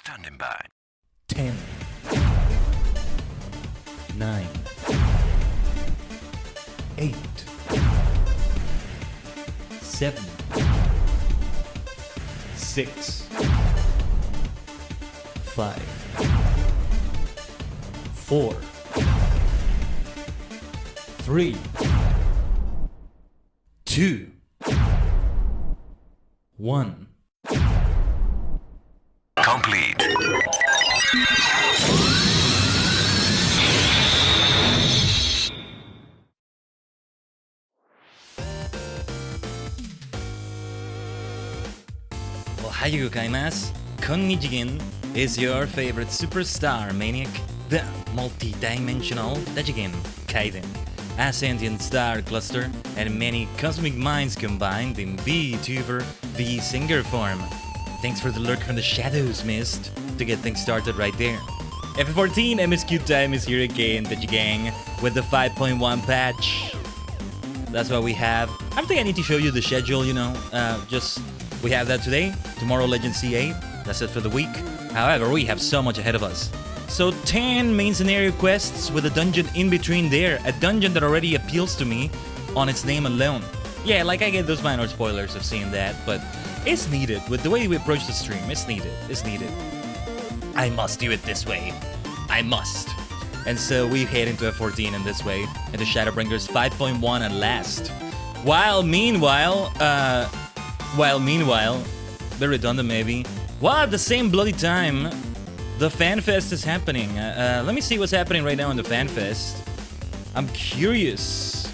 Standing by. 10, 9, 8, 7, 6, 5, 4, 3, 2, 1. Complete. Ohayo gozaimasu. Tajigen is your favorite superstar maniac, the multi-dimensional Tajigen, Khaiden, a sentient star cluster and many cosmic minds combined in VTuber V-Singer form. Thanks for the lurk from the shadows, Mist, to get things started right there. FFXIV MSQ time is here again, Tajigen, with the 5.1 patch. That's what we have. I don't think I need to show you the schedule, you know, we have that today, tomorrow Legend C8, that's it for the week. However, we have so much ahead of us. So 10 main scenario quests with a dungeon in between there, a dungeon that already appeals to me on its name alone. Yeah, like I get those minor spoilers of seeing that, but it's needed. With the way we approach the stream, it's needed. It's needed. I must do it this way. I must. And so we head into F14 in this way, into Shadowbringers 5.1 at last. While meanwhile, very redundant maybe, while at the same bloody time, the FanFest is happening. Let me see what's happening right now in the FanFest. I'm curious.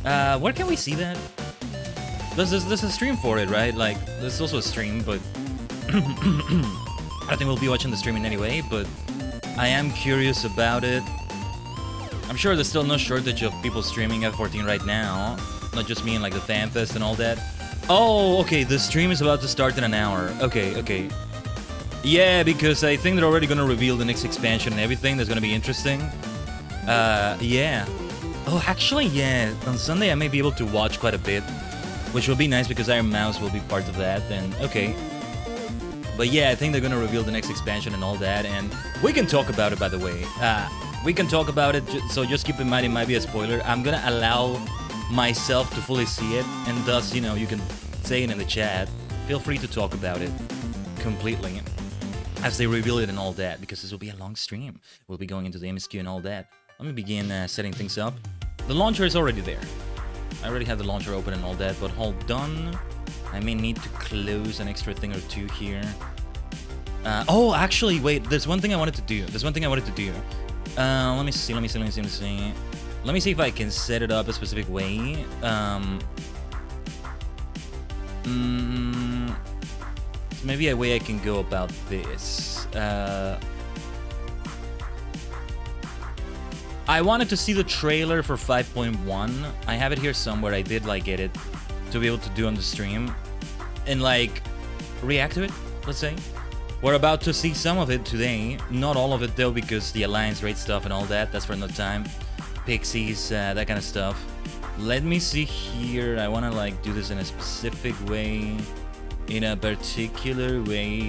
Where can we see that? There's a stream for it, right? Like, there's also a stream, but I think we'll be watching the streaming anyway, but I am curious about it. I'm sure there's still no shortage of people streaming F14 right now. Not just me and like the FanFest and all that. Oh, okay, the stream is about to start in an hour. Okay. Yeah, because I think they're already gonna reveal the next expansion and everything. That's gonna be interesting. Yeah. Oh, actually, yeah. On Sunday I may be able to watch quite a bit, which will be nice because Iron Mouse will be part of that. And okay. But yeah, I think they're gonna reveal the next expansion and all that, and we can talk about it, by the way. We can talk about it, so just keep in mind it might be a spoiler. I'm gonna allow myself to fully see it, and thus, you know, you can say it in the chat. Feel free to talk about it completely as they reveal it and all that, because this will be a long stream. We'll be going into the MSQ and all that. Let me begin setting things up. The launcher is already there. I already have the launcher open and all that, but hold on. I may need to close an extra thing or two here. Oh, actually, wait, there's one thing I wanted to do. Let me see. Let me see if I can set it up a specific way. Maybe a way I can go about this. I wanted to see the trailer for 5.1. I have it here somewhere. I did like get it to be able to do on the stream and like react to it, let's say. We're about to see some of it today. Not all of it though, because the Alliance raid stuff and all that, that's for another time. Pixies, that kind of stuff. Let me see here. I want to like do this in a specific way, in a particular way.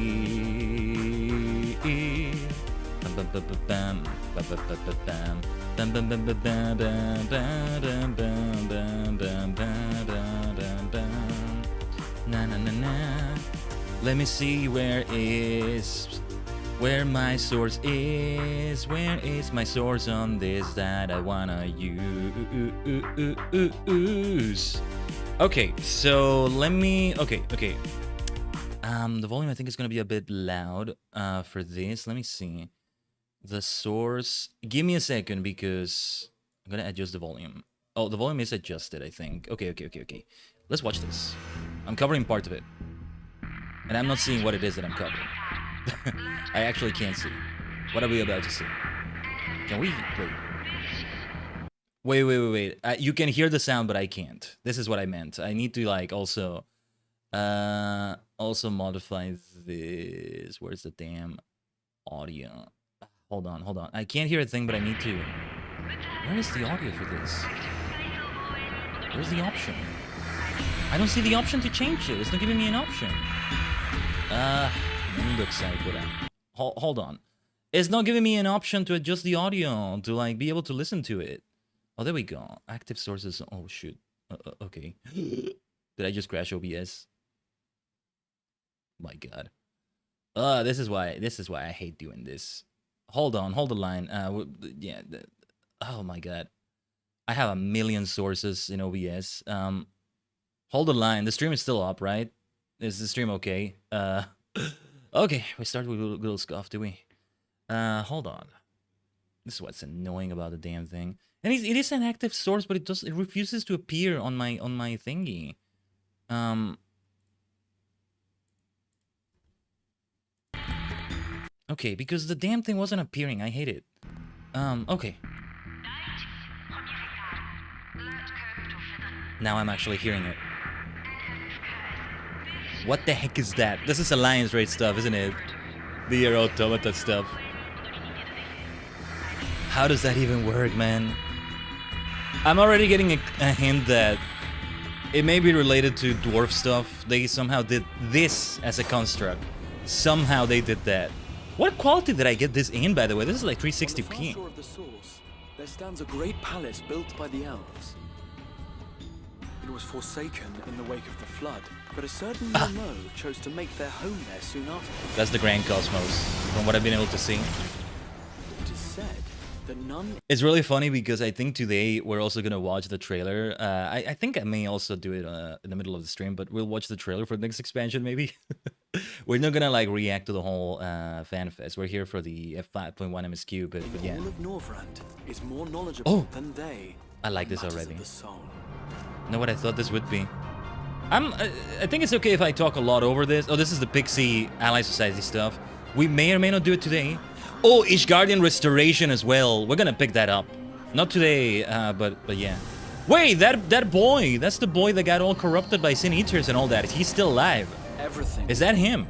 Let me see where my source is. Where is my source on this that I wanna use? Okay, so let me. Okay. The volume I think is gonna be a bit loud for this. Let me see. The source. Give me a second because I'm gonna adjust the volume. Oh, the volume is adjusted, I think. Okay. Let's watch this. I'm covering part of it. And I'm not seeing what it is that I'm covering. I actually can't see. What are we about to see? Can we? Wait. You can hear the sound, but I can't. This is what I meant. I need to like also modify this. Where's the damn audio? Hold on. I can't hear a thing, but I need to. Where is the audio for this? Where's the option? I don't see the option to change it. It's not giving me an option. Looks like what hold on. It's not giving me an option to adjust the audio to like be able to listen to it. Oh, there we go. Active sources. Oh shoot. Okay. Did I just crash OBS? My God. This is why I hate doing this. Hold on, hold the line. Yeah. Oh my God. I have a million sources in OBS. Hold the line. The stream is still up, right? Is the stream okay? Okay, we started with a little scuff, do we? Hold on. This is what's annoying about the damn thing. And it is an active source, but it refuses to appear on my thingy. Okay, because the damn thing wasn't appearing. I hate it. Okay. Now I'm actually hearing it. What the heck is that? This is Alliance Raid stuff, isn't it? The Nier Automata stuff. How does that even work, man? I'm already getting a hint that it may be related to dwarf stuff. They somehow did this as a construct. Somehow they did that. What quality did I get this in, by the way? This is like 360p. On the far shore of the source, there stands a great palace built by the elves. It was forsaken in the wake of the flood, but a certain Nemo chose to make their home there soon after. That's the Grand Cosmos, from what I've been able to see. It is said that none... It's really funny because I think today we're also going to watch the trailer. I think I may also do it in the middle of the stream, but we'll watch the trailer for the next expansion, maybe. We're not going to like react to the whole fan fest. We're here for the F5.1 MSQ, but yeah. All of Northrend is more knowledgeable than they. I like this already. The soul. Know what I thought this would be. I think it's okay if I talk a lot over this. Oh, this is the Pixie Ally Society stuff. We may or may not do it today. Oh, Ishgardian Restoration as well. We're gonna pick that up. Not today, but yeah. Wait, that boy. That's the boy that got all corrupted by Sin Eaters and all that. He's still alive. Everything. Is that him?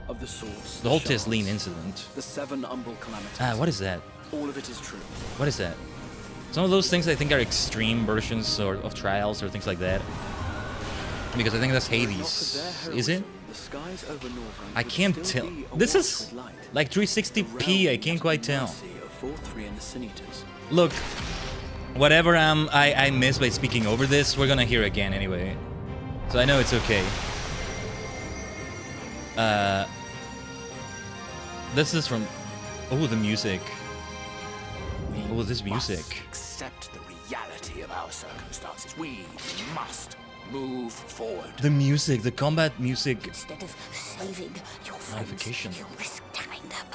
Of the source. The whole Tesleen incident. The 7 Umbral calamities. What is that? All of it is true. What is that? Some of those things I think are extreme versions of trials or things like that. Because I think that's Hades. Is it? I can't tell. This is like 360p. I can't quite tell. Look, whatever I miss by speaking over this, we're gonna hear again anyway. So I know it's okay. This is from... Oh, the music. Oh, this music. Accept the reality of our circumstances. We must move forward. The music, the combat music. Instead of saving your Modification. friends, you risk damning them.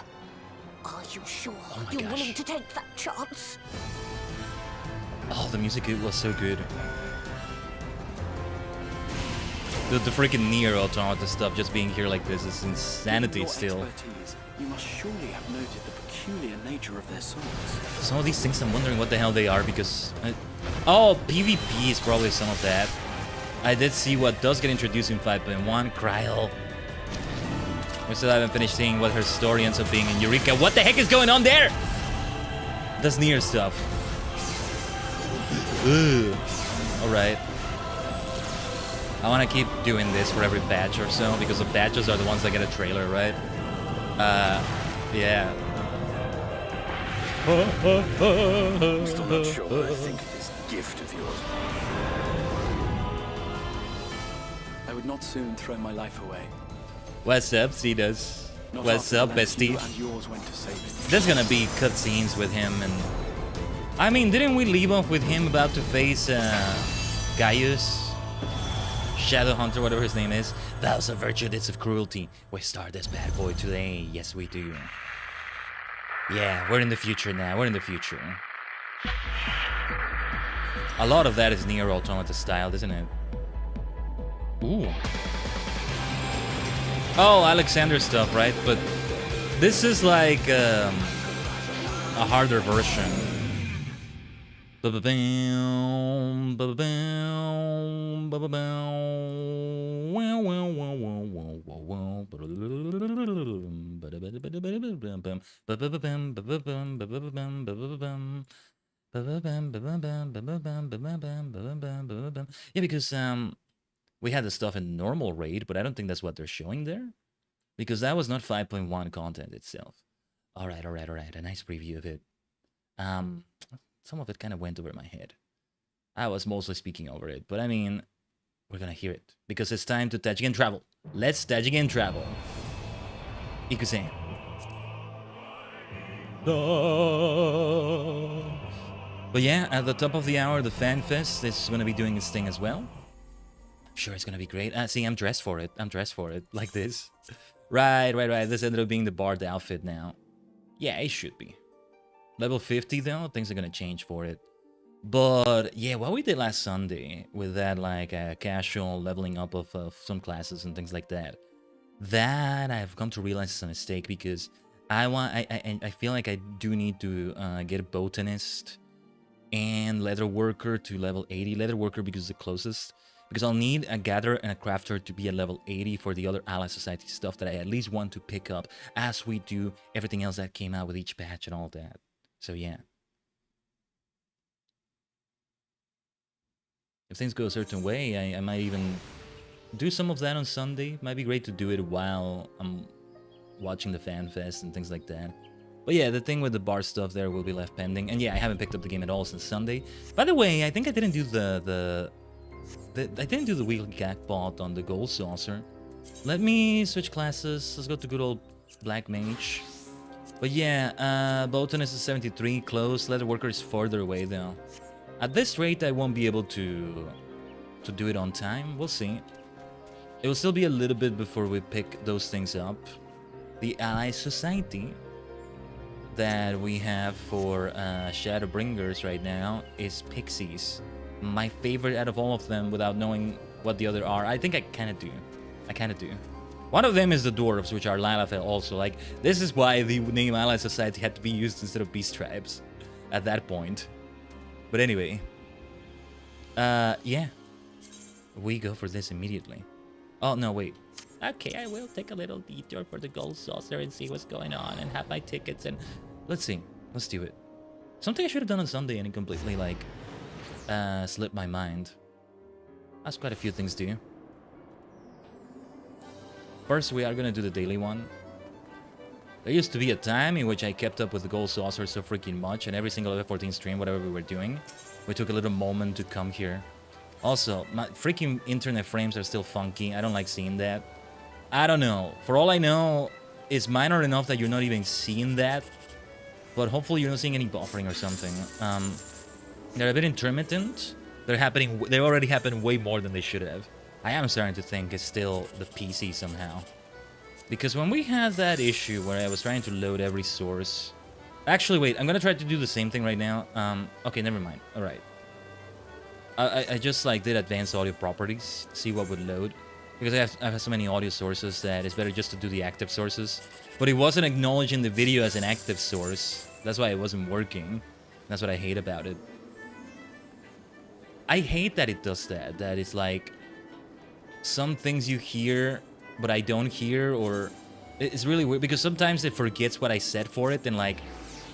Are you sure my you're gosh. willing to take that chance? Oh, the music, it was so good. The freaking Nier Automata stuff just being here like this is insanity still. You must surely have noted the peculiar nature of their swords. Some of these things I'm wondering what the hell they are because... Oh, PvP is probably some of that. I did see what does get introduced in 5.1, Kryl. We still haven't finished seeing what her story ends up being in Eureka. What the heck is going on there? That's Nier stuff. Ugh. Alright. I want to keep doing this for every batch or so, because the batches are the ones that get a trailer, right? Yeah. I'm still not sure what I think of this gift of yours. I would not soon throw my life away. What's up, Cedas? Not What's after up, the lengths you bestie? and yours went to save it. There's gonna be cutscenes with him, and I mean, didn't we leave off with him about to face Gaius? Shadow Hunter, whatever his name is. Vows of virtue, deeds of cruelty. We start this bad boy today. Yes, we do. Yeah, we're in the future now. We're in the future. A lot of that is Nier Automata style, isn't it? Ooh. Oh, Alexander stuff, right? But this is like a harder version. Ba-ba-bam, ba-ba-bam, ba-ba-bam. Wow, wow, wow, wow, wow, wow, wow. Ba-da-ba-da-ba-da-ba-da-ba-da-ba-da-bam. Ba-ba-ba-bam, ba-ba-bam, ba-ba-ba-bam, ba-ba-ba-bam. Ba-ba-bam, ba-ba-bam, ba-ba-bam, ba-ba-bam, ba-ba-bam, ba-ba-bam. Yeah, because we had the stuff in normal raid, but I don't think that's what they're showing there. because that was not 5.1 content itself. All right. A nice preview of it. Some of it kind of went over my head. I was mostly speaking over it, but I mean, we're gonna hear it because it's time to Tajigen travel. Let's Tajigen travel. Ikusen. But yeah, at the top of the hour, the Fan Fest is gonna be doing its thing as well. I'm sure it's gonna be great. See, I'm dressed for it. I'm dressed for it like this. Right. This ended up being the Bard outfit now. Yeah, it should be. Level 50 though, things are gonna change for it. But yeah, what we did last Sunday with that like casual leveling up of some classes and things like that, that I've come to realize is a mistake because I feel like I do need to get a botanist and leather worker to level 80. Leather worker because it's the closest. Because I'll need a gatherer and a crafter to be at level 80 for the other Ally Society stuff that I at least want to pick up as we do everything else that came out with each patch and all that. So yeah. If things go a certain way, I might even do some of that on Sunday. Might be great to do it while I'm watching the Fan Fest and things like that. But yeah, the thing with the bar stuff there will be left pending. And yeah, I haven't picked up the game at all since Sunday. By the way, I think I didn't do the weekly gag bot on the Gold Saucer. Let me switch classes. Let's go to good old Black Mage. But yeah, Botanist is 73, close. Leather Worker is further away though. At this rate, I won't be able to do it on time. We'll see. It will still be a little bit before we pick those things up. The Ally Society that we have for Shadowbringers right now is Pixies. My favorite out of all of them without knowing what the other are. I think I kind of do. One of them is the Dwarves, which are Lalafell also. Like, this is why the name Ally Society had to be used instead of Beast Tribes at that point. But anyway, yeah, we go for this immediately. Oh, no, wait. Okay, I will take a little detour for the Gold Saucer and see what's going on and have my tickets and... Let's see. Let's do it. Something I should have done on Sunday and it completely, like, slipped my mind. That's quite a few things to do. First, we are going to do the daily one. There used to be a time in which I kept up with the Gold Saucer so freaking much, and every single FF14 stream, whatever we were doing, we took a little moment to come here. Also, my freaking internet frames are still funky. I don't like seeing that. I don't know. For all I know, it's minor enough that you're not even seeing that. But hopefully you're not seeing any buffering or something. They're a bit intermittent. They already happened way more than they should have. I am starting to think it's still the PC somehow. Because when we had that issue where I was trying to load every source... Actually, wait, I'm gonna try to do the same thing right now. Okay, never mind. Alright. I just like did advanced audio properties, see what would load. Because I have so many audio sources that it's better just to do the active sources. But it wasn't acknowledging the video as an active source. That's why it wasn't working. That's what I hate about it. I hate that it does that. That it's like... Some things you hear, but I don't hear, or... It's really weird, because sometimes it forgets what I said for it, and like...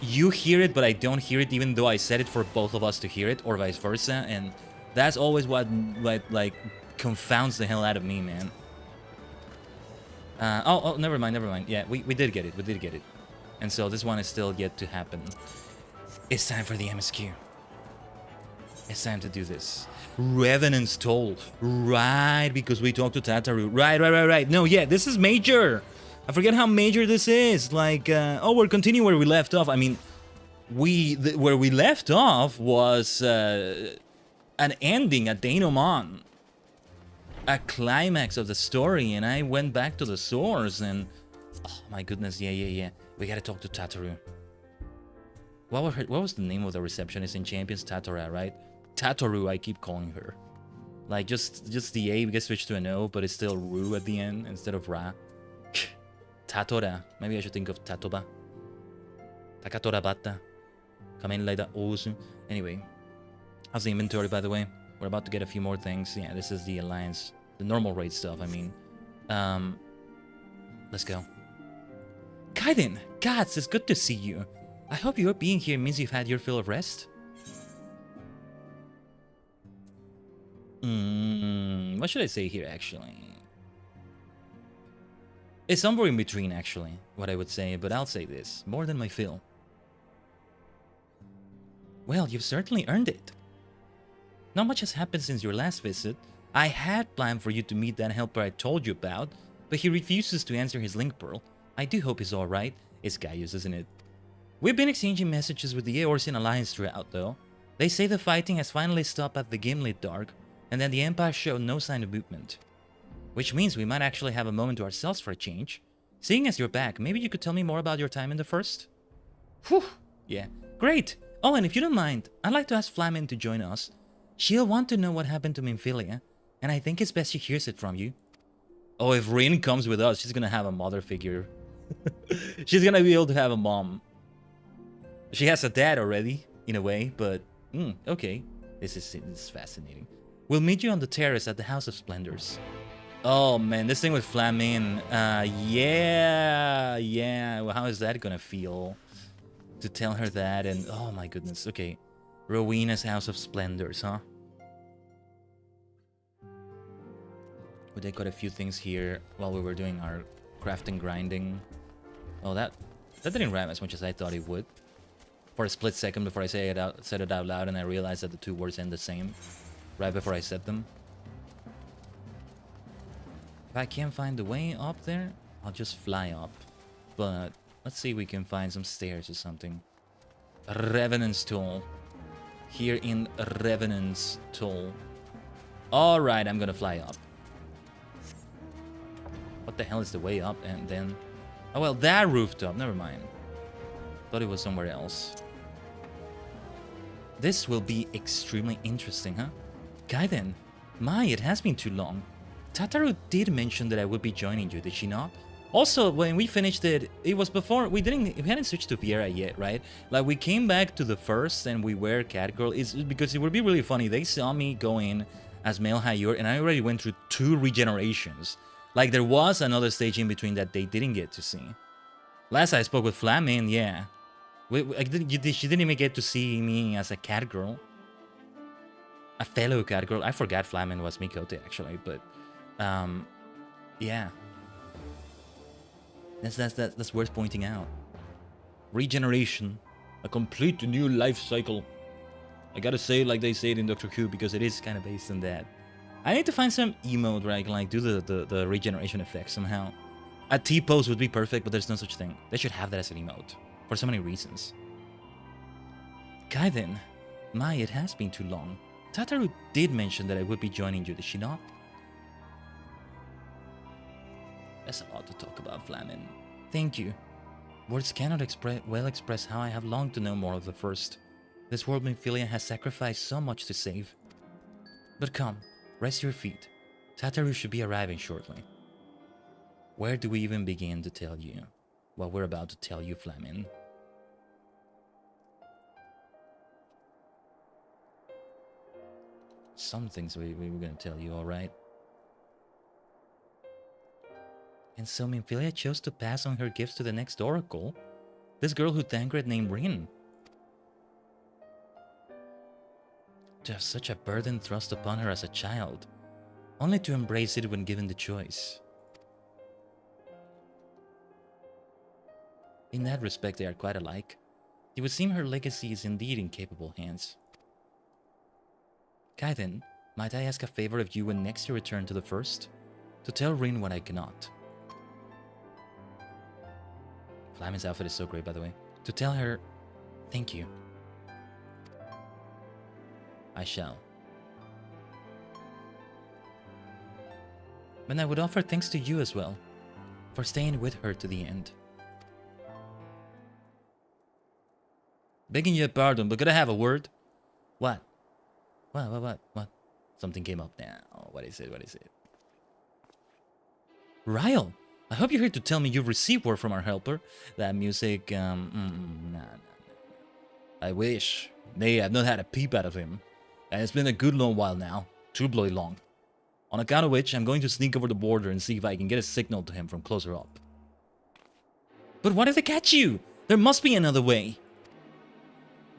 You hear it, but I don't hear it, even though I said it for both of us to hear it, or vice versa, and... That's always what like, confounds the hell out of me, man. Oh, never mind. Yeah, we did get it. And so this one is still yet to happen. It's time for the MSQ. It's time to do this. Revenant's Toll. Right, because we talked to Tataru. Right. No, yeah, this is major. I forget how major this is. Like, oh, we're continuing where we left off. I mean, where we left off was an ending, a denouement. A climax of the story, and I went back to the source, and... Oh, my goodness, yeah. We gotta talk to Tataru. What was the name of the receptionist in Champions? Tatora, right? Tataru, I keep calling her. Like, just the A gets switched to an O, but it's still Ru at the end instead of Ra. Tatora. Maybe I should think of Tatoba. Takatora Bata. Kamen Rider Ozu. Anyway. How's the inventory, by the way? We're about to get a few more things. Yeah, this is the Alliance. The normal raid stuff, I mean. Let's go. Khaiden! Gods, it's good to see you. I hope your being here means you've had your fill of rest. What should I say here, actually? It's somewhere in between, actually, what I would say, but I'll say this. More than my fill. Well, you've certainly earned it. Not much has happened since your last visit. I had planned for you to meet that helper I told you about, but he refuses to answer his link pearl. I do hope he's alright. It's Gaius, isn't it? We've been exchanging messages with the Eorzean Alliance throughout, though. They say the fighting has finally stopped at the Gimlet Dark, and that the Empire showed no sign of movement. Which means we might actually have a moment to ourselves for a change. Seeing as you're back, maybe you could tell me more about your time in the First? Whew, yeah, great! Oh, and if you don't mind, I'd like to ask Flamin to join us. She'll want to know what happened to Minfilia, and I think it's best she hears it from you. Oh, if Rin comes with us, she's gonna have a mother figure. She's gonna be able to have a mom. She has a dad already, in a way, but... okay. This is fascinating. We'll meet you on the terrace at the House of Splendors. Oh, man, this thing with Flamin. Yeah. Well, how is that gonna feel? To tell her that and... Oh, my goodness. Okay. Rowena's House of Splendors, huh? We did quite a few things here while we were doing our crafting grinding. Oh, that didn't rhyme as much as I thought it would. For a split second before I said it out loud, and I realized that the two words end the same. Right before I said them. If I can't find the way up there, I'll just fly up. But let's see if we can find some stairs or something. Revenant's Toll. Here in Revenant's Toll. Alright, I'm gonna fly up. What the hell is the way up? And then... Oh, well, that rooftop. Never mind. Thought it was somewhere else. This will be extremely interesting, huh? Khaiden, it has been too long. Tataru did mention that I would be joining you, did she not? Also, when we finished it, it was before we hadn't switched to Viera yet, right? Like, we came back to the First and we were Catgirl. It's because it would be really funny. They saw me go in as male Hayur, and I already went through 2 regenerations. Like, there was another stage in between that they didn't get to see. Last I spoke with Flamin, yeah. She didn't even get to see me as a Catgirl. A fellow Catgirl. I forgot Flamin was Mikote, actually, but... yeah. That's worth pointing out. Regeneration. A complete new life cycle. I gotta say it like they say it in Doctor Who, because it is kind of based on that. I need to find some emote where I can like do the regeneration effect somehow. A T-pose would be perfect, but there's no such thing. They should have that as an emote. For so many reasons. Khaiden, it has been too long. Tataru did mention that I would be joining you, did she not? That's a lot to talk about, Flamin. Thank you. Words cannot express how I have longed to know more of the First. This world Minfilia has sacrificed so much to save. But come, rest your feet. Tataru should be arriving shortly. Where do we even begin to tell you what we're about to tell you, Flamin? Some things we were gonna tell you, alright? And so Minfilia chose to pass on her gifts to the next Oracle? This girl who Thancred named Rin. To have such a burden thrust upon her as a child, only to embrace it when given the choice. In that respect, they are quite alike. It would seem her legacy is indeed in capable hands. Khaiden, might I ask a favor of you when next you return to the First? To tell Rin what I cannot. Flamin's outfit is so great, by the way. To tell her, thank you. I shall. And I would offer thanks to you as well, for staying with her to the end. Begging your pardon, but could I have a word? What? What? Something came up now. What is it? Ryle, I hope you're here to tell me you've received word from our helper. That music, nah. I wish. Nay, I've not had a peep out of him. And it's been a good long while now. Too bloody long. On account of which, I'm going to sneak over the border and see if I can get a signal to him from closer up. But what if they catch you? There must be another way.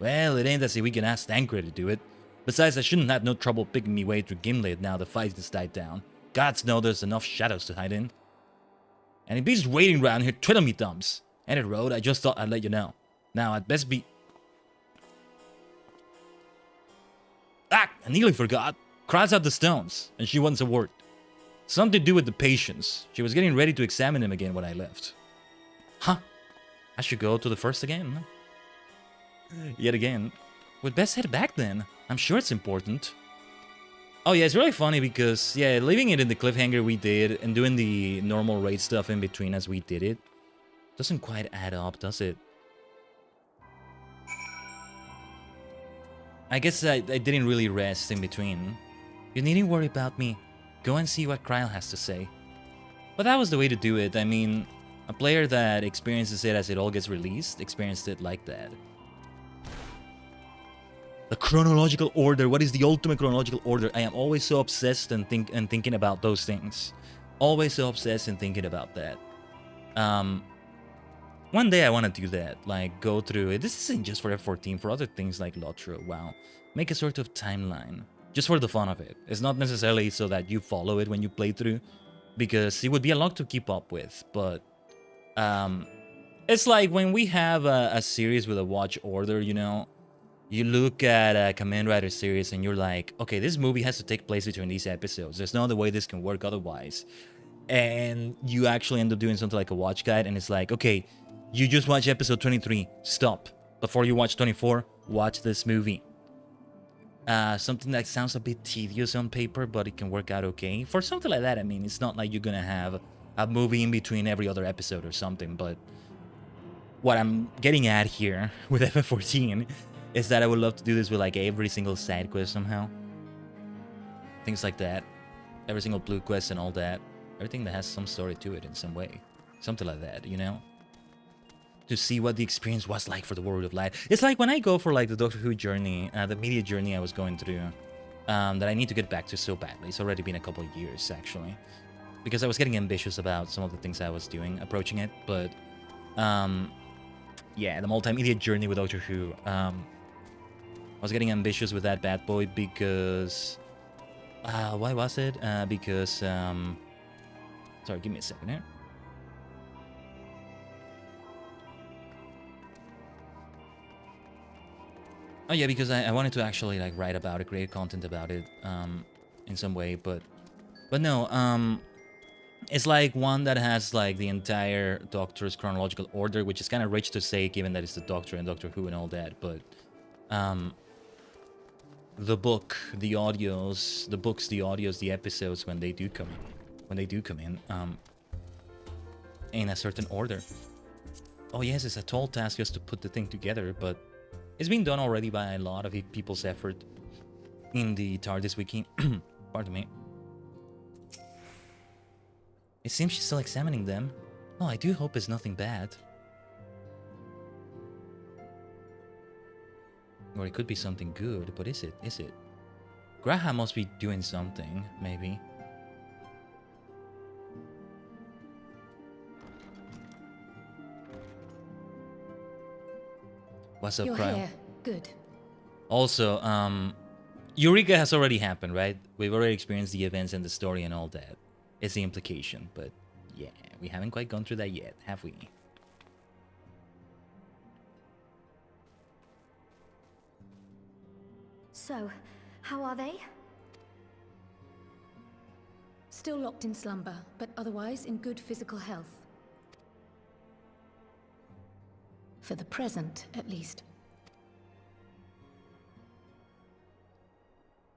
Well, it ain't as if we can ask Thancred to do it. Besides, I shouldn't have no trouble picking me way through Gimlet now the fight has died down. Gods know there's enough shadows to hide in. And if he's waiting around here twiddling me thumbs. Edit road, I just thought I'd let you know. Now I'd best be... Ah! I nearly forgot. Crowds out the stones, and she wants a word. Something to do with the patients. She was getting ready to examine them again when I left. Huh? I should go to the first again. Yet again. We'd best head back then. I'm sure it's important. Oh yeah, it's really funny because, yeah, leaving it in the cliffhanger we did and doing the normal raid stuff in between as we did it doesn't quite add up, does it? I guess I didn't really rest in between. You needn't worry about me. Go and see what Kryle has to say. But that was the way to do it. I mean, a player that experiences it as it all gets released, experienced it like that. The chronological order. What is the ultimate chronological order? I am always so obsessed and thinking about those things. Always so obsessed and thinking about that. One day I want to do that. Like, go through it. This isn't just for F14, for other things like Lotro. Wow. Make a sort of timeline. Just for the fun of it. It's not necessarily so that you follow it when you play through. Because it would be a lot to keep up with. But, it's like when we have a series with a watch order, you know. You look at a Kamen Rider series and you're like, okay, this movie has to take place between these episodes. There's no other way this can work otherwise. And you actually end up doing something like a watch guide and it's like, okay, you just watch episode 23. Stop. Before you watch 24, watch this movie. Something that sounds a bit tedious on paper, but it can work out okay. For something like that, I mean, it's not like you're gonna have a movie in between every other episode or something, but what I'm getting at here with FF14 is that I would love to do this with like every single side quest somehow. Things like that. Every single blue quest and all that. Everything that has some story to it in some way. Something like that, you know? To see what the experience was like for the World of Light. It's like when I go for like the Doctor Who journey, the media journey I was going through, that I need to get back to so badly. It's already been a couple of years, actually. Because I was getting ambitious about some of the things I was doing, approaching it, but... yeah, the multimedia journey with Doctor Who, I was getting ambitious with that bad boy because... why was it? Because... sorry, give me a second here. Oh yeah, because I wanted to actually like write about it, create content about it, in some way, but no, it's like one that has like the entire Doctor's chronological order, which is kind of rich to say given that it's the Doctor and Doctor Who and all that, but the book, the audios, the books, the audios, the episodes when they do come in, in a certain order. Oh yes, it's a tall task just to put the thing together, but it's been done already by a lot of people's effort in the TARDIS wiki. Pardon me. It seems she's still examining them. Oh, I do hope it's nothing bad. Or it could be something good, but is it? Is it? Graham must be doing something, maybe. What's up, You're Kryle? here. Good. Also, Eureka has already happened, right? We've already experienced the events and the story and all that. It's the implication, but yeah, we haven't quite gone through that yet, have we? So, how are they? Still locked in slumber, but otherwise in good physical health. For the present, at least.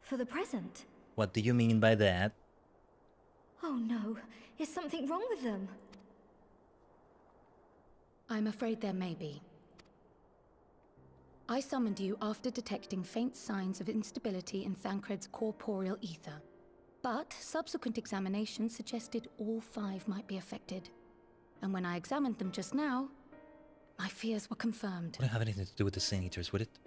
For the present? What do you mean by that? Oh no, is something wrong with them? I'm afraid there may be. I summoned you after detecting faint signs of instability in Thancred's corporeal ether. But subsequent examination suggested all 5 might be affected. And when I examined them just now, my fears were confirmed. Would it have anything to do with the Sin Eaters, would it?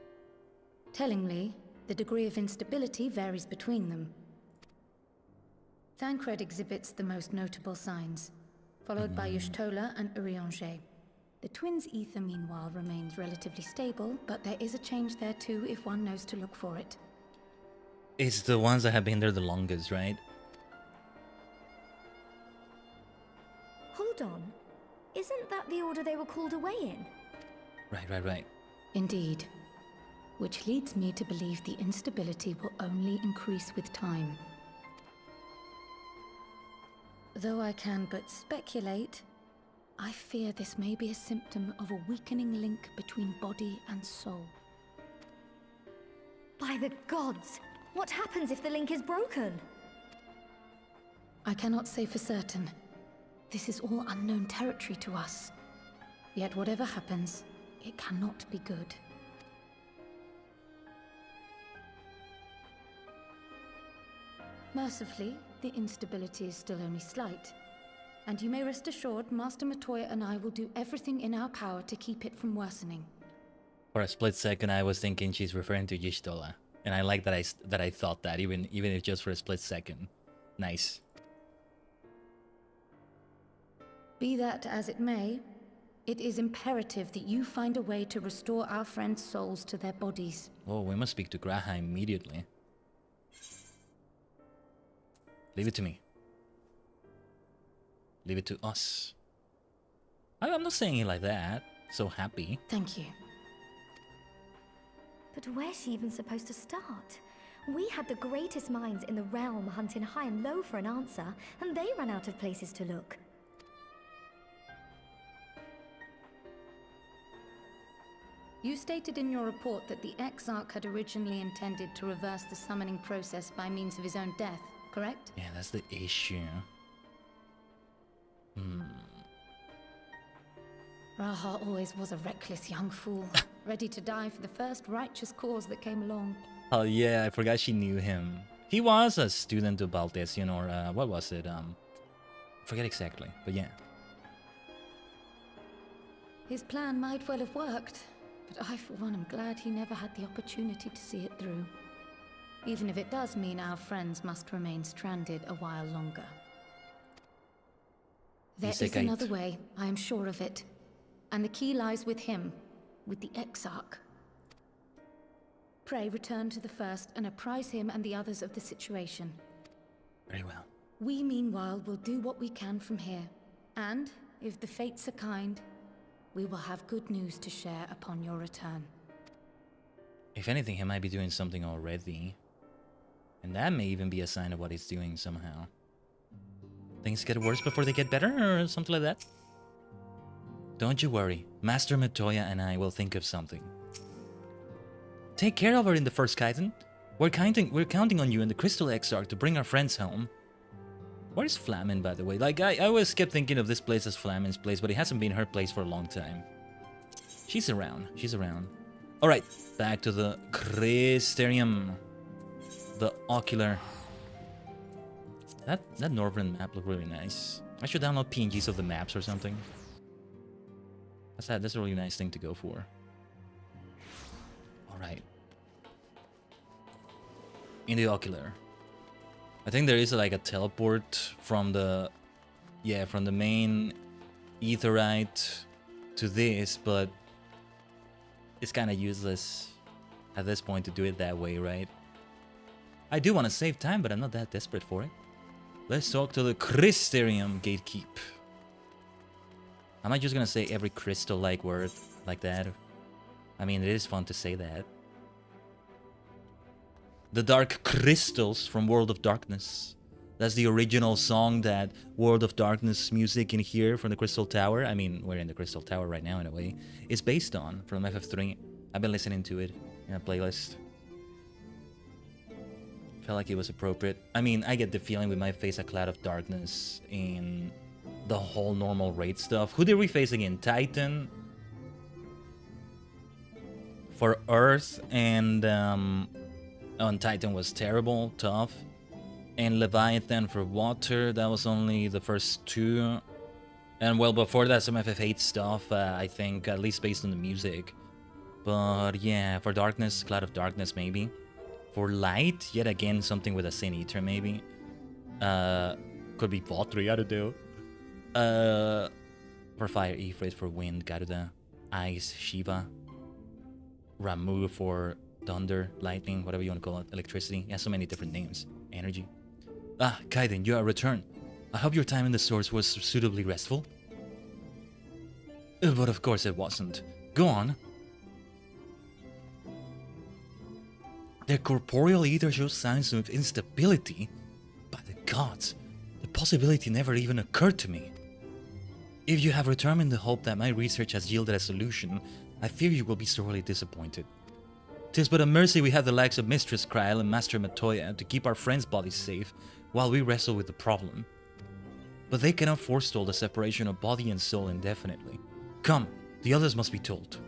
Tellingly, the degree of instability varies between them. Thancred exhibits the most notable signs, followed by Y'shtola and Urianger. The twins' ether, meanwhile, remains relatively stable, but there is a change there too if one knows to look for it. It's the ones that have been there the longest, right? Hold Hold on. Isn't that the order they were called away in? Right. Indeed. Which leads me to believe the instability will only increase with time. Though I can but speculate, I fear this may be a symptom of a weakening link between body and soul. By the gods! What happens if the link is broken? I cannot say for certain. This is all unknown territory to us. Yet whatever happens, it cannot be good. Mercifully, the instability is still only slight. And you may rest assured, Master Matoya and I will do everything in our power to keep it from worsening. For a split second, I was thinking she's referring to Y'shtola. And I like that I thought that, even if just for a split second. Nice. Be that as it may, it is imperative that you find a way to restore our friends' souls to their bodies. Oh, we must speak to Graha immediately. Leave it to me. Leave it to us. I'm not saying it like that. So happy. Thank you. But where's she even supposed to start? We had the greatest minds in the realm hunting high and low for an answer, and they ran out of places to look. You stated in your report that the Exarch had originally intended to reverse the summoning process by means of his own death, correct? Yeah, that's the issue. Raha always was a reckless young fool, ready to die for the first righteous cause that came along. Oh yeah, I forgot she knew him. He was a student of Baltesian, or what was it? Forget exactly, but yeah. His plan might well have worked, but I for one am glad he never had the opportunity to see it through. Even if it does mean our friends must remain stranded a while longer. There is another way, I am sure of it. And the key lies with him, with the Exarch. Pray return to the first and apprise him and the others of the situation. Very well. We, meanwhile, will do what we can from here. And, if the fates are kind, we will have good news to share upon your return. If anything, he might be doing something already. And that may even be a sign of what he's doing somehow. Things get worse before they get better, or something like that? Don't you worry. Master Matoya and I will think of something. Take care of her in the first Khaiden. We're counting on you and the Crystal Exarch to bring our friends home. Where's Flamin, by the way? Like, I always kept thinking of this place as Flamin's place, but it hasn't been her place for a long time. She's around. She's around. Alright, back to the Crysterium. The Ocular. That northern map looked really nice. I should download PNGs of the maps or something. That's a really nice thing to go for. Alright. In the Ocular. I think there is like a teleport from the... Yeah, from the main Aetheryte to this, but... It's kind of useless at this point to do it that way, right? I do want to save time, but I'm not that desperate for it. Let's talk to the Crysterium Gatekeep. Am I just gonna say every crystal-like word like that? I mean, it is fun to say that. The Dark Crystals from World of Darkness. That's the original song that World of Darkness music in here from the Crystal Tower. I mean, we're in the Crystal Tower right now in a way. Is based on from FF3. I've been listening to it in a playlist. Felt like it was appropriate. I mean, I get the feeling we might face a cloud of darkness in the whole normal raid stuff. Who did we face again? Titan for Earth, and Titan was terrible, tough. And Leviathan for water, that was only the first two. And well, before that, some FF8 stuff, I think, at least based on the music. But yeah, for darkness, cloud of darkness maybe. For light, yet again, something with a Sin Eater maybe. Could be Valtteri, I don't know. For fire, Ifrit. For wind, Garuda. Ice, Shiva. Ramu for thunder, lightning, whatever you want to call it. Electricity. Yeah, so many different names. Energy. Ah, Khaiden, you are returned. I hope your time in the source was suitably restful. But of course it wasn't. Go on. Their corporeal ether shows signs of instability. By the gods, the possibility never even occurred to me. If you have returned in the hope that my research has yielded a solution, I fear you will be sorely disappointed. 'Tis but a mercy we have the likes of Mistress Kryl and Master Matoya to keep our friends' bodies safe while we wrestle with the problem. But they cannot forestall the separation of body and soul indefinitely. Come, the others must be told.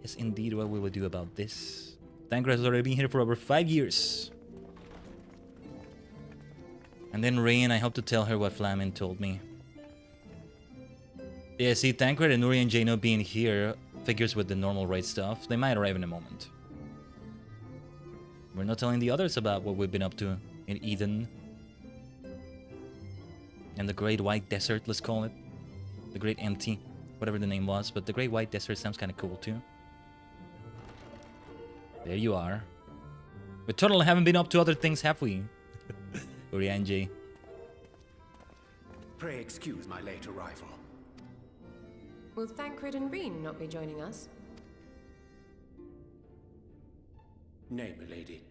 Yes, indeed, what will we do about this? Tancred has already been here for over 5 years. And then Rain, I hope to tell her what Flamin told me. Yeah, see, Tancred and Nuri and Jano being here figures with the normal raid stuff. They might arrive in a moment. We're not telling the others about what we've been up to in Eden. And the Great White Desert, let's call it. The Great Empty, whatever the name was. But the Great White Desert sounds kind of cool too. There you are. We totally haven't been up to other things, have we? Urianji. Pray excuse my late arrival. Will Thancred and Reen not be joining us? Nay, milady.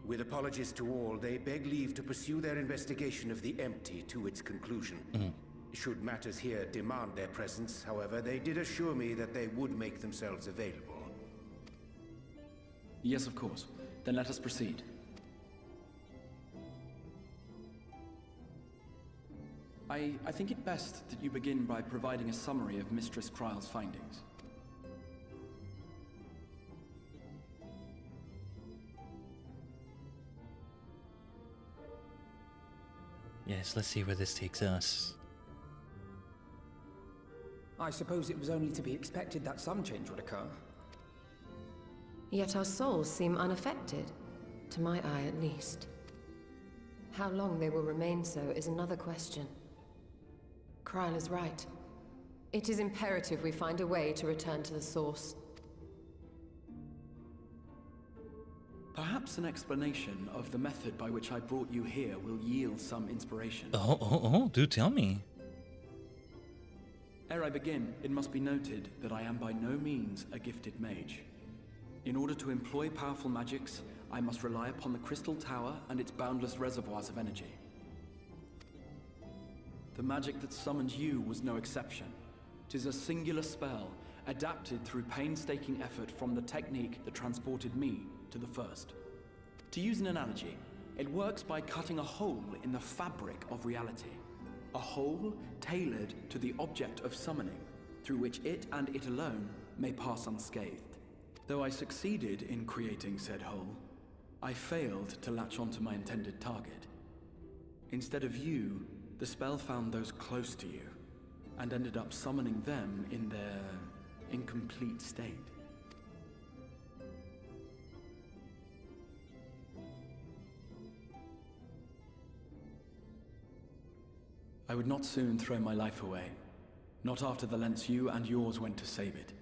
With apologies to all, they beg leave to pursue their investigation of the empty to its conclusion. Should matters here demand their presence, however, they did assure me that they would make themselves available. Yes, of course. Then let us proceed. I think it best that you begin by providing a summary of Mistress Kryl's findings. Yes, let's see where this takes us. I suppose it was only to be expected that some change would occur. Yet our souls seem unaffected, to my eye at least. How long they will remain so is another question. Kryl is right. It is imperative we find a way to return to the source. Perhaps an explanation of the method by which I brought you here will yield some inspiration. Oh, do tell me. Ere I begin, it must be noted that I am by no means a gifted mage. In order to employ powerful magics, I must rely upon the Crystal Tower and its boundless reservoirs of energy. The magic that summoned you was no exception. 'Tis a singular spell, adapted through painstaking effort from the technique that transported me to the first. To use an analogy, it works by cutting a hole in the fabric of reality. A hole tailored to the object of summoning, through which it and it alone may pass unscathed. Though I succeeded in creating said hole, I failed to latch onto my intended target. Instead of you, the spell found those close to you, and ended up summoning them in their incomplete state. I would not soon throw my life away, not after the lengths you and yours went to save it.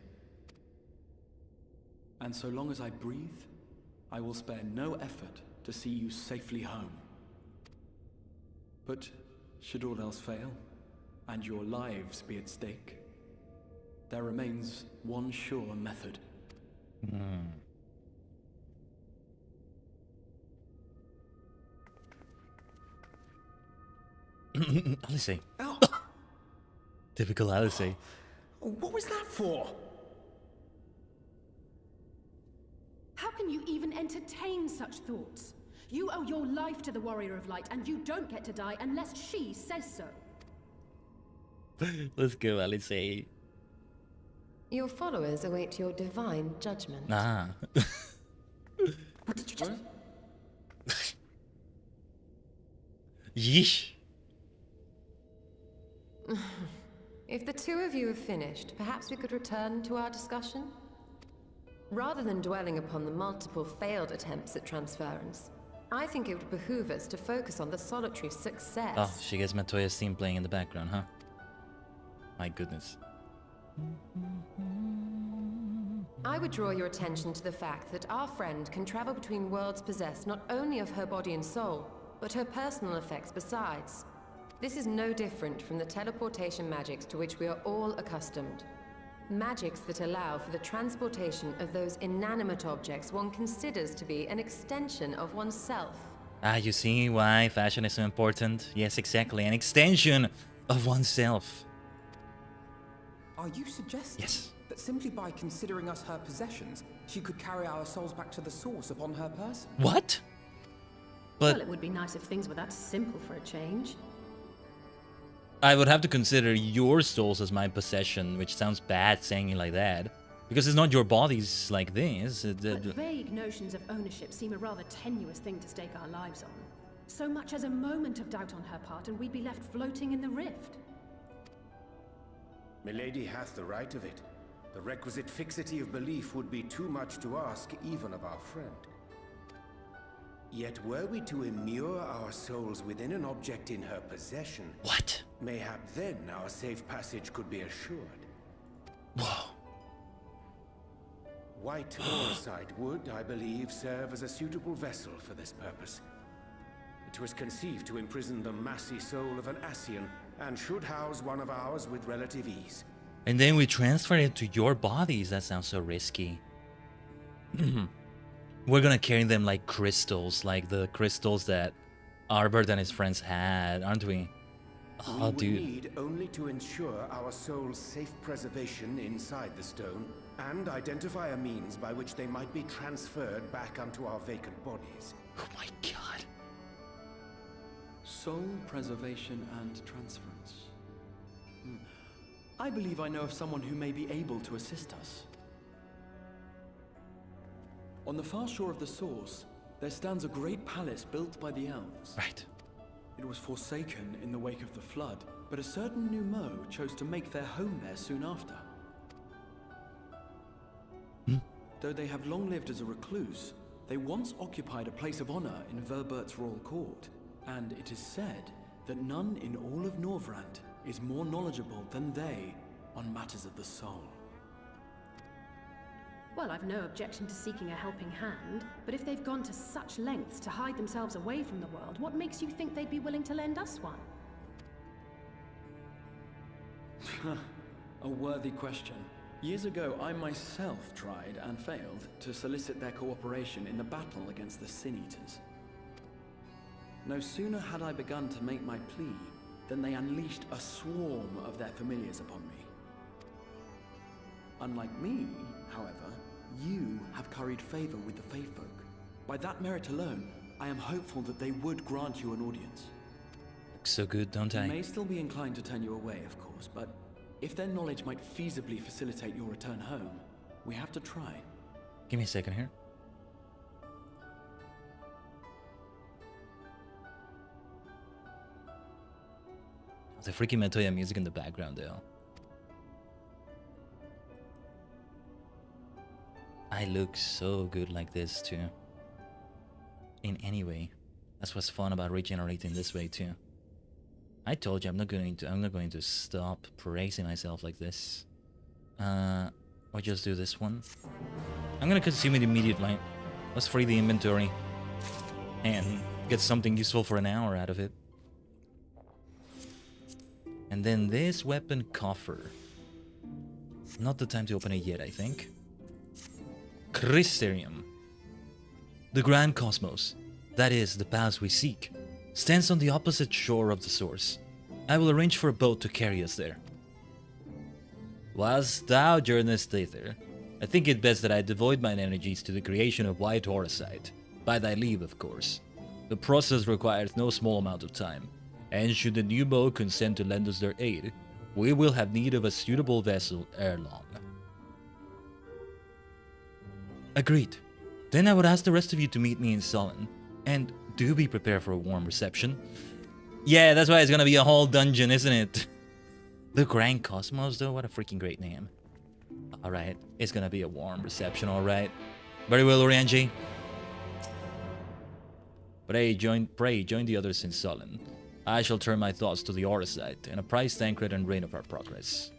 And so long as I breathe, I will spare no effort to see you safely home. But should all else fail, and your lives be at stake, there remains one sure method. Alice. Oh, Typical Alice. what was that for? How can you even entertain such thoughts? You owe your life to the Warrior of Light, and you don't get to die unless she says so. Let's go, Alice. Your followers await your divine judgment. Ah. What did you just... Yeesh. If the two of you have finished, perhaps we could return to our discussion? Rather than dwelling upon the multiple failed attempts at transference, I think it would behoove us to focus on the solitary success. Oh, she gets Matoya's theme playing in the background, huh? My goodness. I would draw your attention to the fact that our friend can travel between worlds possessed not only of her body and soul, but her personal effects besides. This is no different from the teleportation magics to which we are all accustomed. Magics that allow for the transportation of those inanimate objects one considers to be an extension of oneself. Ah, you see why fashion is so important? Yes, exactly. An extension of oneself. Are you suggesting that simply by considering us her possessions, she could carry our souls back to the source upon her person? What? But Well, it would be nice if things were that simple for a change. I would have to consider your souls as my possession, which sounds bad saying it like that. Because it's not your bodies like this. But vague notions of ownership seem a rather tenuous thing to stake our lives on. So much as a moment of doubt on her part and we'd be left floating in the rift. Milady hath the right of it. The requisite fixity of belief would be too much to ask even of our friend. Yet were we to immure our souls within an object in her possession... What? Mayhap then our safe passage could be assured. Whoa. White Orsite would, I believe, serve as a suitable vessel for this purpose. It was conceived to imprison the massy soul of an Ascian, and should house one of ours with relative ease. And then we transfer it to your bodies. That sounds so risky. We're gonna carry them like crystals, like the crystals that Albert and his friends had, aren't we? Oh, we dude. need only to ensure our soul's safe preservation inside the stone, and identify a means by which they might be transferred back onto our vacant bodies. Oh my god. Soul preservation and transference. I believe I know of someone who may be able to assist us. On the far shore of the source, there stands a great palace built by the elves. Right. It was forsaken in the wake of the flood, but a certain Numo chose to make their home there soon after. Though they have long lived as a recluse, they once occupied a place of honor in Verbert's royal court, and it is said that none in all of Norvrant is more knowledgeable than they on matters of the soul. Well, I've no objection to seeking a helping hand, but if they've gone to such lengths to hide themselves away from the world, what makes you think they'd be willing to lend us one? A worthy question. Years ago, I myself tried and failed to solicit their cooperation in the battle against the Sin Eaters. No sooner had I begun to make my plea than they unleashed a swarm of their familiars upon me. Unlike me, however, you have curried favor with the Fae folk. By that merit alone, I am hopeful that they would grant you an audience. Looks so good, don't I? They may still be inclined to turn you away, of course, but if their knowledge might feasibly facilitate your return home, we have to try. Give me a second here. The freaking Metoya music in the background though. I look so good like this too. In any way. That's what's fun about regenerating this way too. I told you I'm not going to stop praising myself like this. Or just do this one. I'm gonna consume it immediately. Let's free the inventory and get something useful for an hour out of it. And then this weapon coffer. Not the time to open it yet, I think. Crysterium. The Grand Cosmos, that is, the palace we seek, stands on the opposite shore of the source. I will arrange for a boat to carry us there. Whilst thou journeyest thither, I think it best that I devote mine energies to the creation of White Orsite. By thy leave, of course. The process requires no small amount of time, and should the Numo consent to lend us their aid, we will have need of a suitable vessel ere long. Agreed. Then I would ask the rest of you to meet me in Sullen, and do be prepared for a warm reception. Yeah, that's why it's gonna be a whole dungeon, isn't it? The Grand Cosmos, though, what a freaking great name. Alright, it's gonna be a warm reception, alright. Very well, Orianji. Pray, join the others in Sullen. I shall turn my thoughts to the Orsite, and apprise Thancred and Rain of our progress.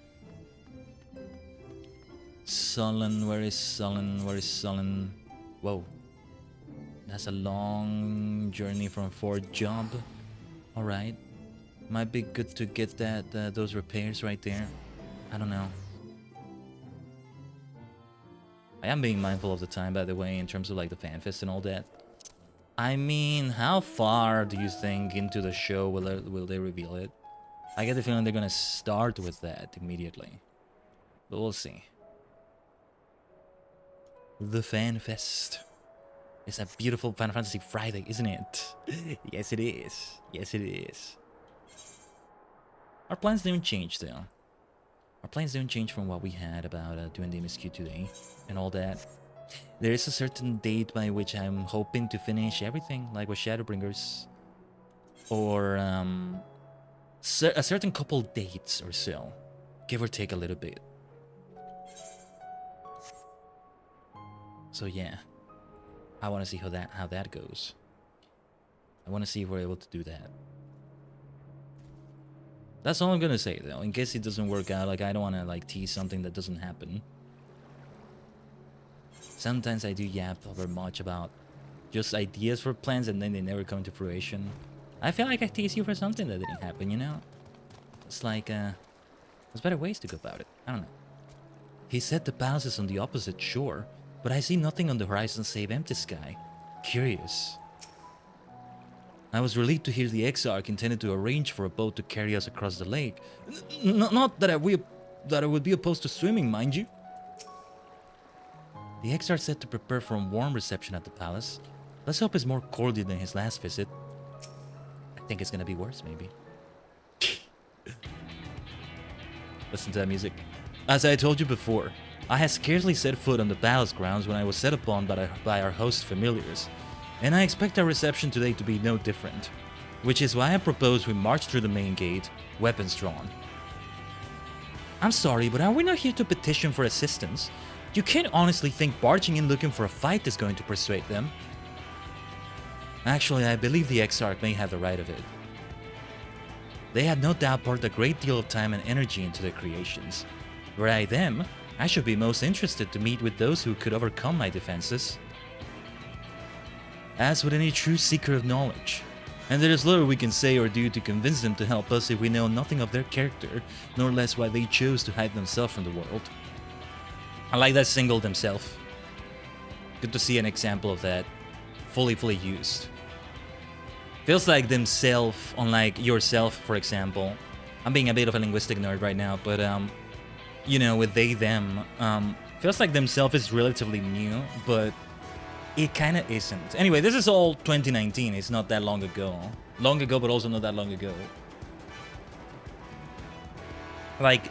Sullen, where is Sullen? Where is Sullen? Whoa. That's a long journey from Fort Job. Alright. Might be good to get that those repairs right there. I don't know. I am being mindful of the time, by the way, in terms of like the fanfest and all that. I mean, how far do you think into the show will they reveal it? I get the feeling they're gonna start with that immediately. But we'll see. The FanFest. It's a beautiful Final Fantasy Friday, isn't it? Yes, it is. Yes, it is. Our plans don't change, though. Our plans don't change from what we had about doing the MSQ today and all that. There is a certain date by which I'm hoping to finish everything, like with Shadowbringers. Or a certain couple dates or so. Give or take a little bit. So yeah. I want to see how that goes. I want to see if we're able to do that. That's all I'm gonna say, though. In case it doesn't work out, like I don't want to like tease something that doesn't happen. Sometimes I do yap over much about just ideas for plans and then they never come to fruition. I feel like I tease you for something that didn't happen, you know? It's like, there's better ways to go about it. I don't know. He said the palace is on the opposite shore, but I see nothing on the horizon save empty sky. Curious. I was relieved to hear the Exarch intended to arrange for a boat to carry us across the lake. Not that I would be opposed to swimming, mind you. The Exarch said to prepare for a warm reception at the palace. Let's hope it's more cordial than his last visit. I think it's gonna be worse, maybe. Listen to that music. As I told you before, I had scarcely set foot on the palace grounds when I was set upon by our host's familiars. And I expect our reception today to be no different. Which is why I propose we march through the main gate, weapons drawn. I'm sorry, but are we not here to petition for assistance? You can't honestly think barging in looking for a fight is going to persuade them. Actually, I believe the Exarch may have the right of it. They had no doubt poured a great deal of time and energy into their creations. Were I them, I should be most interested to meet with those who could overcome my defenses. As with any true seeker of knowledge, and there is little we can say or do to convince them to help us if we know nothing of their character, nor less why they chose to hide themselves from the world. I like that single themselves. Good to see an example of that fully used. Feels like themself, unlike yourself, for example. I'm being a bit of a linguistic nerd right now, but you know, with they, them, feels like themself is relatively new, but it kind of isn't. Anyway, this is all 2019. It's not that long ago. Long ago, but also not that long ago. Like,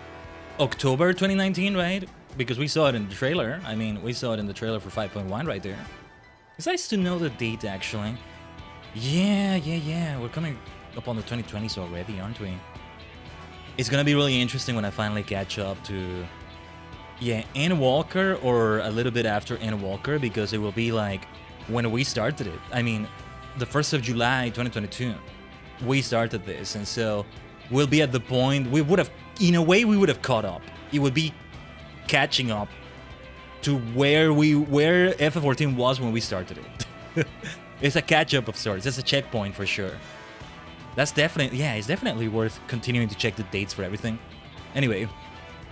October 2019, right? Because we saw it in the trailer. I mean, we saw it in the trailer for 5.1 right there. It's nice to know the date, actually. Yeah. We're coming up on the 2020s already, aren't we? It's gonna be really interesting when I finally catch up to... yeah, Ann Walker or a little bit after Ann Walker, because it will be like when we started it. I mean, the 1st of July 2022, we started this, and so we'll be at the point we would have, in a way, we would have caught up. It would be catching up to where FF14 was when we started it. It's a catch-up of sorts. It's a checkpoint for sure. That's definitely, yeah, it's definitely worth continuing to check the dates for everything. Anyway,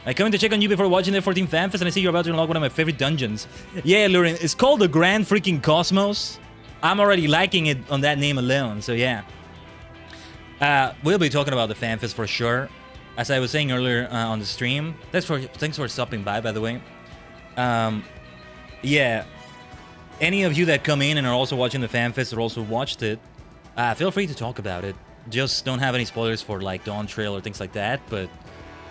I come to check on you before watching the 14 FanFest, and I see you're about to unlock one of my favorite dungeons. Yeah, Lurin, it's called the Grand Freaking Cosmos. I'm already liking it on that name alone, so yeah. We'll be talking about the FanFest for sure. As I was saying earlier on the stream, thanks for stopping by the way. Yeah, any of you that come in and are also watching the FanFest or also watched it, feel free to talk about it. Just don't have any spoilers for like Dawn Trail or things like that, but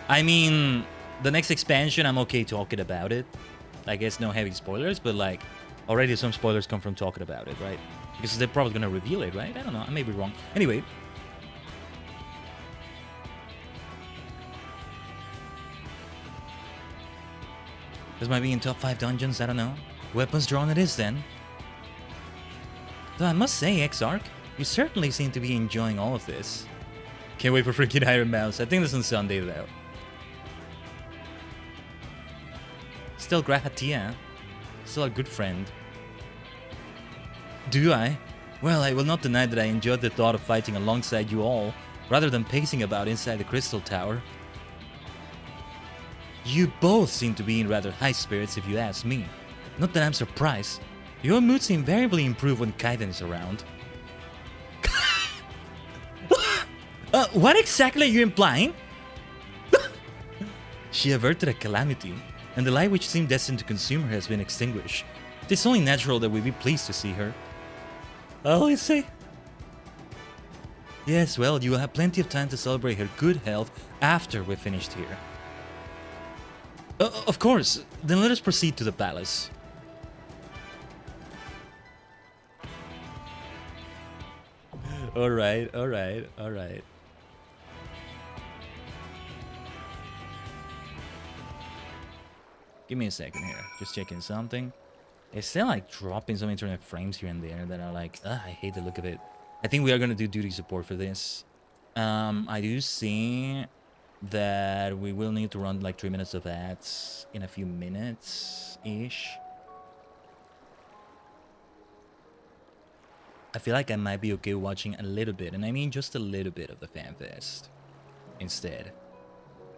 I mean, the next expansion, I'm okay talking about it. I guess no heavy spoilers, but like, already some spoilers come from talking about it, right? Because they're probably gonna reveal it, right? I don't know, I may be wrong. Anyway. This might be in top 5 dungeons, I don't know. Weapons drawn it is then. Though I must say, Exarch, you certainly seem to be enjoying all of this. Can't wait for freaking Iron Mouse. I think this is on Sunday though. Still Grahatia. Still a good friend. Do I? Well, I will not deny that I enjoyed the thought of fighting alongside you all, rather than pacing about inside the Crystal Tower. You both seem to be in rather high spirits if you ask me. Not that I'm surprised. Your moods invariably improve when Khaiden is around. What exactly are you implying? She averted a calamity, and the light which seemed destined to consume her has been extinguished. It is only natural that we be pleased to see her. Oh, is she? Yes, well, you will have plenty of time to celebrate her good health after we're finished here. Of course, then let us proceed to the palace. Alright. Give me a second here. Just checking something. It's still like dropping some internet frames here and there that are like, I hate the look of it. I think we are going to do duty support for this. I do see that we will need to run like 3 minutes of ads in a few minutes-ish. I feel like I might be okay watching a little bit, and I mean just a little bit of the FanFest instead.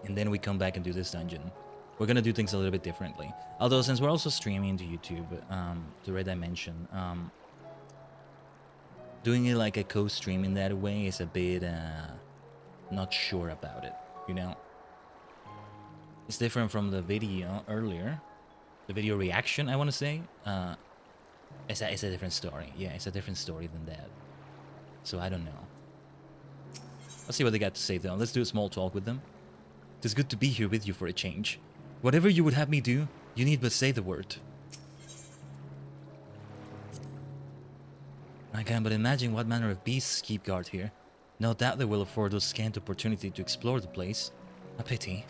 And then we come back and do this dungeon. We're gonna do things a little bit differently. Although since we're also streaming to YouTube, to Red Dimension, doing it like a co-stream in that way is a bit not sure about it, you know? It's different from the video earlier. The video reaction, I want to say. It's a different story. Yeah, it's a different story than that. So I don't know. Let's see what they got to say though. Let's do a small talk with them. It is good to be here with you for a change. Whatever you would have me do, you need but say the word. I can but imagine what manner of beasts keep guard here. No doubt they will afford us scant opportunity to explore the place. A pity.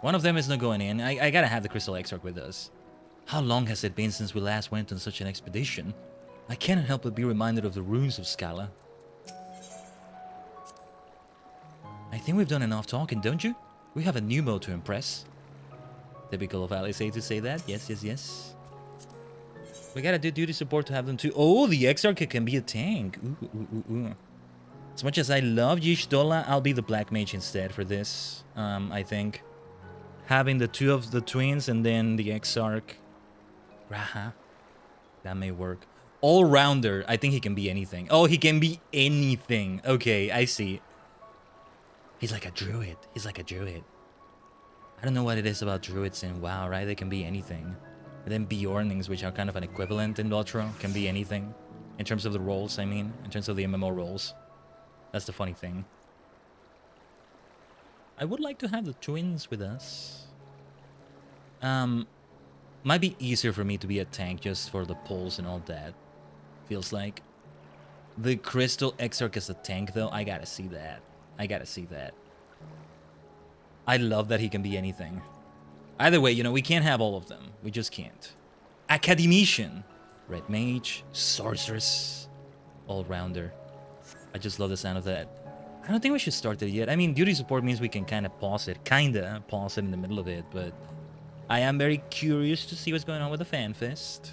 One of them is not going in. I gotta have the Crystal Exarch with us. How long has it been since we last went on such an expedition? I cannot help but be reminded of the ruins of Scala. I think we've done enough talking, don't you? We have a new mode to impress. Typical of Alice to say that. Yes. We gotta do duty support to have them too. Oh, the Exarch can be a tank. Ooh. As much as I love Y'shtola, I'll be the Black Mage instead for this. I think. Having the two of the twins and then the Exarch. Raha. That may work. All-rounder. I think he can be anything. Oh, he can be anything. Okay, I see. He's like a druid. I don't know what it is about druids in WoW, right? They can be anything. And then Bjornings, which are kind of an equivalent in Lotro, can be anything. In terms of the roles, I mean. In terms of the MMO roles. That's the funny thing. I would like to have the twins with us. Might be easier for me to be a tank just for the pulls and all that. Feels like. The Crystal Exarch as a tank, though, I gotta see that. I love that he can be anything. Either way, you know, we can't have all of them. We just can't. Academician. Red Mage. Sorceress. All-rounder. I just love the sound of that. I don't think we should start it yet. I mean, duty support means we can kind of pause it. Kinda pause it in the middle of it, but... I am very curious to see what's going on with the FanFest.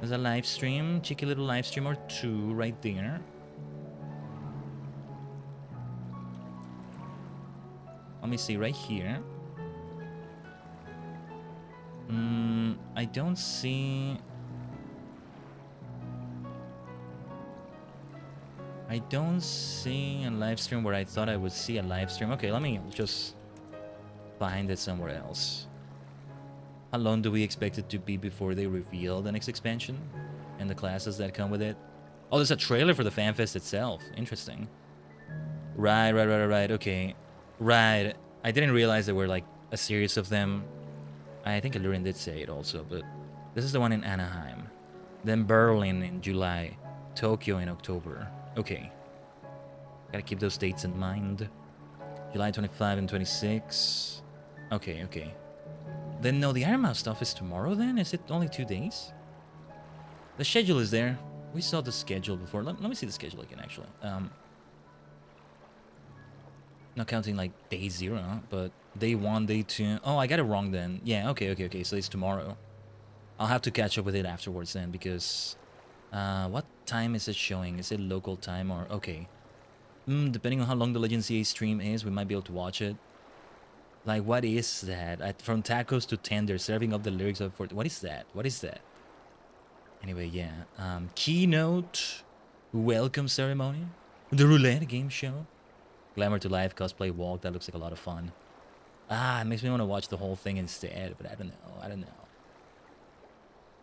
There's a live stream. Cheeky little live stream or two right there. Let me see, right here. I don't see... I don't see a live stream where I thought I would see a live stream. Okay, let me just find it somewhere else. How long do we expect it to be before they reveal the next expansion? And the classes that come with it? Oh, there's a trailer for the FanFest itself. Interesting. Right, okay. Right. I didn't realize there were like a series of them. I think Alurin did say it also, but this is the one in Anaheim. Then Berlin in July. Tokyo in October. Okay. Gotta keep those dates in mind. July 25 and 26. Okay. Then no, the Iron Mouse stuff is tomorrow then? Is it only 2 days? The schedule is there. We saw the schedule before. Let me see the schedule again, actually. Not counting like day 0, but day 1, day 2. Oh, I got it wrong then. Yeah, okay. So it's tomorrow. I'll have to catch up with it afterwards then, because what time is it showing? Is it local time or okay? Depending on how long the Legend CA stream is, we might be able to watch it. Like, what is that? From tacos to tender, serving up the lyrics of for. What is that? What is that? Anyway, yeah. Keynote, welcome ceremony, the roulette game show, glamour to life, cosplay walk. That looks like a lot of fun. It makes me want to watch the whole thing instead, but I don't know.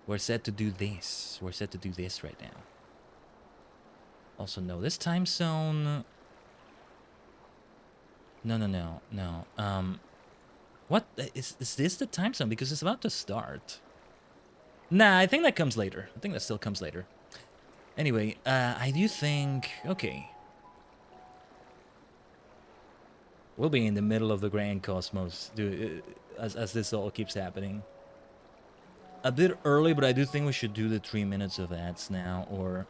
We're set to do this. We're set to do this right now. Also, no, this time zone. No. What is this the time zone? Because it's about to start. Nah, I think that comes later. I think that still comes later. Anyway, I do think... Okay. We'll be in the middle of the grand cosmos as this all keeps happening. A bit early, but I do think we should do the 3 minutes of ads now, or...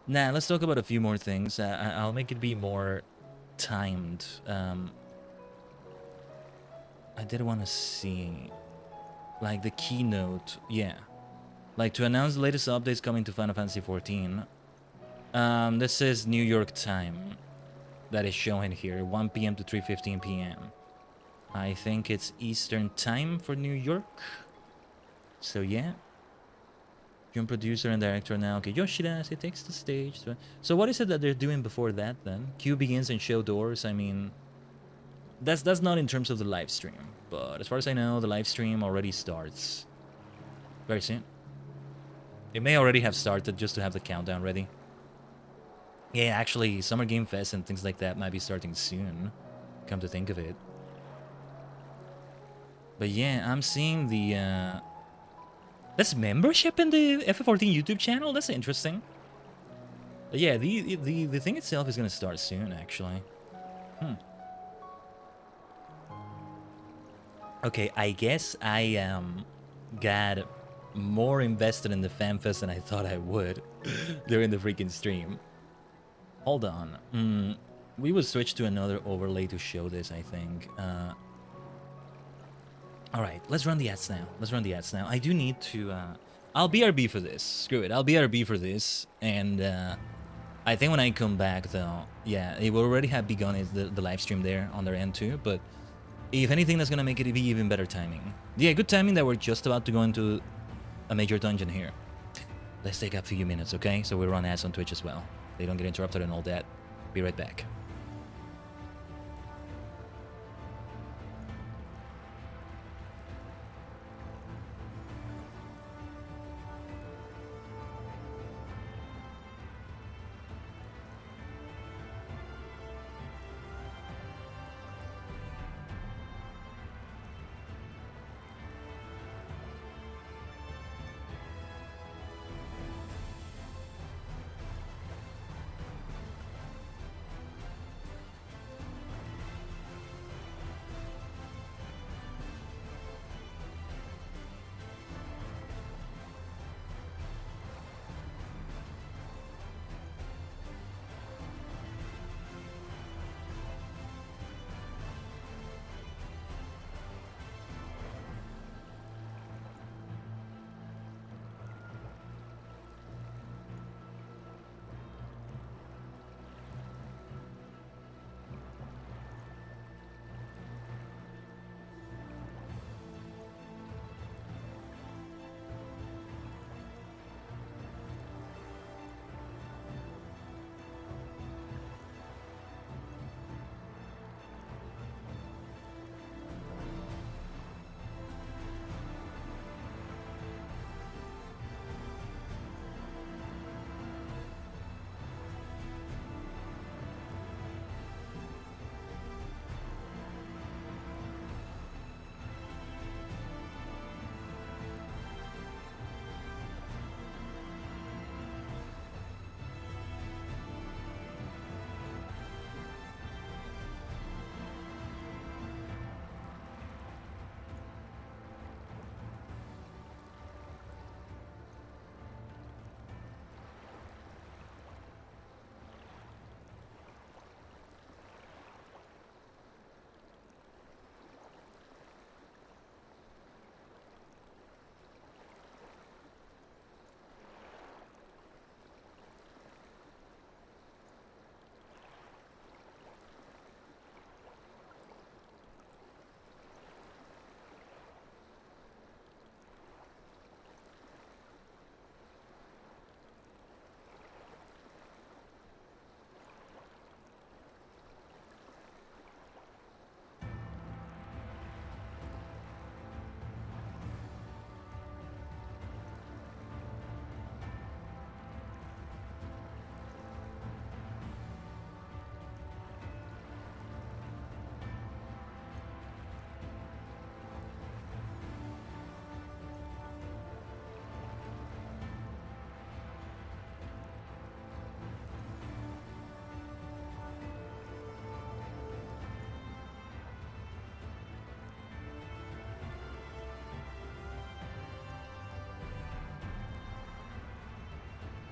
Nah, let's talk about a few more things. I'll make it be more timed. I did want to see... Like the keynote, yeah. Like to announce the latest updates coming to Final Fantasy XIV. This is New York time. That is showing here, 1 p.m. to 3:15 p.m. I think it's Eastern time for New York. So yeah. June producer and director now. Okay, Yoshida, he takes the stage. So what is it that they're doing before that then? Queue begins and show doors. I mean, that's not in terms of the live stream. But as far as I know, the live stream already starts very soon. It may already have started just to have the countdown ready. Yeah, actually, Summer Game Fest and things like that might be starting soon, come to think of it. But yeah, I'm seeing the... That's membership in the FF14 YouTube channel? That's interesting. But yeah, the thing itself is going to start soon, actually. Okay, I guess I got more invested in the FanFest than I thought I would during the freaking stream. Hold on. We will switch to another overlay to show this, I think. Alright, let's run the ads now. I do need to... I'll BRB for this. Screw it, I'll BRB for this. And I think when I come back, though, yeah, it will already have begun the live stream there on their end too, but... If anything, that's gonna make it be even better timing. Yeah, good timing that we're just about to go into a major dungeon here. Let's take a few minutes, okay? So we run ads on Twitch as well. They don't get interrupted and all that. Be right back.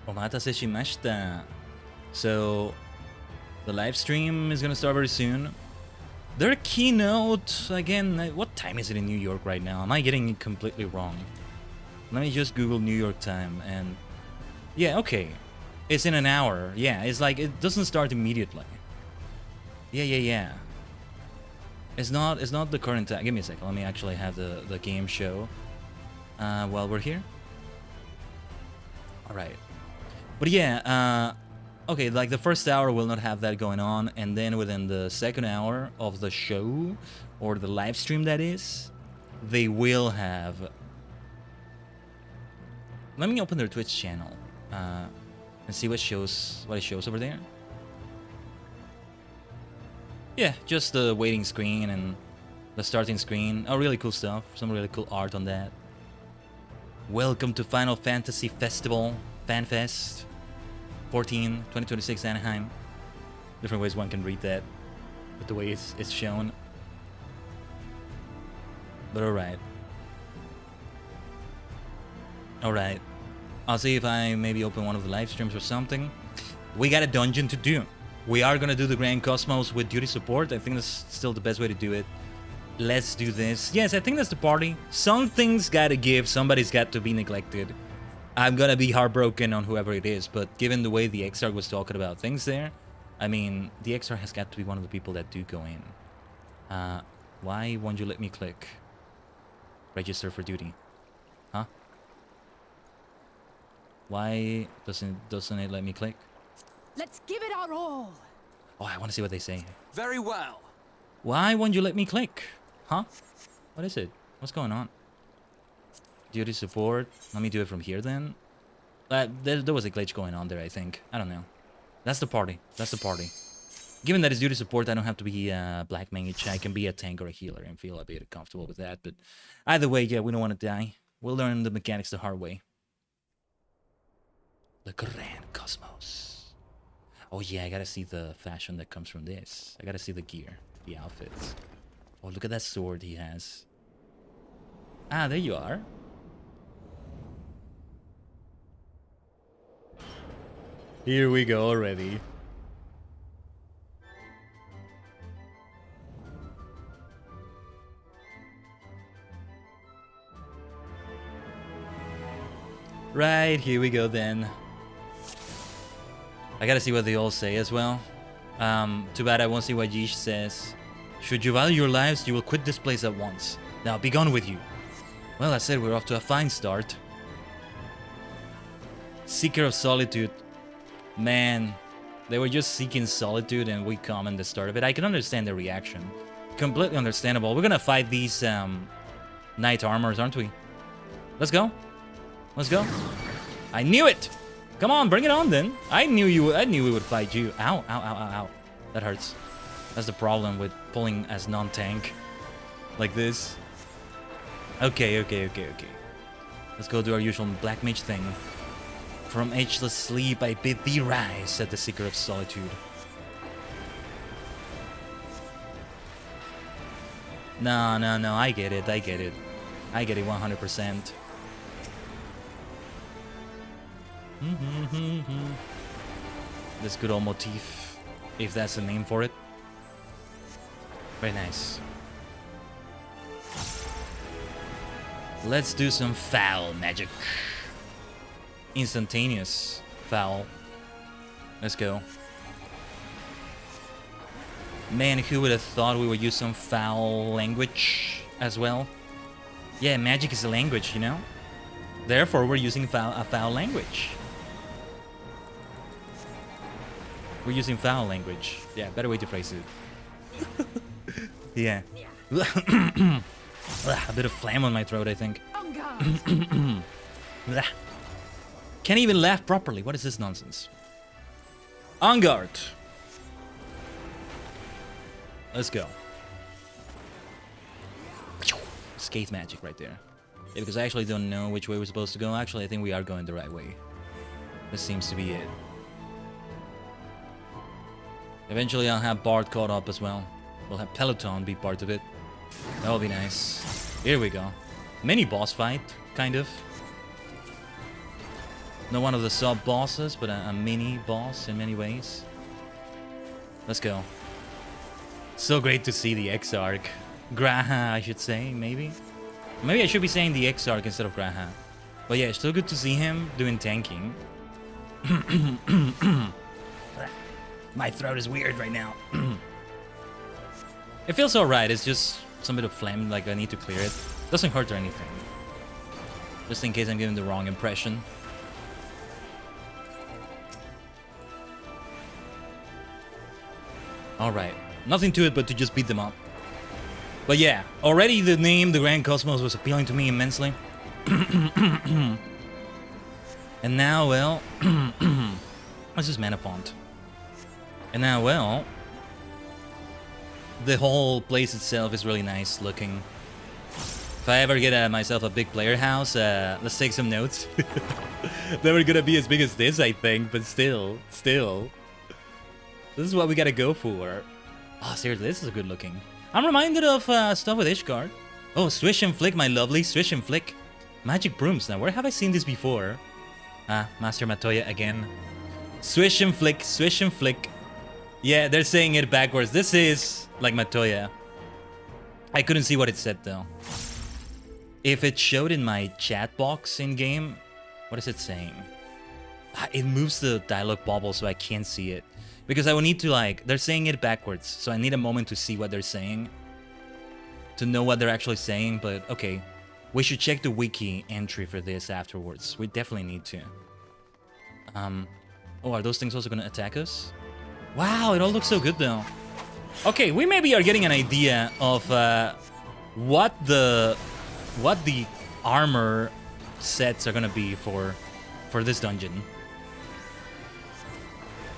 Omatase shimashita. So, the live stream is gonna start very soon. Their keynote, again, what time is it in New York right now? Am I getting it completely wrong? Let me just Google New York time and... Yeah, okay. It's in an hour. Yeah, it's like, it doesn't start immediately. Yeah. It's not the current time. Give me a second. Let me actually have the game show while we're here. Alright. But yeah, okay, like the first hour will not have that going on, and then within the second hour of the show, or the live stream that is, they will have... Let me open their Twitch channel and see what it shows over there. Yeah, just the waiting screen and the starting screen. Oh, really cool stuff. Some really cool art on that. Welcome to Final Fantasy Festival, FanFest 14, 2026 Anaheim. Different ways one can read that, but the way it's shown. But alright. Alright. I'll see if I maybe open one of the live streams or something. We got a dungeon to do. We are gonna do the Grand Cosmos with duty support. I think that's still the best way to do it. Let's do this. Yes, I think that's the party. Something's gotta give. Somebody's got to be neglected. I'm gonna be heartbroken on whoever it is, but given the way the Exarch was talking about things there, I mean, the Exarch has got to be one of the people that do go in. Why won't you let me click? Register for duty. Huh? Why doesn't it let me click? Let's give it our all. Oh, I want to see what they say. Very well. Why won't you let me click? Huh? What is it? What's going on? Duty support. Let me do it from here then. There was a glitch going on there, I think. I don't know. That's the party. That's the party. Given that it's duty support, I don't have to be a black mage. I can be a tank or a healer and feel a bit comfortable with that. But either way, yeah, we don't want to die. We'll learn the mechanics the hard way. The Grand Cosmos. Oh yeah, I gotta see the fashion that comes from this. I gotta see the gear, the outfits. Oh, look at that sword he has. Ah, there you are. Here we go already. Right, here we go then. I gotta see what they all say as well. Too bad I won't see what Yeesh says. Should you value your lives, you will quit this place at once. Now, be gone with you. Well, I said we're off to a fine start. Seeker of Solitude. Man, they were just seeking solitude and we come in the start of it. I can understand their reaction. Completely understandable. We're gonna fight these knight armors, aren't we? Let's go. Let's go. I knew it! Come on, bring it on then. I knew we would fight you. Ow, ow, ow, ow, ow. That hurts. That's the problem with pulling as non-tank. Like this. Okay. Let's go do our usual black mage thing. From ageless sleep I bid thee rise, said the Seeker of Solitude. No, I get it. I get it 100%. This good old motif, if that's the name for it. Very nice. Let's do some foul magic. Instantaneous foul. Let's go. Man, who would have thought we would use some foul language as well? Yeah, magic is a language, you know? Therefore, we're using a foul language. We're using foul language. Yeah, better way to phrase it. Yeah. A bit of phlegm on my throat, I think. Can't even laugh properly. What is this nonsense? On guard. Let's go. Scathe magic right there. Yeah, because I actually don't know which way we're supposed to go. Actually, I think we are going the right way. This seems to be it. Eventually, I'll have Bard caught up as well. We'll have Peloton be part of it. That'll be nice. Here we go. Mini boss fight, kind of. Not one of the sub-bosses, but a mini-boss in many ways. Let's go. So great to see the Exarch. Graha, I should say, maybe? Maybe I should be saying the Exarch instead of Graha. But yeah, it's still good to see him doing tanking. My throat is weird right now. It feels alright, it's just some bit of phlegm, like I need to clear it. Doesn't hurt or anything. Just in case I'm giving the wrong impression. Alright, nothing to it but to just beat them up. But yeah, already the name, the Grand Cosmos, was appealing to me immensely. And now, well... What's this mana font? And now, well... The whole place itself is really nice looking. If I ever get myself a big player house, let's take some notes. Never gonna be as big as this, I think, but still. This is what we gotta go for. Oh, seriously, this is good looking. I'm reminded of stuff with Ishgard. Oh, swish and flick, my lovely, swish and flick. Magic brooms. Now, where have I seen this before? Ah, Master Matoya again. Swish and flick, swish and flick. Yeah, they're saying it backwards. This is like Matoya. I couldn't see what it said though. If it showed in my chat box in game, what is it saying? It moves the dialogue bubble so I can't see it. Because I will need to like, they're saying it backwards. So I need a moment to see what they're saying. To know what they're actually saying, but okay. We should check the wiki entry for this afterwards. We definitely need to. Oh, are those things also gonna attack us? Wow, it all looks so good though. Okay, we maybe are getting an idea of what the armor sets are gonna be for this dungeon.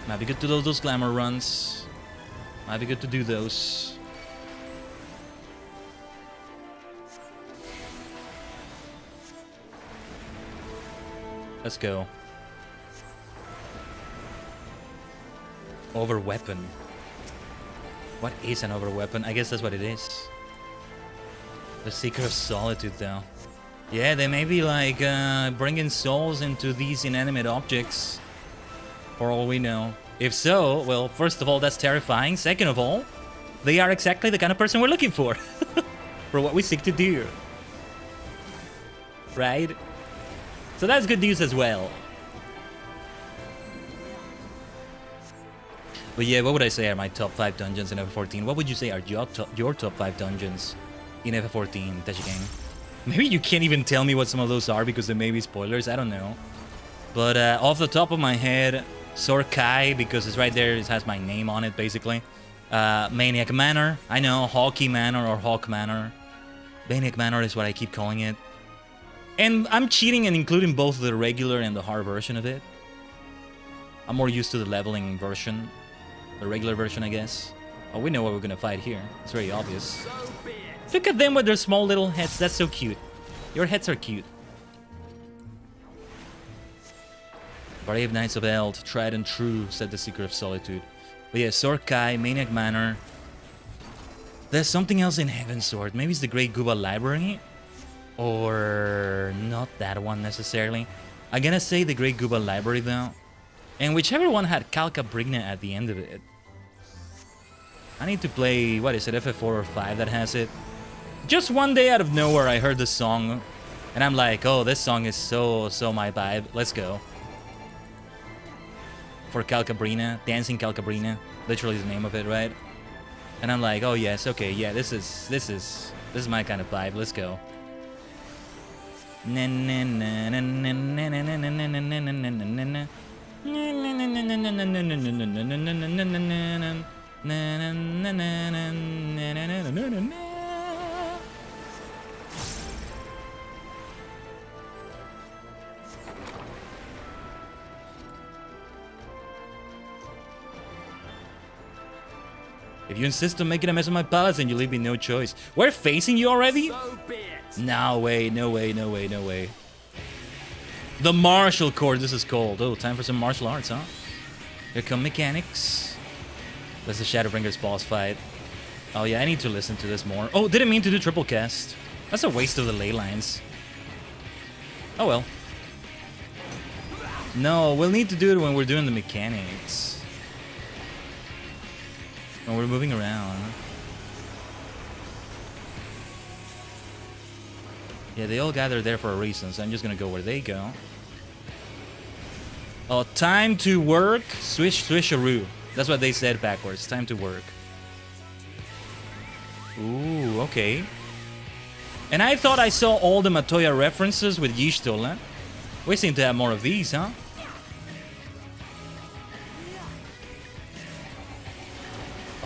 Might be good to do those glamour runs. Might be good to do those. Let's go. Over weapon. What is an over weapon? I guess that's what it is. The Seeker of Solitude, though. Yeah, they may be like bringing souls into these inanimate objects. For all we know. If so, well, first of all, that's terrifying. Second of all, they are exactly the kind of person we're looking for. For what we seek to do. Right? So that's good news as well. But yeah, what would I say are my top 5 dungeons in FF14? What would you say are your top 5 dungeons in FF14, Tajigen? Maybe you can't even tell me what some of those are because there may be spoilers, I don't know. But off the top of my head, Sorkai, because it's right there, it has my name on it basically. Maniac Manor, I know, Hawky Manor or Hawk Manor. Maniac Manor is what I keep calling it. And I'm cheating and including both the regular and the hard version of it. I'm more used to the leveling version. The regular version, I guess. Oh, we know what we're gonna fight here. It's very obvious. Look at them with their small little heads. That's so cute. Your heads are cute. Brave Knights of Eld, tried and true, said the Seeker of Solitude. But yeah, Sorkai, Maniac Manor. There's something else in Heavensward. Maybe it's the Great Guba Library? Or not that one necessarily. I'm gonna say the Great Guba Library though. And whichever one had Calcabrigna at the end of it. I need to play, what is it, FF4 or 5 that has it. Just one day out of nowhere I heard the song. And I'm like, oh, this song is so my vibe. Let's go. For Calcabrina, Dancing Calcabrina. Literally the name of it, right? And I'm like, oh yes, okay, yeah, this is my kind of vibe. Let's go. If you insist on making a mess of my palace, then you leave me no choice. We're facing you already? No way, no way, no way, no way. The martial core, this is cold. Oh, time for some martial arts, huh? Here come mechanics. That's the Shadowbringers boss fight. Oh yeah, I need to listen to this more. Oh, didn't mean to do triple cast. That's a waste of the ley lines. Oh well. No, we'll need to do it when we're doing the mechanics. When we're moving around. Yeah, they all gather there for a reason, so I'm just gonna go where they go. Oh, time to work, swish swisharoo. That's what they said backwards, time to work. Ooh, okay. And I thought I saw all the Matoya references with Yishtola. We seem to have more of these, huh?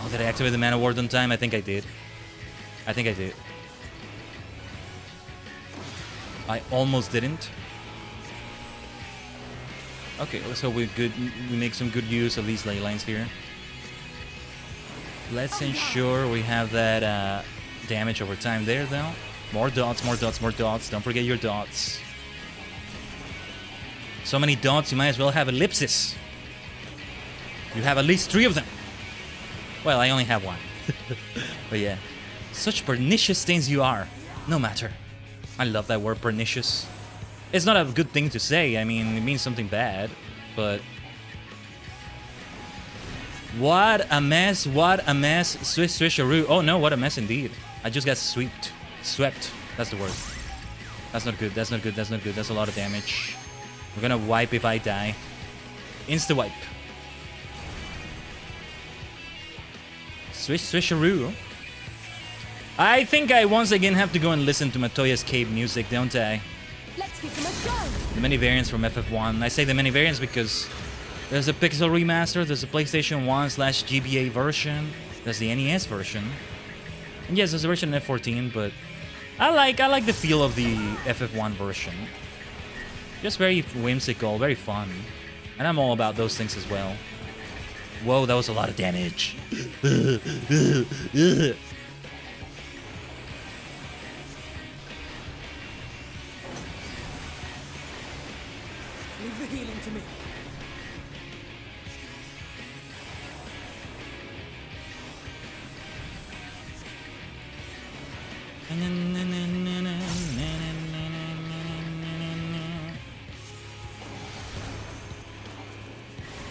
Oh, did I activate the mana ward on time? I think I did. I think I did. I almost didn't. Okay, let's hope we make some good use of these ley lines here. Let's ensure we have that damage over time there, though. More dots, more dots, more dots. Don't forget your dots. So many dots, you might as well have ellipses. You have at least 3 of them. Well, I only have 1. But yeah. Such pernicious things you are. No matter. I love that word, pernicious. It's not a good thing to say. I mean, it means something bad. But... what a mess, what a mess. Swish, swisharoo. Oh no, what a mess indeed. I just got swept. Swept. That's the word. That's not good, that's not good, that's not good. That's a lot of damage. We're gonna wipe if I die. Insta-wipe. Swish, swisharoo. I think I once again have to go and listen to Matoya's cave music, don't I? Let's give them a go. The many variants from FF1. I say the many variants because there's a Pixel remaster, there's a PlayStation 1/GBA version, there's the NES version. And yes, there's a version in F14, but I like the feel of the FF1 version. Just very whimsical, very fun. And I'm all about those things as well. Whoa, that was a lot of damage. Leave the healing to me.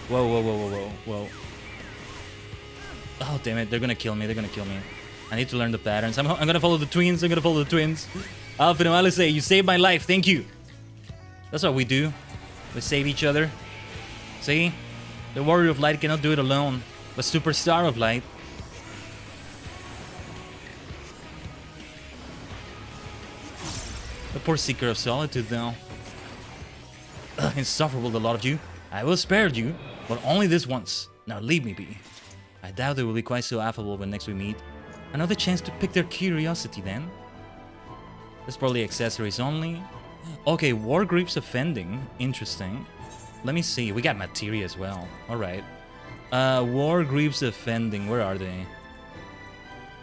Whoa, whoa, whoa, whoa, whoa, whoa. Oh, damn it. They're gonna kill me. They're gonna kill me. I need to learn the patterns. I'm gonna follow the twins. I'm gonna follow the twins. Alpha and Alice, you saved my life. Thank you. That's what we do. We save each other. See? The Warrior of Light cannot do it alone. The Superstar of Light. The poor Seeker of Solitude, though. Insufferable, the lot of you. I will spare you, but only this once. Now leave me be. I doubt they will be quite so affable when next we meet. Another chance to pick their curiosity, then. That's probably accessories only. Okay, War Grief's offending. Interesting. Let me see. We got materia as well. Alright. War Grief's offending. Where are they?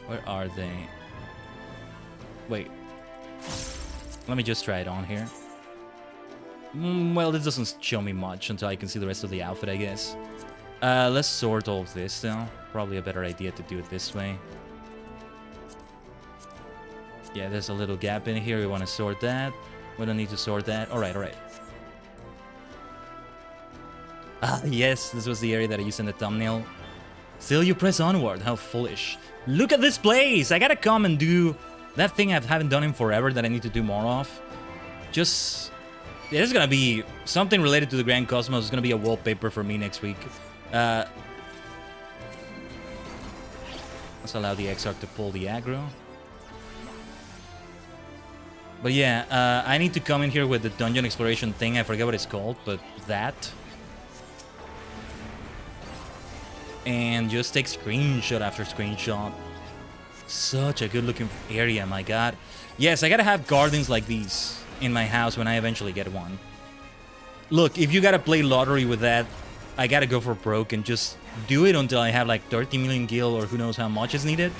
Where are they? Wait. Let me just try it on here. Well, this doesn't show me much until I can see the rest of the outfit, I guess. Let's sort all of this, though. Probably a better idea to do it this way. Yeah, there's a little gap in here. We want to sort that. We don't need to sort that. Alright, alright. Ah, yes, this was the area that I used in the thumbnail. Still you press onward. How foolish. Look at this place! I gotta come and do that thing I haven't done in forever that I need to do more of. Just... yeah, there's gonna be something related to the Grand Cosmos. It's gonna be a wallpaper for me next week. Let's allow the Exarch to pull the aggro. But yeah, I need to come in here with the dungeon exploration thing. I forget what it's called, but that. And just take screenshot after screenshot. Such a good looking area, my god. Yes, I gotta have gardens like these in my house when I eventually get one. Look, if you gotta play lottery with that, I gotta go for broke and just do it until I have like 30 million gil or who knows how much is needed.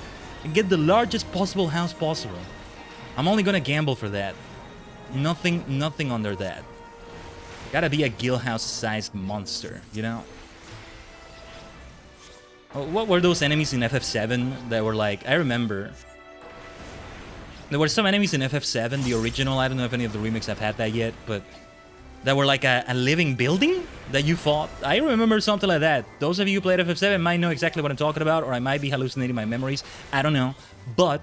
And get the largest possible house possible. I'm only gonna gamble for that. Nothing under that. Gotta be a gil house sized monster, you know? Oh, what were those enemies in FF7 that were like, I remember. There were some enemies in FF7, the original. I don't know if any of the remakes have had that yet, but that were like a living building that you fought. I remember something like that. Those of you who played FF7 might know exactly what I'm talking about, or I might be hallucinating my memories. I don't know. But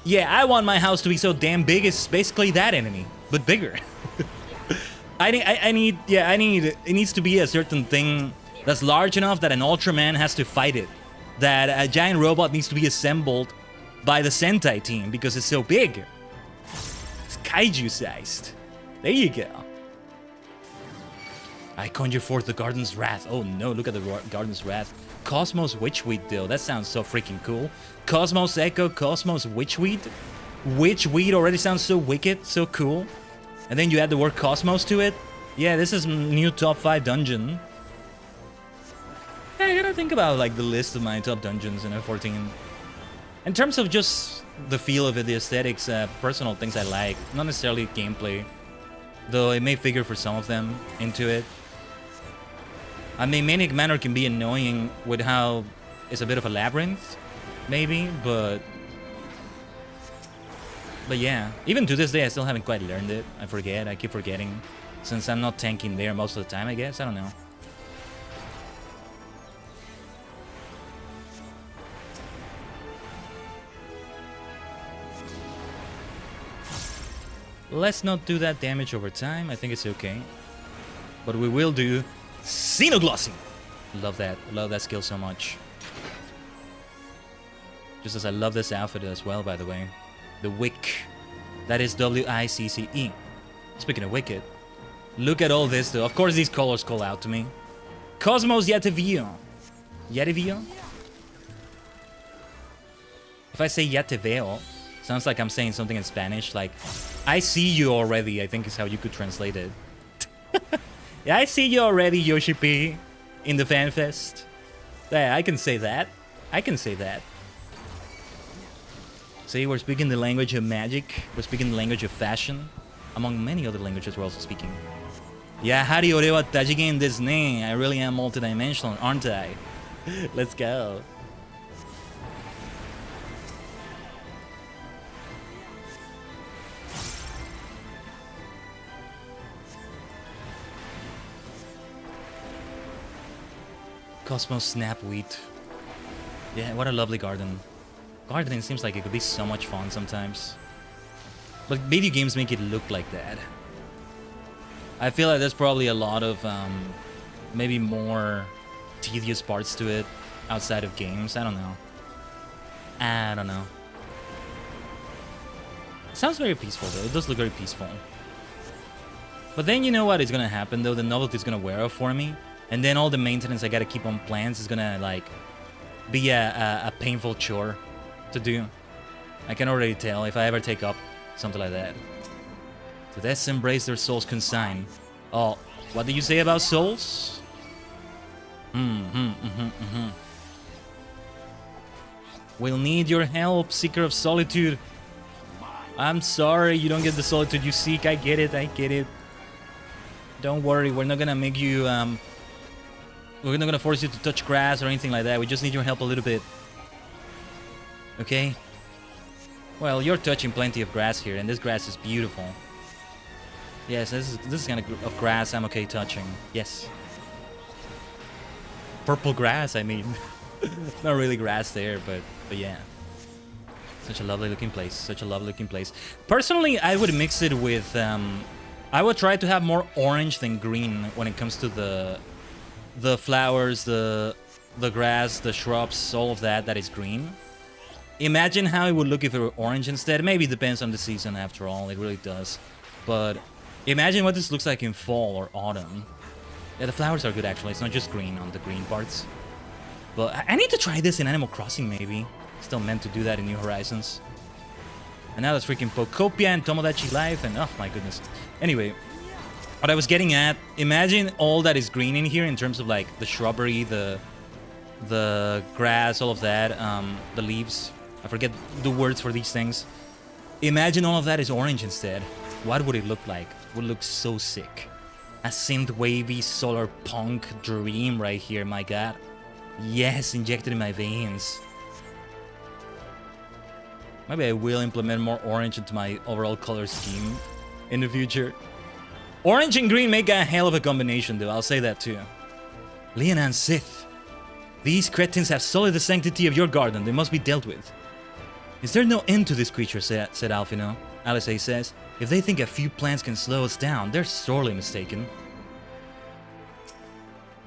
yeah, I want my house to be so damn big. It's basically that enemy, but bigger. I need, it needs to be a certain thing that's large enough that an Ultraman has to fight it. That a giant robot needs to be assembled by the Sentai team because it's so big. It's kaiju-sized. There you go. I conjure forth the Garden's Wrath. Oh no, look at the Garden's Wrath. Cosmos Witchweed, though. That sounds so freaking cool. Cosmos Echo, Cosmos Witchweed. Witchweed already sounds so wicked, so cool. And then you add the word Cosmos to it. Yeah, this is new top 5 dungeon. Yeah, I gotta think about like the list of my top dungeons in F14. In terms of just the feel of it, the aesthetics, personal things I like. Not necessarily gameplay. Though it may figure for some of them into it. I mean, Maniac Manor can be annoying with how it's a bit of a labyrinth, maybe, but yeah. Even to this day, I still haven't quite learned it. I forget. I keep forgetting. Since I'm not tanking there most of the time, I guess. I don't know. Let's not do that damage over time. I think it's okay. But we will do Xenoglossy. Love that. Love that skill so much. Just as I love this outfit as well, by the way. The Wick. That is W-I-C-C-E. Speaking of Wicked, look at all this, though. Of course, these colors call out to me. Cosmos Yatevio. Yatevio? If I say Yateveo, sounds like I'm saying something in Spanish, like, I see you already, I think is how you could translate it. Yeah, I see you already, Yoshi P, in the FanFest. Yeah, I can say that. I can say that. See, we're speaking the language of magic. We're speaking the language of fashion. Among many other languages we're also speaking. Yeah, Hari ore wa Tajigen desu ne. I really am multidimensional, aren't I? Let's go. Cosmos Snapweed. Yeah, what a lovely garden. Gardening seems like it could be so much fun sometimes. But video games make it look like that. I feel like there's probably a lot of maybe more tedious parts to it outside of games. I don't know. I don't know. It sounds very peaceful though. It does look very peaceful. But then you know what is gonna happen though? The novelty is gonna wear off for me. And then all the maintenance I gotta keep on plants is gonna like be a painful chore to do. I can already tell if I ever take up something like that. The deaths embrace their souls consign. Oh, what did you say about souls? We'll need your help, Seeker of Solitude. I'm sorry you don't get the solitude you seek. I get it, I get it. Don't worry, we're not gonna make you we're not gonna force you to touch grass or anything like that. We just need your help a little bit. Okay? Well, you're touching plenty of grass here, and this grass is beautiful. Yes, this is kind of grass I'm okay touching. Yes. Purple grass, I mean. Not really grass there, but yeah. Such a lovely looking place. Such a lovely looking place. Personally, I would mix it with I would try to have more orange than green when it comes to the flowers, the grass, the shrubs, all of that is green. Imagine how it would look if it were orange instead. Maybe it depends on the season after all, it really does. But imagine what this looks like in fall or autumn. Yeah, the flowers are good actually, it's not just green on the green parts. But I need to try this in Animal Crossing maybe. Still meant to do that in New Horizons. And now that's freaking Pokopia and Tomodachi Life and oh my goodness. Anyway, what I was getting at, imagine all that is green in here in terms of like the shrubbery, the grass, all of that, the leaves. I forget the words for these things. Imagine all of that is orange instead. What would it look like? It would look so sick. A synth-wavy solar punk dream right here, my god. Yes, injected in my veins. Maybe I will implement more orange into my overall color scheme in the future. Orange and green make a hell of a combination, though. I'll say that too. Leonan Sith. These cretins have sullied the sanctity of your garden. They must be dealt with. Is there no end to this creature, said Alphino. Alice says, if they think a few plants can slow us down, they're sorely mistaken.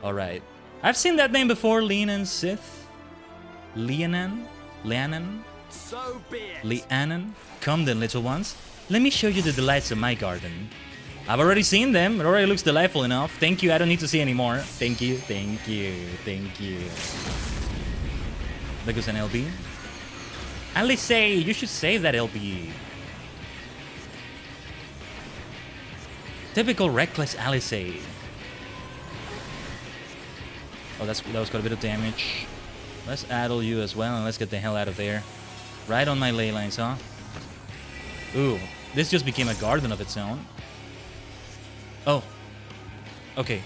Alright. I've seen that name before, Leonan Sith. Leonan? So be it. Leonan? Come then, little ones. Let me show you the delights of my garden. I've already seen them. It already looks delightful enough. Thank you. I don't need to see any more. Thank you. Thank you. Thank you. There goes an LB. Alice, you should save that LB. Typical reckless Alice. Oh, that was quite a bit of damage. Let's addle you as well, and let's get the hell out of there. Right on my ley lines, huh? Ooh, this just became a garden of its own. Oh. Okay.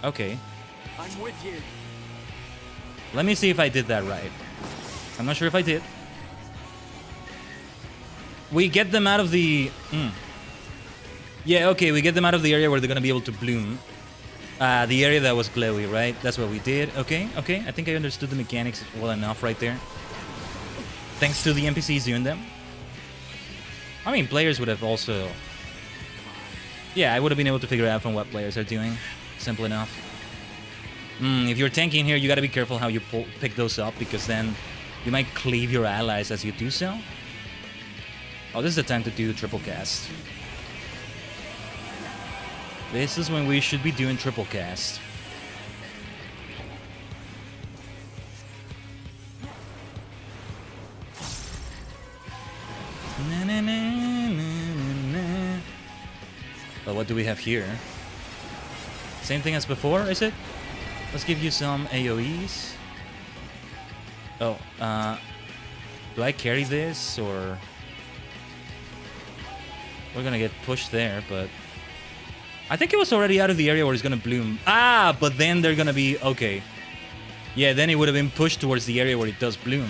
Okay. I'm with you. Let me see if I did that right. I'm not sure if I did. We get them out of the... Yeah, okay, we get them out of the area where they're gonna be able to bloom. The area that was glowy, right? That's what we did. Okay, okay. I think I understood the mechanics well enough right there. Thanks to the NPCs doing them. I mean, players would have also... Yeah, I would have been able to figure out from what players are doing. Simple enough. If you're tanking here, you gotta be careful how you pick those up, because then you might cleave your allies as you do so. Oh, this is the time to do triple cast. This is when we should be doing triple cast. Well, what do we have here? Same thing as before, is it? Let's give you some AoEs. Oh, do I carry this, or... We're gonna get pushed there, but... I think it was already out of the area where it's gonna bloom. Ah, but then they're gonna be... Okay. Yeah, then it would have been pushed towards the area where it does bloom.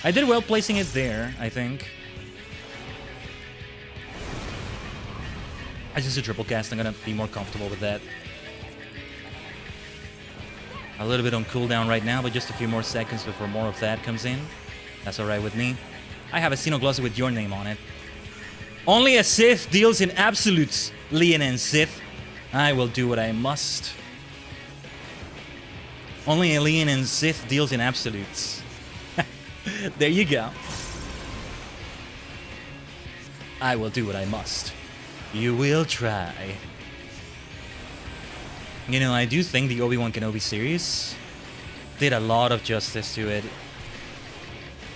I did well placing it there, I think. I just a triple cast. I'm gonna be more comfortable with that. A little bit on cooldown right now, but just a few more seconds before more of that comes in. That's alright with me. I have a Xenoglossy with your name on it. Only a Sith deals in absolutes, Leonan Sith. I will do what I must. Only a Leonan Sith deals in absolutes. There you go. I will do what I must. You will try. You know, I do think the Obi-Wan Kenobi series did a lot of justice to it.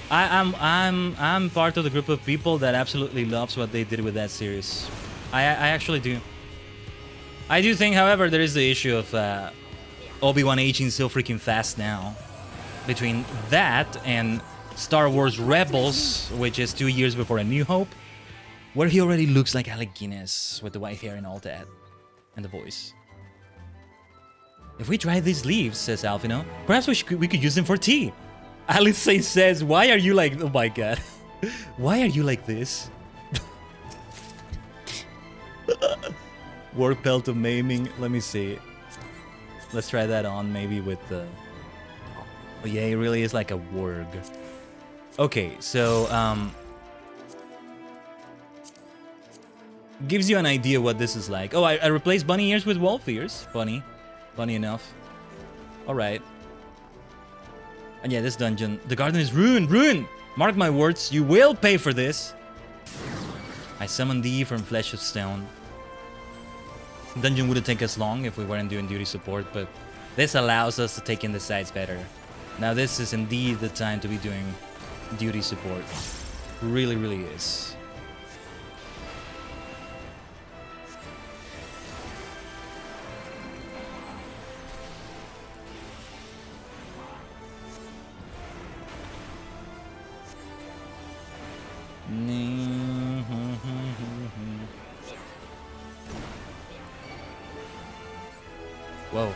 I'm part of the group of people that absolutely loves what they did with that series. I actually do. I do think, however, there is the issue of Obi-Wan aging so freaking fast now. Between that and Star Wars Rebels, which is 2 years before A New Hope, where he already looks like Alec Guinness with the white hair and all that, and the voice. If we dry these leaves, says Alphino, perhaps we could use them for tea. Alice says, why are you like... Oh my god. Why are you like this? Work pelt of maiming. Let me see. Let's try that on maybe with the... Oh yeah, he really is like a warg. Okay, so... Gives you an idea what this is like. Oh, I replaced bunny ears with wolf ears. Funny. Funny enough. Alright. And yeah, this dungeon. The garden is ruined. Ruined! Mark my words, you will pay for this. I summon thee from flesh of stone. Dungeon wouldn't take us long if we weren't doing duty support, but this allows us to take in the sides better. Now this is indeed the time to be doing duty support. Really, really is. Whoa.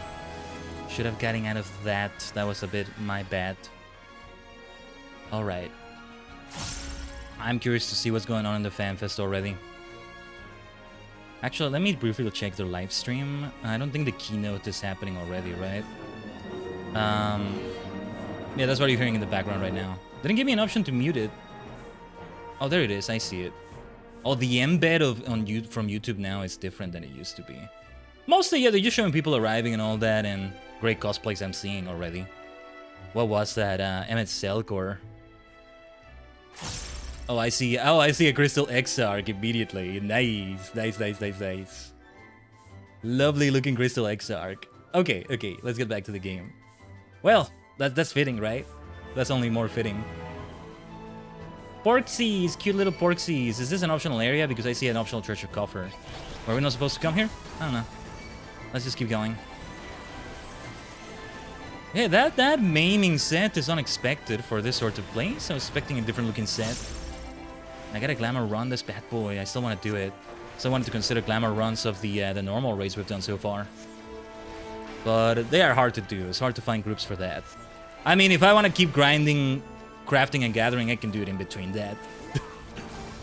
Should have gotten out of that. That was a bit my bad. Alright. I'm curious to see what's going on in the FanFest already. Actually, let me briefly check their live stream. I don't think the keynote is happening already, right? Yeah, that's what you're hearing in the background right now. Didn't give me an option to mute it. Oh, there it is. I see it. Oh, the embed from YouTube now is different than it used to be. Mostly, yeah, they're just showing people arriving and all that, and great cosplays I'm seeing already. What was that? MSQ or? Oh, I see. Oh, I see a Crystal Exarch immediately. Nice, nice, nice, nice, nice. Lovely looking Crystal Exarch. Okay, okay, let's get back to the game. Well, that's fitting, right? That's only more fitting. Porksies, cute little porksies. Is this an optional area? Because I see an optional treasure coffer. Were we not supposed to come here? I don't know. Let's just keep going. Yeah, that maiming set is unexpected for this sort of place. I was expecting a different looking set. I gotta glamour run this bad boy. I still want to do it. Still wanted to consider glamour runs of the normal raids we've done so far. But they are hard to do. It's hard to find groups for that. I mean, if I want to keep grinding, crafting and gathering, I can do it in between that.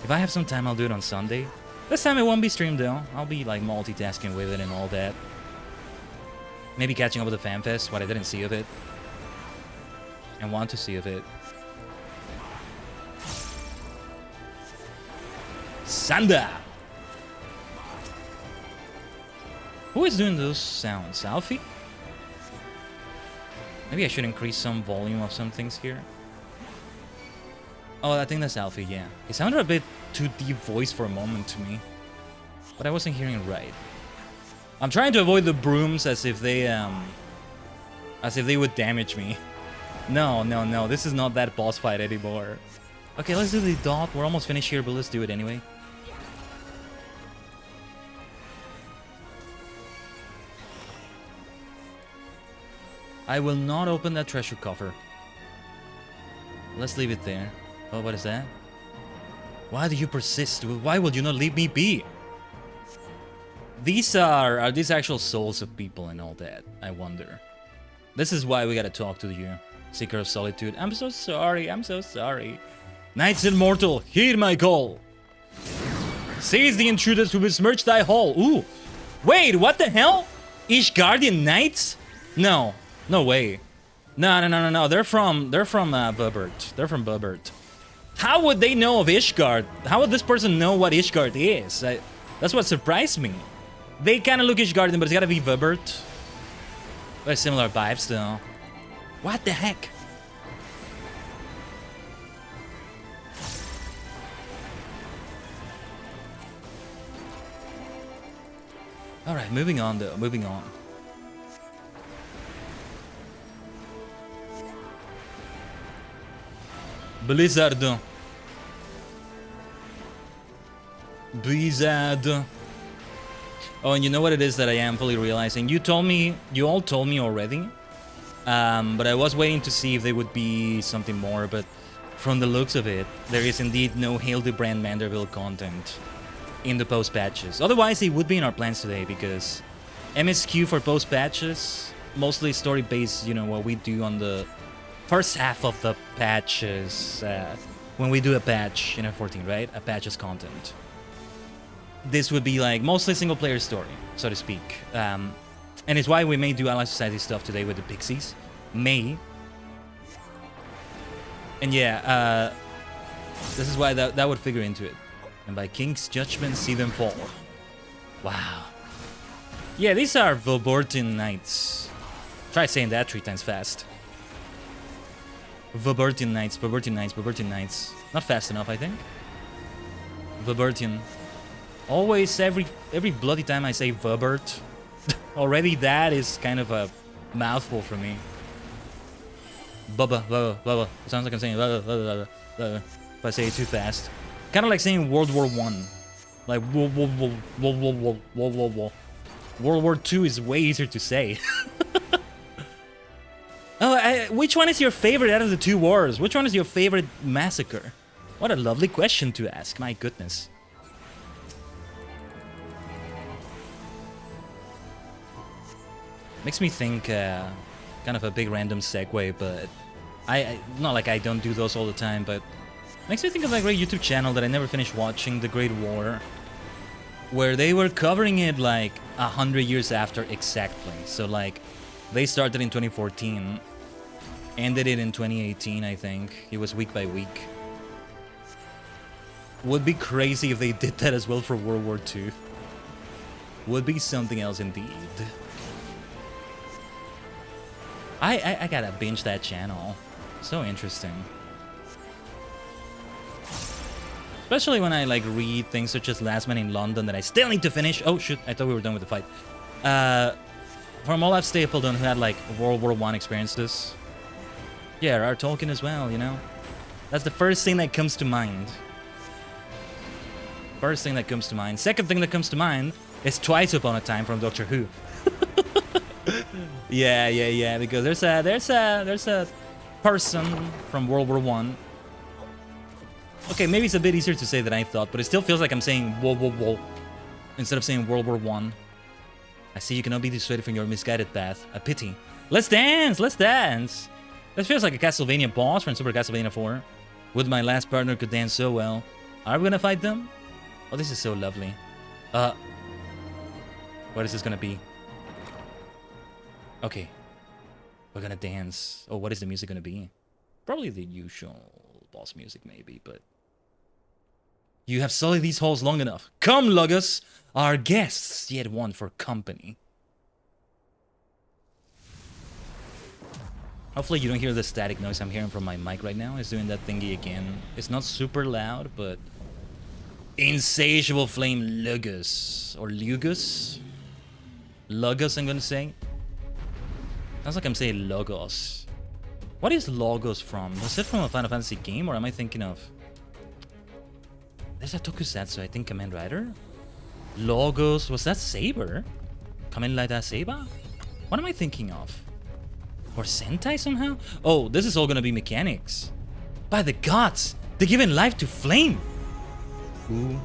If I have some time, I'll do it on Sunday. This time it won't be streamed though. I'll be like multitasking with it and all that. Maybe catching up with the FanFest, what I didn't see of it. And want to see of it. Sanda! Who is doing those sounds? Alfie? Maybe I should increase some volume of some things here. Oh, I think that's Alfie, yeah. It sounded a bit too deep voice for a moment to me. But I wasn't hearing it right. I'm trying to avoid the brooms as if they would damage me. No, no, no, this is not that boss fight anymore. Okay, let's do the dot. We're almost finished here, but let's do it anyway. I will not open that treasure coffer. Let's leave it there. Oh, what is that? Why do you persist? Why would you not leave me be? These are these actual souls of people and all that, I wonder. This is why we gotta talk to you, Seeker of Solitude. I'm so sorry, I'm so sorry. Knights Immortal, hear my call. Seize the intruders who besmirch thy hall. Ooh, wait, what the hell? Ishgardian Knights? No, no way. No. They're from Bubbert. They're from Bubbert. How would they know of Ishgard? How would this person know what Ishgard is? That's what surprised me. They kind of look Ishgardian, but it's gotta be Bubbert. Very similar vibes, though. What the heck? Alright, moving on, though. Moving on. Blizzard. Blizzard. Oh, and you know what it is that I am fully realizing? You all told me already. But I was waiting to see if there would be something more, but from the looks of it, there is indeed no Hildebrand Manderville content in the post patches. Otherwise, it would be in our plans today, because MSQ for post patches, mostly story based, you know, what we do on the first half of the patches, when we do a patch in F14, right? A patch's content. This would be like mostly single player story, so to speak. And it's why we may do Allied Society stuff today with the Pixies. May. And yeah, this is why that would figure into it. And by King's judgment, see them fall. Wow. Yeah, these are Vobortin Knights. Try saying that 3 times fast. Vobortin Knights, Vobortin Knights, Vobortin Knights. Not fast enough, I think. Vobortin. Always, every bloody time I say Vobert, already that is kind of a mouthful for me. Bubba, bubba, bubba. It sounds like I'm saying bubba, bubba, bubba, if I say it too fast. Kind of like saying World War I. Like, World War II is way easier to say. Oh, which one is your favorite out of the 2 wars? Which one is your favorite massacre? What a lovely question to ask, my goodness. Makes me think, kind of a big random segue, but not like I don't do those all the time, but Makes me think of a great YouTube channel that I never finished watching, The Great War, where they were covering it like 100 years after exactly. So like, they started in 2014, ended it in 2018, I think. It was week by week. Would be crazy if they did that as well for World War II. Would be something else indeed. I gotta binge that channel. So interesting. Especially when I like read things such as Last Man in London that I still need to finish. Oh shoot, I thought we were done with the fight. From Olaf Stapledon, who had like World War I experiences. Yeah, our Tolkien as well, you know? That's the first thing that comes to mind. First thing that comes to mind. Second thing that comes to mind is Twice Upon a Time from Doctor Who. Yeah, because there's a person from World War I. Okay, maybe it's a bit easier to say than I thought, but it still feels like I'm saying whoa, whoa, whoa, instead of saying World War I. I see you cannot be dissuaded from your misguided path. A pity. Let's dance! Let's dance! This feels like a Castlevania boss from Super Castlevania 4. With my last partner could dance so well. Are we gonna fight them? Oh, this is so lovely. What is this gonna be? Okay. We're gonna dance. Oh, what is the music gonna be? Probably the usual boss music, maybe, but... You have sullied these halls long enough. Come, Lugus! Our guests, yet one for company. Hopefully you don't hear the static noise I'm hearing from my mic right now. It's doing that thingy again. It's not super loud, but... Insatiable Flame Lugus. Or Lugus? Lugus, I'm gonna say. Sounds like I'm saying Logos. What is Logos from? Was it from a Final Fantasy game, or am I thinking of... There's a Tokusatsu, I think, Kamen Rider? Logos, was that Saber? Kamen Rider Saber? What am I thinking of? Or Sentai somehow? Oh, this is all gonna be mechanics. By the gods! They're giving life to Flame! Ooh.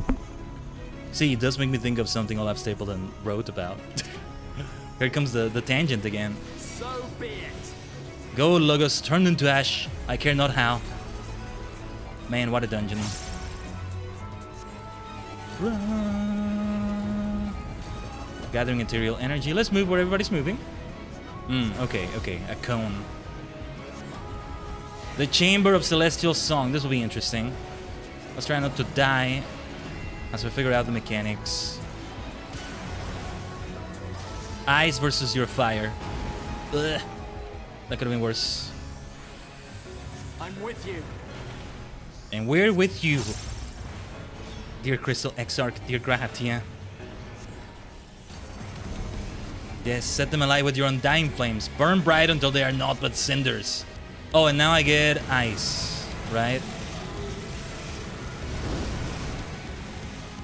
See, it does make me think of something Olaf Stapledon wrote about. Here comes the tangent again. So be it. Go, Logos, turned into ash. I care not how. Man, what a dungeon. Gathering ethereal energy. Let's move where everybody's moving. Okay. A cone. The Chamber of Celestial Song. This will be interesting. Let's try not to die as we figure out the mechanics. Ice versus your fire. Ugh. That could have been worse. I'm with you. And we're with you. Dear Crystal Exarch, dear Grahatia. Yes, set them alight with your undying flames. Burn bright until they are naught but cinders. Oh, and now I get ice, right?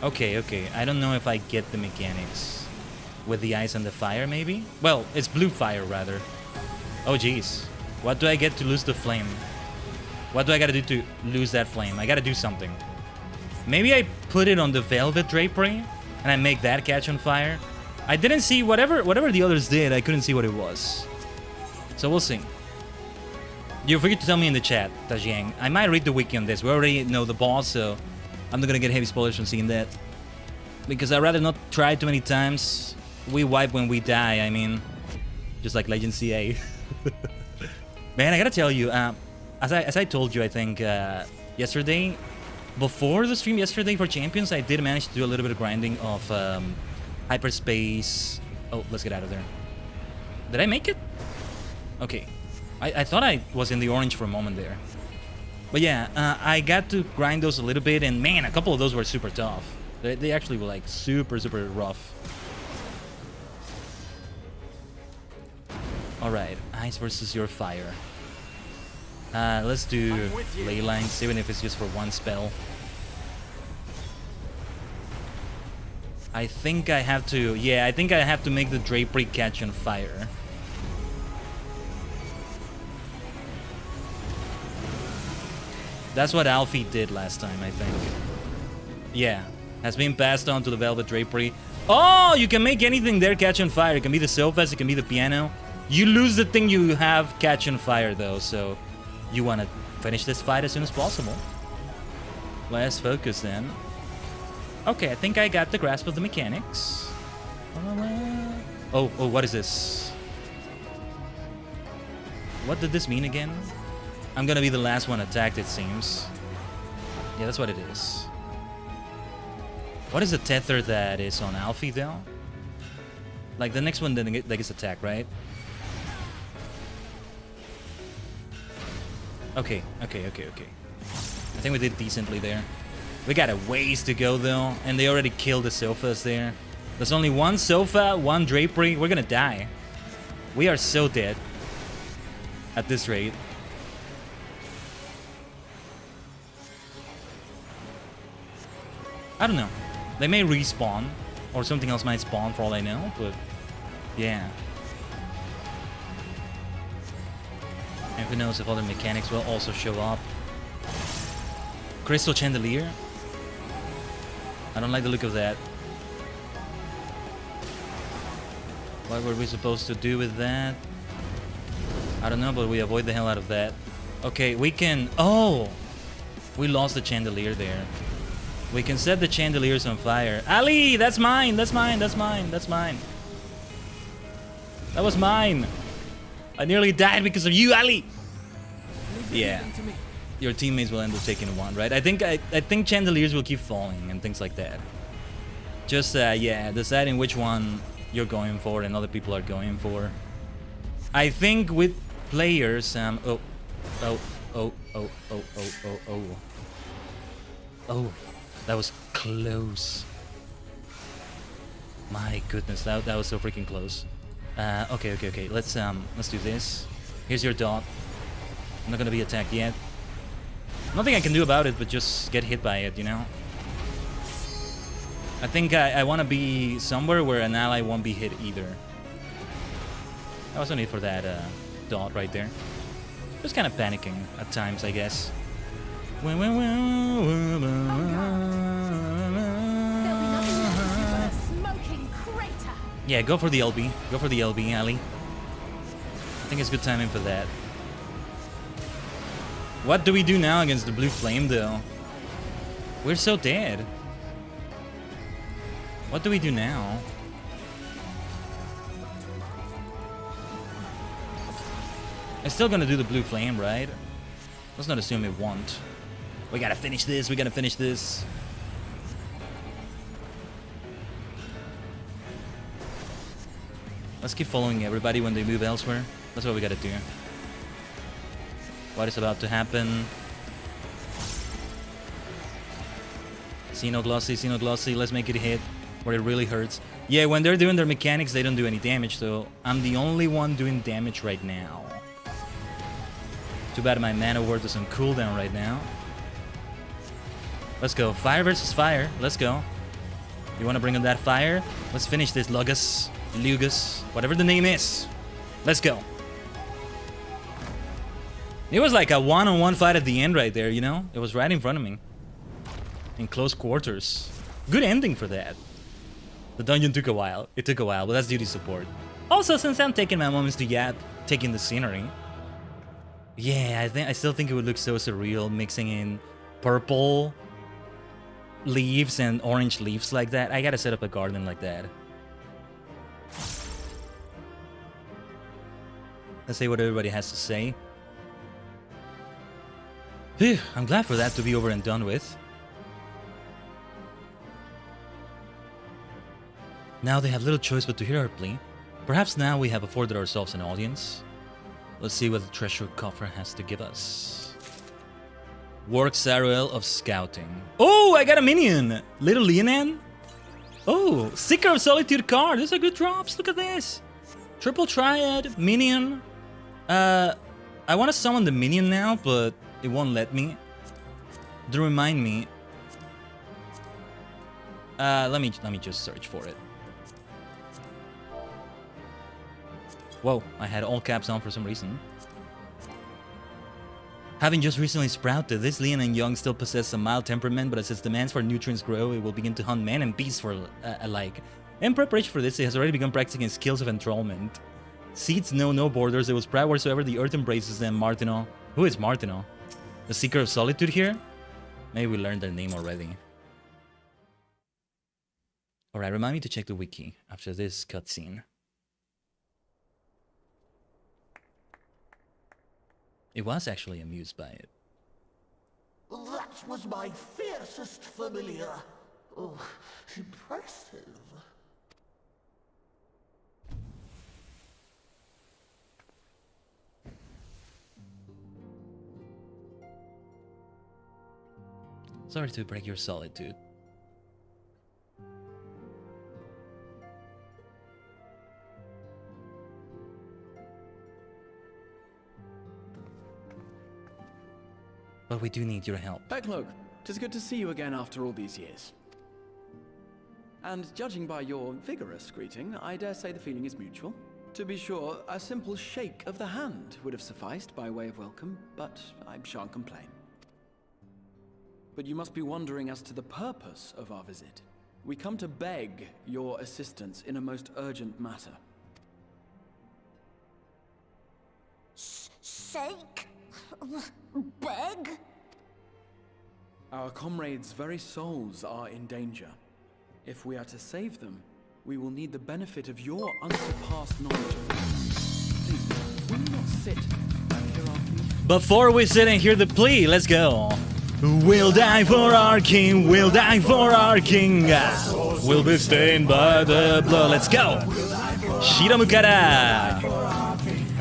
Okay. I don't know if I get the mechanics with the ice and the fire, maybe? Well, it's blue fire, rather. Oh, jeez. What do I get to lose the flame? What do I gotta do to lose that flame? I gotta do something. Maybe I put it on the velvet drapery and I make that catch on fire. I didn't see whatever the others did. I couldn't see what it was. So we'll see. You forget to tell me in the chat, Tajigen. I might read the wiki on this. We already know the boss, so I'm not gonna get heavy spoilers from seeing that. Because I'd rather not try too many times. We wipe when we die, I mean. Just like Legend CA. Man, I gotta tell you, as I told you, I think, yesterday, before the stream yesterday for Champions, I did manage to do a little bit of grinding of hyperspace. Oh, let's get out of there. Did I make it? Okay. I thought I was in the orange for a moment there. But yeah, I got to grind those a little bit, and man, a couple of those were super tough. They actually were like super rough. Alright, ice versus your fire. Let's do ley lines, even if it's just for one spell. I think I have to, yeah, I think I have to make the drapery catch on fire. That's what Alfie did last time, I think. Yeah, has been passed on to the velvet drapery. Oh, you can make anything there catch on fire. It can be the sofas, it can be the piano. You lose the thing you have catch on fire, though, so you want to finish this fight as soon as possible. Let's focus then. Okay, I think I got the grasp of the mechanics. Oh, what is this? What did this mean again? I'm gonna be the last one attacked, it seems. Yeah, that's what it is. What is the tether that is on Alfie, though? Like, the next one that gets attacked, right? Okay. I think we did decently there. We got a ways to go, though, and they already killed the sofas there. There's only one sofa, one drapery. We're gonna die. We are so dead at this rate. I don't know. They may respawn, or something else might spawn for all I know, but yeah. And who knows if other mechanics will also show up. Crystal Chandelier? I don't like the look of that. What were we supposed to do with that? I don't know, but we avoid the hell out of that. Okay, we can... Oh! We lost the chandelier there. We can set the chandeliers on fire. Ali! That's mine! That's mine! That's mine! That's mine! That was mine! I nearly died because of you, Ali! Yeah. Your teammates will end up taking one, right? I think chandeliers will keep falling and things like that. Just, yeah, deciding which one you're going for and other people are going for. I think with players, oh, that was close. My goodness, that was so freaking close. Okay. Let's do this. Here's your dot. I'm not gonna be attacked yet. Nothing I can do about it, but just get hit by it, you know? I think I want to be somewhere where an ally won't be hit either. I also need for that dot right there. Just kind of panicking at times, I guess. Yeah, go for the LB. Go for the LB, Ali. I think it's good timing for that. What do we do now against the blue flame, though? We're so dead. What do we do now? I'm still gonna do the blue flame, right? Let's not assume it won't. We gotta finish this, we gotta finish this. Let's keep following everybody when they move elsewhere. That's what we gotta do. What is about to happen? Xenoglossy, let's make it hit where it really hurts. Yeah, when they're doing their mechanics, they don't do any damage, so I'm the only one doing damage right now. Too bad my mana word is on cooldown right now. Let's go. Fire versus fire. Let's go. You want to bring on that fire? Let's finish this, Lugus, whatever the name is. Let's go. It was like a one-on-one fight at the end right there, you know? It was right in front of me. In close quarters. Good ending for that. The dungeon took a while. It took a while, but that's duty support. Also, since I'm taking my moments to yap, taking the scenery. Yeah, I still think it would look so surreal mixing in purple leaves and orange leaves like that. I gotta set up a garden like that. Let's see what everybody has to say. Phew, I'm glad for that to be over and done with. Now they have little choice but to hear our plea. Perhaps now we have afforded ourselves an audience. Let's see what the treasure coffer has to give us. Work Saruel of Scouting. Oh, I got a minion! Little Leonan? Oh, Seeker of Solitude card. These are good drops. Look at this. Triple Triad, minion. I want to summon the minion now, but it won't let me. Do remind me. Let me just search for it. Whoa, I had all caps on for some reason. Having just recently sprouted, this Leon and Young still possess a mild temperament, but as its demands for nutrients grow, it will begin to hunt men and beasts for alike. In preparation for this, it has already begun practicing skills of enthrallment. Seeds know no borders. It will sprout wheresoever the earth embraces them. Martino. Who is Martino? The Seeker of Solitude here? Maybe we learned their name already. Alright, remind me to check the wiki after this cutscene. It was actually amused by it. That was my fiercest familiar. Oh, impressive. Sorry to break your solitude. But we do need your help. Backlook, 'tis good to see you again after all these years. And judging by your vigorous greeting, I dare say the feeling is mutual. To be sure, a simple shake of the hand would have sufficed by way of welcome, but I shan't complain. But you must be wondering as to the purpose of our visit. We come to beg your assistance in a most urgent matter. Sake? Beg? Our comrades' very souls are in danger. If we are to save them, we will need the benefit of your unsurpassed knowledge of them. Please, will you not sit and hear our plea? Before we sit and hear the plea, let's go. We'll die for our king, we'll die for our king. We'll be stained by the blood. Let's go. Shiramukara.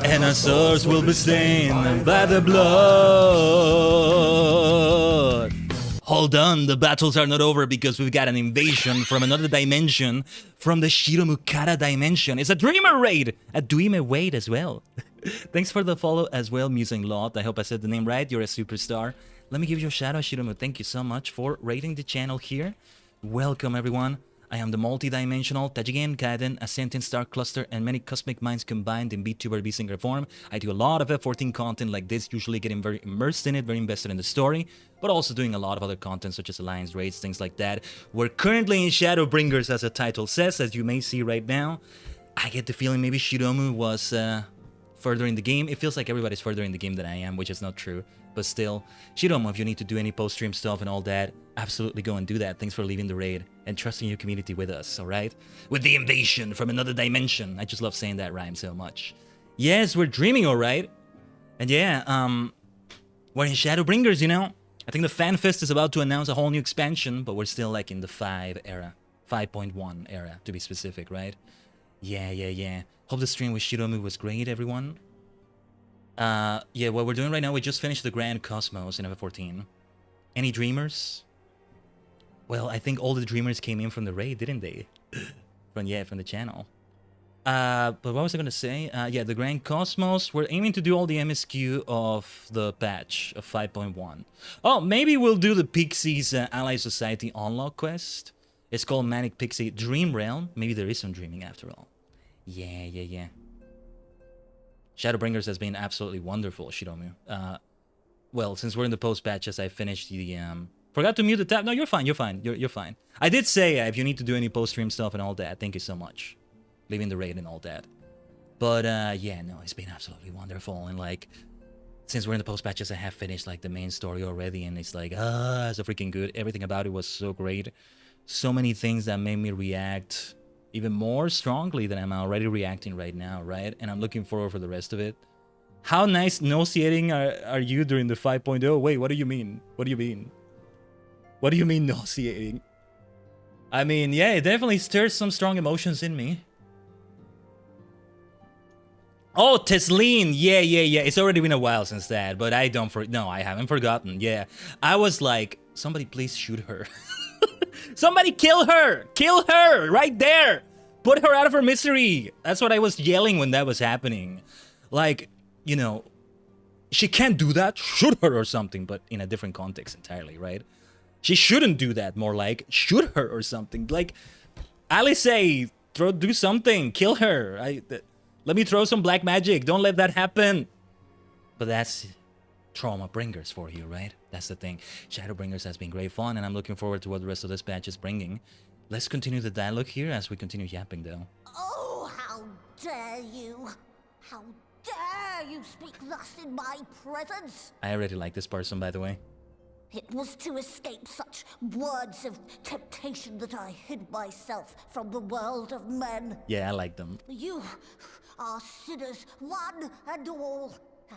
And our swords will be stained by the blood. Hold on, the battles are not over because we've got an invasion from another dimension, from the Shiramukara dimension. It's a dreamer raid, a dreamer raid as well. Thanks for the follow as well, Musing Lot. I hope I said the name right. You're a superstar. Let me give you a shout out, Shiramu. Thank you so much for raiding the channel here. Welcome, everyone. I am the multi-dimensional Tajigen, Khaiden, a sentient star cluster, and many cosmic minds combined in VTuber V-Singer form. I do a lot of F14 content like this, usually getting very immersed in it, very invested in the story, but also doing a lot of other content such as Alliance raids, things like that. We're currently in Shadowbringers, as the title says, as you may see right now. I get the feeling maybe Shiromu was further in the game. It feels like everybody's further in the game than I am, which is not true. But still, Shiromu, if you need to do any post-stream stuff and all that, absolutely go and do that. Thanks for leaving the raid and trusting your community with us, alright? With the invasion from another dimension. I just love saying that rhyme so much. Yes, we're dreaming, alright? And yeah, we're in Shadowbringers, you know? I think the FanFest is about to announce a whole new expansion, but we're still like in the 5 era. 5.1 era, to be specific, right? Yeah. Hope the stream with Shiromu was great, everyone. Yeah, what we're doing right now, we just finished the Grand Cosmos in FF14. Any dreamers? Well, I think all the dreamers came in from the raid, didn't they? from the channel. But what was I gonna say? Yeah, the Grand Cosmos, we're aiming to do all the MSQ of the patch of 5.1. Oh, maybe we'll do the Pixies Ally Society Unlock quest. It's called Manic Pixie Dream Realm. Maybe there is some dreaming after all. Yeah. Shadowbringers has been absolutely wonderful, Shiromu. Well, since we're in the post-patches, I finished the... Forgot to mute the tab. No, you're fine. You're fine. I did say if you need to do any post-stream stuff and all that, thank you so much. Leaving the raid and all that. But, yeah, no, it's been absolutely wonderful. And, like, since we're in the post-patches, I have finished, like, the main story already. And it's like, it's so freaking good. Everything about it was so great. So many things that made me react even more strongly than I'm already reacting right now, right? And I'm looking forward for the rest of it. How nice nauseating are you during the 5.0? Wait, what do you mean? What do you mean? What do you mean nauseating? I mean, yeah, it definitely stirs some strong emotions in me. Oh, Tesleen! Yeah. It's already been a while since that, but I haven't forgotten. Yeah, I was like, somebody please shoot her. Somebody kill her! Kill her! Right there! Put her out of her misery! That's what I was yelling when that was happening. Like, you know, she can't do that. Shoot her or something, but in a different context entirely, right? She shouldn't do that. More like, shoot her or something. Like, Alice, do something. Kill her. Let me throw some black magic. Don't let that happen. But that's trauma bringers for you, right? That's the thing. Shadowbringers has been great fun, and I'm looking forward to what the rest of this patch is bringing. Let's continue the dialogue here as we continue yapping, though. Oh, how dare you! How dare you speak thus in my presence! I already like this person, by the way. It was to escape such words of temptation that I hid myself from the world of men. Yeah, I like them. You are sinners, one and all,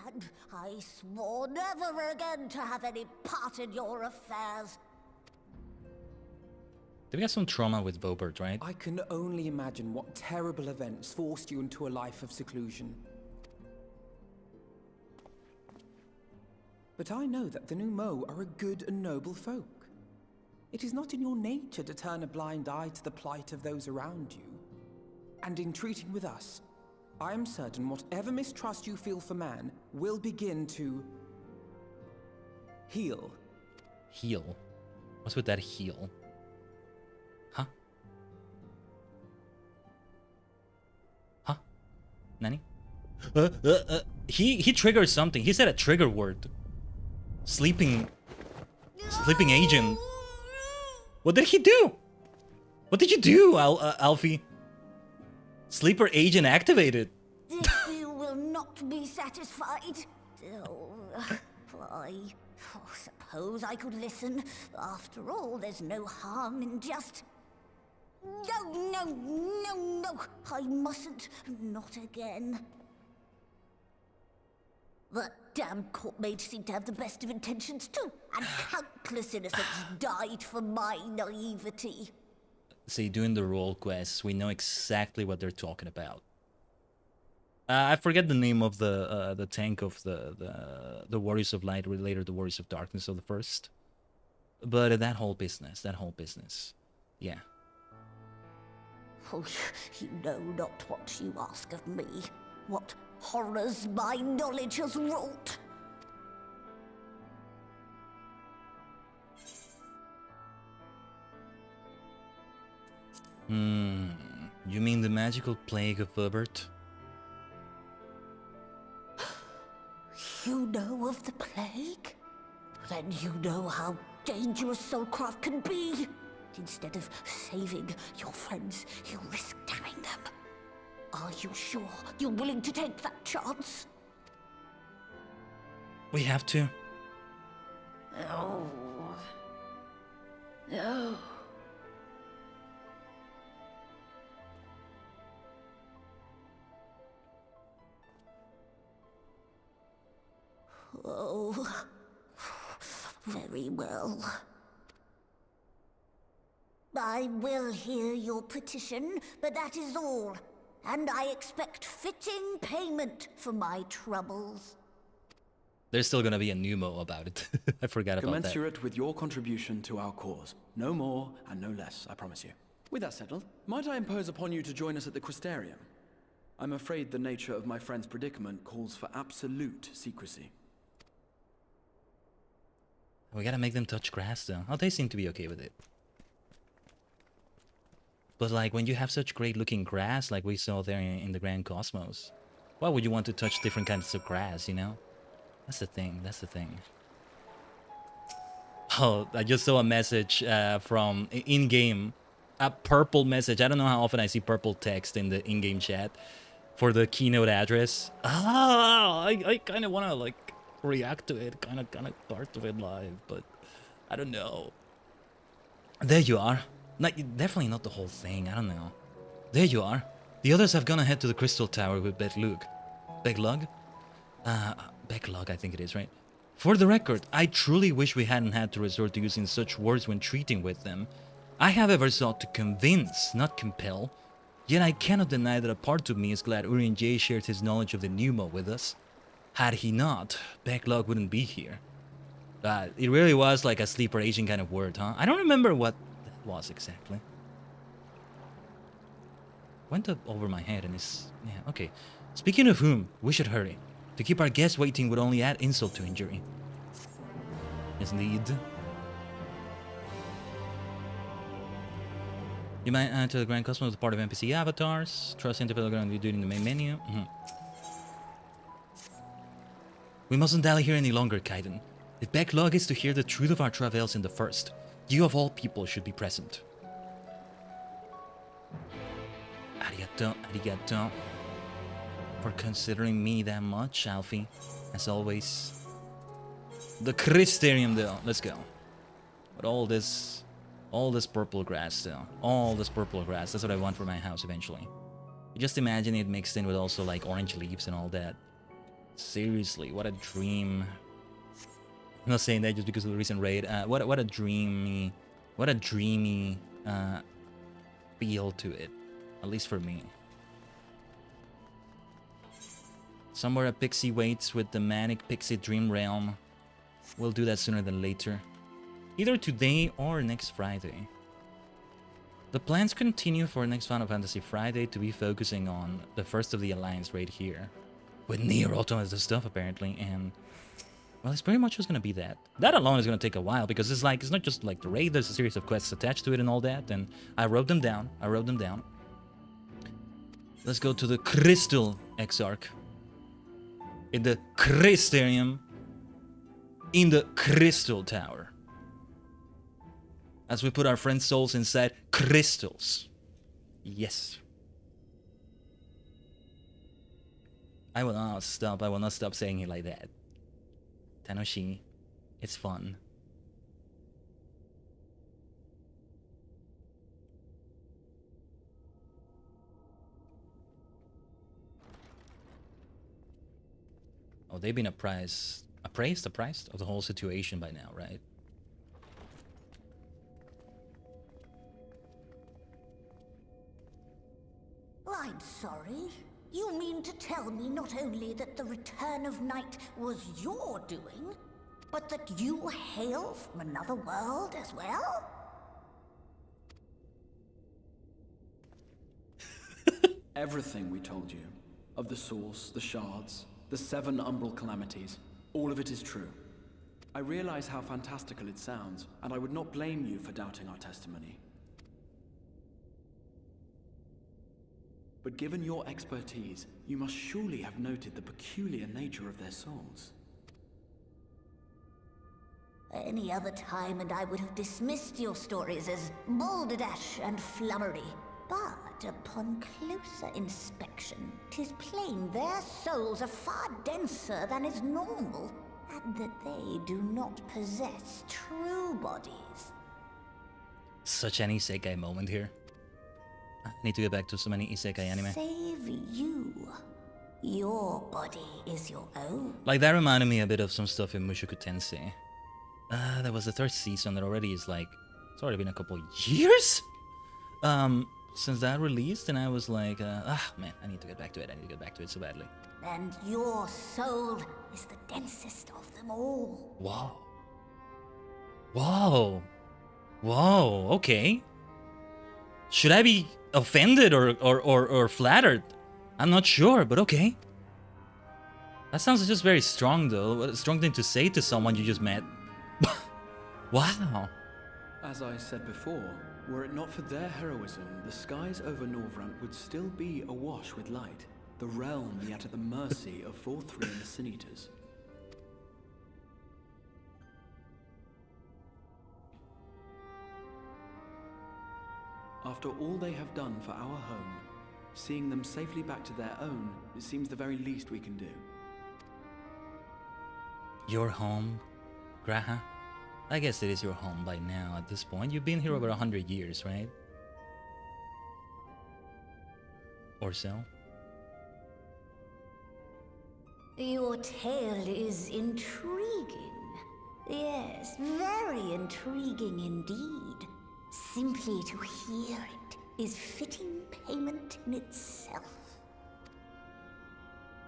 and I swore never again to have any part in your affairs. We got some trauma with Vobert, right? I can only imagine what terrible events forced you into a life of seclusion. But I know that the Numo are a good and noble folk. It is not in your nature to turn a blind eye to the plight of those around you. And in treating with us, I am certain whatever mistrust you feel for man will begin to heal. Heal? What's with that heal? Huh? Huh? Nani? He triggered something. He said a trigger word. Sleeping agent. What did he do? What did you do, Alfie? Sleeper agent activated. If you will not be satisfied, I suppose I could listen. After all, there's no harm in just... No, I mustn't. Not again. That damn court mage seemed to have the best of intentions too, and countless innocents died for my naivety. See, doing the role quests, we know exactly what they're talking about. I forget the name of the tank of the Warriors of Light, or later the Warriors of Darkness of the first. But that whole business, yeah. Oh, you know not what you ask of me. What horrors my knowledge has wrought. You mean the magical plague of Vobert? You know of the plague? Then you know how dangerous soulcraft can be. Instead of saving your friends, you risk damning them. Are you sure you're willing to take that chance? We have to. No. No. Oh, very well. I will hear your petition, but that is all. And I expect fitting payment for my troubles. There's still gonna be a Numo about it. I forgot about that. Commensurate with your contribution to our cause. No more and no less, I promise you. With that settled, might I impose upon you to join us at the Crystarium? I'm afraid the nature of my friend's predicament calls for absolute secrecy. We gotta make them touch grass though. Oh, they seem to be okay with it. But like, when you have such great looking grass like we saw there in the Grand Cosmos, why would you want to touch different kinds of grass, you know? That's the thing, Oh, I just saw a message from in-game. A purple message. I don't know how often I see purple text in the in-game chat for the keynote address. I kind of want to like react to it, kind of part of it live, but I don't know. There you are. Definitely not the whole thing, I don't know. There you are. The others have gone ahead to the Crystal Tower with Beglug. Beglug, I think it is, right? For the record, I truly wish we hadn't had to resort to using such words when treating with them. I have ever sought to convince, not compel. Yet I cannot deny that a part of me is glad Urien J shared his knowledge of the Numo with us. Had he not, Beglug wouldn't be here. It really was like a sleeper agent kind of word, huh? I don't remember what was exactly. Went up over my head and is... yeah, okay. Speaking of whom, we should hurry. To keep our guests waiting would only add insult to injury. Yes, indeed. You might enter the Grand Cosmos with part of NPC avatars. Trust interval ground you do it in the main menu. We mustn't dally here any longer, Khaiden. If Beglug is to hear the truth of our travails in the first, you of all people should be present. Arigato. For considering me that much, Alfie. As always. The Crystarium though. Let's go. But all this purple grass still. All this purple grass. That's what I want for my house eventually. Just imagine it mixed in with also like orange leaves and all that. Seriously, what a dream. I'm not saying that just because of the recent raid. What a dreamy feel to it. At least for me. Somewhere a pixie waits with the manic pixie dream realm. We'll do that sooner than later. Either today or next Friday. The plans continue for next Final Fantasy Friday to be focusing on the first of the Alliance raid here. With Nier Automata stuff apparently, and well, it's pretty much just gonna be that. That alone is gonna take a while because it's not just like the raid, there's a series of quests attached to it and all that, and I wrote them down. Let's go to the Crystal Exarch. In the Crystarium. In the Crystal Tower. As we put our friends' souls inside crystals. Yes. I will not stop saying it like that. Tanoshi. It's fun. Oh, they've been appraised of the whole situation by now, right? I'm sorry. You mean to tell me not only that the return of night was your doing, but that you hail from another world as well? Everything we told you, of the source, the shards, the 7 umbral calamities, all of it is true. I realize how fantastical it sounds, and I would not blame you for doubting our testimony. But given your expertise, you must surely have noted the peculiar nature of their souls. Any other time and I would have dismissed your stories as balderdash and flummery. But upon closer inspection, 'tis plain their souls are far denser than is normal, and that they do not possess true bodies. Such an isekai moment here. I need to get back to so many isekai anime. Save you. Your body is your own. Like, that reminded me a bit of some stuff in Mushoku Tensei. That was the 3rd season that already is like... It's already been a couple years? Since that released, and I was like, man, I need to get back to it so badly. And your soul is the densest of them all. Wow. Whoa, okay. Should I be offended or flattered? I'm not sure, but okay. That sounds just very strong, though. A strong thing to say to someone you just met. Wow. As I said before, were it not for their heroism, the skies over Norvrant would still be awash with light. The realm yet at the mercy of Vorthri and the Sin Eaters. After all they have done for our home, seeing them safely back to their own, it seems the very least we can do. Your home, Graha? I guess it is your home by now at this point. You've been here over 100 years, right? Or so? Your tale is intriguing. Yes, very intriguing indeed. Simply to hear it is fitting payment in itself.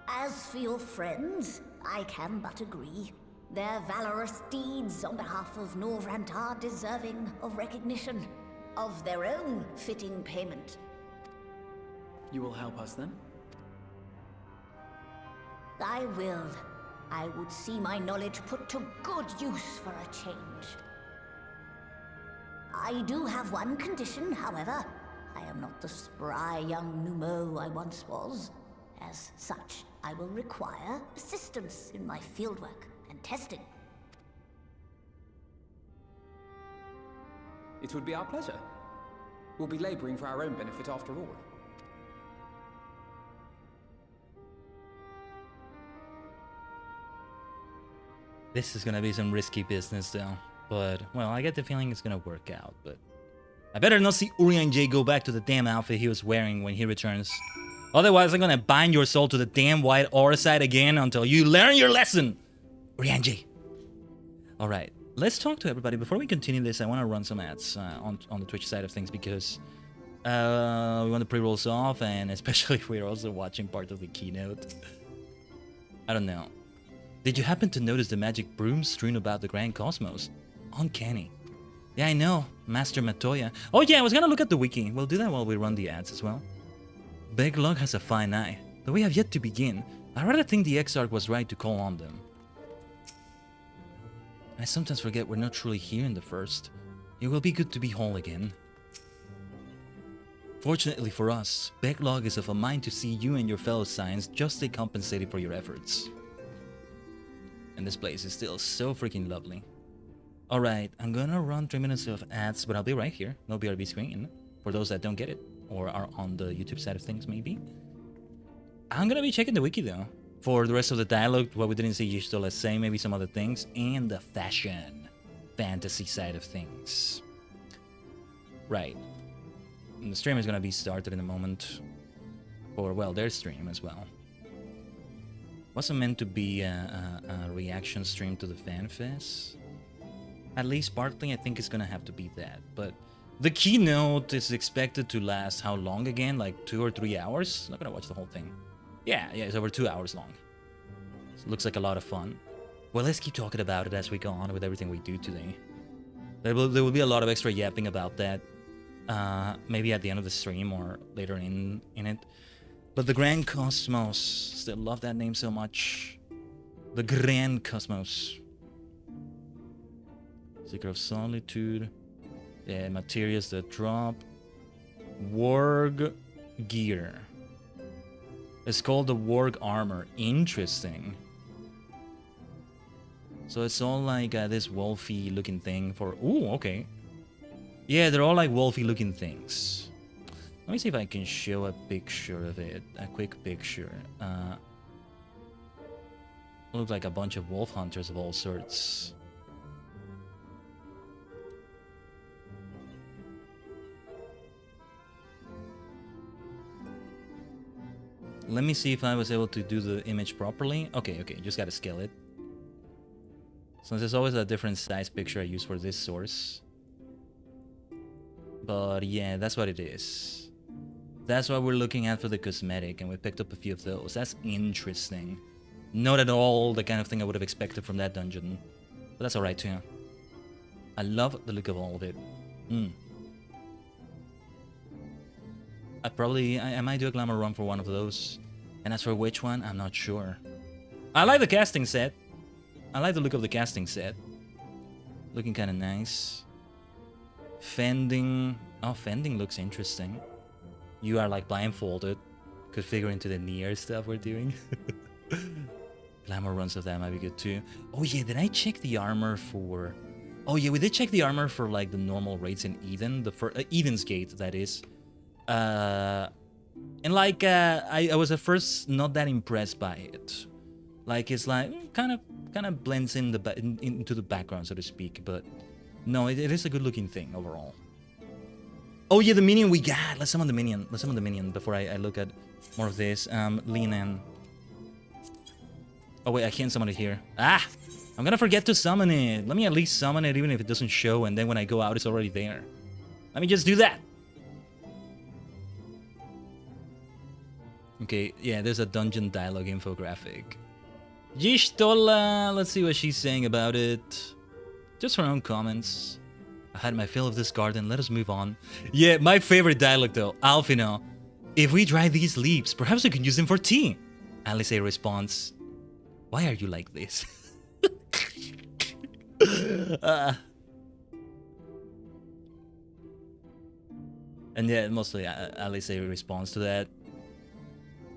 As for your friends, I can but agree. Their valorous deeds on behalf of Norvrant are deserving of recognition, of their own fitting payment. You will help us then? I will. I would see my knowledge put to good use for a change. I do have one condition, however. I am not the spry young Numo I once was. As such, I will require assistance in my fieldwork and testing. It would be our pleasure. We'll be laboring for our own benefit after all. This is gonna be some risky business though. But, well, I get the feeling it's gonna work out, but... I better not see Urianger go back to the damn outfit he was wearing when he returns. Otherwise, I'm gonna bind your soul to the damn white aura side again until you learn your lesson! Urianger. Alright, let's talk to everybody. Before we continue this, I want to run some ads on the Twitch side of things because... we want the pre-rolls off, and especially if we're also watching part of the keynote. I don't know. Did you happen to notice the magic brooms strewn about the Grand Cosmos? Uncanny. Yeah, I know, Master Matoya. Oh yeah, I was gonna look at the wiki. We'll do that while we run the ads as well. Big Lug has a fine eye, but we have yet to begin. I rather think the Exarch was right to call on them. I sometimes forget we're not truly here in the first. It will be good to be whole again. Fortunately for us, Backlog is of a mind to see you and your fellow Science justly compensated for your efforts. And this place is still so freaking lovely. Alright, I'm gonna run 3 minutes of ads, but I'll be right here. No BRB screen, for those that don't get it, or are on the YouTube side of things maybe. I'm gonna be checking the wiki though, for the rest of the dialogue, what we didn't see Y'shtola say, maybe some other things, and the fashion, fantasy side of things. Right. And the stream is gonna be started in a moment. Or, well, their stream as well. Wasn't meant to be a reaction stream to the FanFest. At least partly, I think it's gonna have to be that. But the keynote is expected to last how long again? Like 2 or 3 hours? I'm not gonna watch the whole thing. Yeah, it's over 2 hours long. So it looks like a lot of fun. Well, let's keep talking about it as we go on with everything we do today. There will be a lot of extra yapping about that. Maybe at the end of the stream or later in it. But the Grand Cosmos, still love that name so much. The Grand Cosmos. Seeker of Solitude. Yeah, materials that drop. Warg gear. It's called the Warg armor. Interesting. So it's all like this wolfy looking thing for... Ooh, okay. Yeah, they're all like wolfy looking things. Let me see if I can show a picture of it. A quick picture. Looks like a bunch of wolf hunters of all sorts. Let me see if I was able to do the image properly. Okay, just gotta scale it. So there's always a different size picture I use for this source. But yeah, that's what it is. That's what we're looking at for the cosmetic, and we picked up a few of those. That's interesting. Not at all the kind of thing I would have expected from that dungeon. But that's alright too. I love the look of all of it. I might do a glamour run for one of those. And as for which one, I'm not sure. I like the casting set. I like the look of the casting set. Looking kind of nice. Fending. Oh, fending looks interesting. You are like blindfolded. Could figure into the near stuff we're doing. Glamour runs of that might be good too. Oh yeah, did I check the armor for... Oh yeah, we did check the armor for like the normal raids in Eden. The Eden's Gate, that is. And like, I was at first not that impressed by it. Like, it's like, kind of blends in into the background, so to speak. But no, it is a good looking thing overall. Oh yeah, the minion we got. Let's summon the minion. Let's summon the minion before I look at more of this. Lean in. Oh wait, I can't summon it here. Ah! I'm gonna forget to summon it. Let me at least summon it even if it doesn't show, and then when I go out, it's already there. Let me just do that. Okay, yeah, there's a dungeon dialogue infographic. Y'shtola, let's see what she's saying about it. Just her own comments. I had my fill of this garden, let us move on. Yeah, my favorite dialogue though, Alfino. If we dry these leaves, perhaps we can use them for tea. Alice responds, why are you like this? And yeah, mostly Alice responds to that.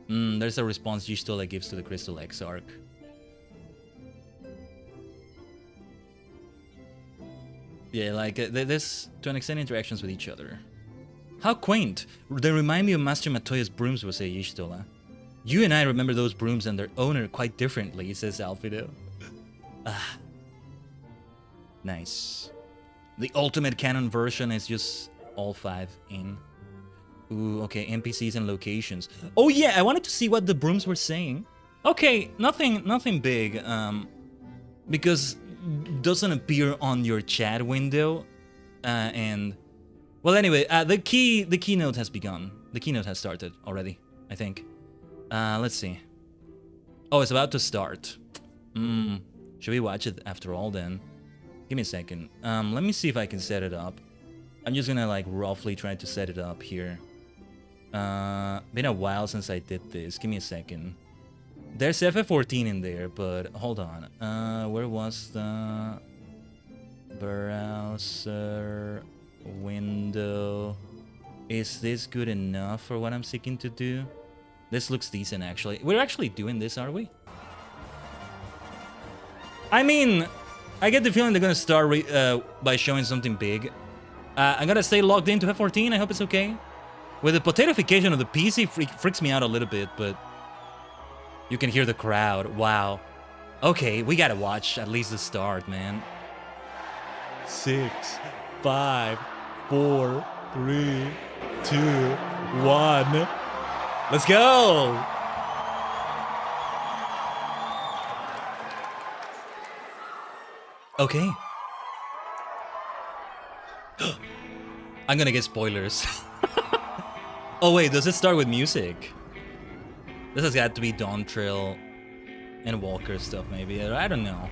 There's a response Y'shtola gives to the Crystal Exarch. Yeah, like, there's, to an extent, interactions with each other. How quaint! They remind me of Master Matoya's brooms, will say Y'shtola. You and I remember those brooms and their owner quite differently, says Alfido. Nice. The ultimate canon version is just all 5 in. Ooh, okay, NPCs and locations. Oh yeah, I wanted to see what the brooms were saying. Okay, nothing big. Because doesn't appear on your chat window. And well, anyway, the keynote has begun. The keynote has started already, I think. Let's see. Oh, it's about to start. Should we watch it after all then? Give me a second. Let me see if I can set it up. I'm just gonna like roughly try to set it up here. Been a while since I did this. Give me a second. There's FF14 in there, but hold on. Where was the browser window? Is this good enough for what I'm seeking to do? This looks decent, actually. We're actually doing this, are we? I mean, I get the feeling they're gonna start by showing something big. I'm gonna stay logged into F14. I hope it's okay. With the potatoification of the PC freaks me out a little bit, but you can hear the crowd. Wow. Okay, we gotta watch at least the start, man. 6, 5, 4, 3, 2, 1. Let's go! Okay. I'm gonna get spoilers. Oh wait, does it start with music? This has got to be Dawn Trail and Walker stuff, maybe. I don't know.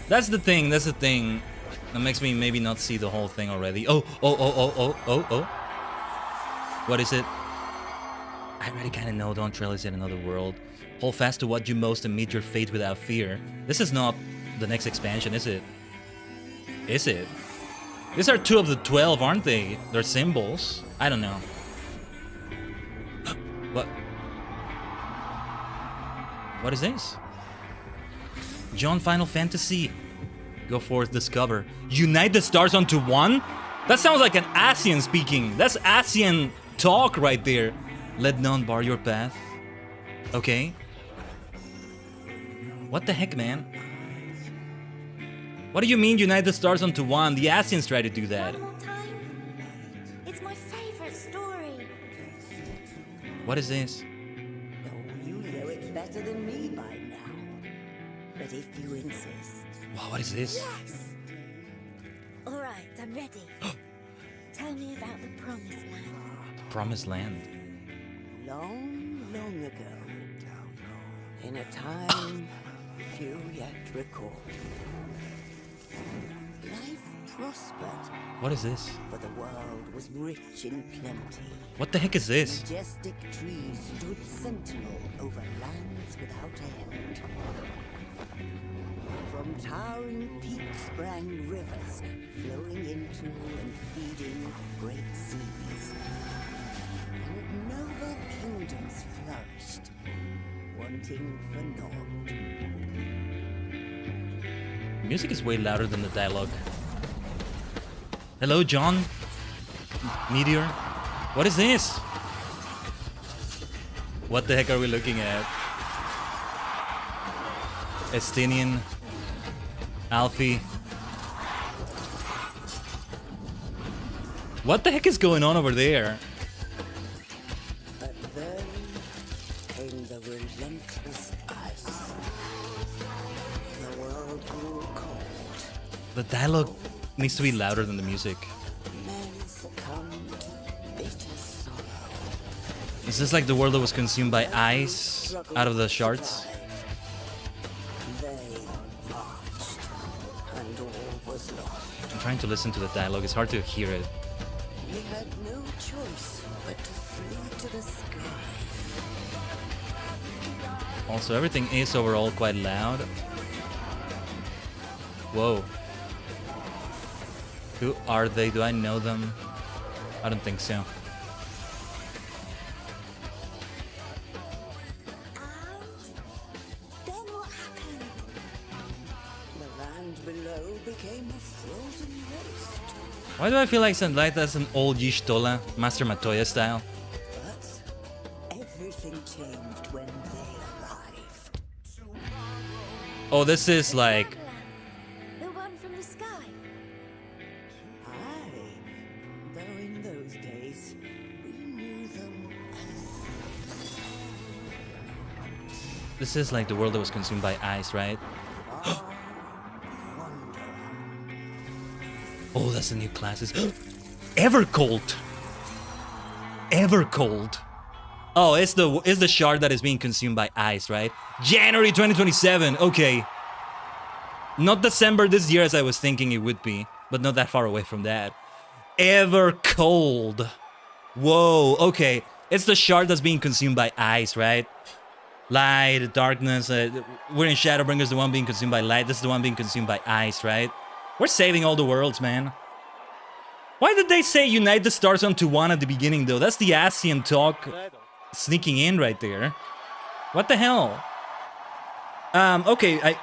That's the thing. That makes me maybe not see the whole thing already. Oh. What is it? I already kind of know Dawn Trail is in another world. Hold fast to what you most and meet your fate without fear. This is not the next expansion, is it? Is it? These are 2 of the 12, aren't they? They're symbols. I don't know. What? What is this? John Final Fantasy. Go forth, discover. Unite the stars onto one? That sounds like an ASEAN speaking. That's ASEAN talk right there. Let none bar your path. Okay. What the heck, man? What do you mean unite the stars onto one? The ASEANs try to do that. One more time. It's my favorite story. What is this? Oh, you know it better than me by now. But if you insist. Wow, what is this? Yes. All right, I'm ready. Tell me about the Promised Land. The Promised Land. Long, long ago, in a time few yet recall, life prospered. What is this? For the world was rich in plenty. What the heck is this? Majestic trees stood sentinel over lands without end. From towering peaks sprang rivers, flowing into and feeding great seas. And noble kingdoms flourished, wanting for naught. Music is way louder than the dialogue. Hello, John? Meteor? What is this? What the heck are we looking at? Estinian? Alfie? What the heck is going on over there? But then came the relentless ice. The world grew cold. The dialogue needs to be louder than the music. Men succumbed to bitter sorrow. Is this like the world that was consumed by ice out of the shards? They marched, and all was lost. I'm trying to listen to the dialogue, it's hard to hear it. We had no choice but to flee to the sky. Also, everything is overall quite loud. Whoa. Who are they? Do I know them? I don't think so. Then what happened? The land below became a frozen waste. Why do I feel like Sunlight as an old Y'shtola, Master Matoya style? But everything changed when they arrived. Oh, this is like... The one from the sky. Aye, though in those days, we knew them This is like the world that was consumed by ice, right? Oh, that's the new classes. Evercold. Evercold. Oh, it's the shard that is being consumed by ice, right? January 2027. Okay. Not December this year as I was thinking it would be, but not that far away from that. Evercold. Whoa, okay. It's the shard that's being consumed by ice, right? Light, darkness. We're in Shadowbringers, the one being consumed by light. This is the one being consumed by ice, right? We're saving all the worlds, man. Why did they say unite the stars onto one at the beginning, though? That's the ASEAN talk sneaking in right there. What the hell? Okay,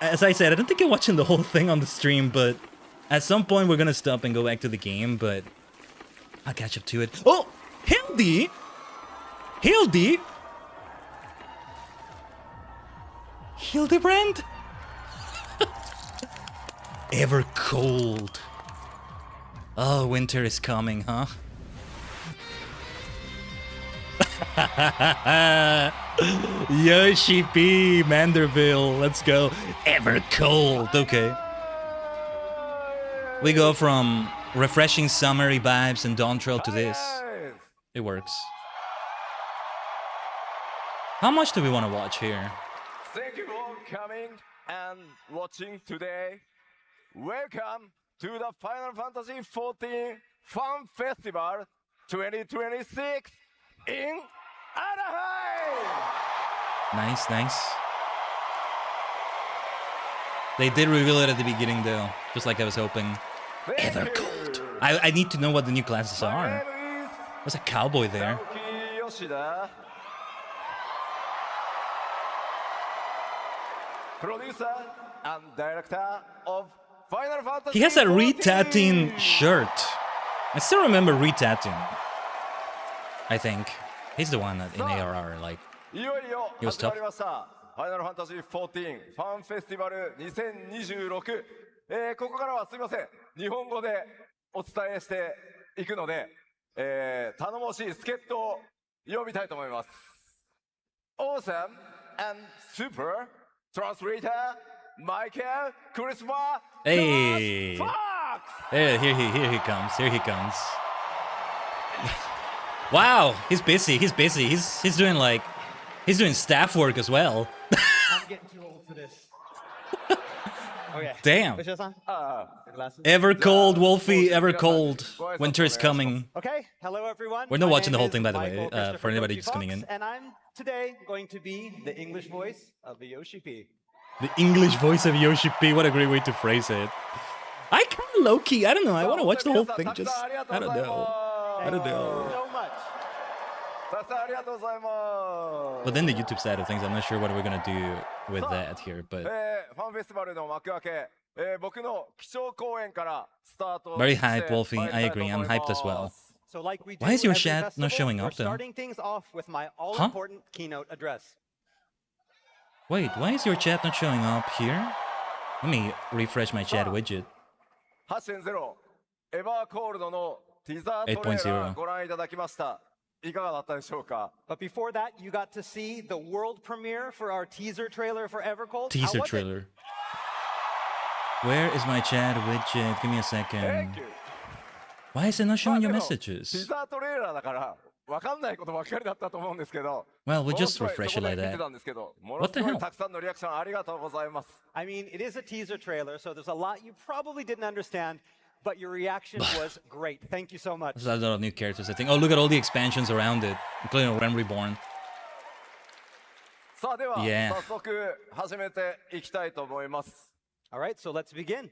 as I said, I don't think I'm watching the whole thing on the stream, but at some point we're gonna stop and go back to the game, but I'll catch up to it. Oh! Hildy! Hildy! Hildebrand? Ever cold. Oh, winter is coming, huh? Yoshi P, Manderville, let's go. Ever cold, okay. We go from refreshing summery vibes and Dawn Trail to this. It works. How much do we want to watch here? Thank you for coming and watching today. Welcome to the Final Fantasy XIV Fan Festival 2026 in Anaheim! Nice, nice. They did reveal it at the beginning though, just like I was hoping. Evercold. I need to know what the new classes are. There's a cowboy there. Producer and director of Final Fantasy. He has a Re-Tatting shirt. I still remember Re-Tatting. I think. He's the one in ARR, like. He was tough. Final Fantasy XIV ファンフェスティバル2026、ここからはすみません、日本語でお伝えしていくので、頼もしい助っ人を呼びたいと思います。Awesome and super translator Michael Christopher. Hey. Hey, here he comes. Here he comes. Wow, he's busy. He's busy. He's doing like staff work as well. I'm getting too old for this. Okay. Damn. Ever cold, Wolfie, ever cold. Winter is coming. Okay, hello everyone. We're not My watching the name whole is thing, by the Michael way, Christopher for anybody Yoshi just coming Fox, in. And I'm today going to be the English voice of the Yoshi P. The English voice of Yoshi P. What a great way to phrase it. I kind of low-key, I don't know. I want to watch the whole thing. Just, I don't know. I don't know. So much. But then the YouTube side of things, I'm not sure what we're gonna do with that here. But very hyped, Wolfie. I agree. I'm hyped as well. So like we do Why is your every chat festival, not showing we're up though? starting things off with my all-important keynote address. Wait, why is your chat not showing up here? Let me refresh my chat widget. 8.0 エバーコールドのティザートレーラーご覧いただきました。いかがだったでしょうか? But before that, you got to see the world premiere for our teaser trailer for Evercold. Teaser trailer. Where is my chat widget? Give me a second. Why is it not showing your messages? ティザートレーラーだからわかんないことばっかりだったと思うんですけど。Well, we'll just refresh it like that. What the hell? たくさんのリアクションありがとうございます。I mean, it is a teaser trailer, so there's a lot you probably didn't understand. But your reaction was great. Thank you so much. There's a lot of new characters, I think. Oh, look at all the expansions around it, including Ren Reborn. さあでは、 Yeah. 早速始めていきたいと思います。 All right, so let's begin.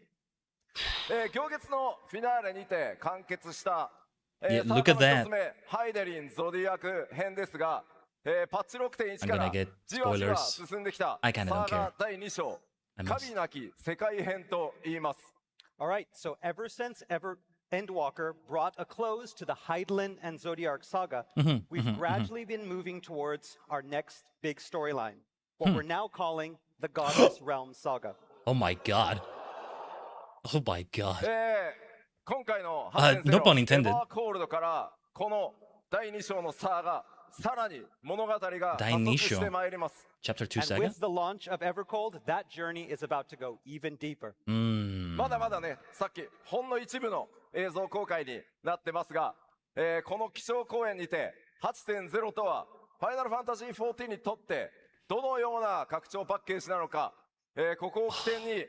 行月のフィナーレにて完結した、Yeah, look at that. ハイデリンゾディアク編ですが、パッチ 6.1 I'm か gonna ら get じわじわ spoilers. 進んできた I kinda サ don't ー care. ガ第2章、 神なき世界編と言います。 All right, so ever since Endwalker brought a close to the Heidelin and Zodiark saga, we've gradually been moving towards our next big storyline, what we're now calling the Goddess Realm saga. Oh my god. Oh my god. 今回の no pun エ intended. バーコールドからこの第2章のサーがさらに物語が加第二章速してまいります。 Chapter 2 And saga? with the launch of Evercold, that journey is about to go even deeper. まだまだね、さっきほんの一部の映像公開になってますが、この基調講演にて 8.0 とはファイナルファンタジー14にとってどのような拡張パッケージなのか、ここを起点に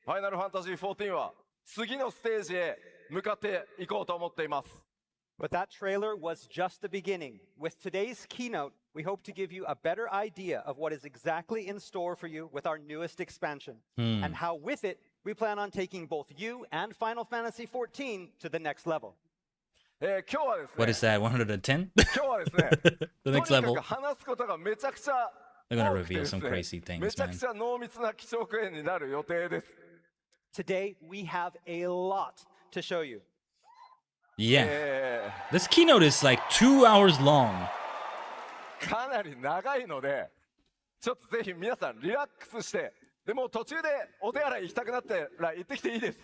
ファイナルファンタジー14は次のステージへ向かっていこうと思っています。 But that trailer was just the beginning. With today's keynote, we hope to give you a better idea of what is exactly in store for you with our newest expansion, and how with it, we plan on taking both you and Final Fantasy XIV to the next level. 今日はですね、 What is that, 110? 今日はですね、 The とに next か level. く話すことがめちゃくちゃ They're gonna 多くて reveal です some ね、 crazy things, めちゃく man. ちゃ濃密な基調講演になる予定です。 Today, we have a lot to show you. Yeah. This keynote is like 2 hours long. かなり長いので、ちょっとぜひ皆さんリラックスして、でも途中でお手洗い行きたくなったら行ってきていいです。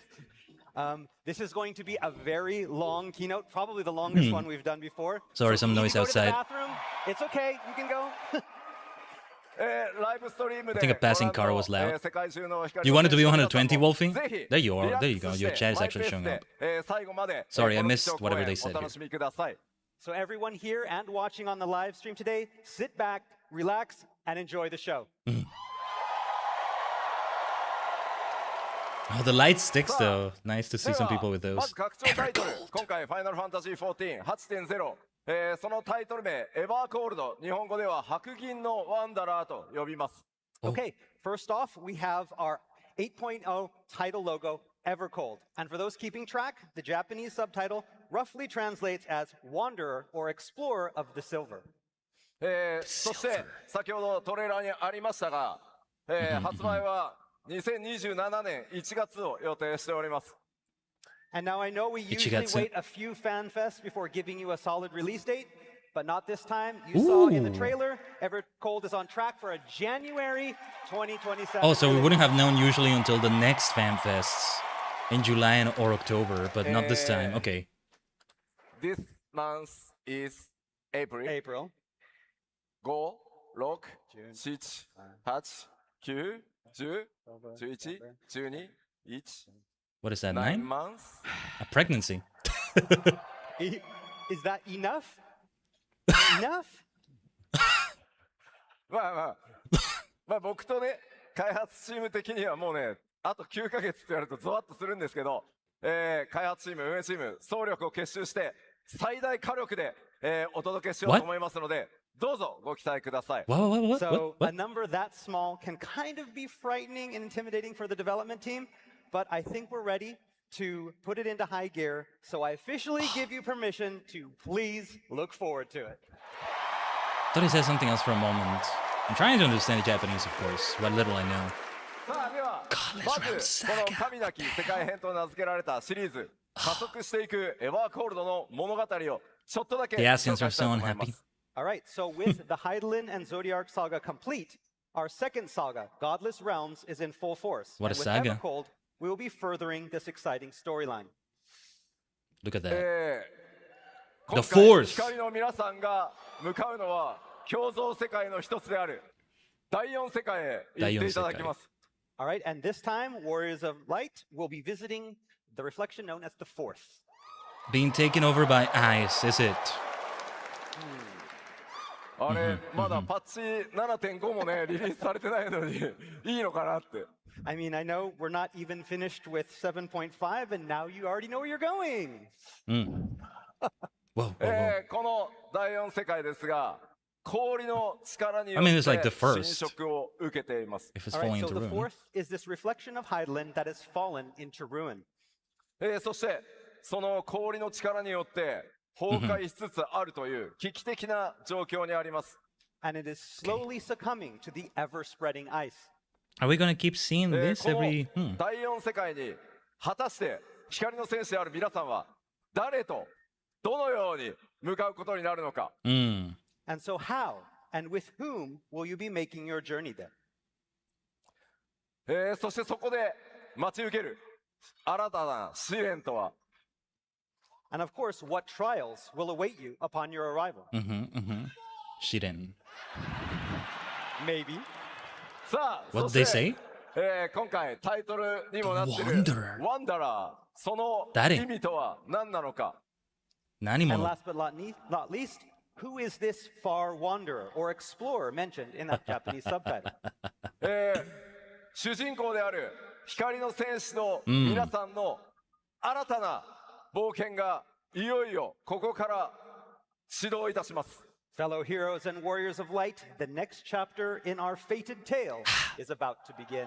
This is going to be a very long keynote, probably the longest one we've done before. Sorry, So some if you noise go to the outside. bathroom, it's okay, you can go. ライブストリームで I think a passing ご覧 car の was loud. 世界中の光 You の wanted to be 選手の皆さんも 120, Wolfie? ぜひ There you are. リラ There ッ you ク go. ス Your して chat is マイ actually ペース showing で up. 最後まで Sorry, I この missed 基調講 whatever 演 they said お楽しみください。 So everyone here and watching on the live stream today, sit back, relax, and enjoy the show. Oh, the light sticks though. Nice to see で some は people with ま those. ず拡張タイトル、今回ファイナルファンタジー14 8.0、そのタイトル名エバーコールド、日本語では白銀のワンダラーと呼びます。 Okay, first off, we have our 8.0 title logo, Evercold. And for those keeping track, the Japanese subtitle roughly translates as Wanderer or Explorer of the Silver. そして先ほどトレーラーにありましたが、発売は2027年1月を予定しております。 And now I know we usually wait a few fan fests before giving you a solid release date, but not this time. You saw in the trailer, Evercold is on track for a January 2027. Oh, so we wouldn't have known usually until the next fan fests in July or October, but not this time. Okay. This month is April. April. 5、6、7、8、9、10、11、12、1。 What is that, 9 9? months? A pregnancy. Is that enough? Enough? まあ僕とね、開発チーム的にはもうね、あと9ヶ月って言われるとゾワッとするんですけど、開発チーム、運営チーム、総力を結集して最大火力で、お届けしようと思いますので、どうぞご期待ください。So a number that small can kind of be frightening and intimidating for the development team, but I think we're ready to put it into high gear. So I officially give you permission to please look forward to it. Thought he said something else for a moment. I'm trying to understand the Japanese, of course. What little I know. さあでは、まずこの神なき世界編と名付けられたシリーズ、加速していくエバーコールドの物語をちょっとだけ The 紹 Asians 介 are したい so と思いま unhappy. す。 All right, so with the Heidelin and Zodiac saga complete, our second saga, Godless Realms, is in full force. What a and with saga. Evercold, we will be furthering this exciting storyline. Look at that. 今 The 回 Force. 光の皆さんが向かうのは共造世界の一つである第4世界へ行っていただきます。 All right, and this time, Warriors of Light will be visiting the reflection known as the Fourth. Being taken over by ice, is it? あれ、まだパッチ 7.5 もね、リリースされてないのにいいのかなって。I mean, I know we're not even finished with 7.5, and now you already know where you're going. Whoa, この第4世界ですが、氷の力によ I っ mean, it's like て the first. 侵食を受けています。 If it's All right, falling so into the ruin. Fourth is this reflection of Heidelin that has fallen into ruin. そしてその氷の力によって崩壊しつつあるという危機的な状況にあります。 And it is slowly succumbing to the ever-spreading ice. Are we gonna keep seeing this この every... 第4世界に果たして光の戦士である皆さんは誰とどのように向かうことになるのか。 And so how and with whom will you be making your journey there? そしてそこで待ち受ける新たな試練とは And of course, what trials will await you upon your arrival? Shiren. Maybe. さあ、 What そ did they して say? 今回タイトルにもなってる Wanderer ワンダラー、その誰意味とは何なのか。 And 何者 last but not least, who is this far wanderer or explorer mentioned in that Japanese subtitle? 主人公である光の戦士の皆さんの新たな冒険がいよいよここから始動いたします。 Fellow heroes and warriors of light, the next chapter in our fated tale is about to begin.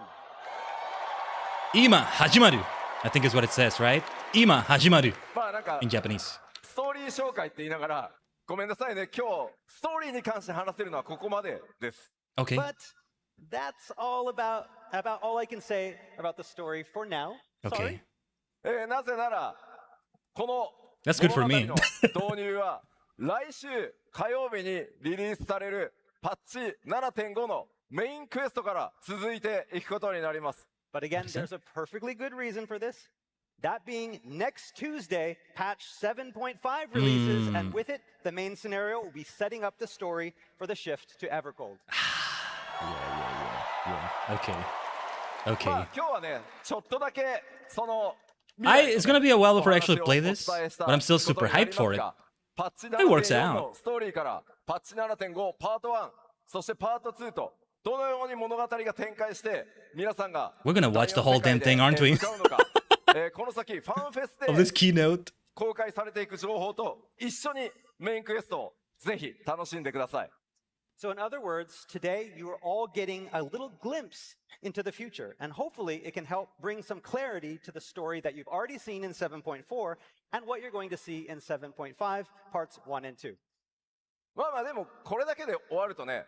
今始まる I think is what it says, right? 今始まるまあなんか in Japanese. ストーリー紹介って言いながらごめんなさいね、今日ストーリーに関して話せるのはここまでです。 Okay. But that's all about all I can say about the story for now. Okay. Sorry. なぜならこの That's good for me. 物語の導入は来週火曜日にリリースされるパッチ 7.5 のメインクエストから続いていくことになります。 But again, there's a perfectly good reason for this. That being next Tuesday, patch 7.5 releases, and with it, the main scenario will be setting up the story for the shift to Evercold. Okay. Okay. まあ今日はねちょっとだけその It's gonna be a while before I actually play this, but I'm still super hyped for it. パッチ It works 7.4 out. のストーリーからパッチ 7.5 パート1そしてパート2とどのように物語が展開して皆さんが We're gonna watch the whole damn thing, aren't we? 向かうのかこの先ファンフェス Of this で keynote. 公開されていく情報と一緒にメインクエストをぜひ楽しんでください。 So, in other words, today you are all getting a little glimpse into the future, and hopefully it can help bring some clarity to the story that you've already seen in 7.4 and what you're going to see in 7.5 parts 1 and 2. まあまあでもこれだけで終わるとね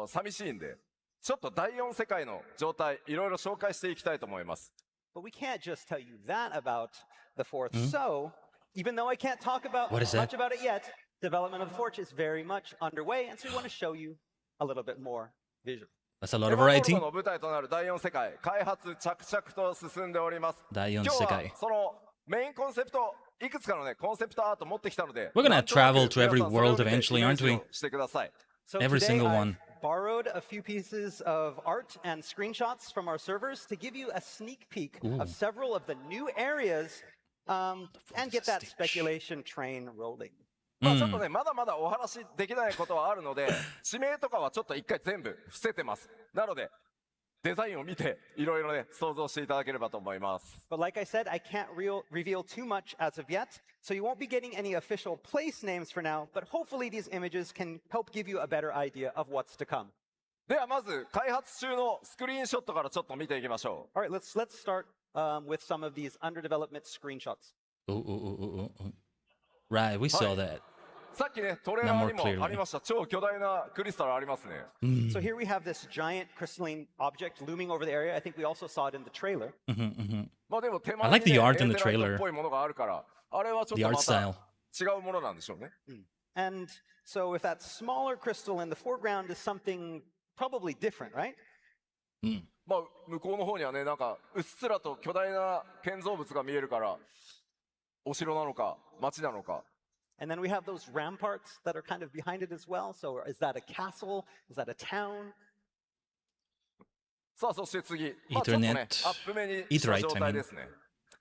寂しいんでちょっと第4世界の状態いろいろ紹介していきたいと思います。 But we can't just tell you that about the fourth. So, even though I can't talk about What is much that? about it yet, development of the Forge is very much underway, and so we want to show you a little bit more visual. That's a lot of エヴァ variety. ゴールドの舞台となる第4世界開発着々と進んでおります。第4今日は世界。そのメインコンセプトいくつかのねコンセプトアート持ってきたので We're gonna なんとなく travel to every 皆さんそれを world 見て eventually, イメー aren't ジ we? をしてください。 So Every today single I've one. borrowed a few pieces of art and screenshots from our servers to give you a sneak peek of several of the new areas and get that speculation train rolling. まあちょっとねまだまだお話できないことはあるので地名とかはちょっと一回全部伏せてます。なのでデザインを見ていろいろね想像していただければと思います。 But like I said, I can't reveal too much as of yet, so you won't be getting any official place names for now, but hopefully these images can help give you a better idea of what's to come. ではまず開発中のスクリーンショットからちょっと見ていきましょ All right, let's start with some of these under development screenshots. Right, we saw that. う。さっきねトレーラーにもありました超巨大なクリスタルありますね。 So here we have this giant crystalline object looming over the area. I think we also saw it in the trailer. まあでも手 I 前 like に the ね art エ in ー the テライト trailer. っぽいものがあるからあれはちょっ The と art また style. 違うものなんでしょうね。 And so if that smaller crystal in the foreground is something probably different, right? まあ向こうの方にはねなんかうっすらと巨大な建造物が見えるからお城なのか町なのか。 And then we have those ramparts that are kind of behind it as well. So is that a castle? Is that a town? さあそして次、まあ、ちょっとね Ethernet アップ目に Etherite, した状態ですね。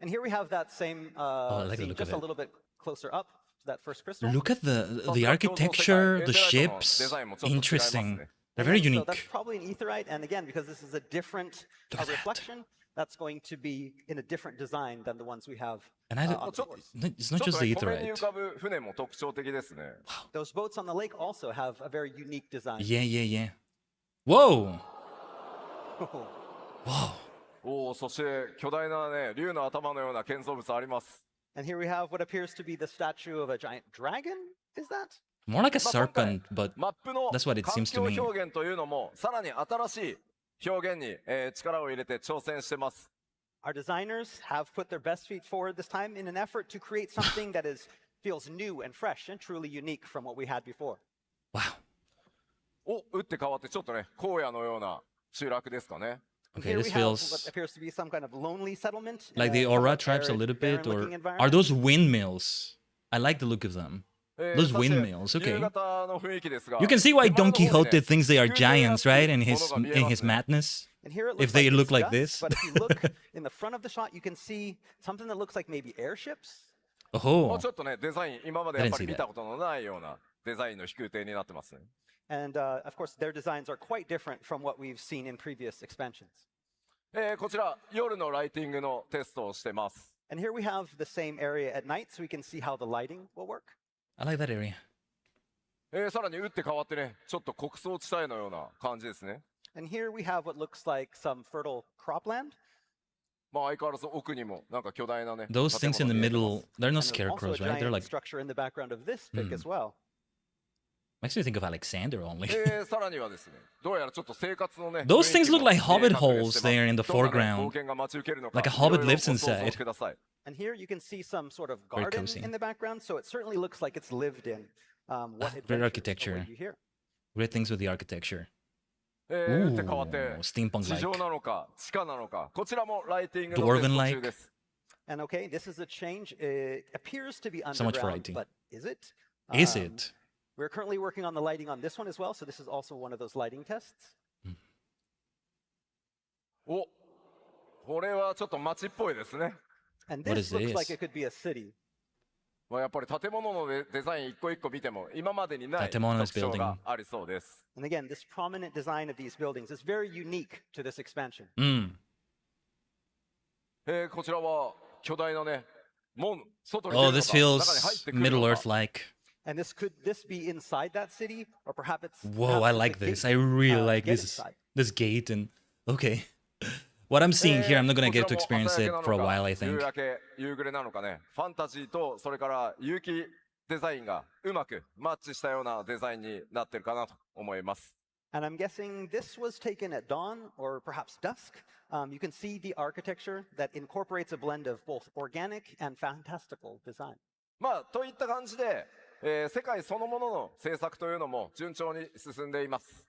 And here we have that same I like the scene look of just a it. little bit closer up to that first crystal. Look at the architecture, the ships. Interesting. They're very So unique. that's probably an etherite. And again, because this is a different Look at that. reflection, that's going to be in a different design than the ones we have. And I on don't, the course. it's not ちょっ just と the ね湖面に etherite. 浮かぶ船も特徴的ですね。 Those boats on the lake also have a very unique design. Yeah. Whoa! Whoa. おお、そして巨大なね竜の頭のような建造物あります。 And here we have what appears to be the statue of a giant dragon. Is that? More like a まあ今回 serpent, but マップの that's what it 環 seems 境 to me. 表現というのもさらに新しい表現に、力を入れて挑戦してます。 Our designers have put their best feet forward this time in an effort to create something that feels new and fresh and truly unique from what we had before. Wow. お、打って変わってちょっとね荒野のような集落ですかね。Okay, Here this we have feels what appears to be some kind of lonely settlement. in like the somewhat Aura tribes a arid, little bit, or barren-looking are environment. those windmills? I like the look of them. Those そして windmills, 夕 okay. 方の雰囲気ですが You can see why 手前 Don の方にね Quixote thinks they are 仕組んである giants, right? In もの his が見え in ま his すね madness. And here it If looks they like look it's like dust, this. but if you look in the front of the shot, you can see something that looks like maybe airships. も Oh, うちょっとねデザイン今まで I や didn't っぱり see 見 that. たことのないようなデザインの飛空艇になってますね And of course, their designs are quite different from what we've seen in previous expansions. こちら夜のライティングのテストをしてます And here we have the same area at night, so we can see how the lighting will work. I like that area. さらに打って変わってねちょっと穀倉地帯のような感じですね And here we have what looks like some fertile cropland. まあ相変わらず奥にもなんか巨大なね Those 建 things in 物 the が見えてます middle, they're no And there's also a scarecrows, right? They're giant like structure in the background of this pic as well. makes me think of Alexander only. さらにはですねどうやらちょっと生活のね Those 雰囲 things 気も look like 見え hobbit 隠れ holes してます there in the どんなね foreground. 冒険が待ち受けるのか Like a いろい hobbit ろ lives ご想像 inside. ください And here you can see some sort of Very garden cozy. in the background, so it certainly looks like it's lived in. What Great adventures architecture. await you here? Great things with the architecture. 打って変わって Ooh, steampunk 地上 like. なのか地下なのかこちらもライティングのテス Dwarven ト like. 中です And okay, this is a change. It appears to be So much underground, variety. but is it? Is it? We're currently working on the lighting on this one as well, so this is also one of those lighting tests. おこれはちょっと街っぽいですね And What this is looks like this? it could be a city. まあやっぱり建物のデザイン一個一個見ても今までにない建物の特徴 building がありそうです And again, this prominent design of these buildings is very unique to this expansion. こちらは巨大なね門外に出 Oh, るの this か中に入 feels ってくるの Middle か Earth like. And could this be inside that city, or perhaps it's Whoa, I perhaps like the this. gate, I really like get this inside. this gate and okay. What I'm seeing here, I'm not gonna こちら get to も experience 朝 it 焼けなの for a か while, I 夕 think. 焼け夕暮れなのかねファンタジーとそれから有機デザインがうまくマッチしたようなデザインになってるかなと思います And I'm guessing this was taken at dawn or perhaps dusk. You can see the architecture that incorporates a blend of both organic and fantastical design. まあといった感じで、世界そのものの制作というのも順調に進んでいます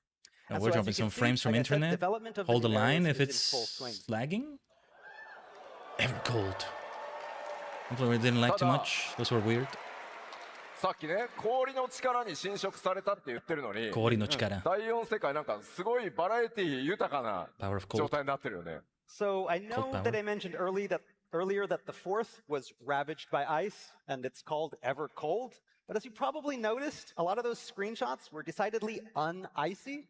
And And we're so as dropping you can some see, frames from like I said, internet. development of Hold the new line areas if is in full swing. it's lagging. Ever cold. Hopefully we didn't lag too much. Those were weird. さっきね氷の力に侵食されたって言ってるのに氷の力。第4世界なんかすごいバラエティ豊かな Power of 状 cold. 態になってるよね So I know power. that I mentioned earlier that the fourth was ravaged by ice, and it's called Ever Cold. But as you probably noticed, a lot of those screenshots were decidedly un-icy.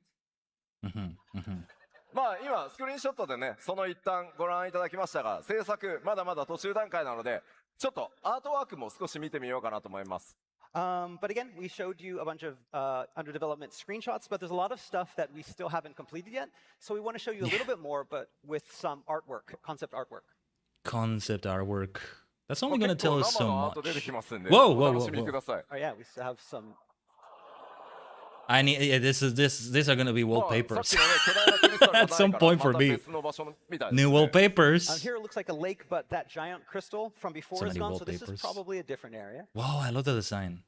まあ今スクリーンショットでねその一旦ご覧いただきましたが制作まだまだ途中段階なのでちょっとアートワークも少し見てみようかなと思います But again, we showed you a bunch of under development screenshots, but there's a lot of stuff that we still haven't completed yet. So we want to show you a little bit more, but with some artwork, concept artwork. Concept artwork. That's only まあ gonna 結構 tell us 生 so のアー much. ト出てきますんで Whoa, お whoa, 楽しみ whoa, ください Oh yeah, we still have some. I need. Yeah, these are gonna be まあさっ wallpapers. きのね巨大なクリスタルがない At some から point ま for た me. 別の場所みたいです New ね wallpapers. Here it looks like a lake, but that giant crystal from before So is many gone. So this is wallpapers. probably a different area. Wow, I love the design.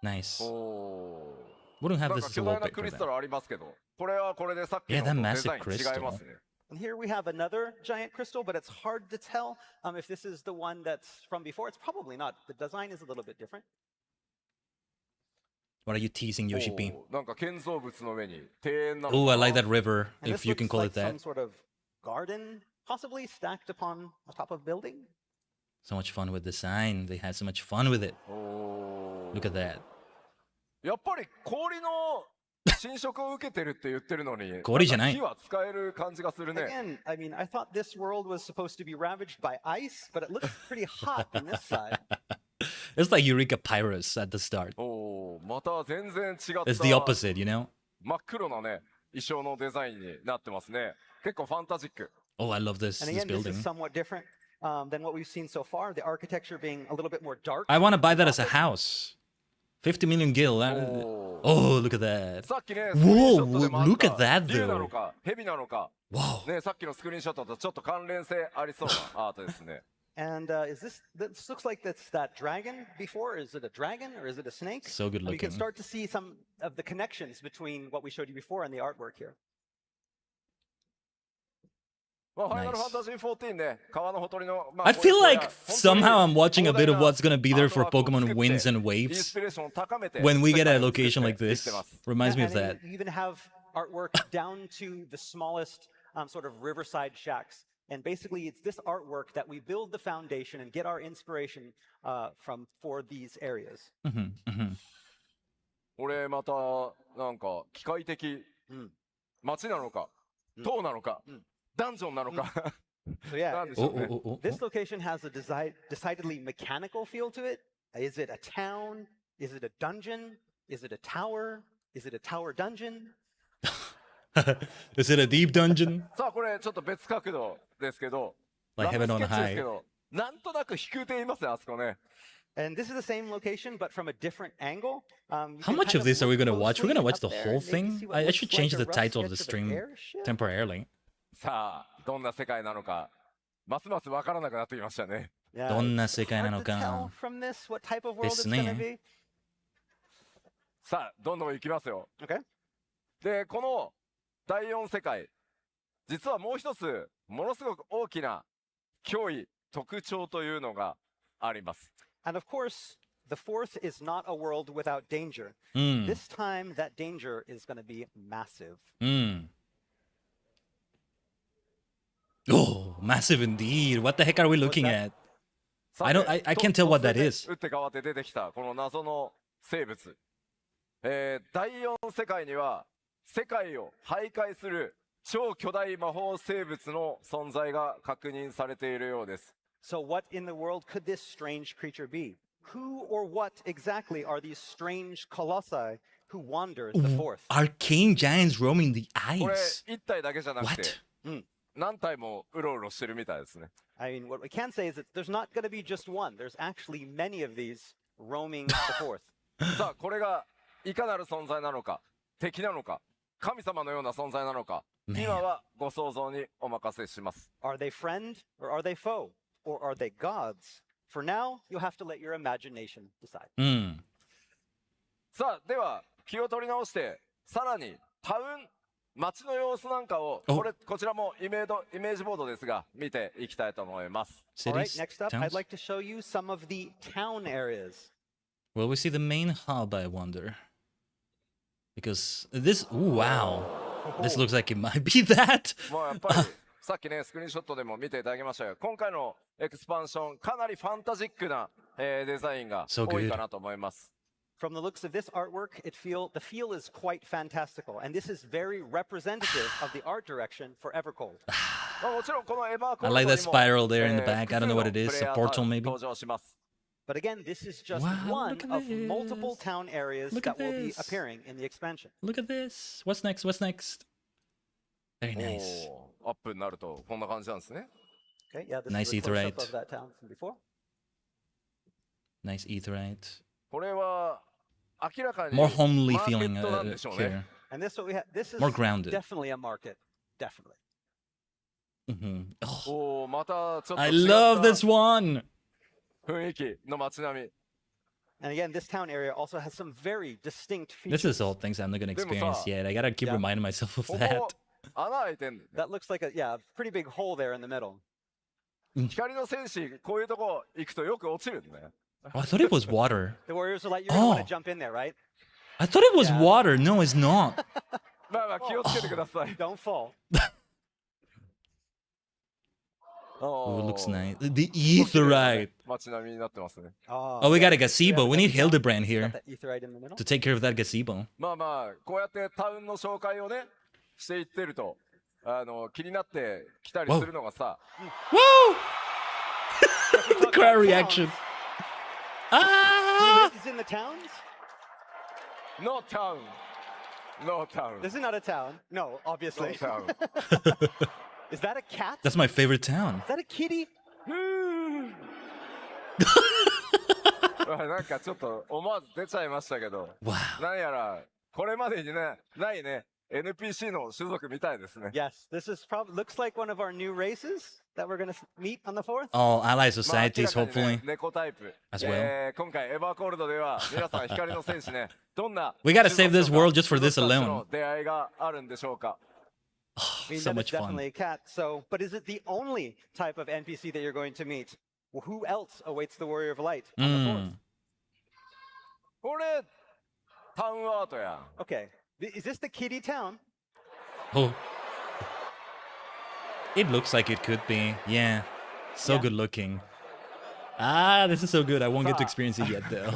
Nice. お Wouldn't ー have なん this か as a 巨大な wallpaper クリス then. タルありますけどこれはこれでさっき Yeah, の that とデ massive ザイン違い crystal. ますね And here we have another giant crystal, but it's hard to tell if this is the one that's from before. It's probably not. The design is a little bit different. What are you teasing, Yoshi P? おーなんか建造物の上に庭園なの Oh, か I な like that river, And if this you can looks call like it that. some sort of garden, possibly stacked upon top of building. So much fun with design. They had so much fun with it. おー Look at that. やっぱり氷の侵食を受けてるって言ってるのに氷じゃないんか火は使える感じがするね Again, I mean, I thought this world was supposed to be ravaged by ice, but it looks pretty hot on this side. It's like Eureka Pyrus at the start. おーまた全然違った It's the opposite, you know? 真っ黒なね衣装のデザインになってますね結構ファンタジック Oh, I love this And this again, this building. is somewhat different than what we've seen so far. The architecture being a little bit more dark. I want to buy that as a house. 50 million gil. Oh, look at that. さっきねスクリーンショットでもあっ Whoa, look at た that 竜な though. のか蛇なのか Wow. ねさっきのスクリーンショットとちょっと関連性ありそうなアートですね And this looks like that's that dragon before. Is it a dragon or is it a snake? So good And you can looking. start to see some of the connections between what we showed you before and the artwork here. まあ、ファイナルファンタジー14ね、川のほとりの、まあ、 I feel like somehow I'm watching a bit of what's gonna be there for Pokemon Winds and Waves when we get a location like this. Reminds me of that. You even have artwork down to the smallest sort of riverside shacks. And basically, it's this artwork that we build the foundation and get our inspiration for these areas. これまたなんか機械的街なのか、塔なのか、ダンジョンなのか。So yeah, this location has a decidedly mechanical feel to it. Is it a town? Is it a dungeon? Is it a tower? Is it a tower dungeon? Is it a deep dungeon? さあこれちょっと別角度ですけど、 Like heaven on ラフスケッチです high. けど、なんとなく飛空艇いますねあそこね。And this is the same location, but from a different angle. How much of this are we gonna watch? We're gonna watch the whole thing? I should change the title of the stream temporarily. さあどんな世界なのか、ますますわからなくなってきましたね。どんな世界なのかですね。さあどんどん行きますよ。 Okay. でこの第4世界、実はもう一つものすごく大きな脅威特徴というのがあります。 And of course, the fourth is not a world without danger. This time, that danger is going to be massive. Oh, massive indeed. What the heck are we looking at? I can't tell what that is. 打って変わって出てきたこの謎の生物。第4世界には世界を徘徊する超巨大魔法生物の存在が確認されているようです。 So what in the world could this strange creature be? Who or what exactly are these strange colossi who wander the fourth? Arcane giants roaming the これ ice. 1体だけじゃなくて What? 何体もうろうろしてるみたいですね。 I mean, what we can say is that there's not going to be just one. There's actually many of these roaming the fourth. さあこれがいかなる存在なのか、敵なのか、神様のような存在なのか、今はご想像にお任せします。 Are they friend or are they foe? Or are they gods? For now, you'll have to let your imagination decide. さあでは気を取り直してさらにタウン街の様子なんかをこちらもイメージボードですが見ていきたいと思います。 All right, Cities, next up, towns? I'd like to show you some of the town areas. Will we see the main hub, I wonder? Because this... Ooh, wow. This looks like it might be that. もうやっぱりさっきねスクリーンショットでも見ていただきましたが、今回のエクスパンションかなりファンタジックなデザインが多いかなと思います。 From the looks of this artwork, the feel is quite fantastical, and this is very representative of the art direction for Evercold. I like that spiral there in the back. I don't know what it is. A portal, maybe? But again, this is just Wow, one look at of this. multiple town areas Look that at will be this. appearing in the expansion. Look at this. What's next? What's next? Very nice. アップになるとこんな感じなんですね。 Okay, yeah, this Nice is a close-up etherite. of that town from before. Nice etherite. これは明らかに More homely マーケ feeling ットなんでしょうね。 here. And this what we have. This is More grounded. definitely a market. Definitely. Oh, おお、またちょっと I 違 love った this one. 雰囲気の街並み。 And again, this town area also has some very distinct This features. is all things I'm not gonna でもさ、 experience yet. I gotta keep Yeah. reminding myself of こ that. こ穴開いてんだよ。 That looks like a pretty big hole there in the middle. 光の戦士こういうとこ行くとよく落ちるんだよ。 Oh, I thought it was water. The warriors are like, you're gonna want Oh. to jump in there, right? I thought it was Yeah. water. No, it's not. まあまあ気をつけてください。 Don't fall. Oh, it looks nice. The 綺麗な etherite. 街並みになってますね。 Oh, we got a gazebo. We need Hildebrand here Got that etherite in the middle. to take care of that gazebo. まあまあこうやってタウンの紹介をねしていってると気になって来たりするのがさ。 Woo! The Talk crowd about reaction. towns. Ah! Who lives in the towns? No town. No town. This is not a town. No, No obviously. town. Is that a cat? That's my favorite town. Is that a kitty? なんかちょっと思わず出ちゃいましたけど、 Wow. なんやらこれまでにねないね NPC の種族みたいですね。 Yes, this is probably looks like one of our new races that we're gonna meet on the 4th. All ally まあ societies, 明らかにね hopefully. 猫タイプ。 As well. 今回エバーコールドでは皆さん光の戦士ねどんな We gotta save this world just for this 種族たちの alone. 出会いがあるんでしょうか。I mean, so that is much fun. definitely a cat. So, but is it the only type of NPC that you're going to meet? Well, who else awaits the Warrior of Light on the fourth? これタウンアートや。 Okay, is this the kitty town? Oh. It looks like it could be. Yeah. So good looking. Ah, this is so good. I won't get to experience it yet though.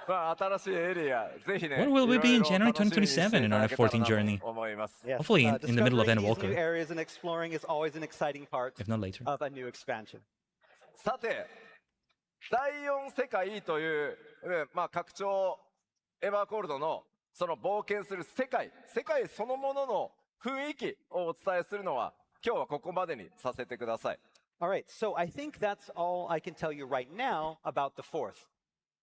まあ新しいエリアぜひね。 When will we be in いろいろ January 楽しみにしていただ 2027 in our けたら F14 なと journey? 思います。 Yes. Hopefully in the middle of discovering these Endwalker. new areas and exploring is always an exciting part If not later. of a new expansion. さて、第4世界という、まあ、拡張エバーコールドのその冒険する世界そのものの雰囲気をお伝えするのは今日はここまでにさせてください。All right, so I think that's all I can tell you right now about the fourth.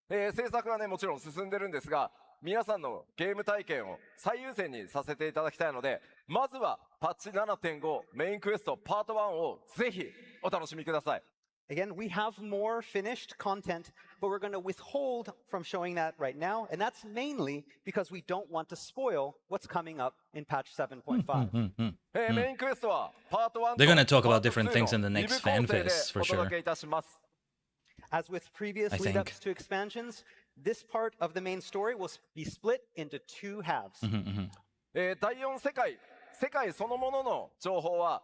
制作はねもちろん進んでるんですが、皆さんのゲーム体験を最優先にさせていただきたいので、まずはパッチ 7.5 メインクエストパート1をぜひお楽しみください。Again, we have more finished content, but we're going to withhold from showing that right now, and that's mainly because we don't want to spoil what's coming up in patch 7.5. メインクエストはパート1 They're gonna talk と about パート different 2 things in the の next 二部構成で fanfest, for お sure. 届けいたします。 As with previous I think. lead-ups to expansions, this part of the main story will be split into two halves. 第4世界そのものの情報は、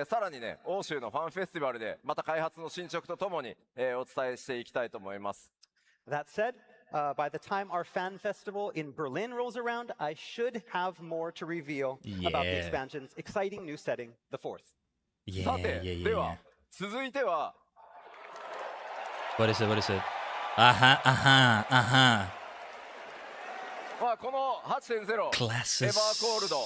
さらにね欧州のファンフェスティバルでまた開発の進捗とともに、お伝えしていきたいと思います。 That said, by the time our fan festival in Berlin rolls around, I should have more to reveal about the Yeah. expansion's exciting new setting, the fourth. さて、 Yeah. では続いては What is it? Aha. まあこの 8.0 エバーコールド、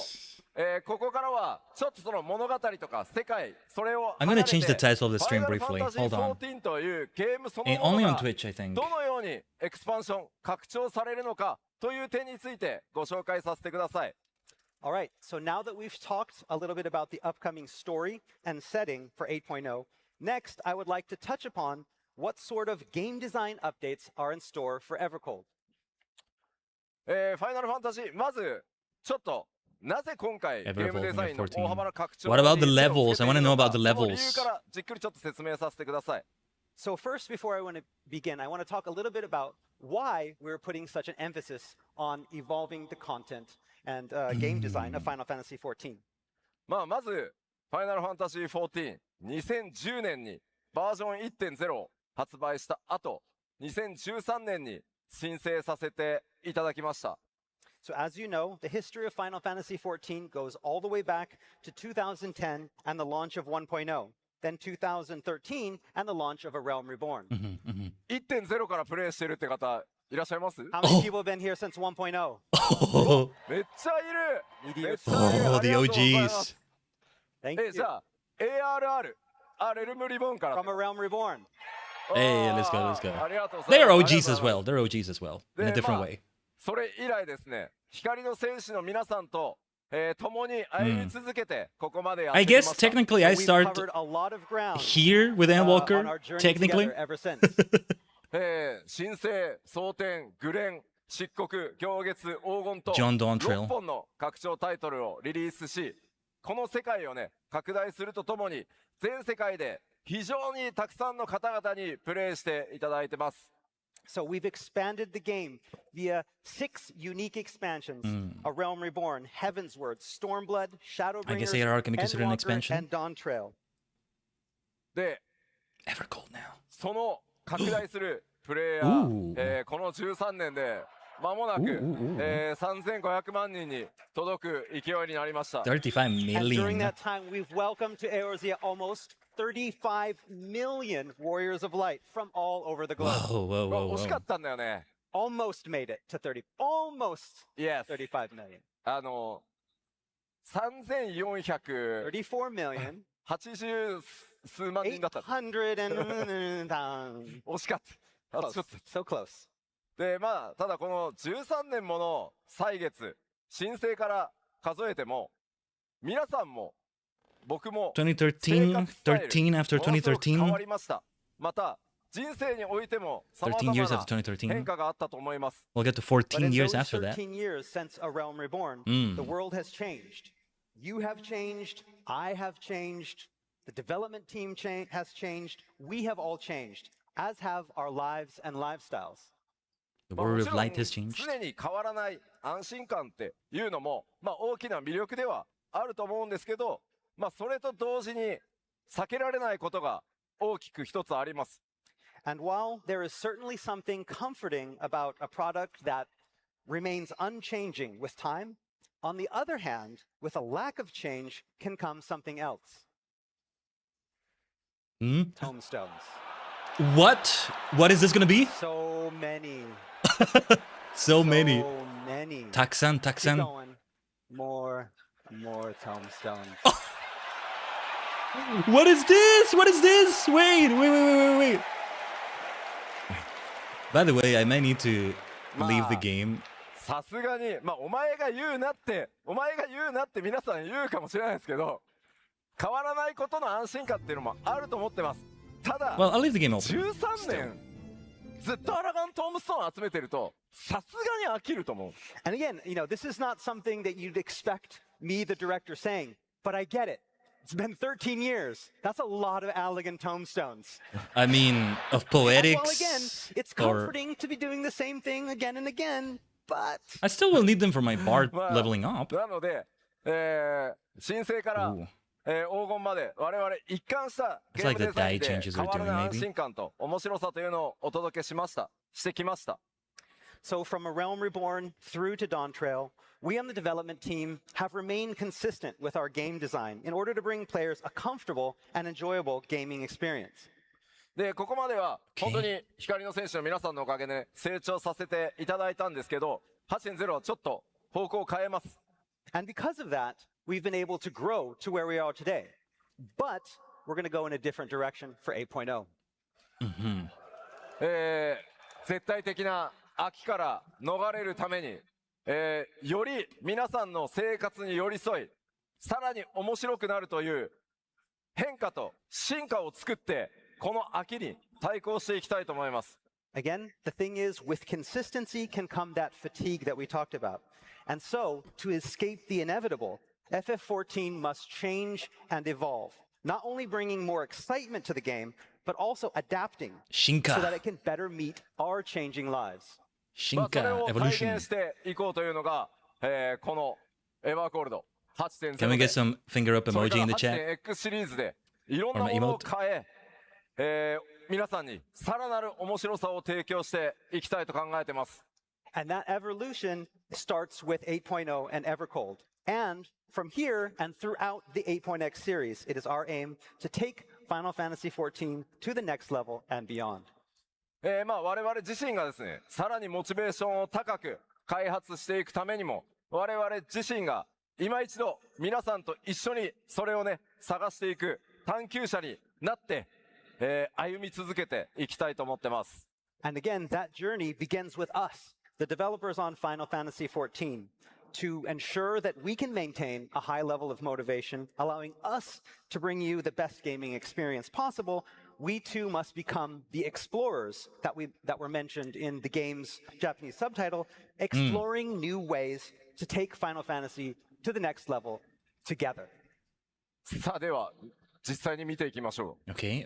ここからはちょっとその物語とか世界それを I'm gonna change the title of the stream briefly. Hold on. 14というゲームその And も only の on が Twitch, I think. どのようにエクスパンション拡張されるのかという点についてご紹介させてください。 All right, so now that we've talked a little bit about the upcoming story and setting for 8.0, next I would like to touch upon what sort of game design updates are in store for Evercold. ファイナルファンタジーまずちょっとなぜ今回ゲームデザインの大幅な拡張 What about the levels? I want to know about the その理由 levels. からじっくりちょっと説明させてください。 So first, before I want to begin, I want to talk a little bit about why we're putting such an emphasis on evolving the content and game design of Final Fantasy XIV. まずファイナルファンタジー14 2010年にバージョン 1.0 を発売した後2013年に申請させていただきました。 So as you know, the history of Final Fantasy XIV goes all the way back to 2010 and the launch of 1.0, then 2013 and the launch of A Realm Reborn. 1.0 からプレイしてるって方いらっしゃいます？ How many people have been here since 1.0? めっちゃいる。めっちゃいる。 Oh, あり the がとうございま OGs. す。 Thank you. じゃあ ARR レルムリボンから。 From A Realm Reborn. Hey, let's go. ありがとうござい They're ます。 OGs as well. They're OGs as well. In a different way. それ以来ですね、光の戦士の皆さんと、共に歩み続けて、ここまでやってき I ました。 guess technically I We've start covered a lot of ground here with on Endwalker. our journey Technically. together ever since. 神聖、蒼天、グレン、漆黒、行月、黄金と John Dontrell 6本の拡張タイトルをリリースし、この世界をね、拡大するとともに、全世界で非常にたくさんの方々にプレイしていただいてます。So we've expanded the game via 6 unique expansions: A Realm Reborn, Heavensward, Stormblood, I guess Shadowbringers, ARR can be considered an Endwalker, expansion. and Dawntrail. で、 Evercold now. その拡大するプレイヤOoh. ー、この13年で間もなく、3500万人に届く勢いになりました。 35 And during million. that time, we've welcomed to Eorzea almost 35 million Warriors of Light from all over the globe. Whoa. 惜しかったんだよね。 Almost made it to 30. Almost Yes. 35 million. 3480 34 million. 数万人だった。 800 and 惜しかった。close. So close. で、まあ、ただこの13年もの歳月、申請から数えても、皆さんも、僕も、 2013, 13 after ものすごく変わ 2013. りました。また、人生においても、様13々 years な after 2013. 変化があったと思います。 We'll get to But 14 in years those after that. 13 years since A Realm Reborn, the world has changed. You have changed, I have changed, the development team has changed, we have all changed, as have our lives and lifestyles. The word of light has changed. 常に変わらない安心感っていうのも、大きな魅力ではあると思うんですけど、それと同時に避けられないことが大きく一つあります。And while there is certainly something comforting about a product that remains unchanging with time, on the other hand, with a lack of change can come something else. Tombstones. What? What is this gonna be? So many. So many. So many. Taksan, Keep taksan. going. More tombstones. What is this? What is this? Wait. By the way, I might need to leave the game. さすがに、お前が言うなって皆さん言うかもしれないですけど、変わらないことの安心感っていうのもあると思ってます。ただ、Well, I'll leave the game open. 13年ずっとアラガントームストーン集めてると、さすがに飽きると思う。And again, this is not something that you'd expect me, the director, saying, but I get it. It's been 13 years. That's a lot of Allagan tombstones. I mean, of poetics. And while again, it's comforting to be doing the same thing again and again, but I still will need them for my bard leveling up. なので、新生から黄金まで我々一貫したゲームデザインで変わらない安心感と面白さというのをお届けしてきました。So from A Realm Reborn through to Dawntrail, we on the development team have remained consistent with our game design in order to bring players a comfortable and enjoyable gaming experience. で、ここまでは本当に光の戦士の皆さんのおかげで成長させていただいたんですけど、8.0はちょっと方向を変えます。And because of that, we've been able to grow to where we are today. But we're going to go in a different direction for 8.0. 絶対的な秋から逃れるために、より皆さんの生活に寄り添い、さらに面白くなるという変化と進化を作って、この秋に対抗していきたいと思います。Again, the thing is, with consistency can come that fatigue that we talked about. And so, to escape the inevitable, FF14 must change and evolve, not only bringing more excitement to the game, but also adapting so that it can better meet our changing lives. それを体現していこうというのが、このエヴァーコールド 8.0 Can we get some finger up それ emoji から in the chat?8.X シリーズでいろんなものを変え、皆さんにさらなる面白さを提供していきたいと考えています。And that evolution starts with 8.0 and Evercold. And from here and throughout the 8.X series, it is our aim to take Final Fantasy XIV to the next level and beyond. 我々自身がですね、さらにモチベーションを高く開発していくためにも、我々自身が今一度皆さんと一緒にそれをね、探していく探求者になって、歩み続けていきたいと思ってます。And again, that journey begins with us, the developers on Final Fantasy XIV, to ensure that we can maintain a high level of motivation, allowing us to bring you the best gaming experience possible. We too must become the explorers that were mentioned in the game's Japanese subtitle, exploring new ways to take Final Fantasy to the next level together. さあでは実際に見ていきましょう。Okay.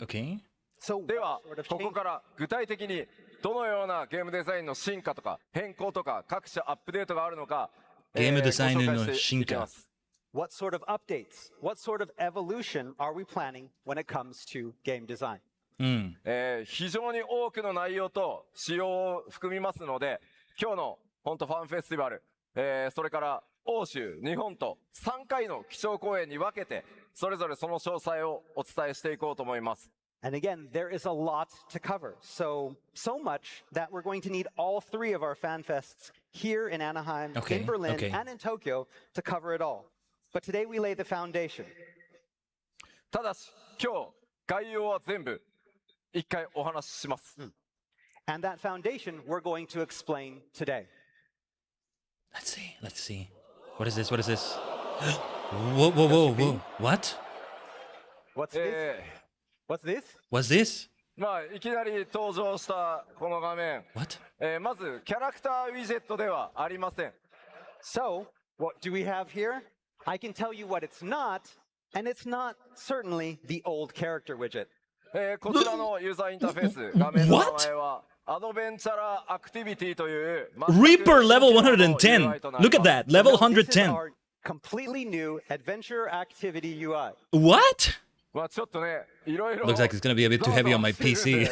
ではここから具体的にどのようなゲームデザインの進化とか変更とか各種アップデートがあるのか、ゲームデザインの進化。What sort of updates, what sort of evolution are we planning when it comes to game design? 非常に多くの内容と仕様を含みますので、今日の本当ファンフェスティバル、それから欧州、日本と3回の基調講演に分けて、それぞれその詳細をお伝えしていこうと思います。And again, there is a lot to cover. So much that we're going to need all 3 of our fan fests here in Anaheim, in Berlin, and in Tokyo to cover it all. But today we lay the foundation. ただし、今日、概要は全部一回お話しします。And that foundation we're going to explain today. Let's see. What is this? Whoa. What? What's this? What's this? いきなり登場したこの画面。What? まずキャラクターウィジェットではありません。So, what do we have here? I can tell you what it's not, and it's not certainly the old character widget. こちらのユーザーインターフェース、画面の名前はアドベンチャラアクティビティという Reaper level 110. Look at that, level 110. Completely new adventure activity UI. What? まあちょっとね、いろいろ Looks like it's gonna be a bit too heavy on my PC.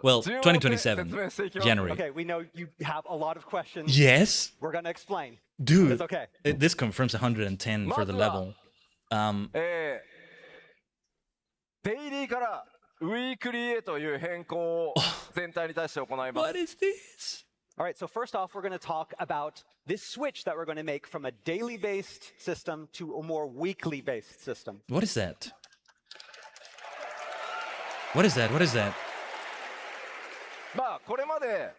Well, 2027, January. Okay, we know you have a lot of questions. Yes. We're gonna explain. Dude, It's okay. This confirms 110 for the level. デイリーからウィークリーへという変更を全体に対して行います。What is this? All right, so first off, we're going to talk about this switch that we're going to make from a daily-based system to a more weekly-based system. What is that? What is that? What is that? まあこれまで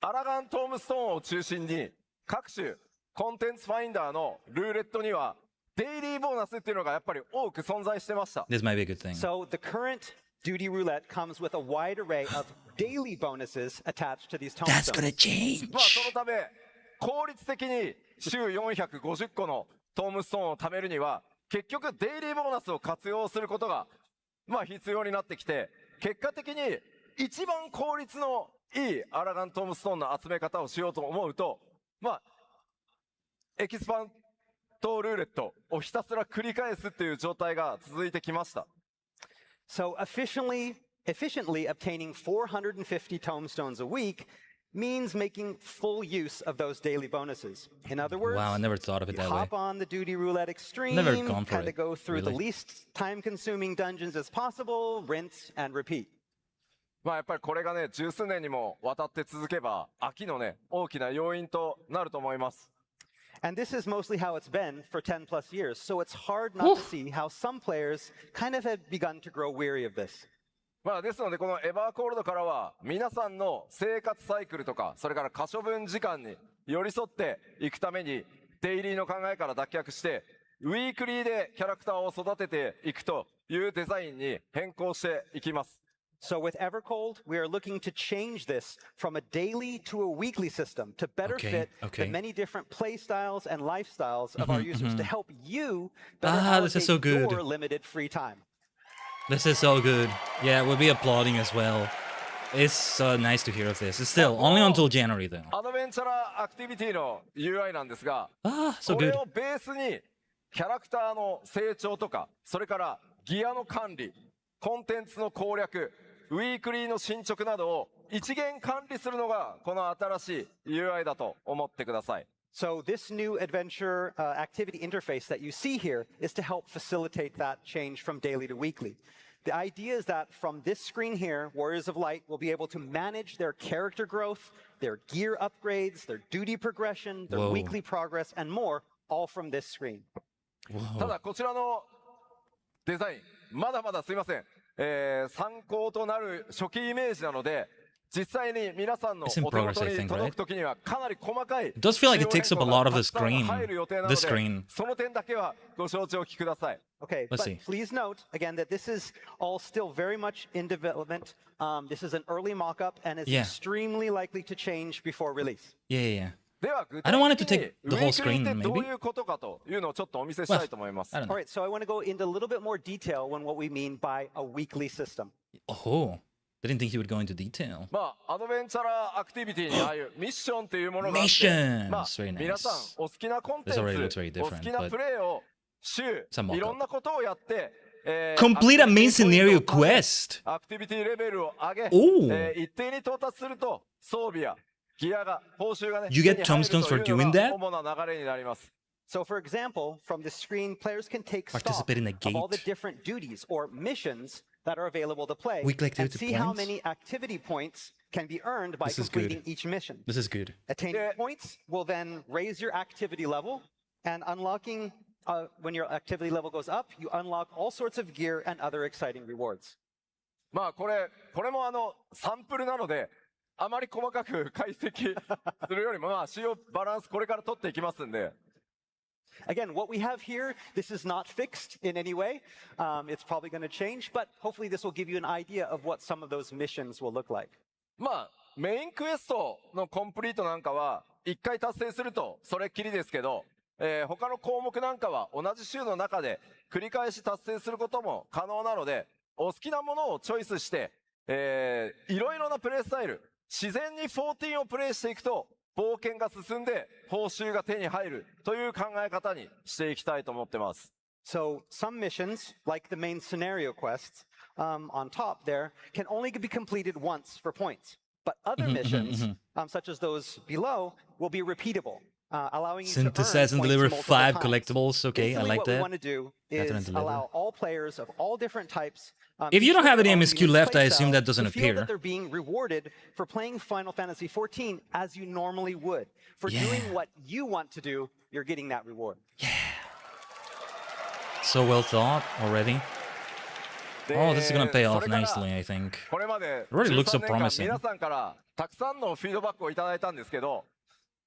アラガントームストーンを中心に各種コンテンツファインダーのルーレットにはデイリーボーナスっていうのがやっぱり多く存在してました。This might be a good thing. So the current duty roulette comes with a wide array of daily bonuses attached to these tomestones. That's gonna change. まあそのため効率的に週450個のトームストーンを貯めるには結局デイリーボーナスを活用することがまあ必要になってきて、結果的に一番効率のいいアラガントームストーンの集め方をしようと思うと、まあエキスパントルーレットをひたすら繰り返すっていう状態が続いてきました。So efficiently obtaining 450 tomestones a week means making full use of those daily bonuses. In other words, wow, I never thought of it that way. Hop on the duty roulette extreme, Never gone for kind of it, go through the really. least time-consuming dungeons as possible, rinse and repeat. まあやっぱりこれがね、十数年にもわたって続けば飽きのね、大きな要因となると思います。And this is mostly how it's been for 10 plus years, so it's hard not to see how some players kind of have begun to grow weary of this. まあですのでこのエバーコールドからは皆さんの生活サイクルとかそれから可処分時間に寄り添っていくためにデイリーの考えから脱却してウィークリーでキャラクターを育てていくというデザインに変更していきます。So with Evercold, we are looking to change this from a daily to a weekly system to better fit the many different play styles and lifestyles of our users to help you better allocate your limited free time. This is so good. Yeah, we'll be applauding as well. It's so nice to hear of this. It's still only until January though. アドベンチャラアクティビティの UI なんですが、so これ good. をベースにキャラクターの成長とか、それからギアの管理、コンテンツの攻略、ウィークリーの進捗などを一元管理するのがこの新しい UI だと思ってください。So this new adventure activity interface that you see here is to help facilitate that change from daily to weekly. The idea is that from this screen here, Warriors of Light will be able to manage their character growth, their gear upgrades, their duty progression, their weekly progress, and more, all from this screen. ただこちらのデザイン、まだまだすいません。参考となる初期イメージなので、実際に皆さんのお手元に届くときにはかなり細かい It does feel like it takes up a lot of the screen. 入る予定なの The で、 screen. その点だけはご承知おきください。Okay, Let's but see. please note again that this is all still very much in development. This is an early mock-up and is extremely likely to change before release. Yeah. では I don't want it to 具体 take 的 the に whole ウィークリ screen, ーってどう maybe. いうことかというのをちょっとお見せしたいと思います。 I don't All know. right, so I want to go into a little bit more detail on what we mean by a weekly system. Oh, didn't think he would go into detail. まあアドベンチャラアクティビティにああいうミッションっていうものがあって、 Missions! まあ Very nice. 皆さんお好きなコンテン This already looks ツ、 very different, お好きな but プレイを週 Some mock-up. いろんなことをやって、Complete a main scenario アクティビティポイントを quest. アクティビティレベルを上げ、 Oh. 一定に到達すると装備やギアが報酬がね、 You get 手に入る tomestones for というの doing が that? 主な流れになります。 So for example, from the screen, players can take stock Participate in a of all the gate. different duties or missions that are available to play Weekly and activity see how points? many activity points can be earned by This is completing good. each mission. This is good. Attaining points will then raise your activity level, and unlocking when your activity level goes up, you unlock all sorts of gear and other exciting rewards. まあこれもサンプルなのであまり細かく解析するよりもまあ使用バランスこれから取っていきますんで。 Again, what we have here, this is not fixed in any way. It's probably going to change, but hopefully this will give you an idea of what some of those missions will look like. まあメインクエストのコンプリートなんかは1回達成するとそれっきりですけど、他の項目なんかは同じ週の中で繰り返し達成することも可能なので、お好きなものをチョイスして、いろいろなプレイスタイル、自然に14をプレイしていくと、冒険が進んで報酬が手に入るという考え方にしていきたいと思ってます。So some missions, like the main scenario quests on top there, can only be completed once for points. But other missions, such as those below, will be repeatable, allowing you synthesize to and earn deliver points 5 multiple collectibles. Okay, I like what that. we want to do is allow all players of all different types. If you don't have any MSQ left, I assume that doesn't to feel appear. that they're being rewarded for playing Final Fantasy XIV as you normally would. For doing what you want to do, you're getting that reward. Yeah. So well thought already. Oh, this is gonna pay off nicely, I think. It really looks so promising. 皆さんからたくさんのフィードバックをいただいたんですけど、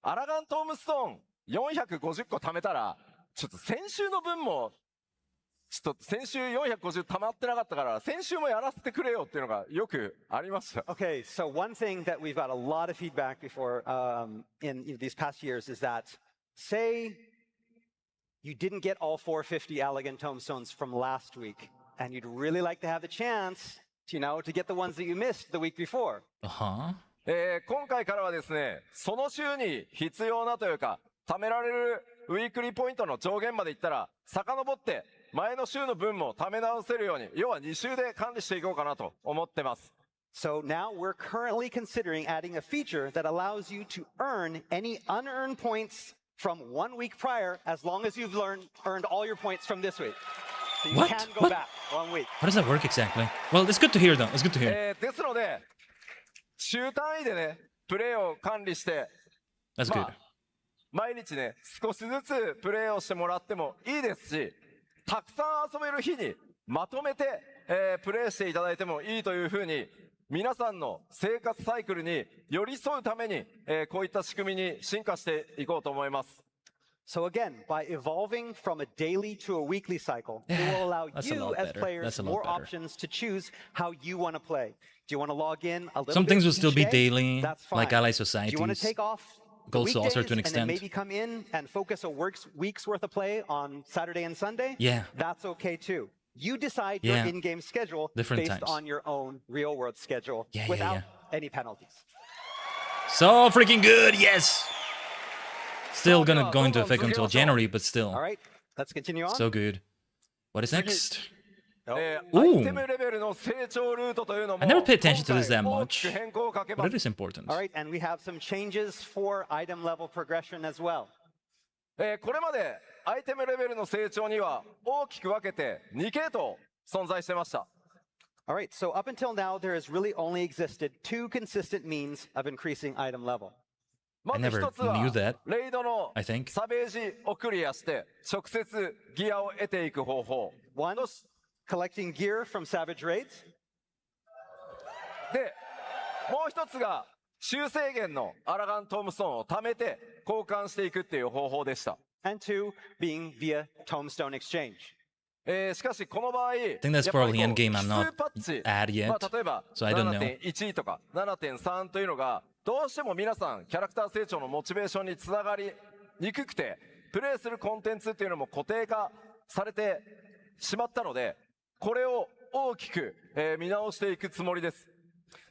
アラガントームストーン450個貯めたら、ちょっと先週の分も、ちょっと先週450貯まってなかったから、先週もやらせてくれよっていうのがよくありました。Okay, so one thing that we've got a lot of feedback before in these past years is that, say you didn't get all 450 Elegant Tomestones from last week, and you'd really like to have the chance, to get the ones that you missed the week before. 今回からはですね、その週に必要なというか、貯められるウィークリーポイントの上限までいったら、遡って前の週の分も貯め直せるように、要は2週で管理していこうかなと思ってます。So now we're currently considering adding a feature that allows you to earn any unearned points from 1 week prior, as long as you've earned all your points from this week. So you can go back 1 week. How does that work exactly? Well, it's good to hear though. It's good to hear. ですので、週単位でね、プレイを管理して、That's good. 毎日ね、少しずつプレイをしてもらってもいいですし、たくさん遊べる日にまとめて、プレイしていただいてもいいというふうに、皆さんの生活サイクルに寄り添うために、こういった仕組みに進化していこうと思います。So again, by evolving from a daily to a weekly cycle, it will allow you as players more options to choose how you want to play. Do you want to log in a little Some bit things will still be each day? daily, That's fine. like Ally Do you Societies. want to take off Gold Saucer to an and then extent. maybe come in and focus a week's worth of play on Saturday and Sunday? Yeah. That's okay too. You decide your in-game schedule Different based times. on your own real-world schedule without any penalties. So freaking good, yes! Still gonna go into effect until January, but still. All right, let's continue on. So good. What is next? アイテムレベルの成長ルートというのも I never pay attention to this that 大き much, く変更をかけま but す。 it is important. All right, and we have some changes for item level progression as well. これまでアイテムレベルの成長には大きく分けて2系統存在してました。All right, so up until now, there has really only existed 2 consistent means of increasing item level. I never knew that, レイドの I think. サベージをクリアして直接ギアを得ていく方法。 One, collecting gear from Savage Raids. で、もう一つが修正源のアラガントームストーンを貯めて交換していくっていう方法でした。And 2, being via Tombstone Exchange. しかしこの場合、I think that's probably endgame I'm not at yet, 例えば so I don't know. 7.1 とか 7.3 というのがどうしても皆さんキャラクター成長のモチベーションにつながりにくくて、プレイするコンテンツっていうのも固定化されてしまったので、これを大きく、見直していくつもりです。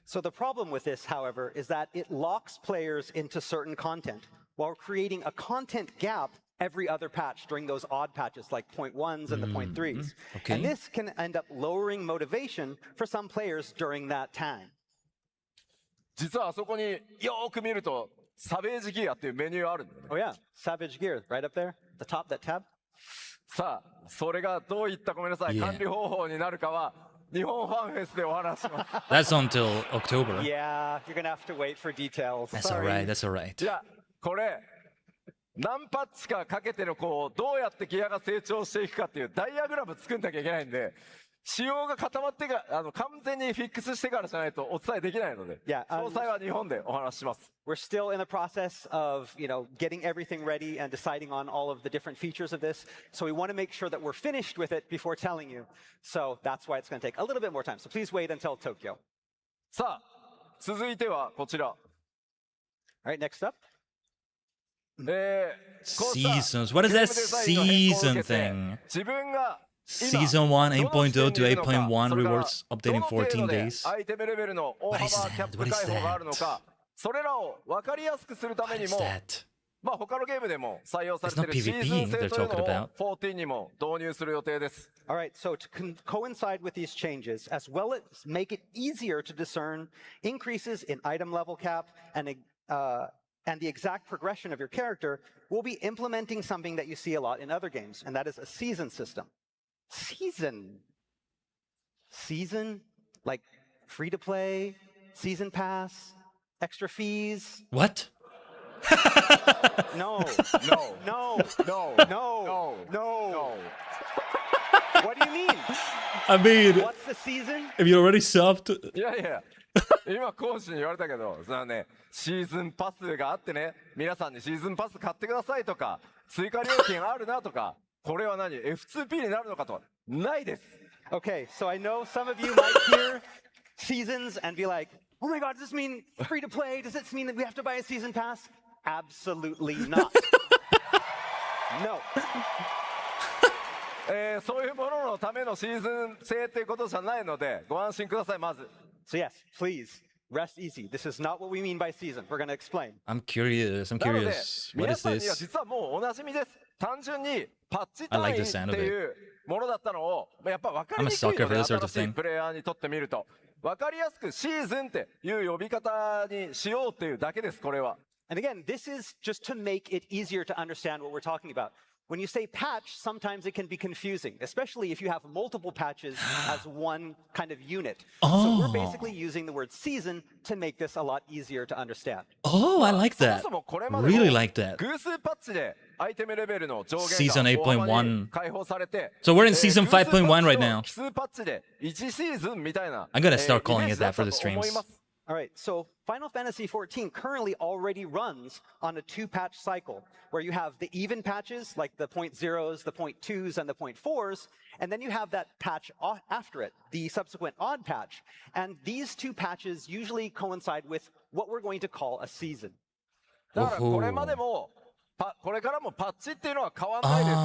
So the problem with this, however, is that it locks players into certain content while creating a content gap every other patch during those odd patches like 0.1s and the 0.3s. Okay. And this can end up lowering motivation for some players during that time. 実はあそこによーく見るとサベージギアっていうメニューあるんだよね。Oh yeah, Savage Gear, right up there, the top, that tab. さあ、それがどういったごめんなさい、 Yeah. 管理方法になるかは日本ファンフェスでお話しします。That's until October. Yeah, you're gonna have to wait for details. That's Sorry. alright, that's alright. いや、これ何パッチかかけてのこうどうやってギアが成長していくかっていうダイアグラム作んなきゃいけないんで、仕様が固まってから完全にフィックスしてからじゃないとお伝えできないので、Yeah, 詳細は日本でお話しします。We're still in the process of, getting everything ready and deciding on all of the different features of this. So we want to make sure that we're finished with it before telling you. So that's why it's going to take a little bit more time. So please wait until Tokyo. さあ、続いてはこちら。All right, next up. Seasons. What is that season thing? Season 1 8.0 to 8.1 rewards updating 14 days. What is that? What is that? それらを分かりやすくするためにも、まあ他のゲームでも採用されているシーズン制というのを14にも導入する予定です。Alright, so to coincide with these changes, as well as make it easier to discern increases in item level cap and the exact progression of your character, we'll be implementing something that you see a lot in other games, and that is a season system. Season? Like free to play, season pass, extra fees? What? No. What do you mean? I mean, what's the season? If you already subbed. いやいや、今講師に言われたけど、そのね、シーズンパスがあってね、皆さんにシーズンパス買ってくださいとか、追加料金あるなとか、これは何 F2P になるのかとないです。Okay, so I know some of you might hear seasons and be like, oh my god, does this mean free to play? Does this mean that we have to buy a season pass? Absolutely not. No. そういうもののためのシーズン制っていうことじゃないので、ご安心ください、まず。So yes, please, rest easy. This is not what we mean by season. We're going to explain. I'm curious. What is 皆さんには this? 実はもうおなじみです。単純にパッチ単位っていうものだったのを、やっぱ分かりにくいので、新しいプレイヤーにとってみると。分かりやすくシーズンっていう呼び方にしようっていうだけです、これは。And again, this is just to make it easier to understand what we're talking about. When you say patch, sometimes it can be confusing, especially if you have multiple patches as one kind of unit. So we're basically using the word season to make this a lot easier to understand. Oh, I like that. Really like that. 偶数パッチでアイテムレベルの上限が Season 8.1. 解放されて、 So we're in Season 5.1 right now. 奇数パッチで1シーズンみたいな。I'm gonna start calling it that for the streams. All right, so Final Fantasy XIV currently already runs on a 2-patch cycle, where you have the even patches, like the .0s, the .2s, and the .4s, and then you have that patch after it, the subsequent odd patch. And these 2 patches usually coincide with what we're going to call a season. だからこれまでもこれからもパッチっていうのは変わらないです。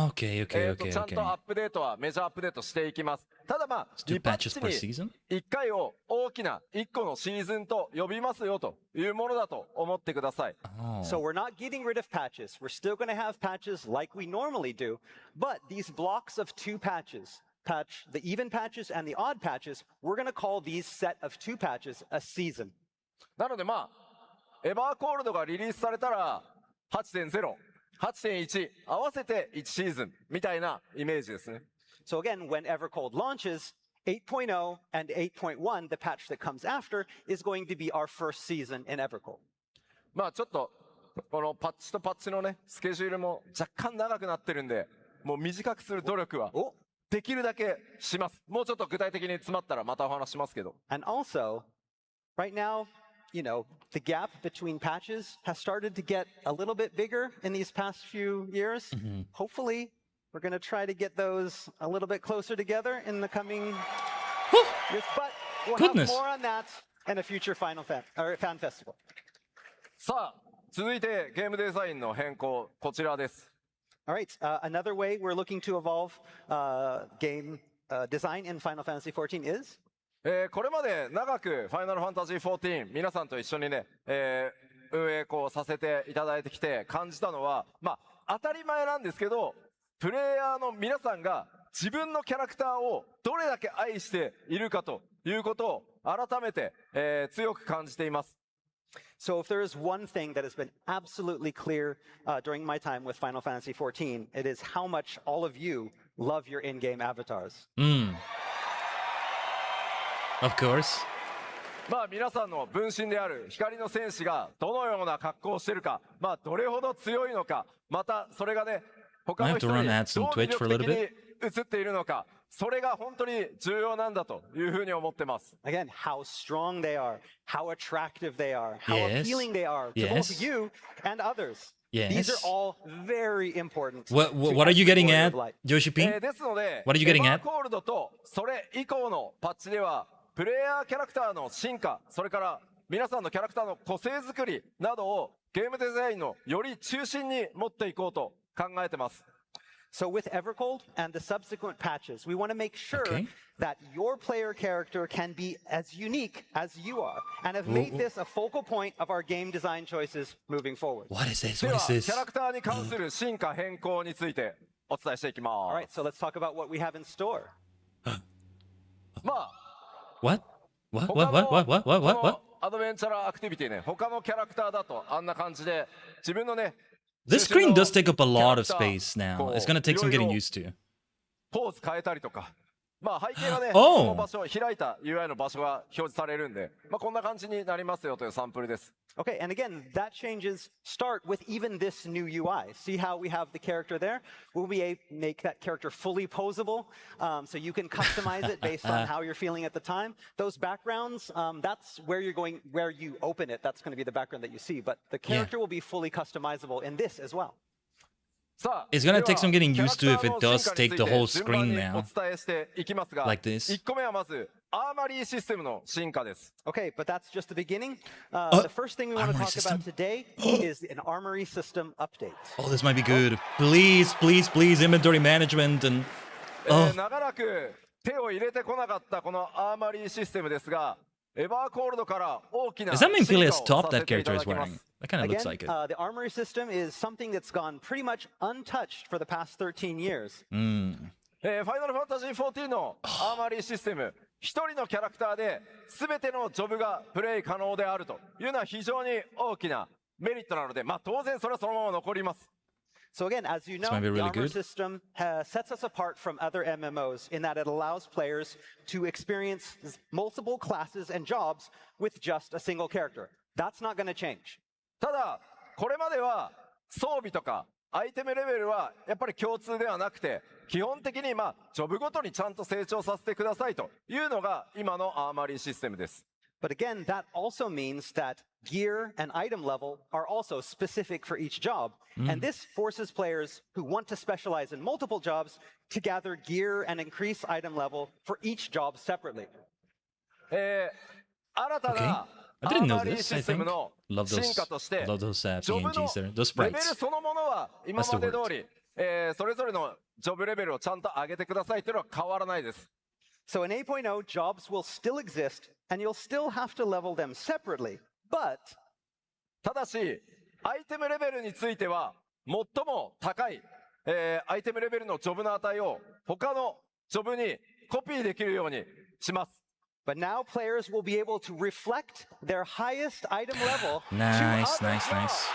Okay. ちゃんとアップデートはメジャーアップデートしていきます。ただまあ、2パッチに1回を大きな1個のシーズンと呼びますよというものだと思ってください。So we're not getting rid of patches. We're still going to have patches like we normally do, but these blocks of 2 patches, the even patches and the odd patches, we're going to call these set of 2 patches a season. なのでまあ、エバーコールドがリリースされたら、8.0、8.1合わせて1シーズンみたいなイメージですね。So again, when Evercold launches, 8.0 and 8.1, the patch that comes after, is going to be our first season in Evercold. まあちょっとこのパッチとパッチのねスケジュールも若干長くなってるんで、もう短くする努力はできるだけします。もうちょっと具体的に詰まったらまたお話しますけど。And also, right now, you know, the gap between patches has started to get a little bit bigger in these past few years. Hopefully, we're going to try to get those a little bit closer together in the coming years. But we'll have more on that in a future Fan Festival. さあ、続いてゲームデザインの変更、こちらです。All right, another way we're looking to evolve game design in Final Fantasy XIV is? これまで長くファイナルファンタジー14皆さんと一緒にね、運営こうさせていただいてきて感じたのは、まあ当たり前なんですけど、プレイヤーの皆さんが自分のキャラクターをどれだけ愛しているかということを改めて、強く感じています。So if there is one thing that has been absolutely clear during my time with Final Fantasy XIV, it is how much all of you love your in-game avatars. Of course. まあ皆さんの分身である光の戦士がどのような格好をしているか、まあどれほど強いのか、またそれがね、他の人にどう魅力的に映っているのか、それが本当に重要なんだというふうに思ってます。Again, how strong they are, how attractive they are, how appealing they are to both you and others. These are all very important. What are you getting at, Yoshi-P? ですので、 What are you getting at? コールドとそれ以降のパッチでは、プレイヤーキャラクターの進化、それから皆さんのキャラクターの個性作りなどをゲームデザインのより中心に持っていこうと考えてます。So with Evercold and the subsequent patches, we want to make sure that your player character can be as unique as you are, and have made this a focal point of our game design choices moving forward. What is this? で What は is this? キャラクターに関する進化変更についてお伝えしていきます。 All right, so let's talk about what we have in store. まあ What? What? アドベンチャーアクティビティね、他のキャラクターだとあんな感じで自分のね This screen does take up a lot of space now. It's gonna take some getting used to. ポーズ変えたりとか、まあ背景がね、Oh. その場所、開いた UI の場所が表示されるんで、まあこんな感じになりますよというサンプルです。Okay, and again, that changes start with even this new UI. See how we have the character there? We'll make that character fully posable, so you can customize it based on how you're feeling at the time. Those backgrounds, that's where you're going, where you open it. That's going to be the background that you see. But the character will be fully customizable in this as well. It's gonna take some getting used to if it does take the whole screen now. Like this. 1個目はまずアーマリーシステムの進化です。 Okay, but that's just the beginning. The first thing we want to armory talk system? about today is an armory system update. Oh, this might be good. Please, please, please, inventory management and. 長らく手を入れてこなかったこのアーマリーシステムですが、エバーコールドから大きな Does that mean 進 Phileas 化を top さ that せていた character だ is きま wearing? す。 That kind of looks Again, like it. the armory system is something that's gone pretty much untouched for the past 13 years. ファイナルファンタジー14のアーマリーシステム、一人のキャラクターで全てのジョブがプレイ可能であるというのは非常に大きなメリットなので、まあ当然それはそのまま残ります。 So again, as you know, might be the really armor good. system sets us apart from other MMOs in that it allows players to experience multiple classes and jobs with just a single character. That's not going to change. ただこれまでは装備とかアイテムレベルはやっぱり共通ではなくて、基本的にまあジョブごとにちゃんと成長させてくださいというのが今のアーマリーシステムです。 But again, that also means that gear and item level are also specific for each job. And this forces players who want to specialize in multiple jobs to gather gear and increase item level for each job separately. 新たな I ア didn't ー know マリー this, シ I ステム think. の Love 進 those, 化として、 love those ジョブ PNGs の there. Those レベル sprites. そのものは今まで通り、それぞれのジョブレベルをちゃんと上げてくださいというのは変わらないです。 So in 8.0, jobs will still exist, and you'll still have to level them separately. But ただし、アイテムレベルについては、最も高い、アイテムレベルのジョブの値を他のジョブにコピーできるようにします。 But now players will be able to reflect their highest item level Nice, to other nice, jobs. nice.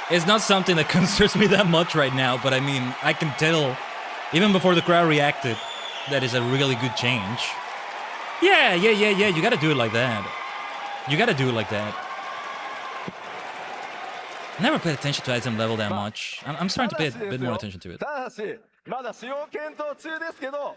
It's not something that concerns me that much right now, but I mean, I can tell, even before the crowd reacted, that is a really good change. Yeah, you gotta do it like that. You gotta do it like that. I never paid attention to item level that much. I'm starting to pay a bit more attention to it. ただし、まだ使用検討中ですけど、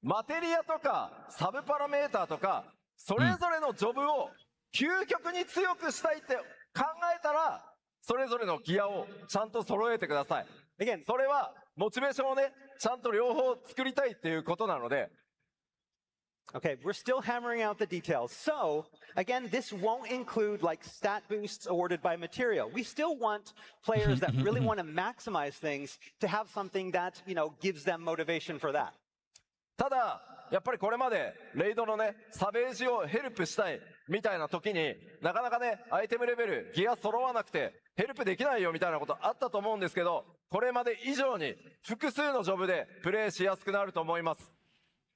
マテリアとかサブパラメーターとか、それぞれのジョブを究極に強くしたいって考えたら、それぞれのギアをちゃんと揃えてください。Again, それはモチベーションをね、ちゃんと両方作りたいっていうことなので。 okay, we're still hammering out the details. So, again, this won't include like stat boosts awarded by material. We still want players that really want to maximize things to have something that, you know, gives them motivation for that. ただ、やっぱりこれまでレイドのね、サベージをヘルプしたいみたいな時になかなかね、アイテムレベル、ギア揃わなくてヘルプできないよみたいなことあったと思うんですけど、これまで以上に複数のジョブでプレイしやすくなると思います。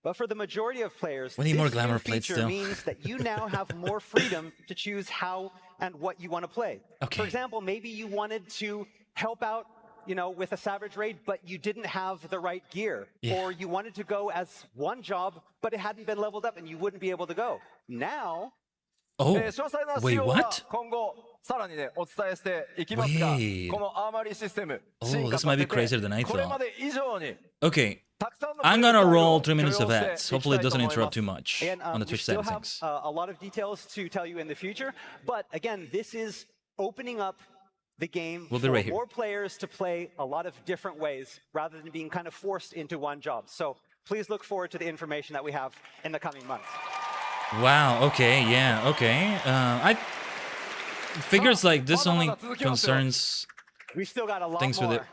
But for the majority of players, We need this more new glamour plates feature still. means that you now have more freedom to choose how and what you want to play. Okay. For example, maybe you wanted to help out, you know, with a savage raid, but you didn't have the right gear. Yeah. Or you wanted to go as one job, but it hadn't been leveled up and you wouldn't be able to go. Now, Oh, 詳細な仕 wait, 様は what? 今後さらにね、お伝えしていきますが、 Wait. このアーマリーシステム、 Oh, 進化 this さ might be せて、 crazier than I これま thought. で以上に Okay, たくさんの I'm gonna プレイスタイル roll を 3 minutes 許 of 容して ads. いき Hopefully た it いと doesn't 思い interrupt ます too much again, on the we Twitch still side of have things. a lot of details to tell you in the future. But again, this is opening up the game We'll be for right here. more players to play a lot of different ways rather than being kind of forced into one job. So please look forward to the information that we have in the coming months. Wow, okay, yeah, okay. I figures like this only concerns We still got a lot things with more.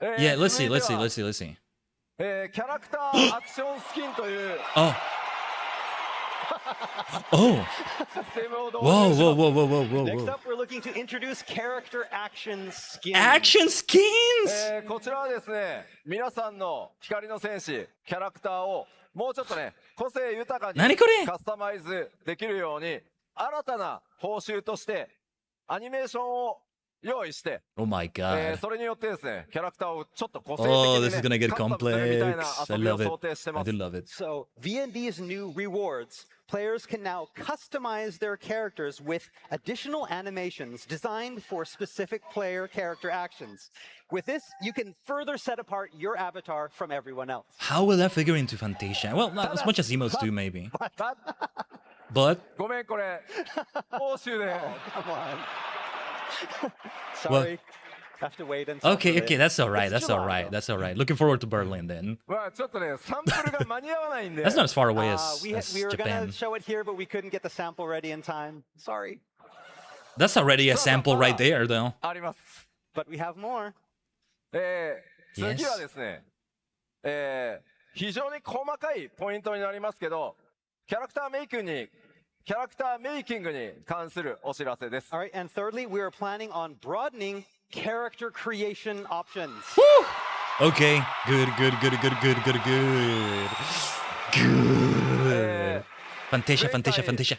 it. Yeah, let's see. キャラクターアクションスキンという Oh. Oh. システムを導 Whoa, 入し whoa, ます。 whoa, whoa, whoa, whoa, Next whoa. up, we're looking to introduce character action skins. Action skins! こちらはですね、皆さんの光の戦士、キャラクターをもうちょっとね、個性豊かに何これカスタマイズできるように、新たな報酬としてアニメーションを用意して、 Oh my god. それによってですね、キャラクターをちょっと個性 Oh, 的 this is に、gonna ね、 get カスタムするみたいな complex. I 遊びを love 想 it. 定してま I す do。love it. So, V&D's new rewards, players can now customize their characters with additional animations designed for specific player character actions. With this, you can further set apart your avatar from everyone else. How will that figure into Fantasia? Well, not as much as emotes do, maybe. But ごめん、これ、報酬で。 Come on. Sorry. Have to wait until. okay, okay, that's all right. It's That's all July, right. though. That's all right. Looking forward to Berlin then. まあちょっとね、サンプルが間に合わないんで。 That's not as far away as, We as were Japan. gonna show it here, but we couldn't get the sample ready in time. Sorry. That's already a sample right there, though. あります。 But we have more. 次はですね、非常に細かいポイントになりますけど、キャラクターメイキングに関するお知らせです。 All right, and thirdly, we are planning on broadening character creation options. Okay, good. Fantasia.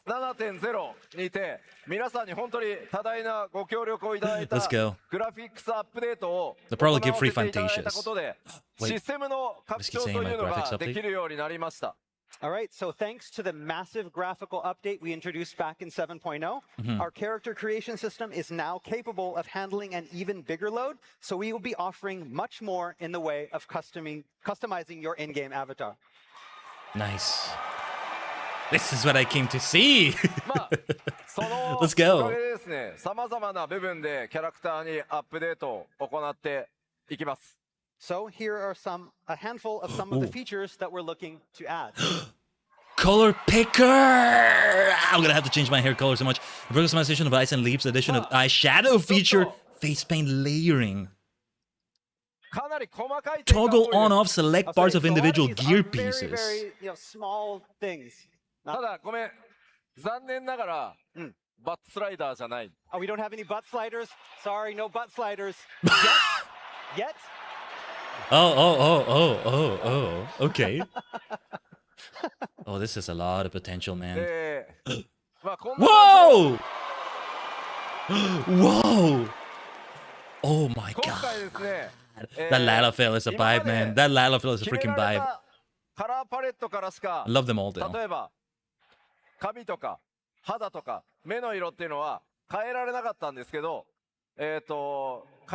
7.0 にて皆さんに本当に多大なご協力をいただいた Let's go. グラフィックスアップデートを They'll 行 probably わ give せ free ていただいた Fantasias. ことで Wait, システムの拡張というのができるようになりました。 All right, so thanks to the massive graphical update we introduced back in 7.0, our character creation system is now capable of handling an even bigger load, so we will be offering much more in the way of customizing your in-game avatar. Nice. This is what I came to see. まあその Let's go. おかげでですね、さまざまな部分でキャラクターにアップデートを行っていきます。 So here are a handful of some of the features that we're looking to add. Color picker! I'm gonna have to change my hair color so much. The customization of eyes and lips, addition of eyeshadow feature, face paint layering. かなり細かい点が多い Toggle です。 on off select Okay, parts of so a lot individual these gear are very, pieces. very, small things. ただごめん、残念ながら、バットスライダーじゃない。 Oh, we don't have any butt sliders. Sorry, no butt sliders. Yet? Oh. Okay. Oh, this is a lot of potential, man. まあこんな感 Whoa! Whoa! Oh my じで今 god. 回ですね、 That Lalafell is a vibe, man. That Lalafell is a 決め freaking られ vibe. たカラーパレットからしか I love them all, though. 例えば髪とか肌とか目の色っていうのは変えられなかったんですけど、カ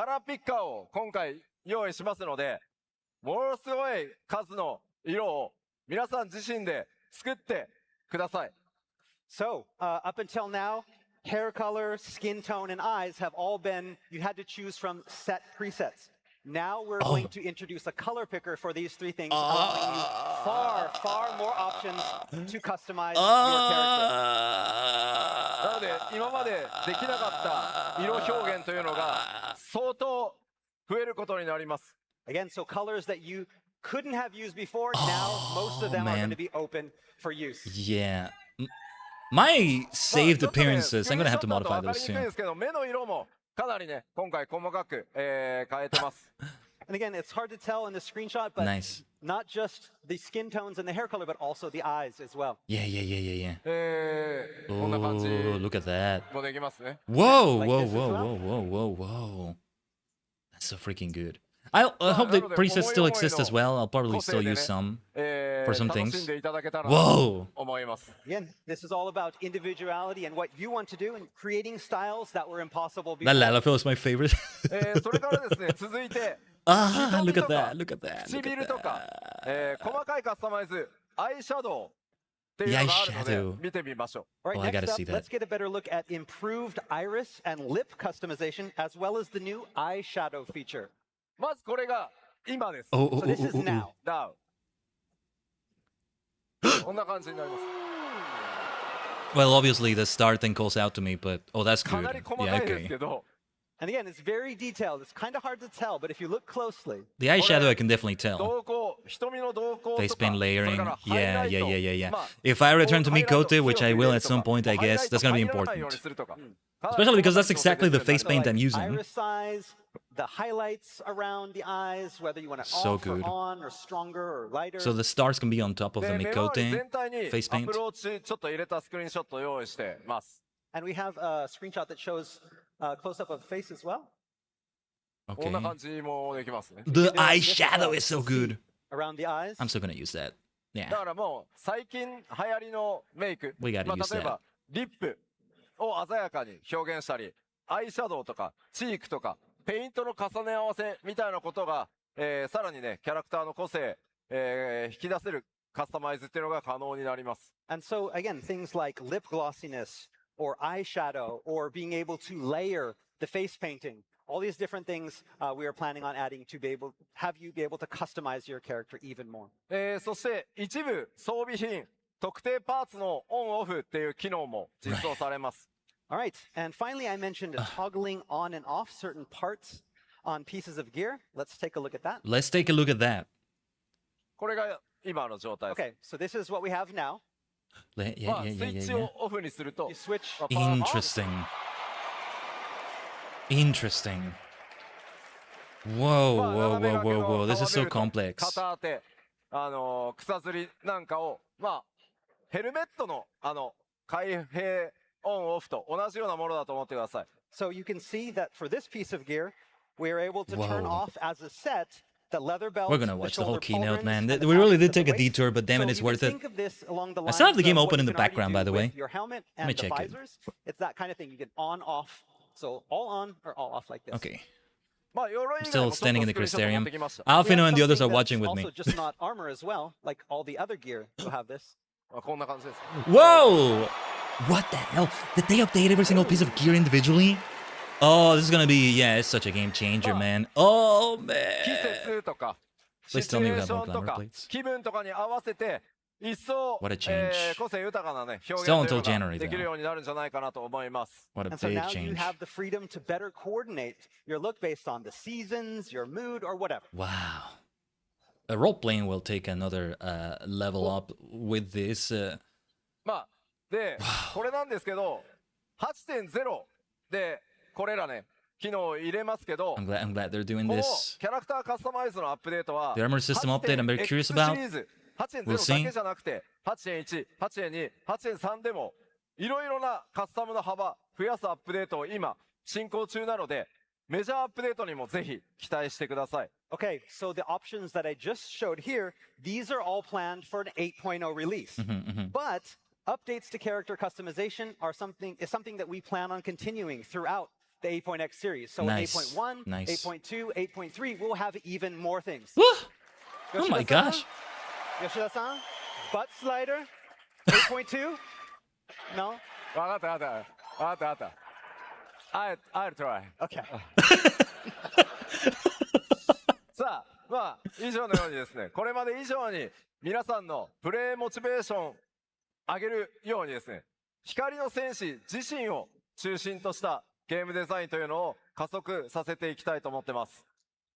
ラーピッカーを今回用意しますので、ものすごい数の色を皆さん自身で作ってください。 So, up until now, hair color, skin tone, and eyes have all been, you had to choose from set presets. Now we're going to introduce a color picker for these three things, allowing you far more options to customize your character. なので今までできなかった色表現というのが相当増えることになります。 Again, so colors that you couldn't have used before, now most of them are going to be open for use. Yeah. My saved appearances, I'm gonna have to modify those わかりにくい soon. ですけど、目の色もかなりね、今回細かく、変えてます。 And again, it's hard to tell in the screenshot, but Nice. not just the skin tones and the hair color, but also the eyes as well. Yeah. こんな感じ Oh, look at that. もできますね。 Whoa, Like whoa, this as whoa. That's so freaking good. I hope the presets still exist as well. I'll probably still use some for some 楽しん things. でいただけたら Whoa! と思います。 Again, this is all about individuality and what you want to do and creating styles that were impossible That before. Lalafell is my favorite. それからですね、続いて Ah, 瞳 look と at か that, look at that, look 唇 at とか、 that. 細かいカスタマイズ、アイシャドウっていうのがあるの The eyeshadow. で見てみましょう。 All right, Oh, I gotta next see up, that. let's get a better look at improved iris and lip customization, as well as the new eyeshadow feature. まずこれが今です。 Oh, So this is now. ダウ。こんな感じになります。Well, obviously the start thing calls out to me, but oh, that's か good. なり細 Yeah, かいです okay. けど、 And again, it's very detailed. It's kind of hard to tell, but if you look closely, The eyeshadow I can definitely tell. 瞳孔、瞳の瞳孔 Face とか、 paint それ layering. からハイラ Yeah, イト yeah. まあ If I return to ハイライト Mikote, which I 強く will 入れ at るとか some point, I ハイライ guess, ト that's gonna be 入らないように important. するとか Especially because that's exactly the face paint I'm using. iris size, the highlights around the eyes, whether you want it So off or good. on or stronger or lighter. So the stars can be on top of で the 目周り Mikote 全体に face ア paint. プローチちょっと入れたスクリーンショットを用意してます。 And we have a screenshot that shows a close-up of the face as well. こんな Okay. 感じもできますね。 The eyeshadow is so good. Around the eyes. I'm still gonna use that. だ Yeah. からもう最近流行りのメイク、 We gotta まあ use 例えばリップを鮮やかに表現したり、アイシャドウとかチークとかペイントの重ね合わせみたいなことが、さらにねキャラクターの個性、引き出せるカスタマイズっていうのが可能になります。 And so, again, things like lip glossiness or eyeshadow or being able to layer the face painting, all these different things we are planning on adding to have you be able to customize your character even more. そして一部装備品、特定パーツのオンオフっていう機能も実装されます。 All right, and finally, I mentioned toggling on and off certain parts on pieces of gear. Let's take a look at that. Let's take a look at that. これが今の状態です。 Okay, so this is what we have now. Yeah, まあ yeah, スイ yeah, ッチ yeah, をオフにすると You switch. まあパワー Interesting. Interesting. Whoa, まあ whoa, 斜め whoa, 掛け whoa, の whoa. This is パワ so ーベルト complex. 片当て、草釣りなんかを、まあ、ヘルメットの、開閉オンオフと同じようなものだと思ってください。 So you can see that for this piece of gear, we are able to turn Whoa. off as a set the leather belt. We're gonna the watch the whole shoulder keynote, pauldrons, man. and the We really fabrics did of the take a waist. detour, but damn it, So it's you worth can it. think of this along the I still have the lines game of open what in you the can already background, do by the way. with your helmet Let and me the check it. visors. It's that kind of thing. You can on off. So all on or all off like this. Okay. まあ、鎧以 I'm 外 still もちょっと standing in the スクリーンショット持っ Crystarium. てきました。 We have Alfino and the others something are watching that's with me. also just not armor as well, like all the other gear will have this. まあこんな感じです。 Whoa! What the hell? Did they update every single piece of gear individually? Oh, this is gonna be, yeah, it's such a game changer, man. Oh, 季 man. 節とか、 Please シチ tell ュ me エ we ー have ショ more ンと glamour か plates. 気分とかに合わせて一層、 What a change. 個性豊かなね表現 Still とい until うの January, ができるようになるんじゃないかなと思います。 What a And so big now you change. have the freedom to better coordinate your look based on the seasons, your mood, or whatever. Wow. Role playing will take another level up with this. まあでこれなんですけど 8.0 でこれらね機能を入れますけど I'm glad they're doing この this. キャラクターカスタマイズのアップデートは The armor system update I'm very curious about. シリーズ 8.0 We'll see. だけじゃなくて 8.1、8.2、8.3 でもいろいろなカスタムの幅増やすアップデートを今進行中なのでメジャーアップデートにもぜひ期待してください。 Okay, so the options that I just showed here, these are all planned for an 8.0 release. But updates to character customization is something that we plan on continuing throughout the 8.x series. So Nice. in 8.1, Nice. 8.2, 8.3, we'll have even more things. Woo! Oh my gosh. Yoshida-san, butt slider, 8.2? No? わかったわかったわかったわかった。I'll try. Okay. さあ、まあ、以上のようにですね、これまで以上に皆さんのプレイモチベーション上げるようにですね、光の戦士自身を中心としたゲームデザインというのを加速させていきたいと思ってます。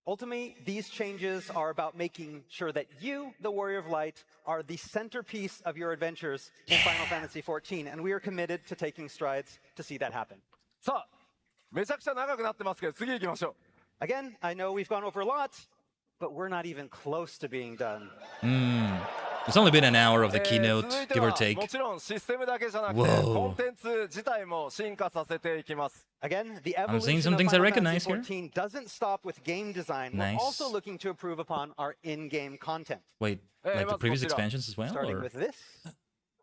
Ultimately, these changes are about making sure that you, the Warrior of Light, are the centerpiece of your adventures in Final Fantasy XIV, and we are committed to taking strides to see that happen. さあ、めちゃくちゃ長くなってますけど、次行きましょう。 Again, I know we've gone over a lot, but we're not even close to being done. It's only been an hour of the 続 keynote, いて give or は take. もちろんシステムだけじゃなくて Whoa. コンテンツ自体も進化させていきます。 Again, the I'm seeing evolution some of things I Final recognize Fantasy here. XIV doesn't stop with game design. Nice. We're also looking to improve upon our in-game content. Wait, like the まず previous こちら。 expansions as well? Starting Or? with this.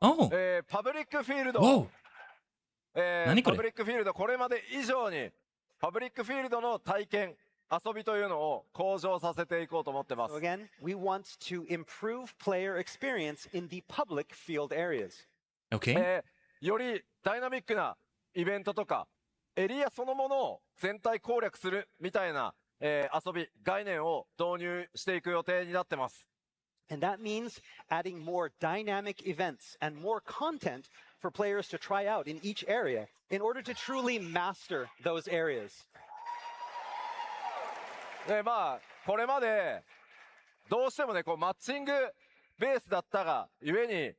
Oh, パブリックフィールド whoa. 何これパブリックフィールドこれまで以上にパブリックフィールドの体験遊びというのを向上させていこうと思ってます So again, we want to improve player experience in the public field areas. Okay. よりダイナミックなイベントとかエリアそのものを全体攻略するみたいな、遊び概念を導入していく予定になってます And that means adding more dynamic events and more content for players to try out in each area in order to truly master those areas. でまあこれまでどうしてもねこうマッチングベースだったがゆえに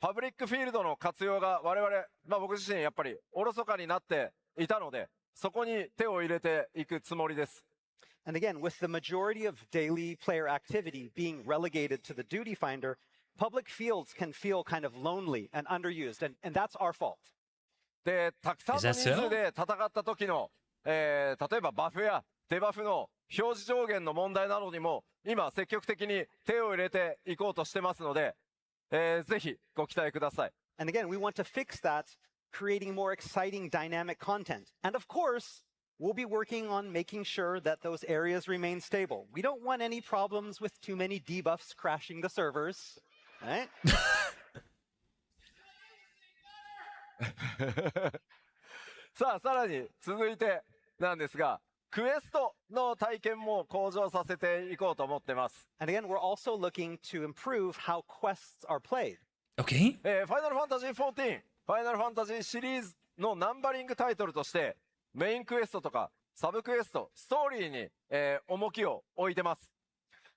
パブリックフィールドの活用が我々、まあ、僕自身やっぱりおろそかになっていたのでそこに手を入れていくつもりです。And again, with the majority of daily player activity being relegated to the duty finder, public fields can feel kind of lonely and underused, and that's our fault. でたくさんの人数で戦った時の、例えばバフやデバフの表示上限の問題などにも今積極的に手を入れていこうとしてますので、ぜひご期待ください。And again, we want to fix that, creating more exciting dynamic content. And of course, we'll be working on making sure that those areas remain stable. We don't want any problems with too many debuffs crashing the servers, right? さあさらに続いてなんですがクエストの体験も向上させていこうと思ってます。And again, we're also looking to improve how quests are played. Okay. ファイナルファンタジー14、ファイナルファンタジーシリーズのナンバリングタイトルとしてメインクエストとかサブクエスト、ストーリーに、重きを置いてます。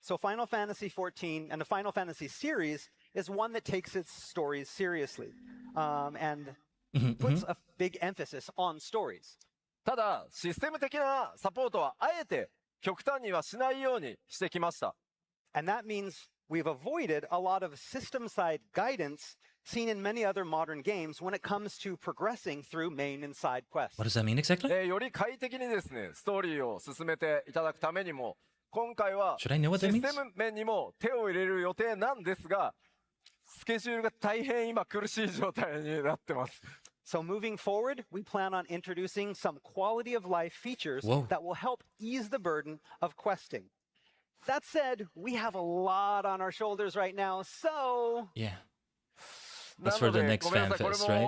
So Final Fantasy XIV and the Final Fantasy series is one that takes its stories seriously, and puts a big emphasis on stories. ただシステム的なサポートはあえて極端にはしないようにしてきました。And that means we've avoided a lot of system-side guidance seen in many other modern games when it comes to progressing through main and side quests. What does that mean exactly? より快適にですね、ストーリーを進めていただくためにも、今回は Should I know what シ that ス means? テム面にも手を入れる予定なんですが、スケジュールが大変今苦しい状態になってます。So moving forward, we plan on introducing some quality of life features that will help ease the burden of questing. That said, we have a lot on our shoulders right now, so... Yeah. That's for the next fan fest, right?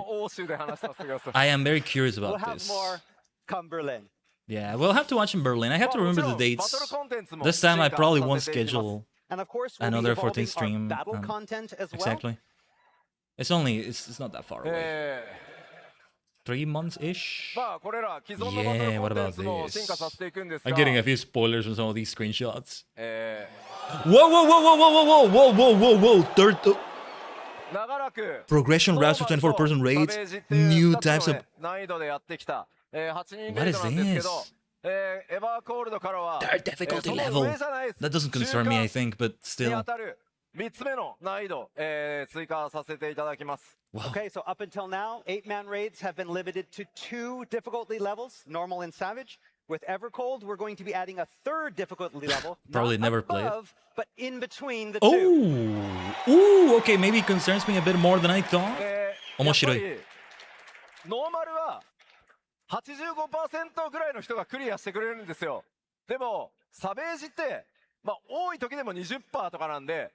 I am very curious about we'll have this. more come Berlin. Yeah, we'll have to watch in Berlin. I have to remember the dates. This time I probably won't schedule and of course, we'll another be 14th stream. Battle content as well. Exactly. It's not that far away. 3 months-ish? Yeah, what about this? I'm getting a few spoilers from some of these screenshots. Whoa, whoa, whoa, whoa, whoa, whoa, whoa, whoa, whoa, whoa, third... Progression routes for 24-person raids, new types of... What is this? Third difficulty level. That doesn't concern me, I think, but still. 3つ目の難易度、追加させていただきます。Okay, so up until now, 8-man raids have been limited to 2 difficulty levels, normal and savage. With Evercold, we're going to be adding a 3rd difficulty level. Probably not never above, played. But in between the 2. Ooh, okay, maybe it concerns me a bit more than I thought. 面白い。ノーマルは 85% ぐらいの人がクリアしてくれるんですよ。でもサベージって、まあ、多い時でも 20% とかなんで、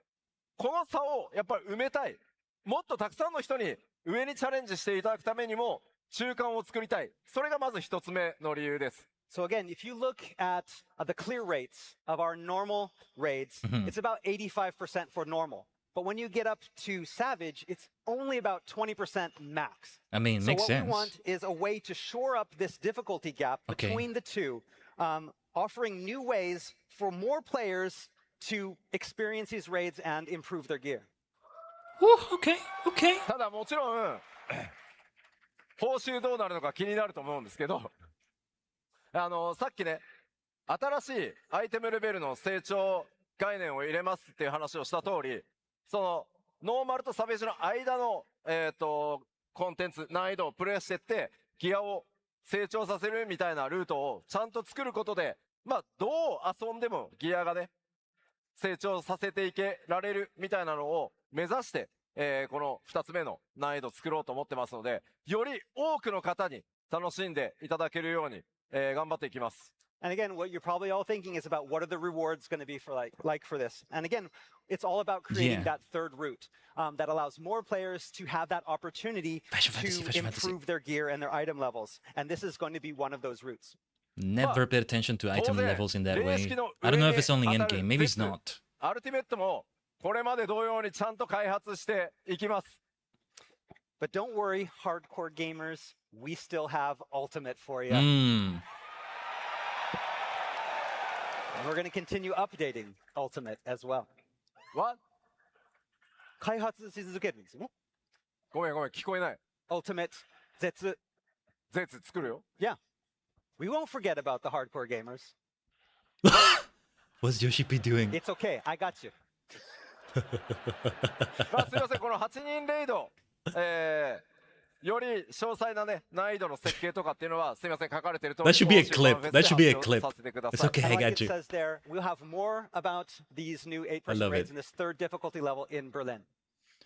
この差をやっぱり埋めたい。もっとたくさんの人に上にチャレンジしていただくためにも中間を作りたい。それがまず一つ目の理由です。So again, if you look at the clear rates of our normal raids, it's about 85% for normal. But when you get up to Savage, it's only about 20% max. I mean, makes sense. So what we want is a way to shore up this difficulty gap between the two, offering new ways for more players to experience these raids and improve their gear. Okay, okay. ただもちろん報酬どうなるのか気になると思うんですけど、さっきね、新しいアイテムレベルの成長概念を入れますっていう話をした通り、そのノーマルとサベージの間のコンテンツ難易度をプレイしていってギアを成長させるみたいなルートをちゃんと作ることで、まあどう遊んでもギアがね成長させていけられるみたいなのを目指して、この2つ目の難易度を作ろうと思ってますので、より多くの方に楽しんでいただけるように、頑張っていきます。And again, what you're probably all thinking is about what are the rewards going to be for like for this. And again, it's all about creating that third route that allows more players to have that opportunity to improve their gear and their item levels. And this is going to be one of those routes. Never paid attention to item levels in that way. I don't know if it's only in game. Maybe it's not. アルティメットもこれまで同様にちゃんと開発していきます。But don't worry, hardcore gamers, we still have Ultimate for you. Mm. And we're going to continue updating Ultimate as well. What? 開発し続けるんですよね。ごめん、聞こえない。Ultimate 絶。絶作るよ。Yeah. We won't forget about the hardcore gamers. What's Yoshi P doing? It's okay, I got you. まあ、すみません、この8人レイド、より詳細なね、難易度の設計とかっていうのは、すみません、書かれてると。That should be a clip. That should be a clip. It's okay, I And like got you. it says there, we'll have more about these new 8-person raids in this 3rd difficulty level in Berlin.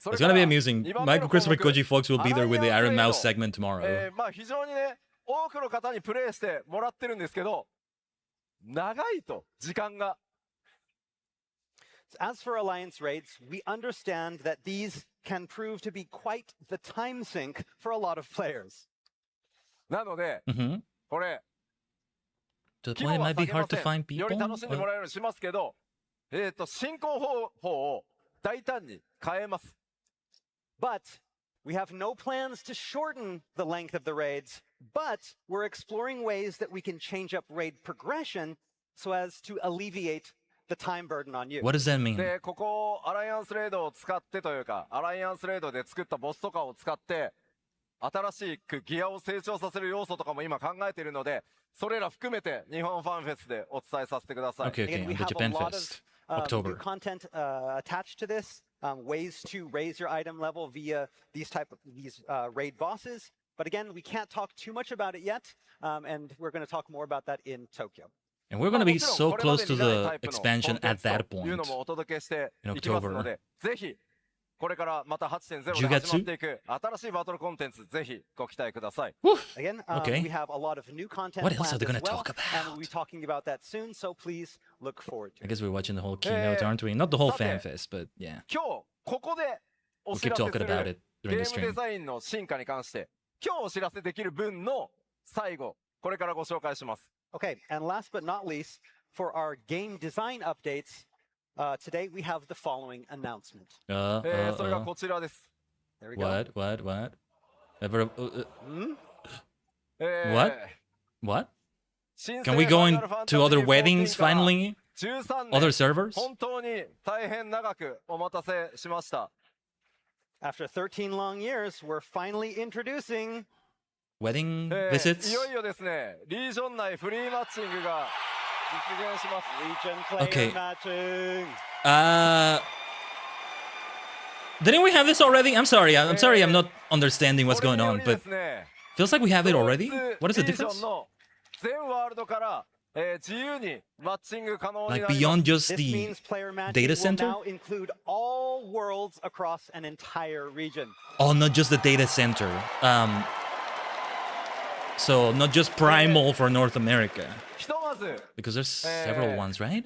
It's gonna be amusing. Michael Christopher Koji Fox will be there with the Iron Mouse segment tomorrow. まあ非常にね、多くの方にプレイしてもらってるんですけど、長いと時間が。As for Alliance raids, we understand that these can prove to be quite the time sink for a lot of players. なので、これ、 To the point, it might be hard to find people. より楽しんでもらえるようにしますけど、進行方法を大胆に変えます。But we have no plans to shorten the length of the raids, but we're exploring ways that we can change up raid progression so as to alleviate the time burden on you. What does that mean? で、ここアライアンスレードを使ってというか、アライアンスレードで作ったボスとかを使って、新しくギアを成長させる要素とかも今考えているので、それら含めて日本ファンフェスでお伝えさせてください。Okay, okay, on the Japan Fest, October. New content attached to this, ways to raise your item level via these raid bosses. But again, we can't talk too much about it yet, and we're going to talk more about that in Tokyo. And we're gonna be so close to the expansion at that point in October. ぜひこれからまた 8.0 で始まっていく新しいバトルコンテンツぜひご期待ください。Again, Okay. we have a lot of new content What else are planned they gonna as well, talk about? and we'll be talking about that soon, so please look forward to I it. guess we're watching the whole keynote, aren't we? Not the whole fan fest, but yeah. 今日ここでお We'll 知 keep らせ talking する about it ゲ during the ームデ stream. ザインの進化に関して今日お知らせできる分の最後これからご紹介します。 Okay, and last but not least, for our game design updates, today we have the following announcement. それがこちらです。 There we go. What? Ever, Eh, What? Can we go into other weddings finally? 13 Other 年 servers? 本当に大変長くお待たせしました。 After 13 long years, we're finally introducing Wedding い visits? よいよですね、リージョン内フリーマッチングが実現します。 Legion player Okay. matching. Didn't we have this already? I'm sorry. I'm sorry. I'm not understanding what's going on, but feels like we have it already. What is the リージョ difference? ンの全ワールドから自由にマッチング可能にな Like ります。 beyond just This the means player matching data will center? now include all worlds across an entire region. Oh, not just the data center. So not just primal for North America, ひとまず because there's several ones, right?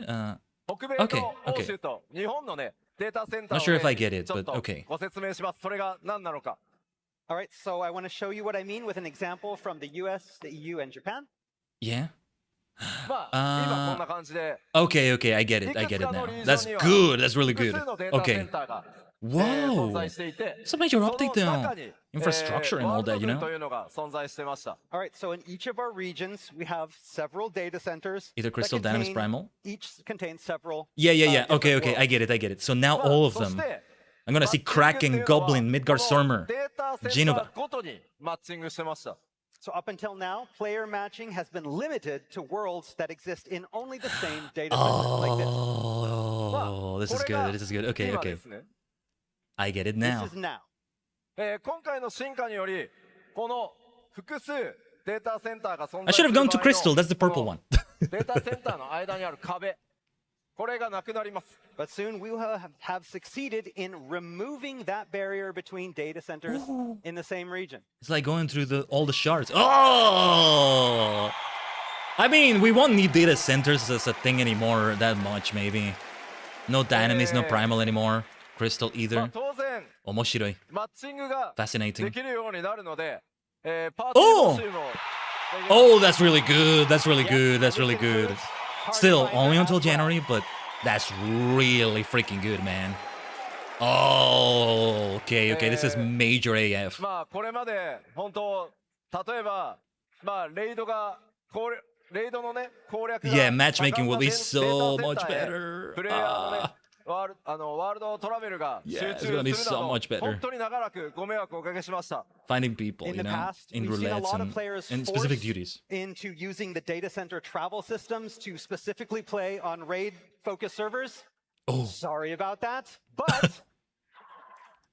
北米 Okay, と欧州と日本のねデータセンター Not sure if I を get ね it, ちょっ but と okay. ご説明します。それが何なのか。 All right, so I want to show you what I mean with an example from the US, the EU, and Japan. Yeah. まあ今こんな感じで Okay, I get it. I get it now. That's good. That's really 複 good. 数のデータセ Okay. ンターが Wow. 存在していて、 It's a major その update 中 though. に Infrastructure and all that, you ワールド群 know? というのが存在してました。 All right, so in each of our regions, we have several data centers. Either that Crystal Dynamis contain- Primal? Each contains several. Yeah. different Okay. worlds. I get it. So now まあ all of そ them. して I'm gonna see Kraken, Goblin, Midgar この Stormer. データセンタ Genova. ーごとにマッチングしてました。 So up until now, player matching has been limited to worlds that exist in only the same data center, like this. Oh, this is good. This is good. Okay. 今ですね。 I get it This now. is now. 今回の進化によりこの複数データセンターが存 I 在す should る have 場合 gone の to Crystal. That's the こ purple の one. データセンターの間にある壁これがなくなります。 But soon we will have succeeded in removing that barrier between data centers in the same region. It's like going through all the shards. Oh! I mean, we won't need data centers as a thing anymore that much, maybe. No Dynamis, no Primal anymore. Crystal まあ either. 当然面白い。マッチングが Fascinating. できるようになるので、パーティー募集も Oh, that's really good. That's really good. That's really good. Still, only until January, but that's really freaking good, man. Oh, okay, okay. This is major AF. まあこれまで本当例えばまあレイドのね攻略が Yeah, matchmaking will be 盛ん so なデー much タセンターへ better. プレイヤーのねワールドトラベルが集 Yeah, 中 it's する gonna な be so ど much better. 本当に長らくご迷惑をおかけしました Finding people, In you the know, past, in we've seen a roulettes lot of and players in specific forced duties. into using the data center travel systems to specifically play on raid-focused servers. Oh. Sorry about that, but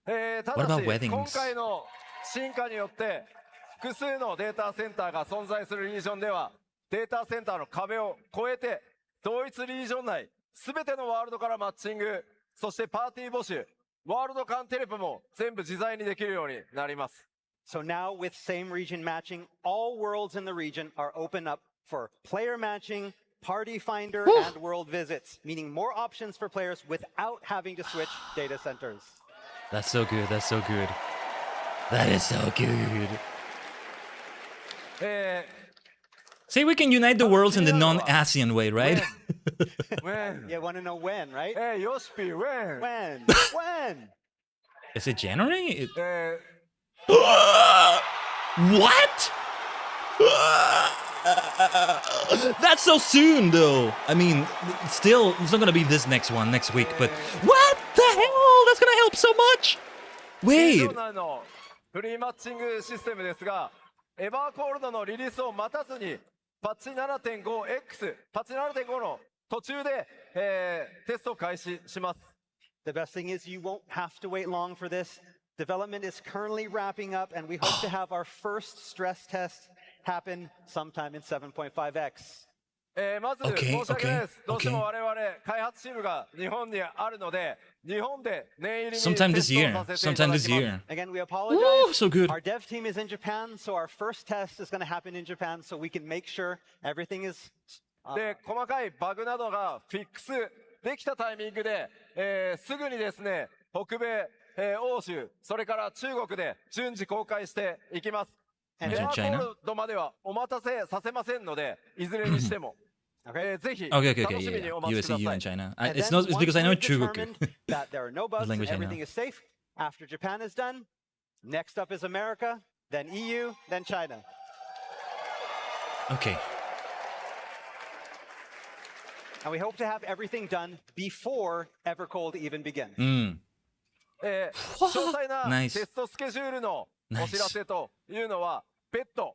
た What だ about し weddings? 今回の進化によって複数のデータセンターが存在するリージョンではデータセンターの壁を越えて同一リージョン内全てのワールドからマッチングそしてパーティー募集ワールド間テレポも全部自在にできるようになります So now with same region matching, all worlds in the region are open up for player matching, party finder, and world visits, meaning more options for players without having to switch data centers. That's so good. That's so good. That is so good. See, we can unite the worlds in the non-ASEAN way, right? When? You want to know when, right? Hey, Yoshpi, when? When? When? Is it January? Eh, What? That's so soon, though. I mean, still, it's not gonna be this next one next week, but what the hell? That's gonna help so much. Wait. 現状内のフリーマッチングシステムですが、エバーコールドのリリースを待たずに、パッチ 7.5X、パッチ 7.5 の途中で、テストを開始します。The best thing is you won't have to wait long for this. Development is currently wrapping up, and we hope to have our first stress test happen sometime in 7.5X. まず申し訳ないです。どうしても我々開発チームが日本にあるので、日本で念入りにテストを Sometime さ this せ year. ていただ Sometime き this ます。 year. Again, we apologize. Ooh, so good. Our dev team is in Japan, so our first test is going to happen in Japan, so we can make sure everything is. で、細かいバグなどがフィックスできたタイミングで、すぐにですね、北米、欧州、それから中国で順次公開していきます。エア Imagine コ China. ールドまではお待たせさせませんので、いずれにしても、ぜひ Okay, okay, 楽 okay. しみ Yeah, に yeah. お待ちくだ USE, さ and い。 China. And It's then not. It's once because I know we've Chugoku. determined that there are no bugs and language I know. everything is safe. After Japan is done, next up is America, then EU, then China. Okay. And we hope to have everything done before Evercold even begins. 詳細な Nice. テストスケジュールのお知らせというのは、別途、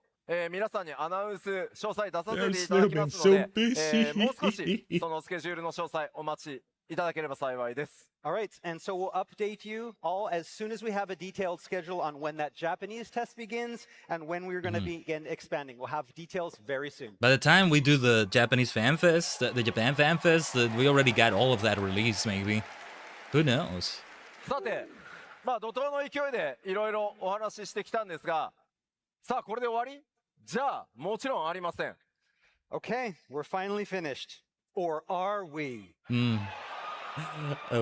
皆さんにアナウンス詳細出させていただきますので、もう少しそのスケジュールの詳細お待ちいただければ幸いです。All right, and so we'll update you all as soon as we have a detailed schedule on when that Japanese test begins and when we're going to begin expanding. We'll have details very soon. By the time we do the Japanese Fan Fest, the Japan Fan Fest, we already got all of that released, maybe. Who knows? さて、まあ怒涛の勢いでいろいろお話ししてきたんですが、さあこれで終わり？じゃあもちろんありません。Okay, we're finally finished. Or are we?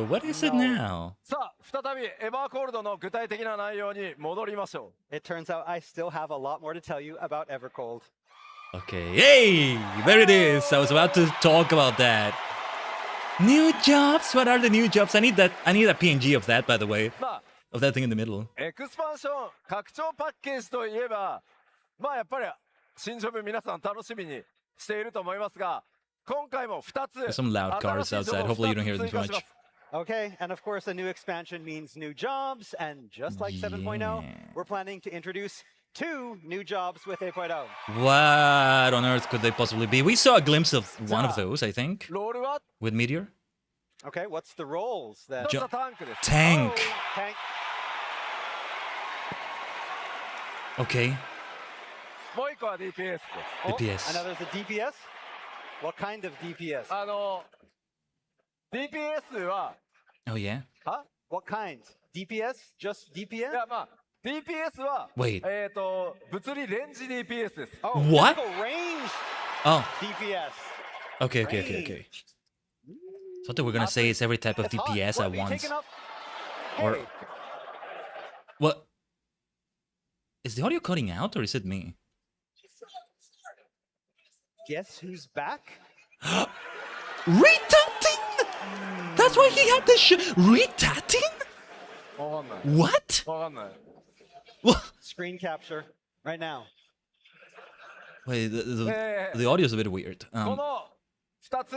What is it now? さあ再びエバーコールドの具体的な内容に戻りましょう。 It turns out I still have a lot more to tell you about Evercold. Okay. Hey, there it is. I was about to talk about that. New jobs. What are the new jobs? I need that. I need a PNG of that, by the way, まあ of that thing in the middle. エクスパンション拡張パッケージといえば、まあやっぱり新ジョブ皆さん楽しみにしていると思いますが、今回も2つ There's some loud cars 新しいジョ outside. ブを Hopefully you don't hear 2 them つ too 追加し much. ます。 Okay, and of course, a new expansion means new jobs, and just like 7.0, we're planning to introduce 2 new jobs with 8.0. What on earth could they possibly be? We saw a glimpse of one of those, I think, ロールは with Meteor. Okay, what's the roles then? 1つはタンクです。 Tank. Tank. Okay. もう1個は DPS です。 DPS. And now there's a DPS? What kind of DPS? DPS は Oh yeah. は What kind? DPS? Just い DPS? やまあ DPS は Wait. 物理レンジ DPS です。 Oh, What? physical range Oh. DPS. Okay. Okay. Okay. Okay. So what we're gonna say is every type of It's hot. DPS What, at are you once. taking up? Or- Hey, What? Is the audio cutting out or is it me? guess who's back? Retatting! That's why he had this Retatting? わかんない。 What? わかんない。 Screen capture right now. Wait, the audio is a bit weird. この2つ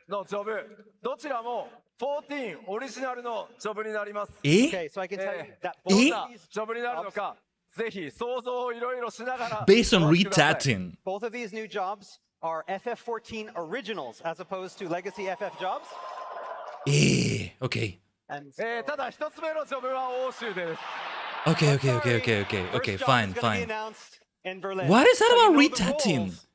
のジョブ、どちらも14オリジナルのジョブになります。Okay, so I can tell you that ど both んな of these ジョブになるのか、ぜひ想像をいろいろしながら Based on お待ちください。 retatting. both of these new jobs are FF14 originals as opposed to legacy FF jobs. Okay. And ただ一つ目のジョブは欧州でです。 Okay, sorry, okay, first job fine, is gonna be fine. announced in Berlin. What is that So you about know the retatting? rules.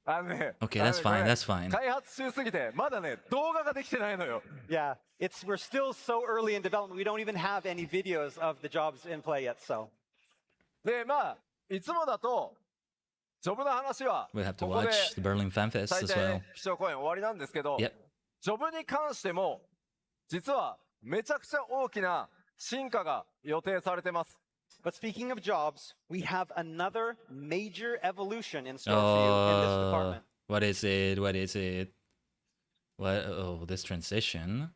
あのね Okay, that's あの fine, ね that's fine. 開発中すぎて、まだね、動画ができてないのよ。 Yeah, we're still so early in development. We don't even have any videos of the jobs in play yet. So で、まあ、いつもだと、ジョブの話は、 We'll have to ここで watch the Berlin Fan Fest 大 as 体 well. 基調講演終わりなんですけど、 Yep. ジョブに関しても、実はめちゃくちゃ大きな進化が予定されてます。 but speaking of jobs, we have another major evolution in store for you in this department. What is it? What is it? What? Oh, this transition.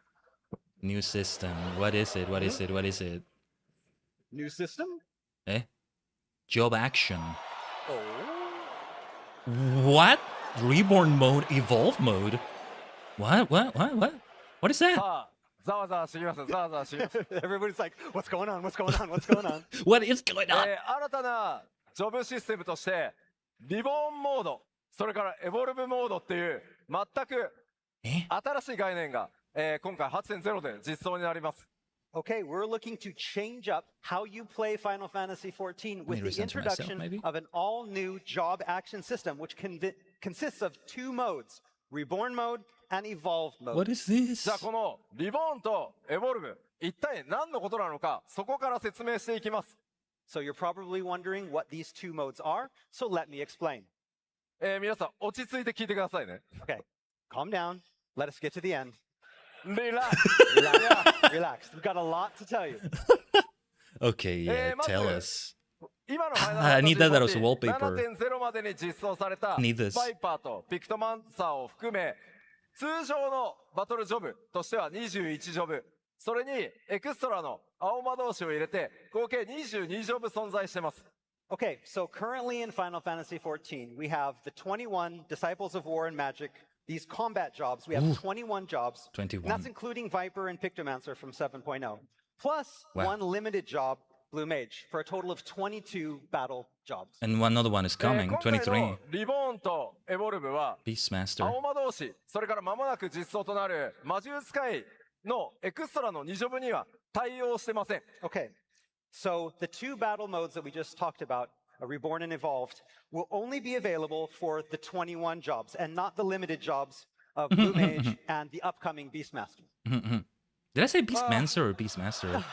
New system. What is it? What is it? What is it? New system? Eh? Job action. Oh. What? Reborn mode, evolve mode? What? What is that? さあ、ざわざわしてきます。ざわざわしてきます。Everybody's like, what's going on? What's going on? What's going on? What is going on? 新たなジョブシステムとして、リボーンモード、それからエボルブモードっていう全く新しい概念が、今回 8.0 で実装になります。 Okay, we're looking to change up how you play Final Fantasy XIV with the resent to myself, introduction maybe? of an all-new job action system, which consists of two modes, Reborn mode and Evolve mode. What is this? じゃあこのリボーンとエボルブ、一体何のことなのか、そこから説明していきます。 So you're probably wondering what these two modes are, so let me explain. 皆さん落ち着いて聞いてくださいね。 Okay, calm down. Let us get to the end. リラック Relax. We've got a lot to tell you. Okay, yeah, まず tell us. 今のファイナル I need that ファン as タ a ジー wallpaper. 7.0 までに実装された Need this. バイパーとピクトマンサーを含め通常のバトルジョブとしては21ジョブ、それにエクストラの青魔導士を入れて合計22ジョブ存在してます。 Okay, so currently in Final Fantasy XIV, we have the 21 Disciples of War and Magic, these combat jobs. We have 21 jobs. 21. And that's including Viper and Pictomancer from 7.0. Plus Wow. one limited job, Blue Mage, for a total of 22 battle jobs. And one other one is coming, 今回 23. のリボーンとエボルブは Beastmaster. 青魔導士、それから間もなく実装となる魔獣使いのエクストラの2ジョブには対応してません。 Okay, so the two battle modes that we just talked about, Reborn and Evolved, will only be available for the 21 jobs and not the limited jobs of Blue Mage and the upcoming Beastmaster. Did I say Beastmancer or Beastmaster?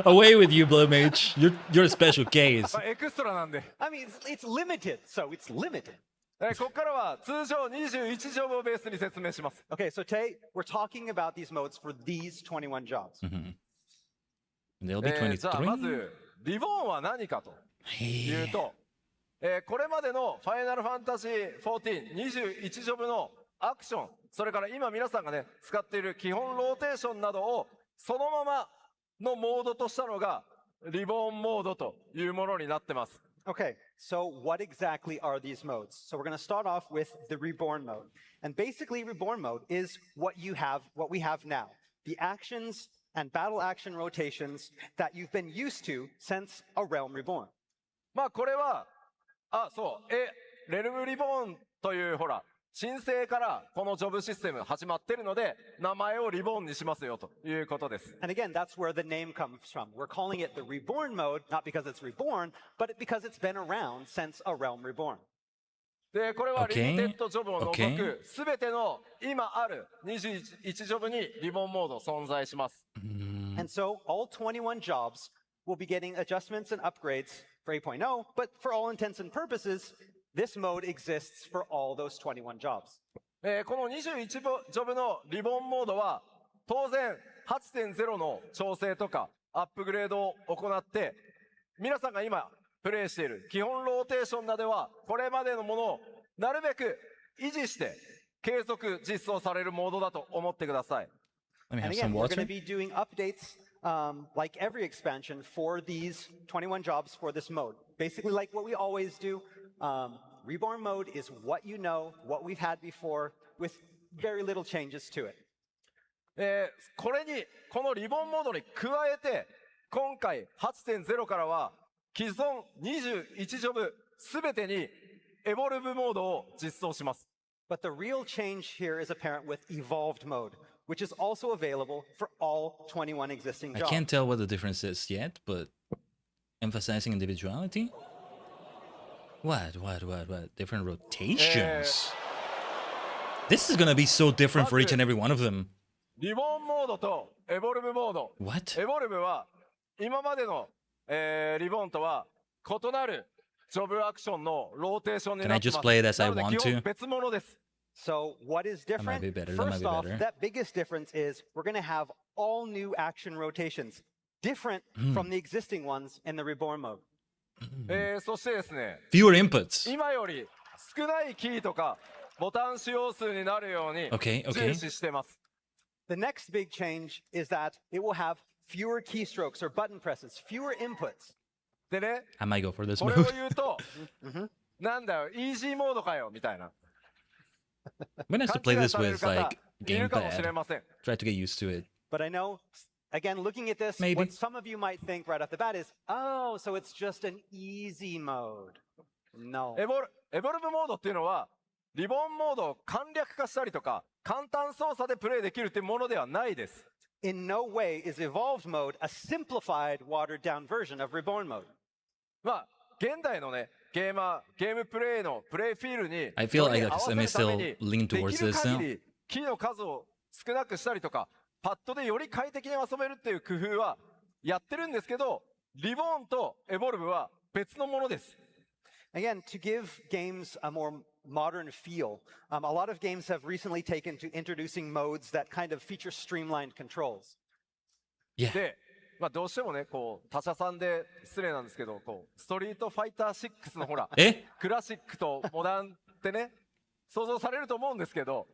Away with you, Blue Mage. You're a special case. エクストラなんで。 I mean, it's limited, so it's limited. ここからは通常21ジョブをベースに説明します。 Okay, so today we're talking about these modes for these 21 jobs. They'll be 23. じゃあまずリボーンは何かというと、これまでのファイナルファンタジー1421ジョブのアクション、それから今皆さんがね使っている基本ローテーションなどをそのままのモードとしたのがリボーンモードというものになってます。 Okay, so what exactly are these modes? So we're going to start off with the Reborn mode. And basically Reborn mode is what we have now. The actions and battle action rotations that you've been used to since A Realm Reborn. まあこれは、レルムリボーンというほら、申請からこのジョブシステム始まってるので、名前をリボーンにしますよということです。 And again, that's where the name comes from. We're calling it the Reborn mode, not because it's reborn, but because it's been around since A Realm Reborn. で、これはリミテッドジョブを除 Okay. くすべての今ある21ジョブにリボンモード存在します。 And so all 21 jobs will be getting adjustments and upgrades for 8.0, but for all intents and purposes, this mode exists for all those 21 jobs. この21ジョブのリボンモードは当然 8.0 の調整とかアップグレードを行って皆さんが今プレイしている基本ローテーションなどはこれまでのものをなるべく維持して継続実装されるモードだと思ってください。 Let me And have again, some we're going water. to be doing updates like every expansion, for these 21 jobs for this mode. Basically, like what we always do, Reborn mode is what you know, what we've had before, with very little changes to it. これに、このリボンモードに加えて、今回 8.0 からは、既存21ジョブすべてにエボルブモードを実装します。But the real change here is apparent with evolved mode, which is also available for all 21 existing jobs. I can't tell what the difference is yet, but emphasizing individuality? What? Different rotations? This is gonna be so different for each and every one of them. リボンモードとエボルブモード。What? エボルブは今までの、リボンとは異なるジョブアクションのローテーションになってます。Can I just play it as I なので want 基本 to? 別物です。So what is different? That might be better. First off, that biggest difference is we're going to have all new action rotations, different from the existing ones in the Reborn mode. そしてですね、 Fewer inputs. 今より少ないキーとかボタン使用数になるように重視してます。The next big change is that it will have fewer keystrokes or button presses, fewer inputs. でね、 I might go for this これを mode. 言うと、なんだよ、イージーモードかよみたいな。I'm gonna have to play this with 勘違いされる like 方いるかもしれません。 gamepad. Try to get used to it. But I know, again, looking at this, Maybe. what some of you might think right off the bat is, oh, so it's just an easy mode. No. エボルブモードっていうのは、リボンモードを簡略化したりとか、簡単操作でプレイできるっていうものではないです。In no way is Evolved mode a simplified, watered-down version of Reborn mode. まあ、現代のね、ゲームプレイのプレイフィールに I feel like 合わせ I る may ために still lean で towards きる this 限 now. りキーの数を少なくしたりとか、パッドでより快適に遊べるっていう工夫はやってるんですけど、リボンとエボルブは別のものです。Again, to give games a more modern feel, a lot of games have recently taken to introducing modes that kind of feature streamlined controls. Yeah. で、まあどうしてもね、こう他社さんで失礼なんですけど、こうストリートファイター6のほら、クラシックとモダンってね、想像されると思うんですけど、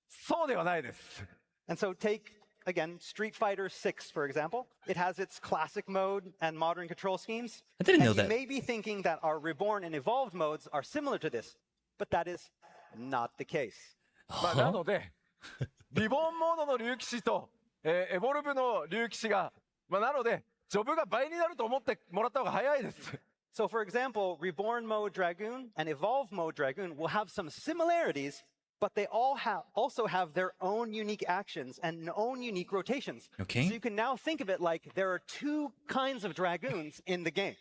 そうではないです。And so take, again, Street Fighter 6, for example. It has its classic mode and modern control schemes. I didn't know and you that. may be thinking that our Reborn and Evolved modes are similar to this, but that is not the case. まあなので、リボンモードの竜騎士と、エボルブの竜騎士が、まあなので、ジョブが倍になると思ってもらった方が早いです。So, for example, Reborn mode Dragoon and Evolved mode Dragoon will have some similarities, but they all also have their own unique actions and own unique rotations. Okay. So you can now think of it like there are two kinds of Dragoons in the game.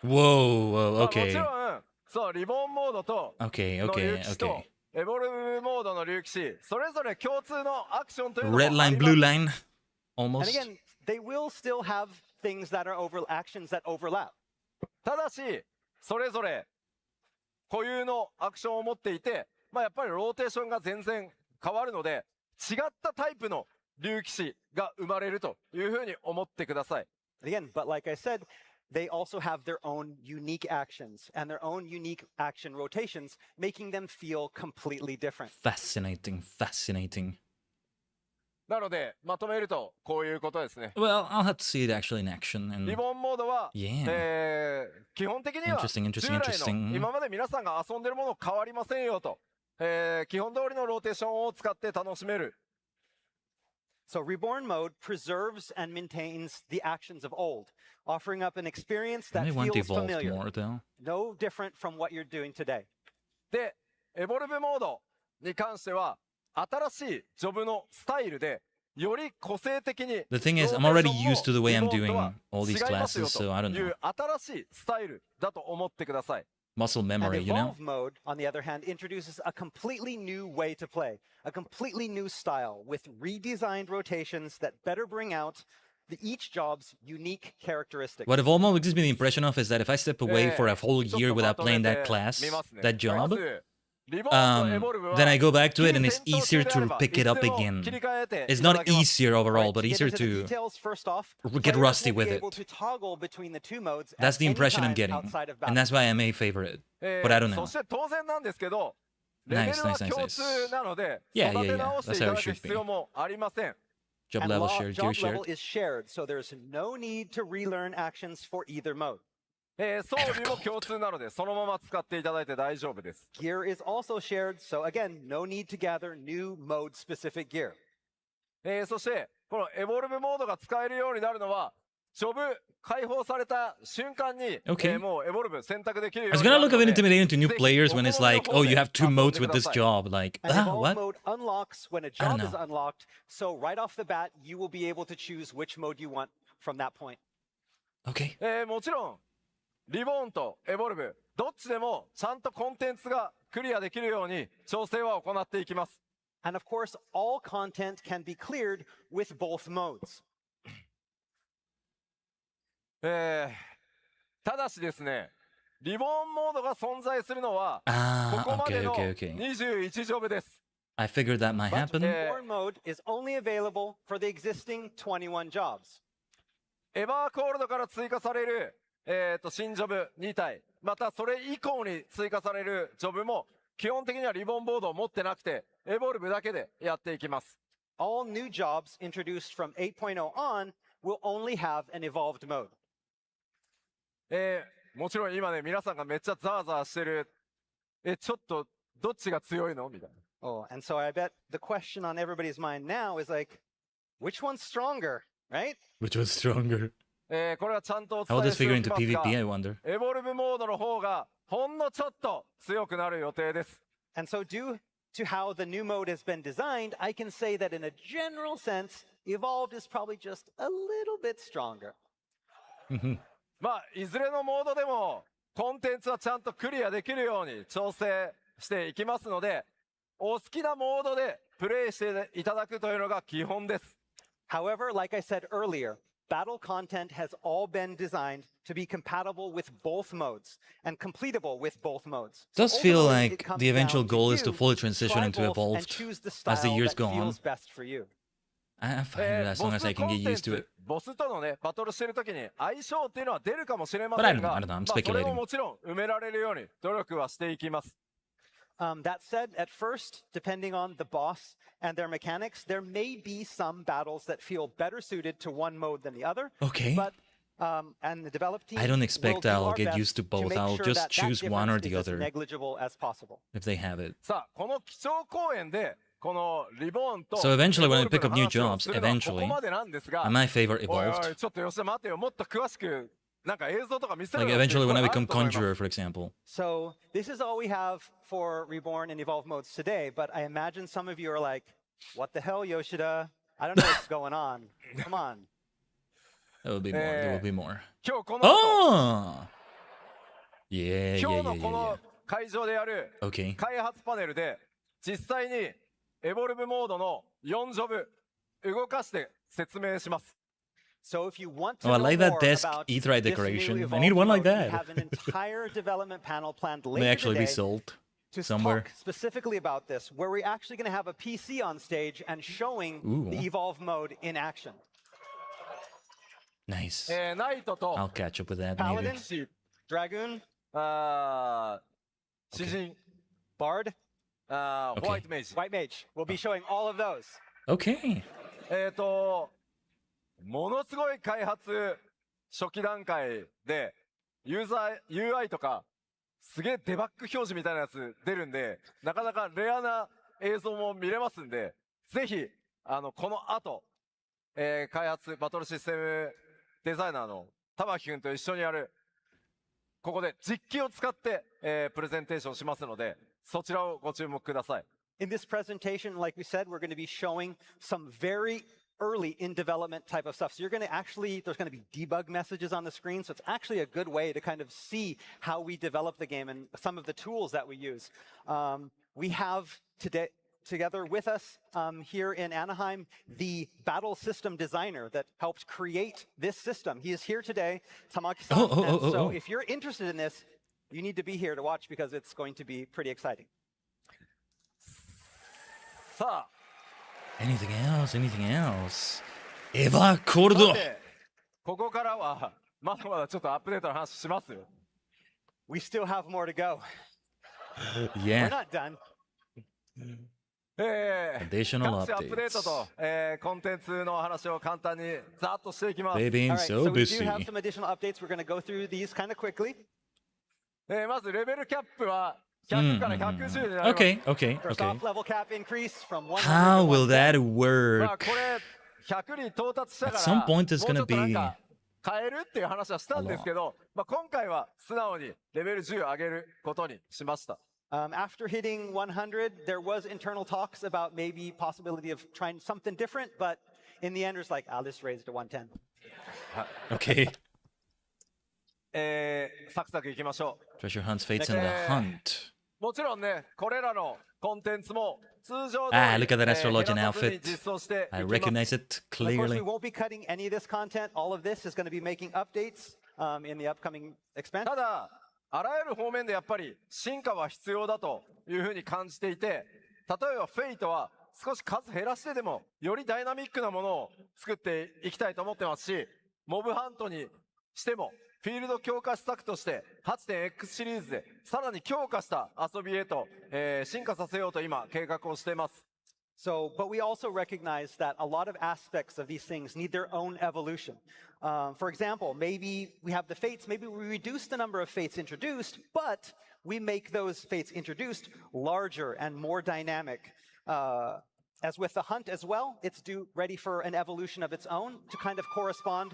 Whoa, もち okay. ろん、そう、リボンモードと、 Okay, の okay, 竜騎士と okay. エボルブモードの竜騎士、それぞれ共通のアクションというのもあ Red り line, ます。 blue line. And Almost. again, they will still have things that are actions that overlap. ただし、それぞれ固有のアクションを持っていて、まあやっぱりローテーションが全然変わるので、違ったタイプの竜騎士が生まれるというふうに思ってください。Again, but like I said, they also have their own unique actions and their own unique action rotations, making them feel completely different. Fascinating, fascinating. なので、まとめるとこういうことですね。 Well, I'll have to see it actually in action. リ And ボンモードは、 Yeah. 基本的には Interesting, 従 interesting, 来 interesting. の今まで皆さんが遊んでるもの変わりませんよと、基本通りのローテーションを使って楽しめる。So Reborn mode preserves and maintains the actions of old, offering up an experience I that want feels evolved familiar, more though. no different from what you're doing today. で、エボルブモードに関しては、新しいジョブのスタイルで、より個性的に、 The thing is, I'm already used to the way I'm doing all these 違いますよ classes, so I don't とい know. う新しいスタイルだと思ってください。 Muscle And memory, you know? Evolve mode, on the other hand, introduces a completely new way to play, a completely new style with redesigned rotations that better bring out each job's unique characteristics. What Evolve mode gives me the impression of is that if I step away for a whole ちょっ year とま without とめ playing て that class, みますね。 that job, まずリボンとエボルブは then I go back to it and it's 非戦闘 easier 中であれ to ば pick it up いつでも again. 切り替えて It's いた not だけます easier overall, Right, but to get easier into the to details, first off, get players rusty will be with it. able to toggle between the two modes at That's the any impression I'm time getting. outside of And battle. that's why I may favor it. But I don't そ know. して当然なんですけど、レベル Nice, は nice, nice, 共 nice. 通なので、 Yeah, 育 yeah, て yeah. 直してい That's た how だ it く should 必 be. 要もありません。Job And level shared, gear job shared. level is shared, so there's no need to relearn actions for either mode. 装備も共通なので、そのまま使っていただいて大丈夫です。Gear is also shared, so again, no need to gather new mode-specific gear. そして、このエボルブモードが使えるようになるのは、ジョブ解放された瞬間に、Okay. もうエボルブ選択できるよ I う was にな gonna る look a の bit で、 intimidating to new ぜひ players when it's like, oh, you have 2 modes with this 遊んでください。 job. Like, And ah, evolve what? mode unlocks when a I don't job is know. unlocked, so right off the bat, you will be able to choose which mode you want from that point. Okay. もちろん、リボーンとエボルブ、どっちでもちゃんとコンテンツがクリアできるように調整は行っていきます。And of course, all content can be cleared with both modes. ただしですね、リボーンモードが存在するのは、こ Ah, こまで okay, の okay, okay. 21ジョブです。I figured that might But, happen. Reborn mode is only available for the existing 21 jobs. エバーコールドから追加される、新ジョブ2体、またそれ以降に追加されるジョブも、基本的にはリボンボードを持ってなくて、エボルブだけでやっていきます。All new jobs introduced from 8.0 on will only have an evolved mode. もちろん今ね、皆さんがめっちゃザーザーしてる、ちょっとどっちが強いのみたいな。Oh, and so I bet the question on everybody's mind now is like, which one's stronger, right? Which was stronger? これはちゃんとお How 伝 will え this してお figure き into ますが、 PvP, I wonder? エボルブモードの方がほんのちょっと強くなる予定です。And so due to how the new mode has been designed, I can say that in a general sense, evolved is probably just a little bit stronger. まあ、いずれのモードでもコンテンツはちゃんとクリアできるように調整していきますので、お好きなモードでプレイしていただくというのが基本です。However, like I said earlier, battle content has all been designed to be compatible with both modes and completable with both modes. It does feel Ultimately, it like comes the eventual down to goal is to you fully transition try into both and evolved choose the as the style years that go on. feels best for you. I'm fine with it as long as I can get used to it. ボスとのね、バトルしてるときに相性っていうのは出るかもしれま But せ I ん don't know, が、I don't know, I'm まあそれ speculating. ももちろん埋められるように努力はしていきます。That said, at first, depending on the boss and their mechanics, there may be some battles that feel better suited to one mode than the other. Okay. But and the develop team I don't will expect do I'll our get best used to to both. make I'll sure just that choose that one or difference the is as other negligible as possible. if they have it. さあ、この基調講演でこのリボーンと So eventually when I エボルブ pick の up new 話を jobs, するのはこ eventually, こまでなんですが、 I might favor おい evolved. おいちょっと吉田待てよ、もっと詳しくなんか映像とか見せろ Like よっていう eventually 声 when I がある become と思います。 Conjurer, for example. So this is all we have for Reborn and Evolve modes today, but I imagine some of you are like, what the hell, Yoshida? I don't know what's going on. Come on. There will be more. There will be more. 今日この後、 Oh! Yeah, 今 yeah, 日の yeah, こ yeah, の yeah. 会場でやる Okay. 開発パネルで実際にエボルブモードの4ジョブ動かして説明します。So if you want to Oh, I know like that more desk about Etherite this new decoration. I Evolve need one like mode, we that. have an entire development panel planned May later actually be today sold to somewhere. talk specifically about this, where we're actually going to have a PC on stage and showing Ooh. the Evolve mode in action. Nice. ナイトと I'll catch up with that Paladin, maybe. Dragoon, 詩人、 Bard, ホワイトメイジ。 White Mage. We'll be showing all of those. Okay. ものすごい開発初期段階でユーザー UI とかすげえデバッグ表示みたいなやつ出るんで、なかなかレアな映像も見れますんで、ぜひこの後、開発バトルシステムデザイナーの玉木くんと一緒にやるここで実機を使って、プレゼンテーションしますので、そちらをご注目ください。In this presentation, like we said, we're going to be showing some very early in development type of stuff. So you're going to actually, there's going to be debug messages on the screen. So it's actually a good way to kind of see how we develop the game and some of the tools that we use. We have today, together with us here in Anaheim, the battle system designer that helped create this system. He is here today, Tamaki-san. So if you're interested in this, you need to be here to watch because it's going to be pretty exciting. さあ、 Anything else? Anything else? Eva Cold. さてここからはまだまだちょっとアップデートの話しますよ。 We still have more to go. We're Yeah. not done. Additional 各種アップデート updates. と、コンテンツの話を簡単にざっとしていきます。 They've been All right, so so we do busy. have some additional updates. We're going to go through these kind of quickly. まずレベルキャップは100から110になります。 Okay, okay, First okay. off, level cap increase from 100 How to will 110. that まあ work? これ100に到達したか At ら some point it's もうち gonna ょっとなん be か変えるっていう話はしたんですけど、まあ、今回は素直にレベル10上げることにしました。After hitting 100, there was internal talks about maybe possibility of trying something different, but in the end, it's like, I'll just raise it to 110. Okay. サクサクいきましょう。 Treasure hunts, fates, and the hunt. もちろんね、これらのコンテンツも通常通り Ah, look at that astrologian 減らさずに outfit. 実装していきます。 I recognize it Of course, we clearly. won't be cutting any of this content. All of this is going to be making updates in the upcoming expansion. ただ、あらゆる方面でやっぱり進化は必要だというふうに感じていて、例えばフェイトは少し数減らしてでもよりダイナミックなものを作っていきたいと思ってますし、モブハントにしてもフィールド強化施策として 8.X シリーズでさらに強化した遊びへと、進化させようと今計画をしています。So, but we also recognize that a lot of aspects of these things need their own evolution. For example, maybe we have the fates, maybe we reduce the number of fates introduced, but we make those fates introduced larger and more dynamic. As with the hunt as well, it's ready for an evolution of its own to kind of correspond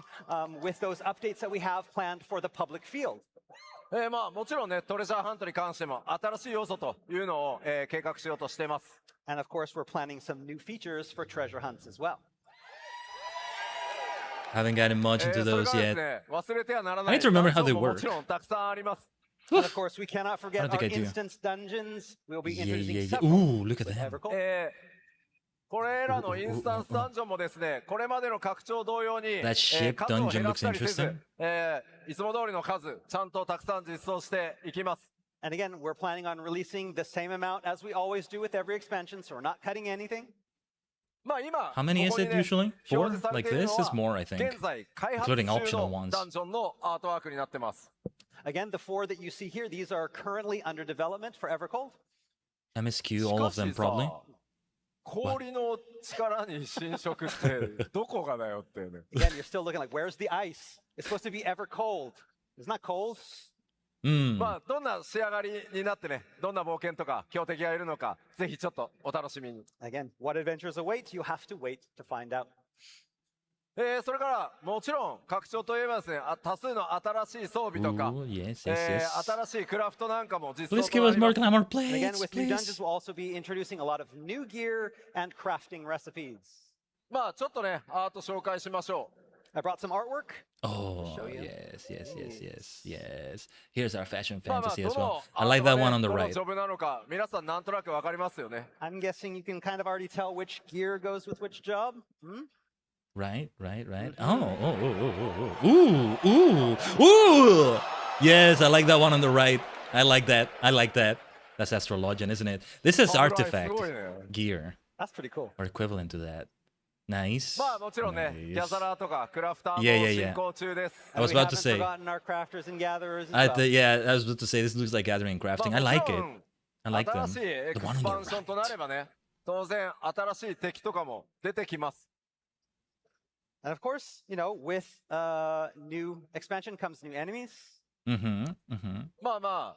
with those updates that we have planned for the public field. まあもちろんね、トレジャーハントに関しても新しい要素というのを、計画しようとしています。And of course, we're planning some new features for treasure hunts as well. Haven't gotten much into それ those からです yet. ね、忘れてはならな I い need to remember how they ダンジョンもも work. ちろんたくさんあります。 And of course, we cannot forget I don't our think I do. instance dungeons. We'll be Yeah, introducing yeah, yeah. several Ooh, look at with that. Evercold. これらのインスタンスダンジョンもですね、これまでの拡張同様に、 That ship 数を減ら dungeon したり looks せず interesting.、いつも通りの数、ちゃんとたくさん実装していきます。 And again, we're planning on releasing the same amount as we always do with every expansion, so we're not cutting anything. まあ今、 How many ここ is に it ね usually? 表 Four? 示され Like ている this の is は more, I think. 現在開発 Including 中 optional の ones. ダンジョンのアートワークになってます。 Again, the 4 that you see here, these are currently under development for Evercold. MSQ, all of them しかしさ probably. 氷の力に侵食ってどこがだよってね。 Again, you're still looking like, where's the ice? It's supposed to be Evercold. It's not cold. まあどんな仕上がりになってね、どんな冒険とか強敵がいるのか、ぜひちょっとお楽しみに。 Again, what adventures await? You have to wait to find out. それからもちろん拡張といえばですね、多数の新しい装備とか、 Ooh, yes, yes, yes. 新しいクラフトなんかも実装 Please と give な us りま more す。 glamour, And again, please, with new dungeons, please. we'll also be introducing a lot of new gear and crafting recipes. まあちょっとね、アート紹介しましょう。 I brought some artwork. Oh, show you. yes, yes, yes, yes, yes. Here's our fashion まあまあ fantasy ど as well. の I アー like ト that が one ね on the どの right. ジョブなのか、皆さんなんとなくわかりますよね。 I'm guessing you can kind of already tell which gear goes with which job. Hmm? Right, right, right. Oh. Ooh, ooh, ooh. Yes, I like that one on the right. I like that. I like that. That's astrologian, isn't it? This is Alright, artifact すごいね。 gear That's pretty cool. or equivalent to that. Nice. まあもちろんね、ギャザ Nice. ラーとかクラフターも Yeah, yeah, yeah. 進行中です。 I was And we about to haven't say. forgotten our crafters and gatherers as I well. yeah, I was about to say this looks like gathering and まあ crafting. も I ち like ろ it. ん I like 新 them. しいエ The ク one ス on パン the ションとなれ right. ばね、当然新しい敵とかも出てきます。 And of course, you know, with new expansion comes new enemies. Mm-hmm. Mm-hmm. まあまあ、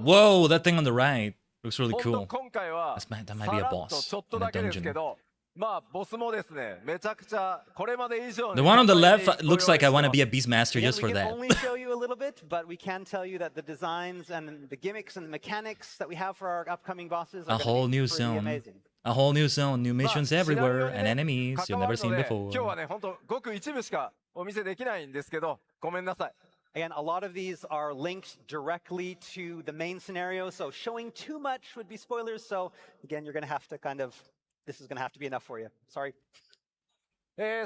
Whoa, that thing on the right looks really 本当 cool. 今回は That さ might be a らっ boss とちょっと in a だけですけ dungeon. ど、まあボスもですね、めちゃくちゃこれまで以上に The one on the 多彩に left looks like I want to be a ご用意して beastmaster Again, just we for can that. only show you a little bit, but we can tell you that the designs and the gimmicks and the mechanics that we have for our upcoming bosses A are whole going to new be pretty zone. amazing. A whole new zone, new まあ missions シナリオ everywhere, に and ね enemies you've 関わ never る seen ので、 before. 今日はね、本当ごく一部しかお見せできないんですけど、ごめんなさい。 Again, a lot of these are linked directly to the main scenario, so showing too much would be spoilers. So again, you're going to have to kind of, this is going to have to be enough for you. Sorry.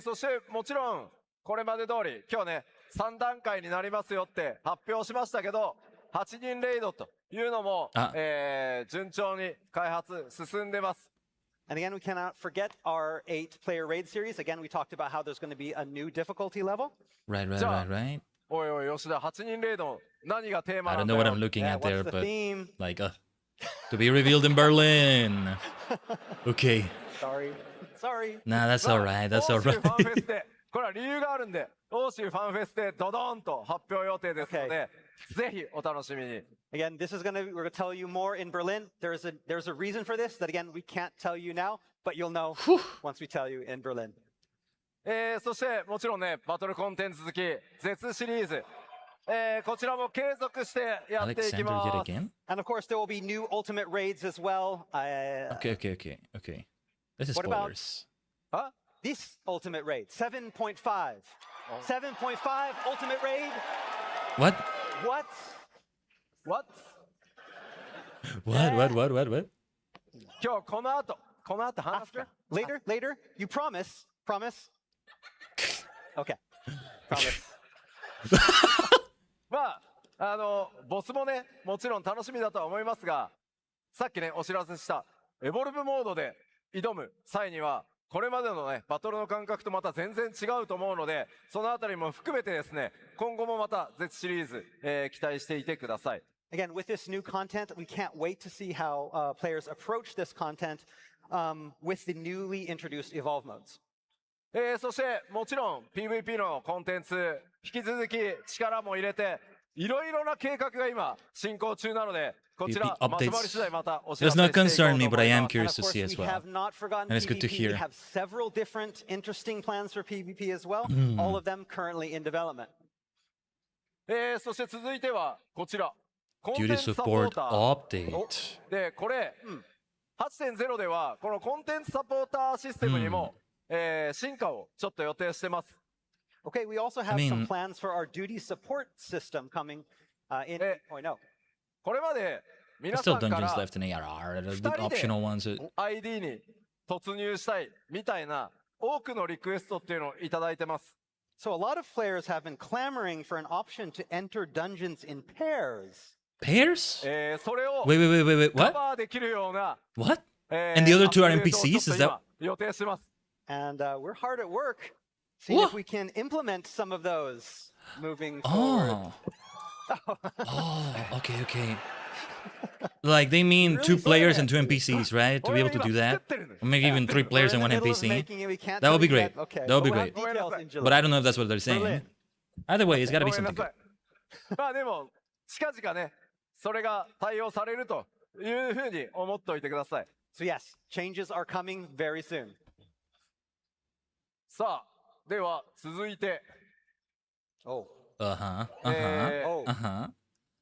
そしてもちろんこれまで通り今日ね3段階になりますよって発表しましたけど、8人レイドというのも、順調に開発進んでます。 And again, we cannot forget our 8-player raid series. Again, we talked about how there's going to be a new difficulty level. Right, right, じゃあ right, right. おいおい吉田、8人レイド何がテーマ I な don't ん know だ what よ。 I'm looking Yeah, at there, what's the but theme? like, To be revealed in Berlin. Okay. Sorry. Nah, that's alright. That's 欧州 alright. ファンフェスで、これは理由があるんで、欧州ファンフェスでドドンと発表予定ですので、ぜひお楽しみに。Again, we're gonna tell you more in Berlin. There's a reason for this that again we can't tell you now, but you'll know once we tell you in Berlin. そしてもちろんね、バトルコンテンツ好き、絶シリーズ。こちらも継続してやっていき Alexander ま yet す。 again? And of course, there will be new ultimate raids as well. Okay. This is What about- spoilers. Huh? This ultimate raid, 7.5. 7.5 ultimate raid. What? What? What? 今日この後話すか。 Later? You promise? Promise? Okay. Promise. まあボスもね、もちろん楽しみだとは思いますが、さっきねお知らせしたエボルブモードで挑む際には、これまでのねバトルの感覚とまた全然違うと思うので、そのあたりも含めてですね、今後もまた絶シリーズ、期待していてください。Again, with this new content, we can't wait to see how players approach this content with the newly introduced Evolve modes. そしてもちろん PVP のコンテンツ引き続き力も入れて、いろいろな計画が今進行中なので、こちら PvP まとまり次第またお知ら does せしてい not こうと思い concern me, ま but I す。 am And curious of to course, see as we well. have not forgotten And it's good to PvP. We hear. have several different interesting plans for PvP as well, all of them currently in development. そして続いてはこちら。コンテン Duty ツサポー support ター。 update. で、これ、8.0 では、このコンテンツサポーターシステムにも、進化をちょっと予定してます。Okay, we also have some plans for our duty support system coming in 8.0. これまで、皆 There's さ still んか dungeons ら left in ARR, the 2人 optional ones. で ID に突入したいみたいな多くのリクエストっていうのをいただいてます。So a lot of players have been clamoring for an option to enter dungeons in pairs. Pairs? それを Wait, カ what? バーできるような What? And the other two are アップデートを NPCs? ちょ Is っと that? 今予定してます。 And we're hard at work seeing if we can implement some of those moving forward. Okay. Like they mean two players and two NPCs, right? To be able to do that? Or maybe even three players and one NPC? That would be great. That would be great. But I don't know if that's what they're saying. Either way, it's gotta be ごめんな something さ good. い。まあでも、近々ね、それが対応されるというふうに思っておいてください。 So yes, changes are coming very soon. さあ、では続いて、 Oh. Uh-huh.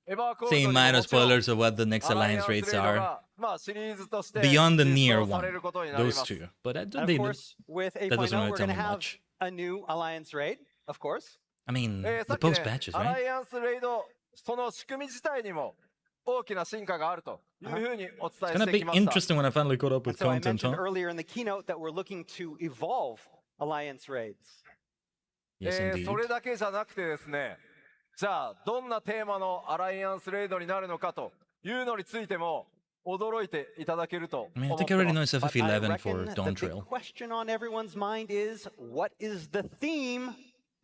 エバーコード Saying にも minor もちろん spoilers of what the next アライア alliance ンス rates レイド are がまあシリーズとして beyond the 実 near 装さ one. れることになりま Those す。 two. But And of they, course, with that doesn't 8.0, really we're tell going to me have much. a new alliance raid, of course. I mean, さ the っきね post patches, アラ right? イアンスレイド、その仕組み自体にも大きな進化があるというふうにお伝 It's え gonna して be きました。 interesting when I finally caught up And with so I content, mentioned huh? earlier in the keynote that we're looking to evolve alliance raids. Yes, indeed. それだけじゃなくてですね、じゃあどんなテーマのアライアンスレイドになるのかというのについても驚いていただけると I mean, I 思って think I already ま know す。 it's But I FF11 for reckon Dawn the big Trail. question on everyone's mind is, what is the theme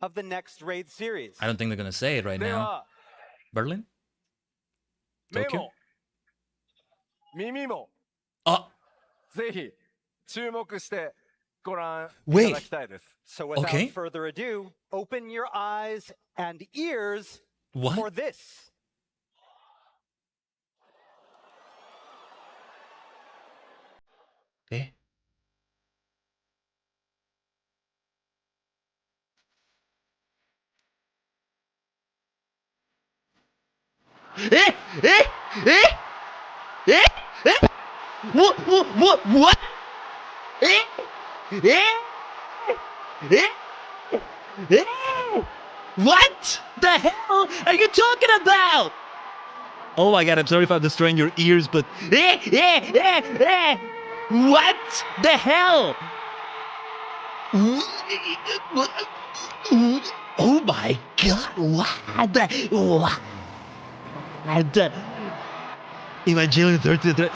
of the next raid series? I don't think they're gonna say it right で now. は Berlin? 目 Tokyo? も耳も Ah, ぜひ注目してご覧い Wait. ただきたいです。 So without Okay. further ado, open your eyes and ears what? for this. Eh? What? What the hell are you talking about? Oh my god, I'm sorry if I'm destroying your ears, but what the hell? Oh my god, what? Evangelion 33.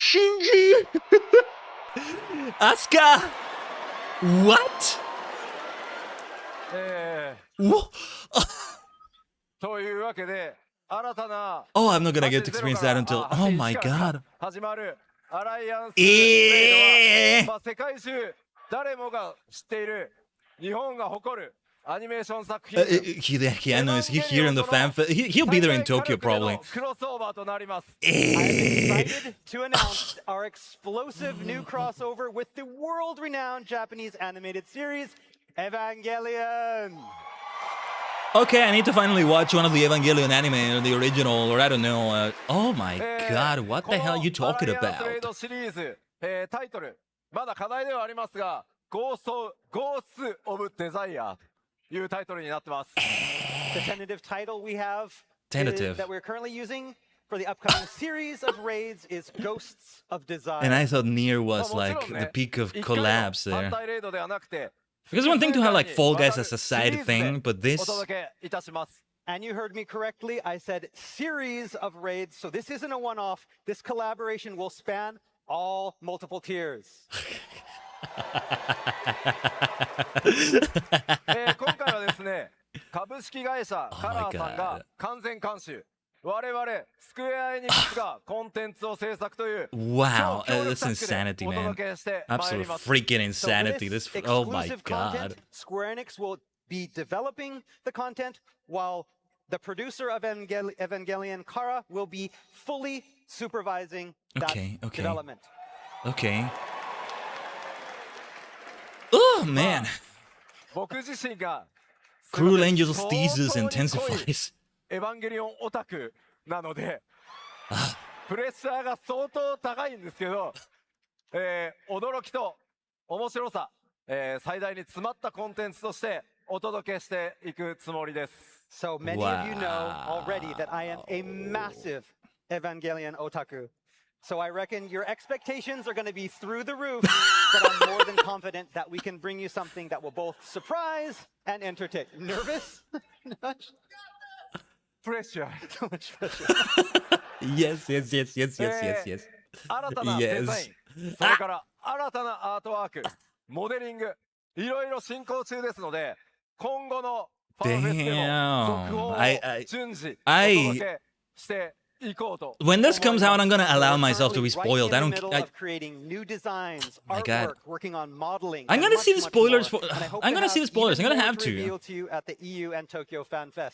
Shinji! Asuka! What?え Wha- というわけで、新たな Oh, I'm not gonna get to experience that until. Oh my god. 始まるアライアンスレイドは、世界中誰もが知っている日本が誇るアニメーション作品。Keanu, is he here in the fan fest? He'll be there in Tokyo probably. クロスオーバーとなります。I'm excited to announce our explosive new crossover with the world-renowned Japanese animated series, Evangelion. Okay, I need to finally watch one of the Evangelion anime, or the original, or I don't know. Oh my god, what the hell are you talking about? このシリーズ、タイトル、まだ課題ではありますが、ゴースオブデザイアというタイトルになってます。The tentative title we have Tentative. that we're currently using for the upcoming series of raids is Ghosts of Desire. And I thought Nier was like the peak of collabs there. 反対レイドではなくて、 Because one thing to have like Fall Guys as a side thing, but this. お届けいたします。 And you heard me correctly. I said series of raids. So this isn't a one-off. This collaboration will span all multiple tiers. 今回はですね、株式会社カラーさんが完全監修。我々スクエアエニックスがコンテンツを制作という Wow, that's insanity, man. Absolute freaking insanity. This, oh my god. Square Enix will be developing the content while the producer of Evangelion, Kara, will be fully supervising that development. Okay. Oh man. 僕自身が Cruel Angel's thesis intensifies. エヴァンゲリオンオタクなので、プレッシャーが相当高いんですけど、驚きと面白さ、最大に詰まったコンテンツとしてお届けしていくつもりです。So many of you know already that I am a massive Evangelion otaku. So I reckon your expectations are going to be through the roof, but I'm more than confident that we can bring you something that will both surprise and entertain. Nervous? Pressure. So much pressure. Yes. 新たなデザイン、それから新たなアートワーク、モデリング、いろいろ進行中ですので、今後のファンフェスでも続報を順次お届けしていこうと。When this comes out, I'm gonna allow myself to be spoiled. I don't. My god. I'm gonna see the spoilers for. I'm gonna see the spoilers. I'm gonna have to.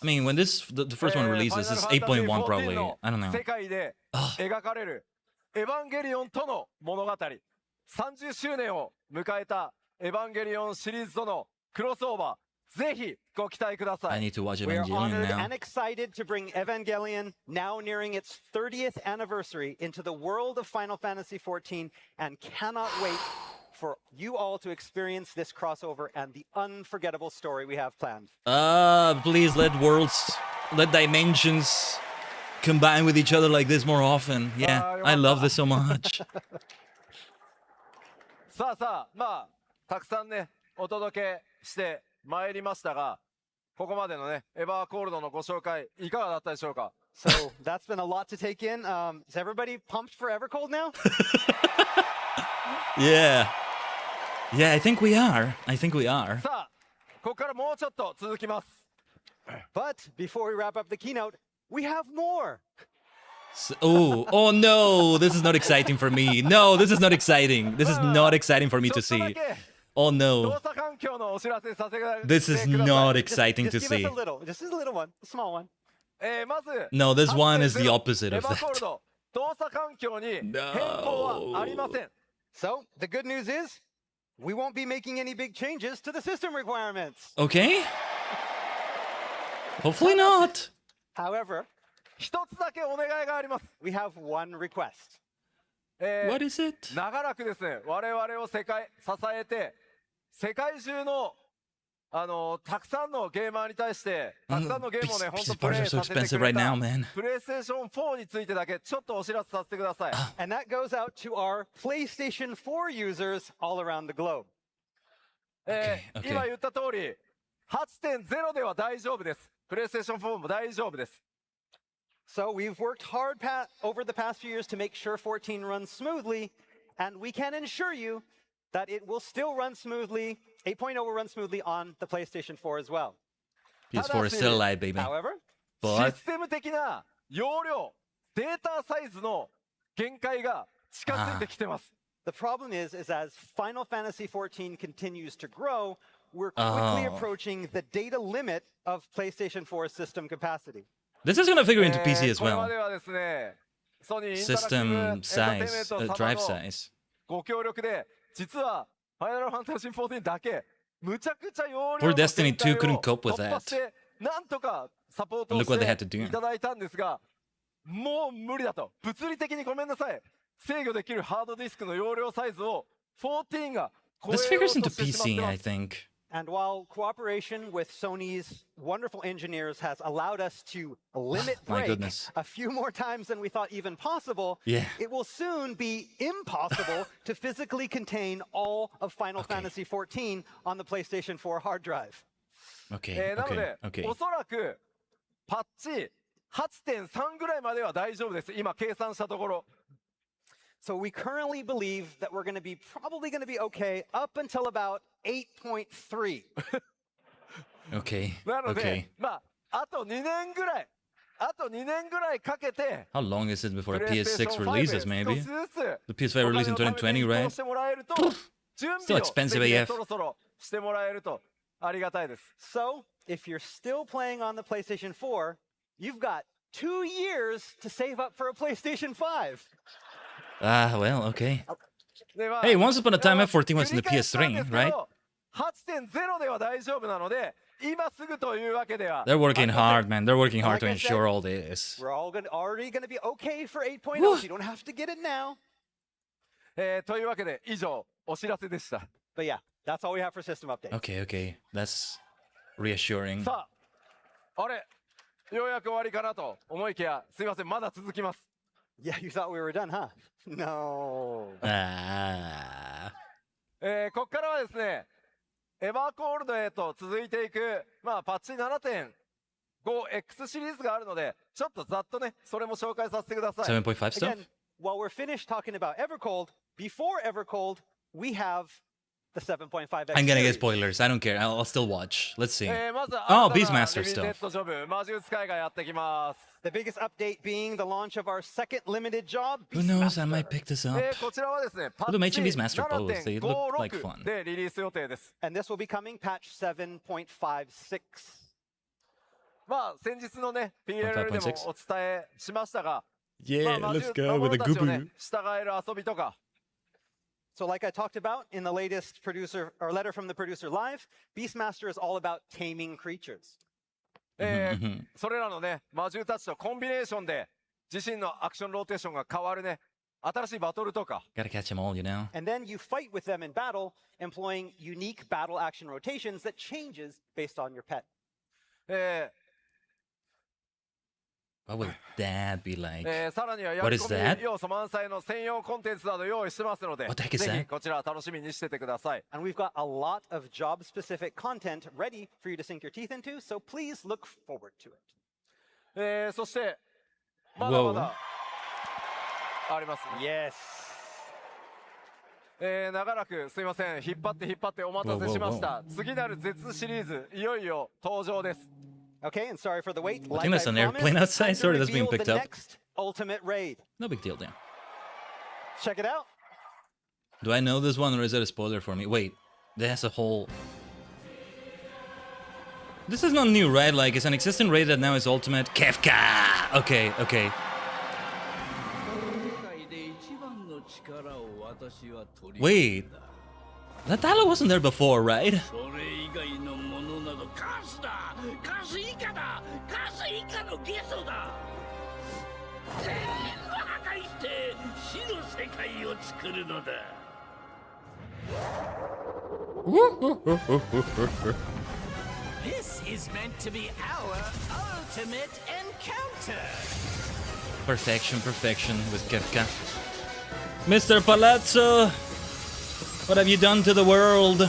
I mean, when this the first one releases, it's 8.1 probably. I don't know. 世界で描かれるエヴァンゲリオンとの物語、30周年を迎えたエヴァンゲリオンシリーズとのクロスオーバー。ぜひご期待ください。 I need to watch We're Evangelion honored now. and excited to bring Evangelion, now nearing its 30th anniversary, into the world of Final Fantasy XIV, and cannot wait for you all to experience this crossover and the unforgettable story we have planned. Please let worlds, let dimensions combine with each other like this more often. Yeah, I love this so much. さあ、まあたくさんねお届けして参りましたが、ここまでのねエバーコールドのご紹介いかがだったでしょうか。So that's been a lot to take in. Is everybody pumped for Evercold now? Yeah, I think we are. さあ、ここからもうちょっと続きます。But before we wrap up the keynote, we have more. Oh no, this is not exciting for me. No, this is not exciting. This is not exciting for me to see. Oh no. This is not exciting to see. Just a little one, a small one. No, this one is the opposite of that. No. So, the good news is, we won't be making any big changes to the system requirements. Okay. Hopefully not. However, we have one request. What is it? 長らくですね、我々を支えて、世界中のたくさんのゲーマーに対して、たくさんのゲームをね、本当プレイさせてくれた、プレイステーション4についてだけちょっとお知らせさせてください。And that goes out to our PlayStation 4 users all around the globe. 今言った通り、8.0 では大丈夫です。プレイステーション4も大丈夫です。So we've worked hard over the past few years to make sure 14 runs smoothly, and we can ensure you that it will still run smoothly, 8.0 will run smoothly on the PlayStation 4 as well. PS4 is still alive, baby. However, but システム的な容量、データサイズの限界が近づいてきてます。The problem is as Final Fantasy XIV continues to grow, we're quickly approaching the data limit of PlayStation 4's system capacity. this is gonna figure into PC as これ well. まではですね、ソニーインタラクティブエン System ターテインメン size, ト様 drive の size. ご協力で、実はファイナルファンタジー14だけむちゃくちゃ容量 Poor の Destiny 2限界 couldn't を cope with 突破してなんとかサポートを Look what they had し to て do. いただいたんですが、もう無理だと。物理的にごめんなさい。制御できるハードディスクの容量サイズを14が超 This えよう figures と into してしまっ PC, てま I す。 think. And while cooperation with Sony's wonderful engineers has allowed us to limit My break goodness. a few more times than we thought even possible, Yeah. it will soon be impossible to physically contain all of Final Fantasy XIV on the PlayStation 4 hard drive. Okay, なの okay, で、 okay. おそらくパッチ 8.3 ぐらいまでは大丈夫です。今計算したところ。So we currently believe that we're going to be probably going to be okay up until about 8.3. Okay, なので、 okay. まあ、あと2年ぐらいかけて、 How long is it before the プレイステー PS6 ション5 releases, 少 maybe? しずつ The PS5 release in 2020, お金のために right? 投してもらえると、準 Still 備を expensive ぜひね AF. そろそろしてもらえるとありがたいです。So if you're still playing on the PlayStation 4, you've got 2 years to save up for a PlayStation 5. Ah, well, okay. でまあ Hey, once upon a time, まあ F14 was in the 繰り返したん PS3, ですけど right? 8.0 では大丈夫なので、今すぐというわけでは。 They're working ありません hard, man. They're working hard Like to I said, ensure all this. We're all already going to be okay for 8.0, so you don't have to get it now. というわけで以上お知らせでした。 But yeah, that's all we have for system updates. Okay, okay. That's reassuring. さあ、あれ、ようやく終わりかなと思いきや、すいません、まだ続きます。 Yeah, you thought we were done, huh? No. Ah. ここからはですね、エバーコールドへと続いていく、まあ、パッチ 7.5X シリーズがあるので、ちょっとざっとね、それも紹介させてください。 7.5 stuff? Again, while we're finished talking about Evercold, before Evercold, we have the 7.5X. I'm gonna get series. spoilers. I don't care. I'll still watch. Let's see. まず Oh, 新たな Beastmaster リミテッ stuff. ドジョブ、魔術使いがやってきます。 The biggest update being the launch of our second limited job, Who knows? I Beastmaster. might pick this up. こちらはですね、パ Although ッチ Mage and Beastmaster both, they look like fun. 7.56でリリース予定です。 And this will be coming patch 7.56. まあ、先日のね、PLL でもお伝えしましたが、 Yeah, まあ let's 魔 go 物 with a たちをね Gubu. 従える遊びとか、 So like I talked about in the latest producer or letter from the producer live, Beastmaster is all about taming creatures. それらのね、魔獣たちとコンビネーションで、自身のアクションローテーションが変わるね、新しいバトルとか、 Gotta catch them all, you know? And then you fight with them in battle, employing unique battle action rotations that changes based on your pet. え What would that be like? さらにはや What り is 込 that? み要素満載の専用コンテンツなど用意してますので、 What the heck is ぜひ that? こちら楽しみにしててください。 And we've got a lot of job-specific content ready for you to sink your teeth into, so please look forward to it. そしてまだまだあります。 Yes. 長らくすいません、引っ張ってお待たせしました。次なる絶シリーズいよいよ登場です。 Okay, and sorry for the wait. I Like think that's I an airplane promised, outside. time to Sorry, that's being reveal picked the up. next ultimate raid. No big deal, then. Check it out. Do I know this one or is it a spoiler for me? Wait, there's a whole... This is not new, right? Like, it's an existing raid that now is ultimate. Kefka! Okay, okay. Wait. That dialogue wasn't there before, right? This is meant to be our ultimate encounter. Perfection, perfection with Kefka. Mr. Palazzo, what have you done to the world? Oh,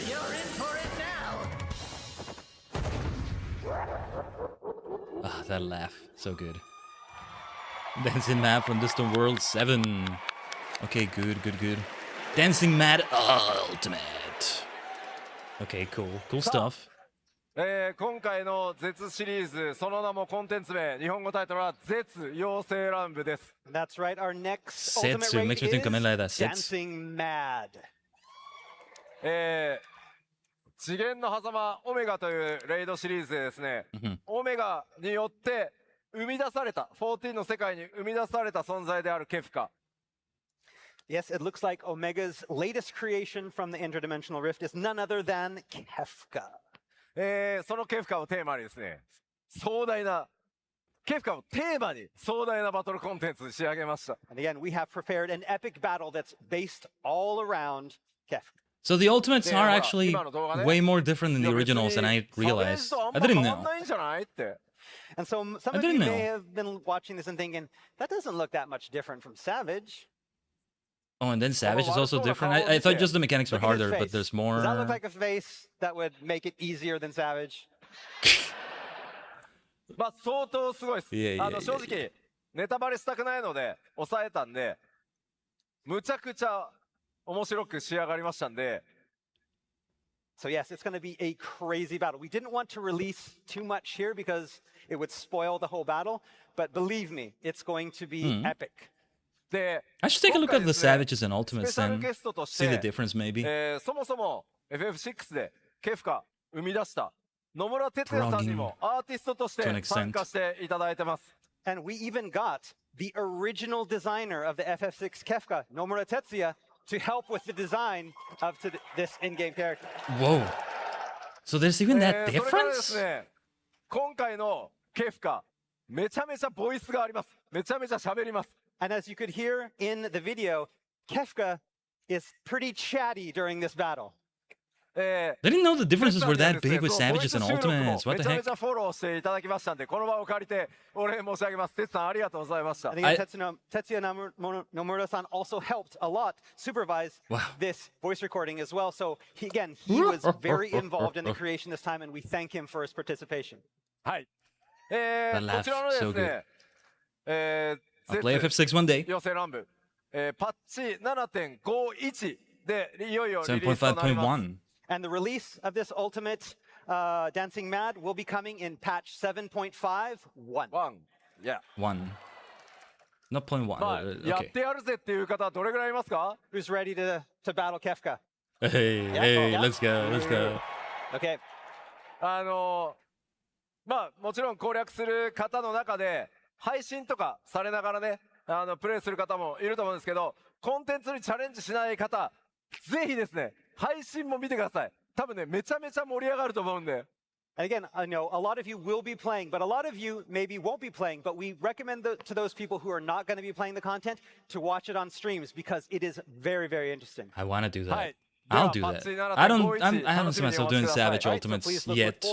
you're in for it now. Ah, that laugh. So good. Dancing Mad from Distant World 7. Okay, good. Dancing Mad Ultimate. Okay, cool. Cool stuff. 今回の絶シリーズ、その名もコンテンツ名、日本語タイトルは絶妖精乱舞です。That's right, our next ultimate Setsu raid makes me think of is Dancing Mad. 次元の狭間オメガというレイドシリーズでですね、オメガによって生み出された、14の世界に生み出された存在であるケフカ。Yes, it looks like Omega's latest creation from the interdimensional rift is none other than Kefka. そのケフカをテーマにですね、ケフカをテーマに壮大なバトルコンテンツに仕上げました。And again, we have prepared an epic battle that's based all around Kefka. So the ultimates are actually way more different than the originals than I realized. I didn't know. And so some of you may have been watching this and thinking, that doesn't look that much different from Savage. Oh, and then Savage is also different. I thought just the mechanics were harder, but there's more. Does that look like a face that would make it easier than Savage? まあ相当すごいです。正直ネタバレしたくないので抑えたんで、むちゃくちゃ面白く仕上がりましたんで。So yes, it's going to be a crazy battle. We didn't want to release too much here because it would spoil the whole battle, but believe me, it's going to be epic. I should take a look at the Savages and Ultimates and see the difference maybe. そもそも FF6 でケフカ生み出した野村哲也さんにもアーティストとして参加していただいてます。And we even got the original designer of the FF6 Kefka, Nomura Tetsuya, to help with the design of this in-game character. Whoa. So there's even that difference? 今回のケフカめちゃめちゃボイスがあります。めちゃめちゃ喋ります。And as you could hear in the video, Kefka is pretty chatty during this battle. I didn't know the differences were that big with Savages and Ultimates. What the heck? めちゃめちゃフォローしていただきましたんで、この場を借りてお礼申し上げます。哲さんありがとうございました。And again, Tetsuya Nomura-san also helped a lot supervise this voice recording as well. So he was very involved in the creation this time, and we thank him for his participation. はい。こちらのですね、I'll play FF6 one day. 妖精乱舞、パッチ 7.51 でいよいよリリースとなります。 And the release of this ultimate Dancing Mad will be coming in patch 7.5.1. Yeah. 1. Not 0.1. やってやるぜっていう方はどれぐらいいますか？ Who's ready to battle Kefka? Hey, let's go. Okay. まあもちろん攻略する方の中で配信とかされながらね、プレイする方もいると思うんですけど、コンテンツにチャレンジしない方、ぜひですね、配信も見てください。多分ね、めちゃめちゃ盛り上がると思うんで。And again, I know a lot of you will be playing, but a lot of you maybe won't be playing, but we recommend to those people who are not going to be playing the content to watch it on streams because it is very, very interesting. I want to do that. I'll do that. I haven't seen myself doing Savage Ultimates yet.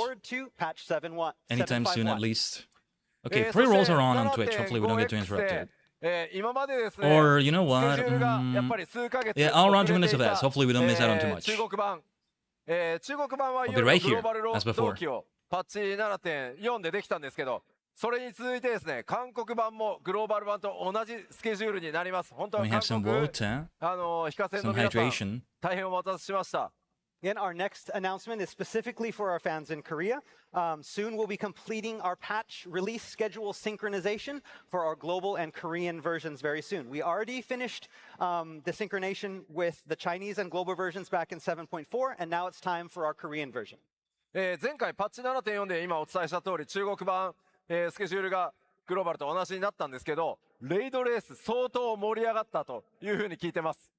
Anytime soon, at least. Okay, pre-rolls are on Twitch. Hopefully we don't get too interrupted. Or, you know what? Yeah, I'll run 2 minutes of ads. Hopefully we don't miss out on too much. I'll be right here, as before. パッチ 7.4 でできたんですけど、それに続いてですね、韓国版もグローバル版と同じスケジュールになります。本当に韓国、非課線の皆さん、大変お待たせしました。Again, our next announcement is specifically for our fans in Korea. Soon we'll be completing our patch release schedule synchronization for our global and Korean versions very soon. We already finished the synchronization with the Chinese and global versions back in 7.4, and now it's time for our Korean version. 前回パッチ 7.4 で今お伝えした通り、中国版、スケジュールがグローバルと同じになったんですけど、レイドレース相当盛り上がったというふうに聞いてます。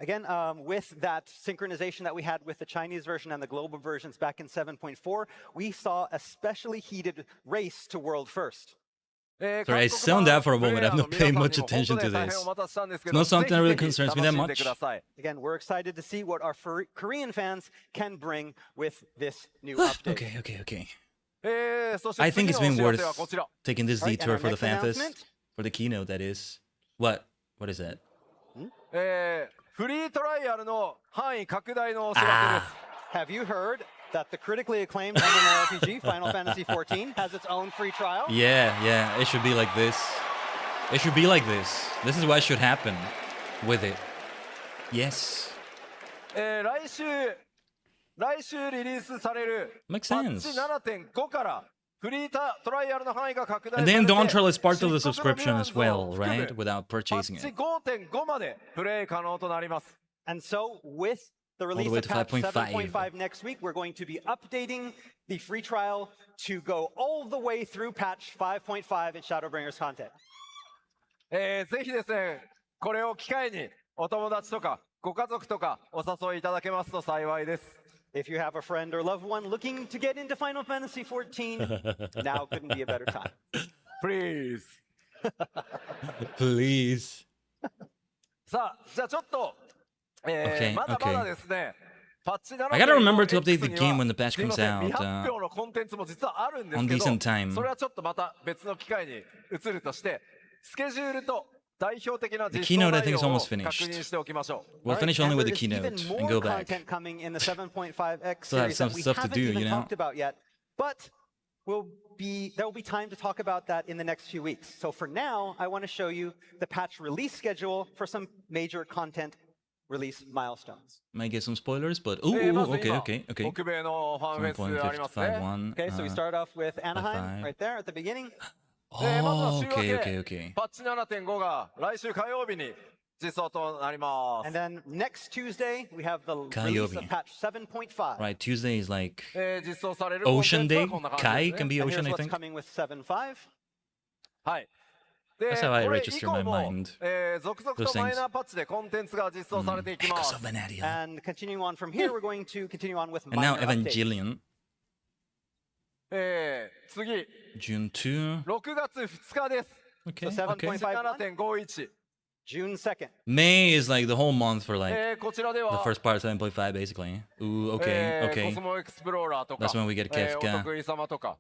Again, with that synchronization that we had with the Chinese version and the global versions back in 7.4, we saw a especially heated race to world first. Sorry, I zoned out for a moment. I've not paid much attention to this. It's not something that really concerns me that much. Again, we're excited to see what our Korean fans can bring with this new update. Okay. I think it's been worth taking this detour for the fanfest. For the keynote, that is. What? What is that? フリートライアルの範囲拡大のお知らせです。 Have you heard that the critically acclaimed MMORPG Final Fantasy XIV has its own free trial? Yeah. It should be like this. It should be like this. This is what should happen with it. Yes. 来週来週リリースされる Makes パッ sense. チ 7.5 からフリートライアルの範囲が拡大 And され then て Dawn Trail is part of the 漆黒 subscription の as ヴィランズ well, を含む right? Without パッ purchasing チ it. 5.5 までプレイ可能となります。 And so, with the release way of to patch 5.5. 7.5 next week, we're going to be updating the free trial to go all the way through patch 5.5 in Shadowbringers content. ぜひですね、これを機会にお友達とかご家族とかお誘いいただけますと幸いです。 If you have a friend or loved one looking to get into Final Fantasy XIV, now couldn't be a better time. Please. Please. さあ、じゃあちょっと、Okay, まだまだですね、パッチ I gotta remember to update the 7.5 game when the patch すいま comes せん out 未発表のコンテンツも実はあるんです on けど、 decent time. それはちょっとまた別の機会に移るとして、スケジュールと代表的な The 実装 keynote, I 内 think, 容 is を almost 確 finished. 認しておきましょう。 We'll finish only with the There's even keynote and more go back. content coming in the 7.5x Still have series some that we stuff to haven't do, even you know? talked about yet, but there will be time to talk about that in the next few weeks. So for now, I want to show you the patch release schedule for some major content release milestones. Might get some spoilers, but ooh, まず okay, 今 okay, okay. 北米のファンフェスありますね。 7.551. Okay, so we start off with Anaheim five. right there at the beginning. まずは Oh, 週明 okay, け okay, okay. パッチ 7.5 が来週火曜日に実装となります。 And then next Tuesday, we have the release of Kaiobi. patch 7.5. Right, Tuesday is like 実装される Ocean コンテン Day. ツはこんな感じ Kai です can ね。 be And Ocean, here's I what's think. coming with 7.5. はい。で、 That's how I これ register 以降 my も mind. 続々 Those と things. マイナーパッチでコンテンツが実装されていきま Echoes す。 of Vanadia. And continuing on from here, we're going to continue on with And now minor updates. Evangelion. 次、 June 2. 6月2日です。 Okay, So okay. 7.51。 June 2nd. May is like the whole month for like こちらで the は、 first part of 7.5 basically. Ooh, okay, コ okay. スモエクスプローラーとか、 That's when we get Kefka. お得意様とか、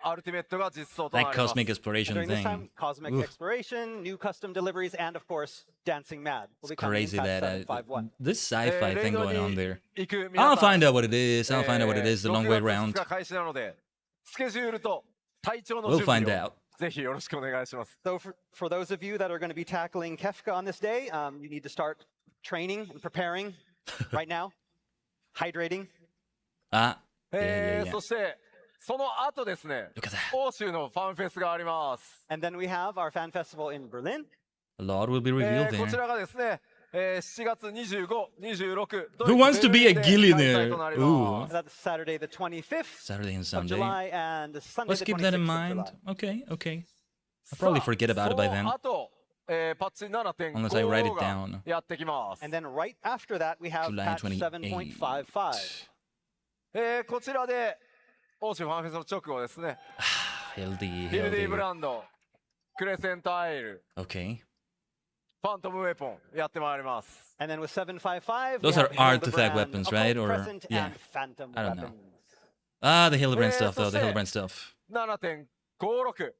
アルティメットが実装とな That ります。 cosmic exploration During this thing. time, cosmic Oof. exploration, new custom deliveries, and of course, Dancing Mad. Will It's be coming in crazy patch that 7.5.1. this sci-fi レイ thing ド going に on there. 行く皆さん I'll find out what it is. I'll find out what it is the long way 6 round. 月2日開始なので、スケジュールと体調の We'll 準 find 備を out. ぜひよろしくお願いします。 So for those of you that are going to be tackling Kefka on this day, you need to start training and preparing right now, hydrating. Ah, yeah, yeah, そしてその後ですね、欧州のファンフェスがあります。 And then we have our fan festival in Berlin. A lot will be revealed こち there. らがですね、7月25、26、 Who wants to be a ドイツベルリンで開催 gillionaire? となります That's Saturday the 25th Saturday and of Sunday. July and Sunday Let's the keep 26th that in of mind. July. Okay, okay. I'll probably forget about it by そ then. の後、パッチ Unless I write it 7.5 が down. やってきます And。then right after that, we have July patch 28th. 7.55. こちらで欧州ファンフェスの直後ですね、 Hildy, ヒルディブ Hildy. ランド、クレセントアイル、 Okay. ファントムウェポンやってまいります。 And then with 7.55, Those we are have artifact Hildebrand, weapons, Occult right? Or- Present, yeah. and Phantom I don't know. weapons. Ah, the Hildebrand stuff, though. The そして Hildebrand stuff. 7.56。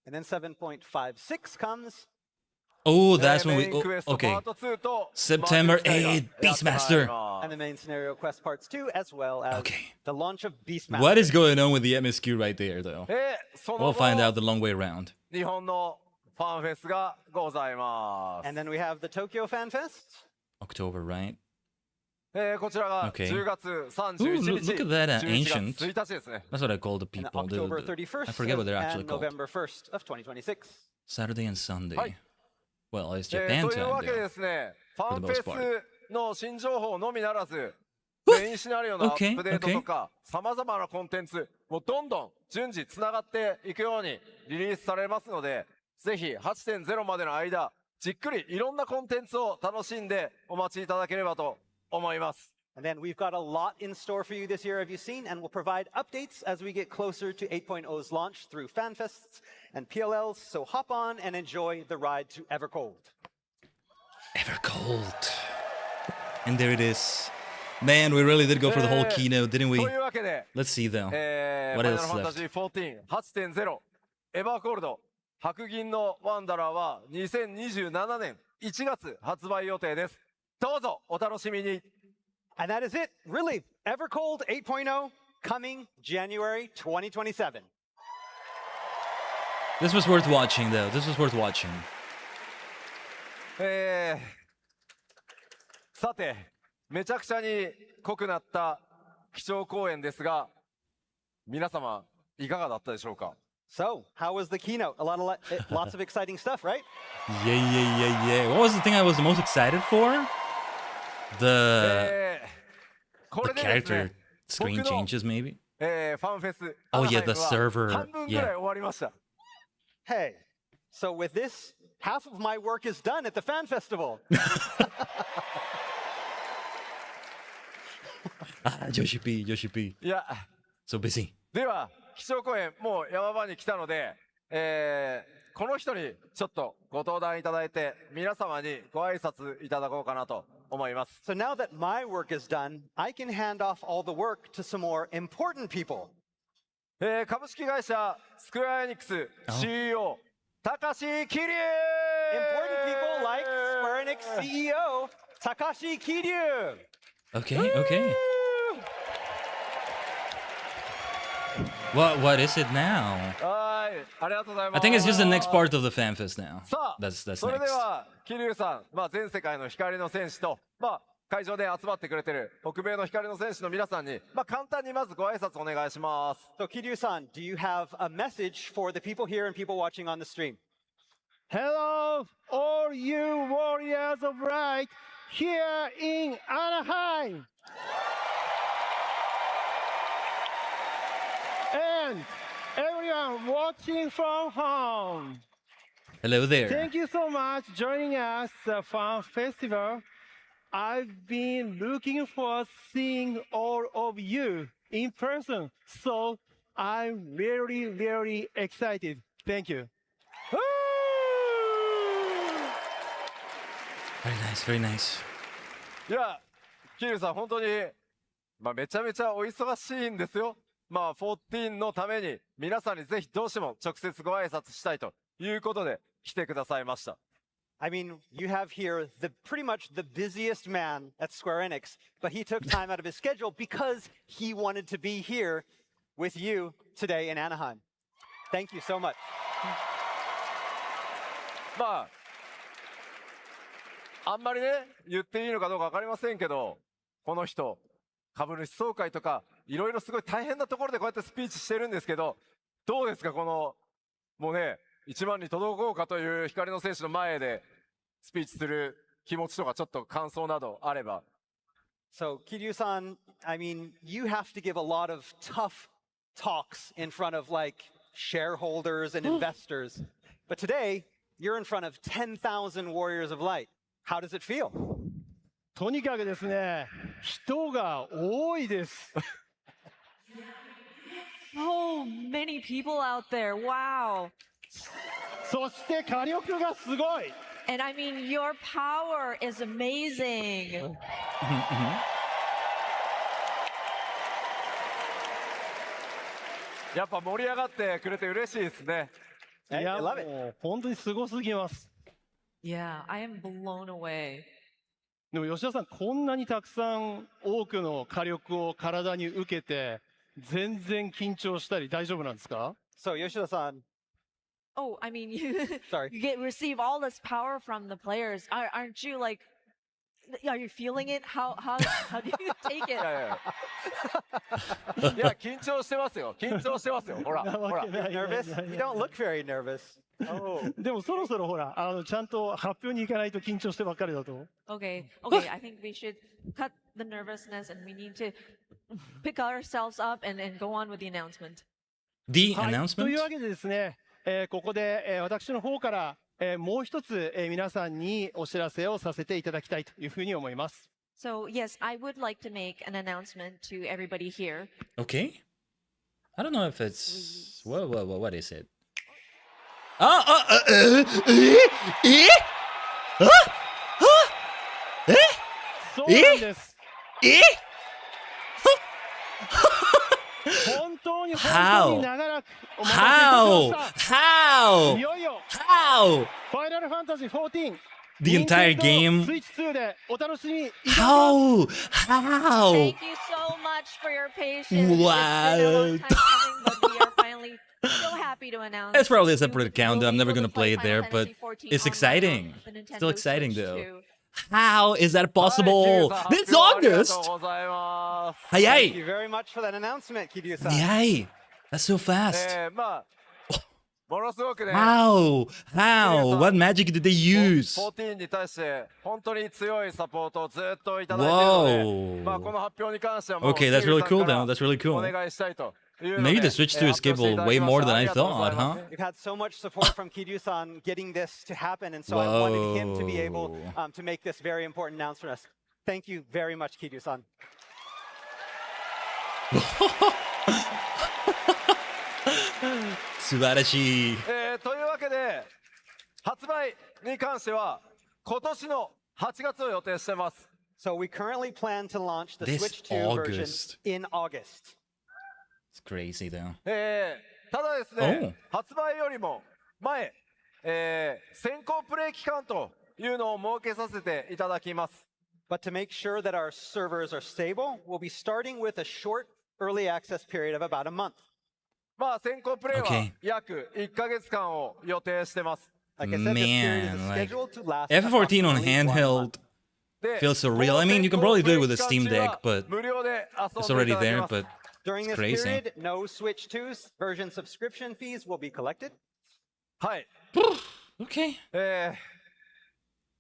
And then 7.56 comes. Oh, that's when メ we. インクエ Oh, ストパ okay. ート2と September マーケットスカイが 8th, やってまいり Beastmaster. ます And the main scenario quest parts 2, as well as Okay. the launch of Beastmaster. What is going on with the MSQ right there, though? その We'll find 後 out the long way around. 日本のファンフェスがございます And then we have the Tokyo Fan Fest. October, right? こちらが Okay. 10月 Ooh, 31日 look at that, 11 ancient. 月1日ですね That's what I call the And people. October I 31st forget what they're actually and called. November 1st of 2026. Saturday and Sunday. はい Well, it's と Japan いう time, わけで though. ですね、フ For ァン the フ most ェスの新情報のみならず、メインシナリオのアップデートとか、さまざまなコンテンツ、もうどんどん順次つながっていくようにリリースされますので、ぜひ 8.0 までの間、じっくりいろんなコンテンツを楽しんでお待ちいただければと思います。And then we've got a lot in store for you this year, have you seen? And we'll provide updates as we get closer to 8.0's launch through FanFests and PLLs. So hop on and enjoy the ride to Evercold. Evercold. And there it is. Man, we really did go for the whole keynote, didn't we? というわけで、 Let's see, though. ファイ What ナル else ファンタ left? ジー14 8.0 エバーコールド白銀のワンダラーは2027年1月発売予定です。どうぞお楽しみに。 And that is it, really. Evercold 8.0 coming January 2027. This was worth watching, though. This was worth watching. さて、めちゃくちゃに濃くなった基調講演ですが、皆様いかがだったでしょうか？ So, how was the keynote? Lots of exciting stuff, right? Yeah. What was the thing I was the most excited for? The character screen changes, maybe? ファンフェス Oh yeah, the server. 半分ぐらい Yeah. 終わりました。 Hey, so with this, half of my work is done at the fan festival. Yoshi P. いや、 So busy. では基調講演もう山場に来たので、この人にちょっとご登壇いただいて皆様にご挨拶いただこうかなと思います。 So now that my work is done, I can hand off all the work to some more important people. 株式会社スクエアエニックス CEO 高橋桐生 Important people like Square Enix CEO Takashi Kiryu. Okay. What is it now? はい、ありがとうございます。 I think it's just the next part of the FanFest now. さあ、 That's それで next. は桐生さん、全世界の光の戦士と、会場で集まってくれてる北米の光の戦士の皆さんに、簡単にまずご挨拶お願いします。 So Kiryu-san, do you have a message for the people here and people watching on the stream? Hello, all you warriors of light here in Anaheim. And everyone watching from home. Hello there. Thank you so much joining us the Fan Festival. I've been looking for seeing all of you in person, so I'm really excited. Thank you. Very nice. いや、桐生さん本当に、めちゃめちゃお忙しいんですよ。14のために皆さんにぜひどうしても直接ご挨拶したいということで来てくださいました。 I mean, you have here pretty much the busiest man at Square Enix, but he took time out of his schedule because he wanted to be here with you today in Anaheim. Thank you so much. あんまりね、言っていいのかどうかわかりませんけど、この人、株主総会とか、いろいろすごい大変なところでこうやってスピーチしてるんですけど、どうですか、この、もうね、1万に届こうかという光の戦士の前でスピーチする気持ちとか、ちょっと感想などあれば。So, Kiryu-san, I mean, you have to give a lot of tough talks in front of like shareholders and investors. But today, you're in front of 10,000 warriors of light. How does it feel? とにかくですね、人が多いです。So many people out there. Wow. そして火力がすごい。And I mean, your power is amazing. やっぱ盛り上がってくれて嬉しいですね。いや、もう本当にすごすぎます。Yeah, I am blown away. でも吉田さん、こんなにたくさん多くの火力を体に受けて、全然緊張したり大丈夫なんですか？ So, Yoshida-san. Oh, I mean, you Sorry. you receive all this power from the players. Aren't you like? Are you feeling it? How do you take it? いや、緊張してますよ。緊張してますよ。ほら、ほら。Nervous? You don't look very nervous. Oh. でもそろそろほら、ちゃんと発表に行かないと緊張してばっかりだと。Okay, I think we should cut the nervousness and we need to pick ourselves up and go on with the announcement. The はい、 announcement? というわけでですね、ここで、私の方から、もう一つ、皆さんにお知らせをさせていただきたいというふうに思います。So, yes, I would like to make an announcement to everybody here. Okay. I don't know if it's... What is it? そうなんです。本当に長らくお待たせいたしました。いよいよ Final Fantasy XIV The entire game. Switch 2でお楽しみ。 How? Thank you so much for your patience. Wow. It's been a long time coming, but we are finally so happy to announce. It's probably a separate account. I'm never gonna play it there, but it's exciting. Still exciting though. How is that possible? It's August! Thank you very much for that announcement, Kiryu-san. Yay! That's so fast. ものすごくね How? What magic did they use? 14に対して本当に強いサポートをずっといただいているので、まあこの発表に関してはもう Okay, that's really cool though. That's really お cool. 願いしたいというので Maybe the Switch 2 is capable way more than I thought, huh? We've had so much support from Kiryu-san getting this to happen, and so I wanted him to be able to make this very important announcement for us. Thank you very much, Kiryu-san. 素晴らしい。というわけで発売に関しては今年の8月を予定しています。So we currently plan to launch the This Switch 2 version August. in August. It's crazy though. ただですね、発売よりも前、先行プレイ期間というのを設けさせていただきます。But to make sure that our servers are stable, we'll be starting with a short early access period of about a month. まあ先行プレイは約1ヶ月間を予定してます。Like I said, this period is Man, like scheduled to last FF14 on approximately 1 month. handheld feels so real. I mean, you can probably do it with a Steam Deck, but it's already there. But During it's this crazy. period, no Switch 2's version subscription fees will be collected. はい。Okay.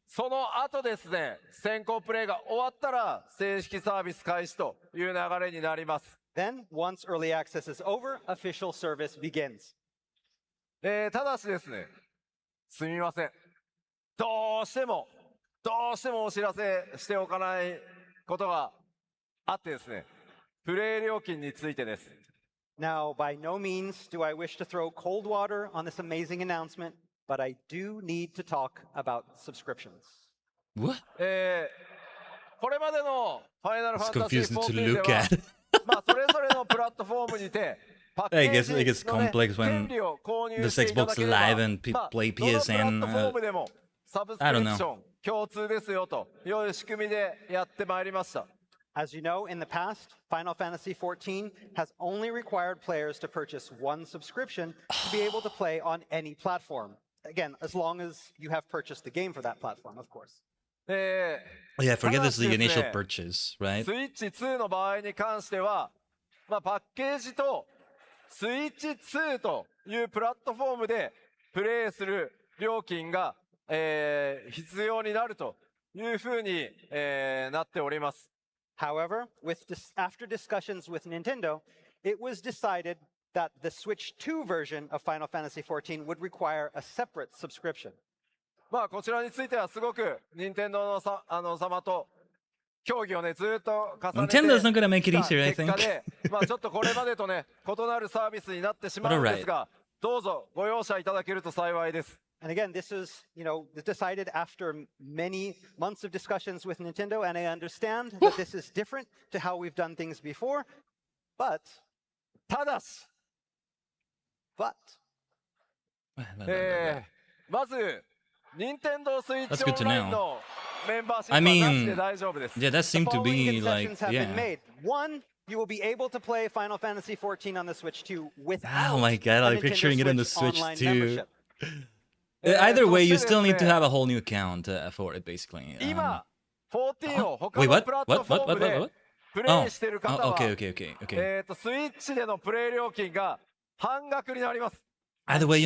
その後ですね、先行プレイが終わったら正式サービス開始という流れになります。Then, once early access is over, official service begins. ただしですね、すみません。どうしてもお知らせしておかないことがあってですね、プレイ料金についてです。Now, by no means do I wish to throw cold water on this amazing announcement, but I do need to talk about subscriptions. What? これまでのファイナルフ It's ァンタジー confusing to 14 look では at. まあそれぞれのプラットフォームにてパッケ I ー guess ジ it gets のね complex 権 when 利を購入 the していただ Xbox ければ Live and まあ play どのプラッ PSN. トフォームでもサブスクリプション共通ですよという仕組みでやってまいりました。As you know, in the past, Final Fantasy XIV has only required players to purchase one subscription to be able to play on any platform. Again, as long as you have purchased the game for that platform, of course. Yeah, forget this is the initial purchase, right? スイッチ2の場合に関しては、まあ、パッケージとスイッチ2というプラットフォームでプレイする料金が、必要になるというふうに、なっております。However, after discussions with Nintendo, it was decided that the Switch 2 version of Final Fantasy XIV would require a separate subscription. まあこちらについてはすごく任天堂の様と協議をねずっと重ねて Nintendo's not gonna make it easier, I 結 think. 果でまあちょっとこれまでとね異なるサービスになってしまうんですが、どうぞご容赦いただけると幸いです。And again, this is, decided after many months of discussions with Nintendo, and I understand that this is different to how we've done things before, but ただし、まず任天堂スイッチオンラインのメンバーシップはなしで大丈夫です。Yeah, that seemed to be like, have yeah. been made. One, you will be able to play Final Fantasy XIV on the Switch 2 without Oh my god, I'm a Nintendo picturing it on the Switch Switch online too. membership. Either way, you still need to have a whole new account for it, basically. 今、14を他 Wait, の what? プラットフォームでプレイしている方は、 okay. スイッチでのプレイ料金が半額になります。Either way,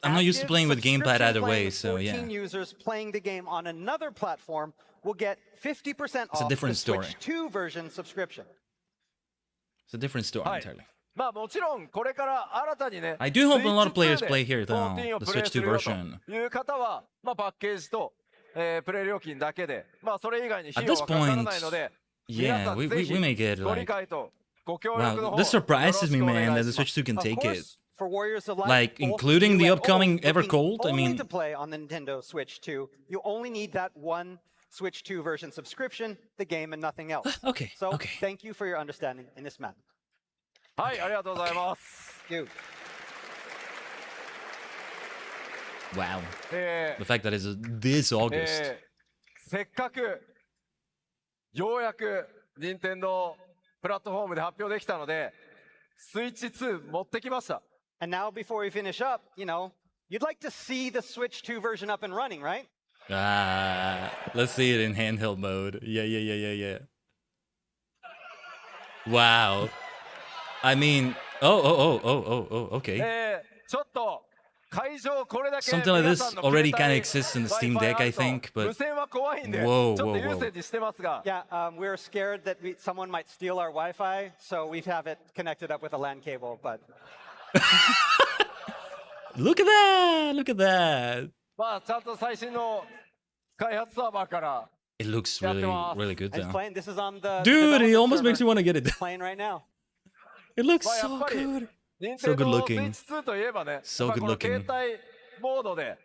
I'm not used to playing with gamepad either way, so 14 yeah. users playing the game on another platform will get 50% It's a off different the story. Switch 2 version subscription. It's a different story entirely. まあもちろんこれから新たにね I do hope a lot of players Switch 2 play here, で though, 14を the プレイ Switch 2するよ version. という方は、まあ、パッケージと、プレイ料金だけで、まあそれ以外に At 費用 this はかから point, ないので、 yeah, we may get ご理 like, 解とご協力の wow, 方 this surprises me, よろしくお man, 願い that the します。 Switch 2 can Of take it. course, for Warriors of Light, Like, both including new the and upcoming old, looking Evercold, I only mean- to play on the Nintendo Switch 2, you only need that one Switch 2 version subscription, the game, and nothing else. Okay, So, okay. thank you for your understanding in this matter. はい、ありがとうございます。 You. Wow. The fact that it's this August. せっかくようやく任天堂プラットフォームで発表できたので、スイッチ2持ってきました。 And now, before we finish up, you'd like to see the Switch 2 version up and running, right? Let's see it in handheld mode. Yeah. Wow. I mean, okay. ちょっと会場これだけ Something like 皆 this さんの already 携 kind of 帯 exists in the Steam Wi-Fi Deck, あ I ると think, but 無線は怖いんで、 Whoa, ちょっと whoa, 優 whoa. 先にしてますが。 Yeah, we're scared that someone might steal our Wi-Fi, so we have it connected up with a LAN cable, but... Look at that! Look at that! まあちゃんと最新の開発サーバーから It looks really, really good It's though. playing. This is on the Dude, it development almost server. makes me want to get it. Playing right now. It looks まあや so っぱり good. 任 So 天 good 堂 looking. スイッチ2といえばね、 So まあ good この looking. 携帯モードで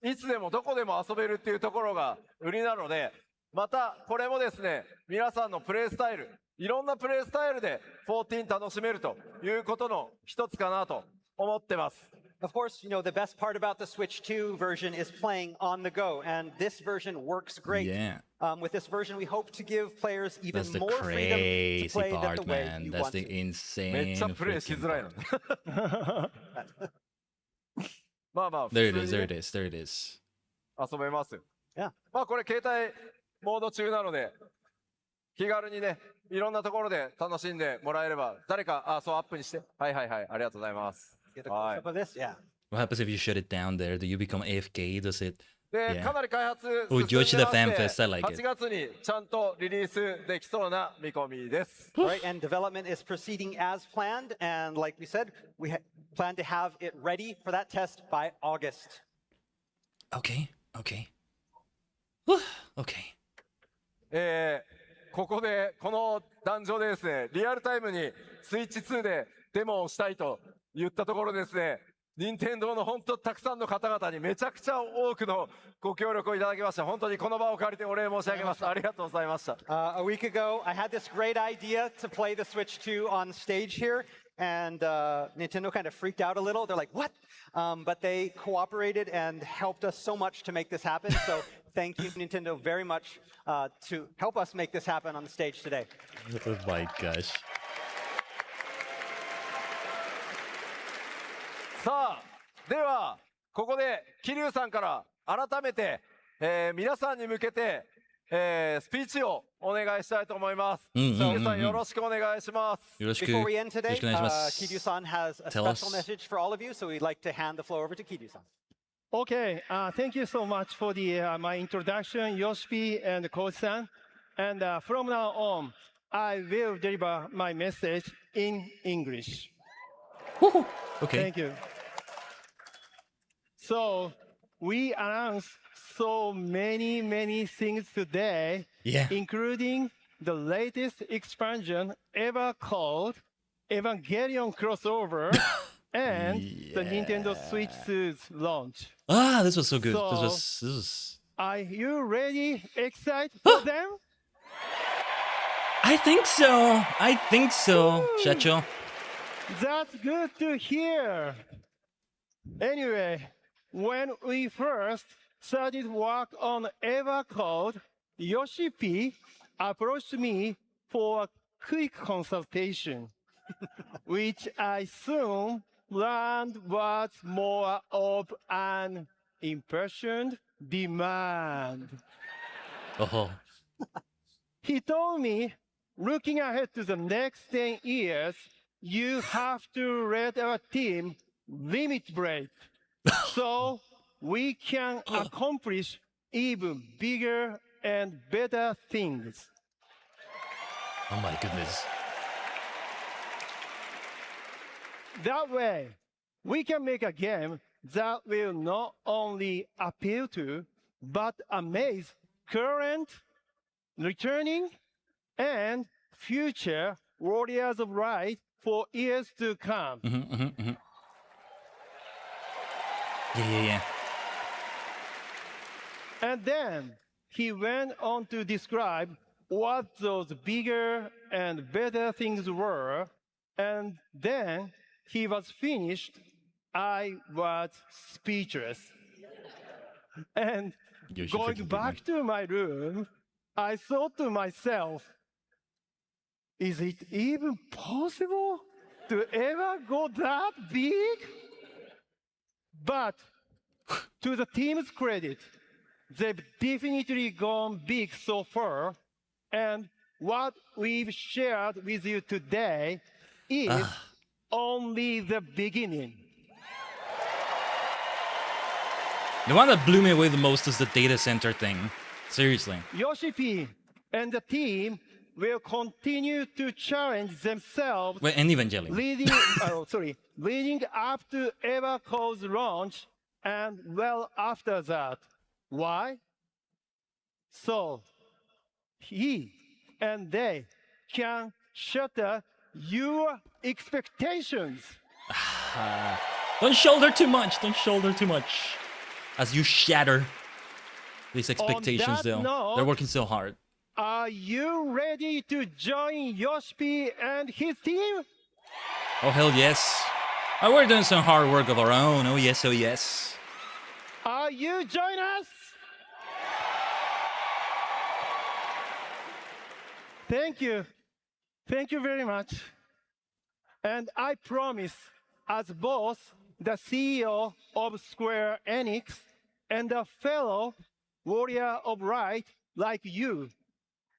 いつでもどこでも遊べるっていうところが売りなので、またこれもですね、皆さんのプレイスタイル、いろんなプレイスタイルで14楽しめるということの一つかなと思ってます。 Of course, you know, the best part about the Switch 2 version is playing on the go, and this version works great. Yeah. With this version, we hope to give players even That's the more freedom to crazy play that part, the way man. you That's want the to. insane めっちゃプレイしづらいの。 まあまあ、 There it is, there it is, there it is. 遊べますよ。 Yeah. まあこれ携帯モード中なので、気軽にね、いろんなところで楽しんでもらえれば、誰か、そうアップにして。はい、ありがとうございます。 Get a close up of this? Yeah. What happens if you shut it down there? Do you become AFK? Does it? で、 Yeah. かなり開発進んで Oh, ま Yoshida して、 Fan Fest, I like it. 8月にちゃんとリリースできそうな見込みです。 All right, and development is proceeding as planned, and like we said, we plan to have it ready for that test by August. Okay. Okay. Okay. ここで、この壇上でですね、リアルタイムにスイッチ2でデモをしたいと言ったところですね、任天堂の本当たくさんの方々にめちゃくちゃ多くのご協力をいただきました。本当にこの場を借りてお礼申し上げます。ありがとうございました。A week ago, I had this great idea to play the Switch 2 on stage here, and Nintendo kind of freaked out a little. They're like, what? But they cooperated and helped us so much to make this happen. So thank you, Nintendo, very much to help us make this happen on the stage today. Oh my gosh. さあ、では、ここで桐生さんから改めて、皆さんに向けて、スピーチをお願いしたいと思います。桐生さん、よろしくお願いします。 Before we end today, Kiryu-san has a special message for all of you, so we'd like to hand the floor over to Kiryu-san. Okay, thank you so much for my introduction, Yoshi and Koji-san. And from now on, I will deliver my message in English. Okay. Thank you. So, we announced so many things today, including the latest expansion ever called Evangelion Crossover and the Nintendo Switch 2's launch. This was so good. So, this was... Are you ready, excited for them? I think so. Shacho. That's good to hear. Anyway, when we first started work on EverCode, Yoshi P approached me for a quick consultation, which I soon learned was more of an impassioned demand. He told me, looking ahead to the next 10 years, you have to let our team limit break so we can accomplish even bigger and better things. Oh my goodness. That way, we can make a game that will not only appeal to, but amaze current, returning, and future warriors of light for years to come. Yeah. And then he went on to describe what those bigger and better things were, and then he was finished. I was speechless. And going back to my room, I thought to myself, is it even possible to ever go that big? But to the team's credit, they've definitely gone big so far, and what we've shared with you today is only the beginning. The one that blew me away the most is the data center thing. Seriously. Yoshi P and the team will continue to challenge themselves Well, and Evangelion. leading up to EverCode's launch and well after that. Why? So he and they can shatter your expectations. Don't shoulder too much. Don't shoulder too much. As you shatter these expectations, though. They're working so hard. Are you ready to join Yoshi and his team? Oh, hell yes. Oh, we're doing some hard work of our own. Oh, yes, oh, yes. Are you joining us? Thank you. Thank you very much. And I promise, as both the CEO of Square Enix and a fellow warrior of light like you,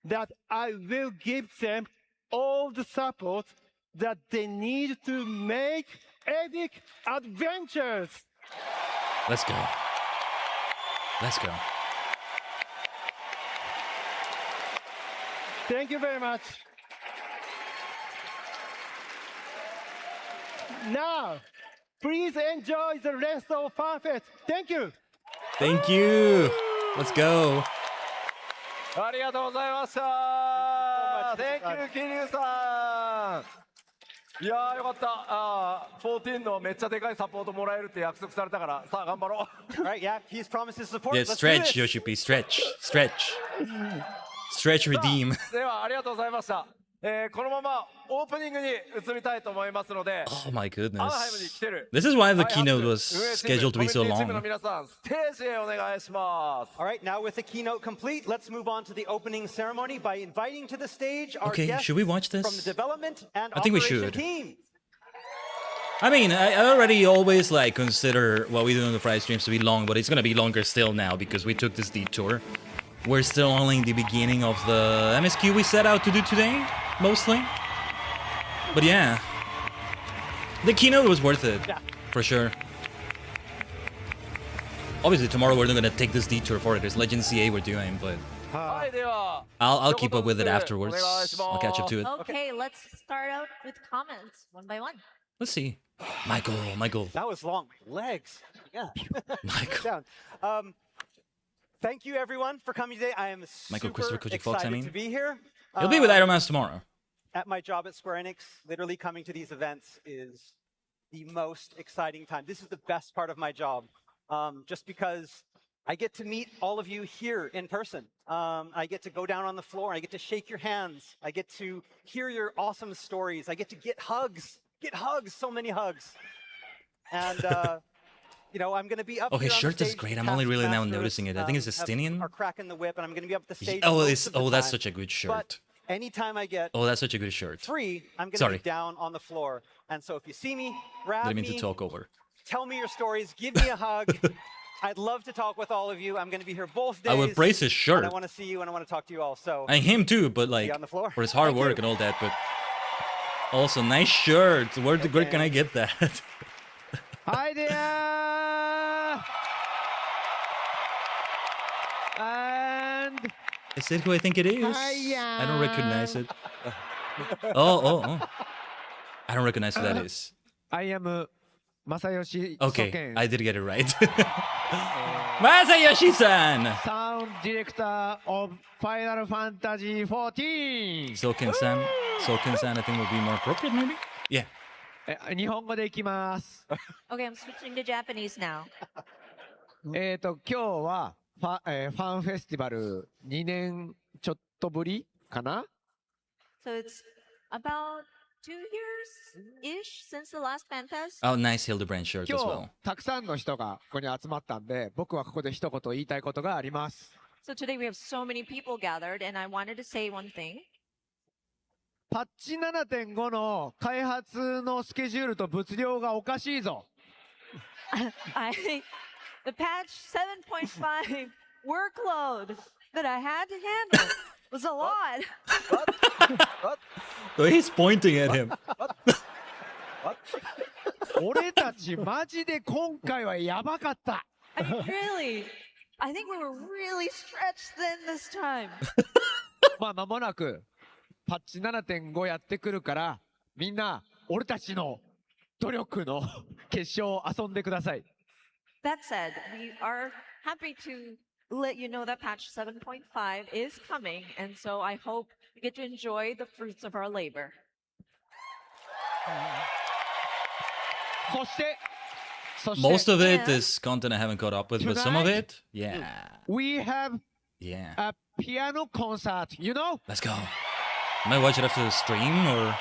that I will give them all the support that they need to make epic adventures. Let's go. Let's go. Thank you very much. Now, please enjoy the rest of FanFest. Thank you. Thank you. Let's go. ありがとうございました。Thank you, 桐生さん。いやーよかった。14のめっちゃでかいサポートもらえるって約束されたから、さあ頑張ろう。Right, yeah, he's promised his support. Yeah, Let's stretch, do this. Yoshi-P. Stretch. Stretch. Stretch, redeem. ではありがとうございました。このままオープニングに移りたいと思いますので。Oh my goodness. アナハイムに来てる。 This is why the keynote was scheduled to be so チーム long. の皆さん、ステージへお願いします。 All right, now with the keynote complete, let's move on to the opening ceremony by inviting to the stage our Okay, guests should we watch this? from the development and I think we operation should. team. I mean, I already always like consider what we do on the Friday streams to be long, but it's gonna be longer still now because we took this detour. We're still only in the beginning of the MSQ we set out to do today, mostly. But yeah, the keynote was worth it, for sure. Obviously, tomorrow we're not gonna take this detour for it. It's Legend CA we're doing, but I'll keep up with it afterwards. I'll catch up to it. Okay, let's start out with comments one by one. Let's see. Michael. That was long. Legs. Yeah. Michael. Down. Thank you, everyone, for coming today. I am super excited to be here. You'll be with Iron Mouse tomorrow. At my job at Square Enix, literally coming to these events is the most exciting time. This is the best part of my job, just because I get to meet all of you here in person. I get to go down on the floor. I get to shake your hands. I get to hear your awesome stories. I get to get hugs. So many hugs. And, you know, I'm going to be up Oh, here his on shirt the is stage. great. I'm only really now Cast noticing it. I think it's Estinian. Are cracking the whip, and I'm going to be up at the stage. Oh, most of the that's time. such a good shirt. But anytime I get Oh, that's such a good shirt. free, I'm going to be down on the floor. And so if you see me, grab Didn't me, mean to talk over. tell me your stories, give me a hug. I'd love to talk with all of you. I'm going to be here both days. I would praise his shirt. And I want to see you, and I want to talk to you all. So And him too, but see like you on the floor. for his hard work and all that. But also, nice shirt. Where can I get that? Hi there! And Is it who I think it is? Hiya. I don't recognize it. Oh. I don't recognize who that is. I am Masayoshi Okay, Soken, I did get it right. Masayoshi-san! sound director of Final Fantasy XIV. Soken-san. Soken-san, I think would be more appropriate, maybe? Yeah. 日本語でいきます。 Okay, I'm switching to Japanese now. 今日はファンフェスティバル2年ちょっとぶりかな So it's about 2 years-ish since the last FanFest. Oh, nice Hildebrand shirt 今 as 日 well. たくさんの人がここに集まったんで僕はここで一言言いたいことがあります So today we have so many people gathered, and I wanted to say one thing. パッチ 7.5 の開発のスケジュールと物量がおかしいぞ The patch 7.5 workload that I had to handle was a lot. So he's pointing at him. 俺たちマジで今回はやばかった。I mean, really, I think we were really stretched thin this time. まあ間もなくパッチ 7.5 やってくるからみんな俺たちの努力の結晶を遊んでください。That said, we are happy to let you know that patch 7.5 is coming, and so I hope you get to enjoy the fruits of our labor. そして Most of it is content I haven't caught up with, but some of it, yeah. We have Yeah. a piano concert, you know? Let's go. Might watch it after the stream, or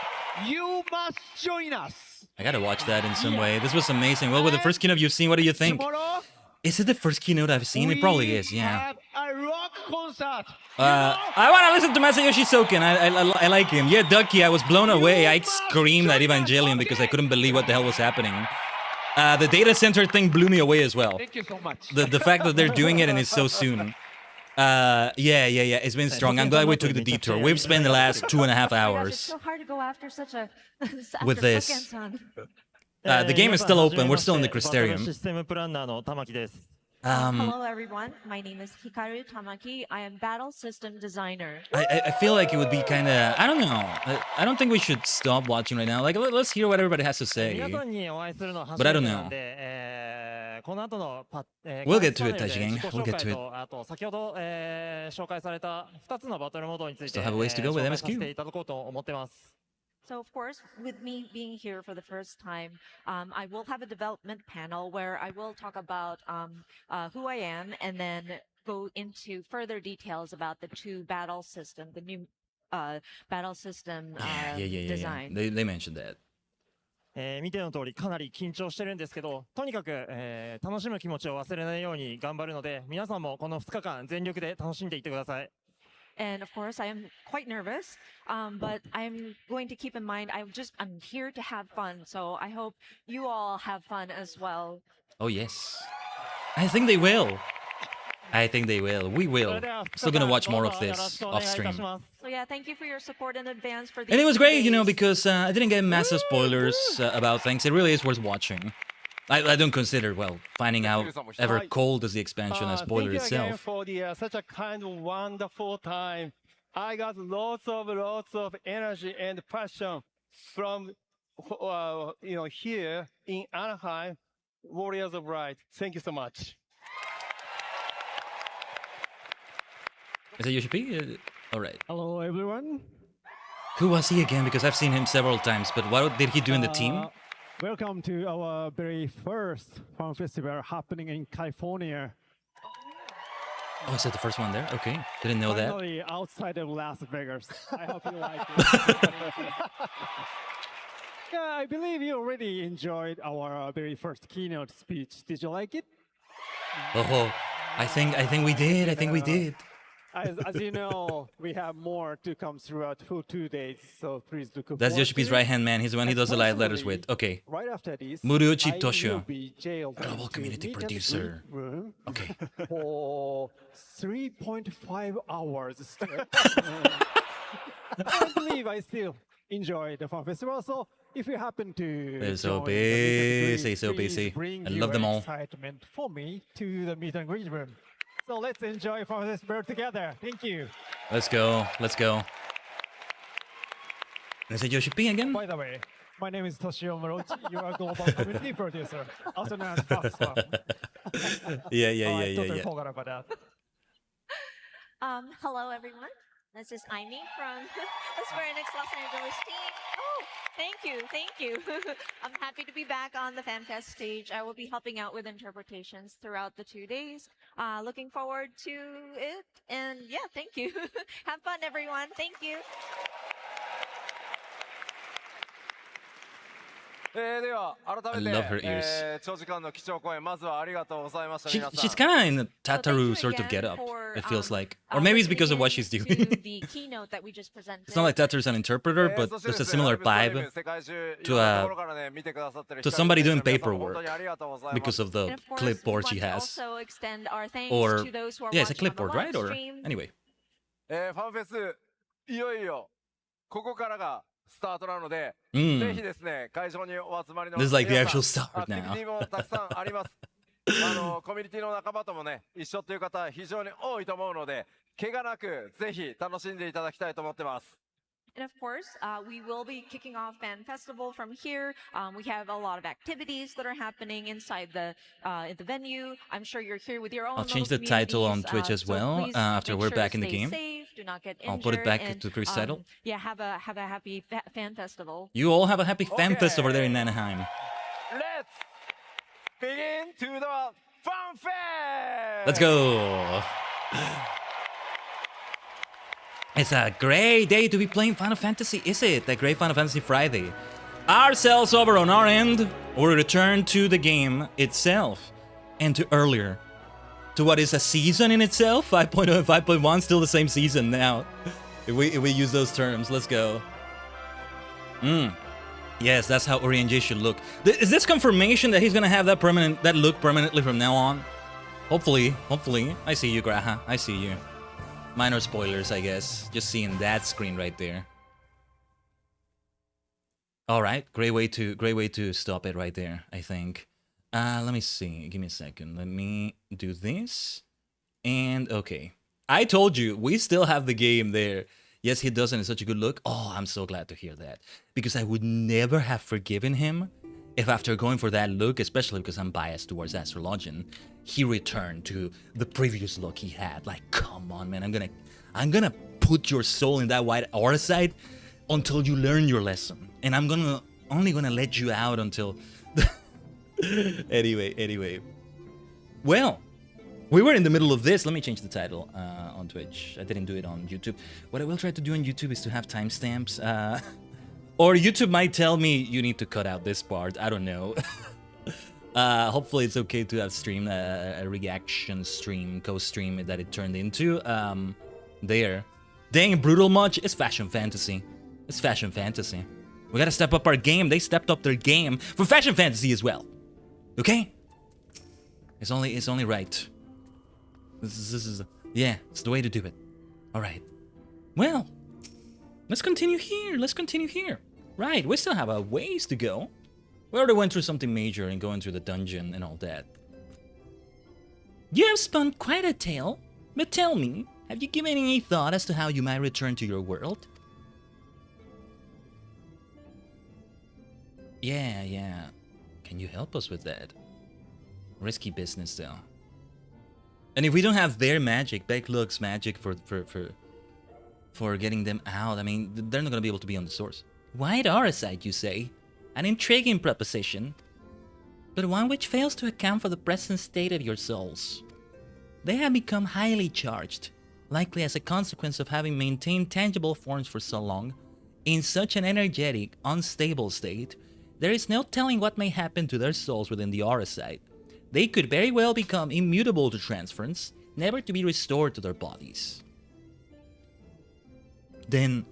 You must join us. I gotta watch that in some way. This was amazing. Well, with the first keynote you've seen, what do you think? Tomorrow, Is it the first keynote I've seen? It probably is, yeah. have a rock concert. I want to listen to Masayoshi Soken. I like him. Yeah, Ducky, I was blown away. I screamed at Evangelion because I couldn't believe what the hell was happening. The data center thing blew me away as well. Thank you so much. The fact that they're doing it and it's so soon. Yeah. It's been strong. I'm glad we took the detour. We've spent the last 2.5 hours. It's so hard to go after such a With this. The game is still open. We're still in the Crystarium. Hello everyone, my name is Hikaru Tamaki. I am battle system designer. I feel like it would be kind of, I don't know. I don't think we should stop watching right now. Like, let's hear what everybody has to say. But I don't know. We'll get to it, Tajigen. We'll get to it. Still have a ways to go with MSQ. So of course, with me being here for the first time, I will have a development panel where I will talk about who I am and then go into further details about the two battle system, the new battle system design. They mentioned that. 見ての通りかなり緊張してるんですけど、とにかく、楽しむ気持ちを忘れないように頑張るので、皆さんもこの2日間全力で楽しんでいってください。And of course, I am quite nervous, but I'm going to keep in mind I'm here to have fun. So I hope you all have fun as well. Oh yes, I think they will. I think they will. We will. Still gonna watch more of this off stream. So yeah, thank you for your support in advance for these. And it was great, you know, because I didn't get massive spoilers about things. It really is worth watching. I don't consider, well, finding out ever cold as the expansion a spoiler thank you again itself. for such a kind of wonderful time. I got lots of energy and passion from here in Anaheim, Warriors of Light. Thank you so much. Is it Yoshi P? All right. Hello, everyone. Who was he again? Because I've seen him several times, but what did he do in the team? Welcome to our very first fan festival happening in California. Oh, is that the first one there? Okay, didn't know that. Finally, outside of Las Vegas. I hope you like it. Yeah, I believe you already enjoyed our very first keynote speech. Did you like it? Oh, I think we did. I think we did. As you know, we have more to come throughout for 2 days, so please look forward. That's Yoshi P's right-hand man. He's the one he does the live letters with. Okay. Right after this, Muruuchi I Toshio. will be jailed Global into community meet and producer. greet room Okay. for 3.5 hours straight. I believe I still enjoy the fan festival, so if you happen to They're so join the meet and busy, greet, so please busy. bring I love them your all. excitement for me to the meet and greet room. So let's enjoy fan festival together. Thank you. Let's go. Let's go. Is it Yoshi P again? By the way, my name is Toshio Morochi. You are a global community producer, also known as Foxfam. Yeah. I totally forgot about that. Hello everyone. This is Aimee from the Square Enix Los Angeles team. Oh, thank you. I'm happy to be back on the FanFest stage. I will be helping out with interpretations throughout the 2 days. Looking forward to it. And yeah, thank you. Have fun, everyone. Thank you. では I 改 love め her て、ears. 長時間の貴重公演まずはありがとうございました。 She's 皆さん。 kind of in a Tataru sort of get up, it feels like. Or maybe it's because of what she's doing. It's not like Tataru's an interpreter, but there's a similar vibe to somebody doing paperwork because of the clipboard she has. Or, yeah, it's a clipboard, right? Or, anyway. ファンフェスいよいよここからがスタートなので、ぜひですね会場にお集まりの This is like the 皆さん actual start アクティビ now. ティもたくさんあります。コミュニティの仲間ともね一緒という方非常に多いと思うので、怪我なくぜひ楽しんでいただきたいと思ってます。 And of course, we will be kicking off Fan Festival from here. We have a lot of activities that are happening inside the venue. I'm sure you're here with your own. I'll change the title on Twitch as well after we're back in the game. I'll put it back to pre-settle. Yeah, have a happy Fan Festival. You all have a happy fan fest over there in Anaheim. Let's begin to the Fan Fest! Let's go! It's a great day to be playing Final Fantasy, is it? A great Final Fantasy Friday. Ourselves over on our end, we return to the game itself. And to earlier. To what is a season in itself? 5.0 and 5.1, still the same season now. If we use those terms, let's go. Yes, that's how Urianjay should look. Is this confirmation that he's gonna have that look permanently from now on? Hopefully. I see you, Graha. I see you. Minor spoilers, I guess. Just seeing that screen right there. All right, great way to stop it right there, I think. Let me see. Give me a second. Let me do this. And okay. I told you, we still have the game there. Yes, he does, and it's such a good look. Oh, I'm so glad to hear that. Because I would never have forgiven him if after going for that look, especially because I'm biased towards Astrologian, he returned to the previous look he had. Like, come on, man, I'm gonna put your soul in that white aura side until you learn your lesson. And I'm only gonna let you out until... Anyway. Well, we were in the middle of this. Let me change the title on Twitch. I didn't do it on YouTube. What I will try to do on YouTube is to have timestamps. Or YouTube might tell me you need to cut out this part. I don't know. Hopefully it's okay to have streamed a reaction stream, co-stream that it turned into. There. Dang, brutal much? It's fashion fantasy. It's fashion fantasy. We gotta step up our game. They stepped up their game for fashion fantasy as well. Okay? It's only right. This is yeah, it's the way to do it. Alright. Well, let's continue here. Right, we still have a ways to go. We already went through something major and going through the dungeon and all that. You have spun quite a tale, but tell me, have you given any thought as to how you might return to your world? Yeah. Can you help us with that? Risky business, though. And if we don't have their magic, Backlook's magic for getting them out, I mean, they're not gonna be able to be on the source. White aura site, you say? An intriguing proposition, but one which fails to account for the present state of your souls. They have become highly charged, likely as a consequence of having maintained tangible forms for so long. In such an energetic, unstable state, there is no telling what may happen to their souls within the aura site. They could very well become immutable to transference, never to be restored to their bodies. Then,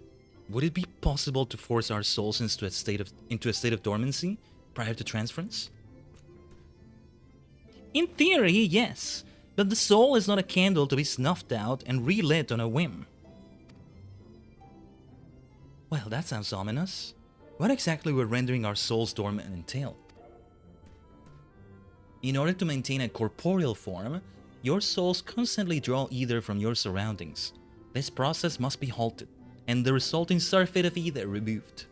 would it be possible to force our souls into a state of dormancy prior to transference? In theory, yes, but the soul is not a candle to be snuffed out and relit on a whim. Well, that sounds ominous. What exactly would rendering our souls dormant entail? In order to maintain a corporeal form, your souls constantly draw ether from your surroundings. This process must be halted, and the resulting surfeit of ether removed.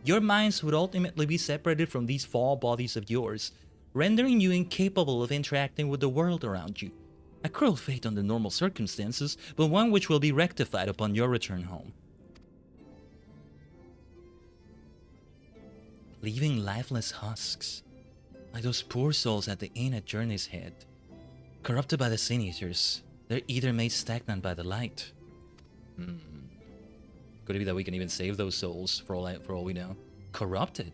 Your minds would ultimately be separated from these fall bodies of yours, rendering you incapable of interacting with the world around you. A cruel fate under normal circumstances, but one which will be rectified upon your return home. Leaving lifeless husks, like those poor souls at the inn at Journey's Head. Corrupted by the Sin Eaters, they're either made stagnant by the light. Could it be that we can even save those souls for all we know? Corrupted?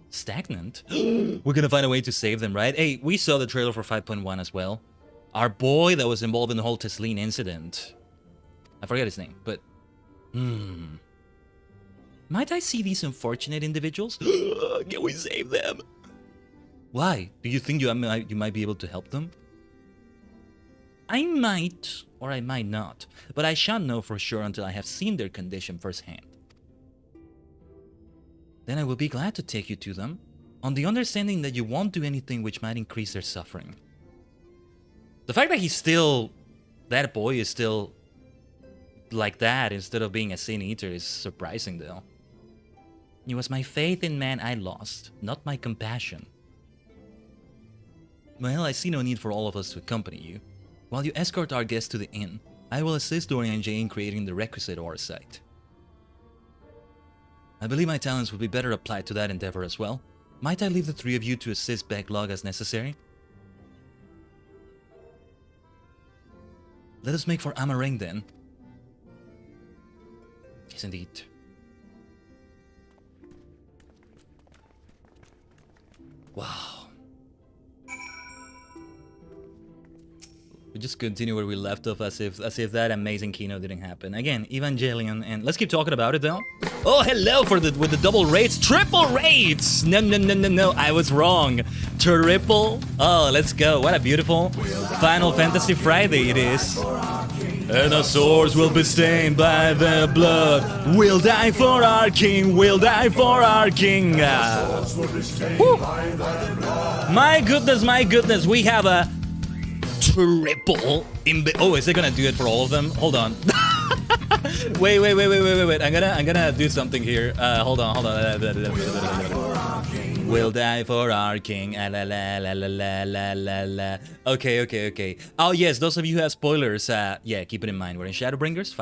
Stagnant? We're gonna find a way to save them, right? Hey, we saw the trailer for 5.1 as well. Our boy that was involved in the whole Tesleen incident. I forget his name, but... Might I see these unfortunate individuals? Can we save them? Why? Do you think you might be able to help them? I might, or I might not, but I shan't know for sure until I have seen their condition firsthand. Then I will be glad to take you to them, on the understanding that you won't do anything which might increase their suffering. The fact that he's still... that boy is still... like that instead of being a sin eater is surprising though. It was my faith in man I lost, not my compassion. Well, I see no need for all of us to accompany you. While you escort our guests to the inn, I will assist Dorian J in creating the requisite oversight. I believe my talents would be better applied to that endeavor as well. Might I leave the three of you to assist Backlog as necessary? Let us make for Amareng then. Yes, indeed. Wow. We just continue where we left off as if that amazing keynote didn't happen. Again, Evangelion, and let's keep talking about it though. Oh, hello with the double raids, triple raids! No, I was wrong. Triple? Oh, let's go. What a beautiful Final Fantasy Friday it is. And our swords will be stained by the blood. We'll die for our king, we'll die for our king. My goodness, we have a triple oh, is it gonna do it for all of them? Hold on. wait. I'm gonna do something here. Hold on. We'll die for our king. Okay. Oh yes, those of you who have spoilers, yeah, keep it in mind. We're in Shadowbringers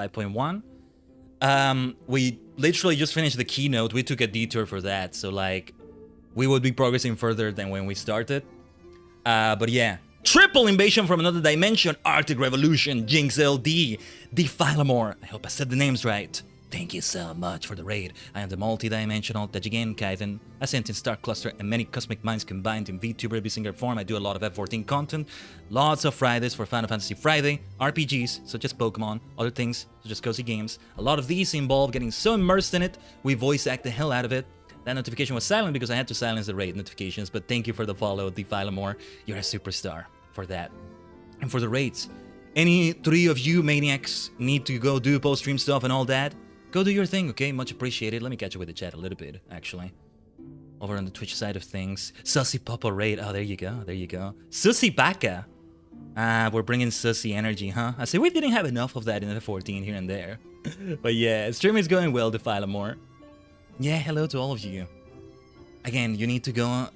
5.1. We literally just finished the keynote. We took a detour for that, so like we would be progressing further than when we started. But yeah. Triple invasion from another dimension, Arctic Revolution, Jinx LD, Defilemore. I hope I said the names right. Thank you so much for the raid. I am the multi-dimensional Tajigen, Khaiden, a sentient star cluster, and many cosmic minds combined in VTuber every single form. I do a lot of F14 content, lots of Fridays for Final Fantasy Friday, RPGs such as Pokemon, other things such as cozy games. A lot of these involve getting so immersed in it, we voice act the hell out of it. That notification was silent because I had to silence the raid notifications, but thank you for the follow, Defilemore. You're a superstar for that. And for the raids, any three of you maniacs need to go do post-stream stuff and all that, go do your thing, okay? Much appreciated. Let me catch up with the chat a little bit, actually. Over on the Twitch side of things. Sussy Papa raid. Oh, there you go. Sussy Baka. We're bringing Sussy energy, huh? I say we didn't have enough of that in the 14 here and there. But yeah, stream is going well, Defilemore. Yeah, hello to all of you. Again, you need to go.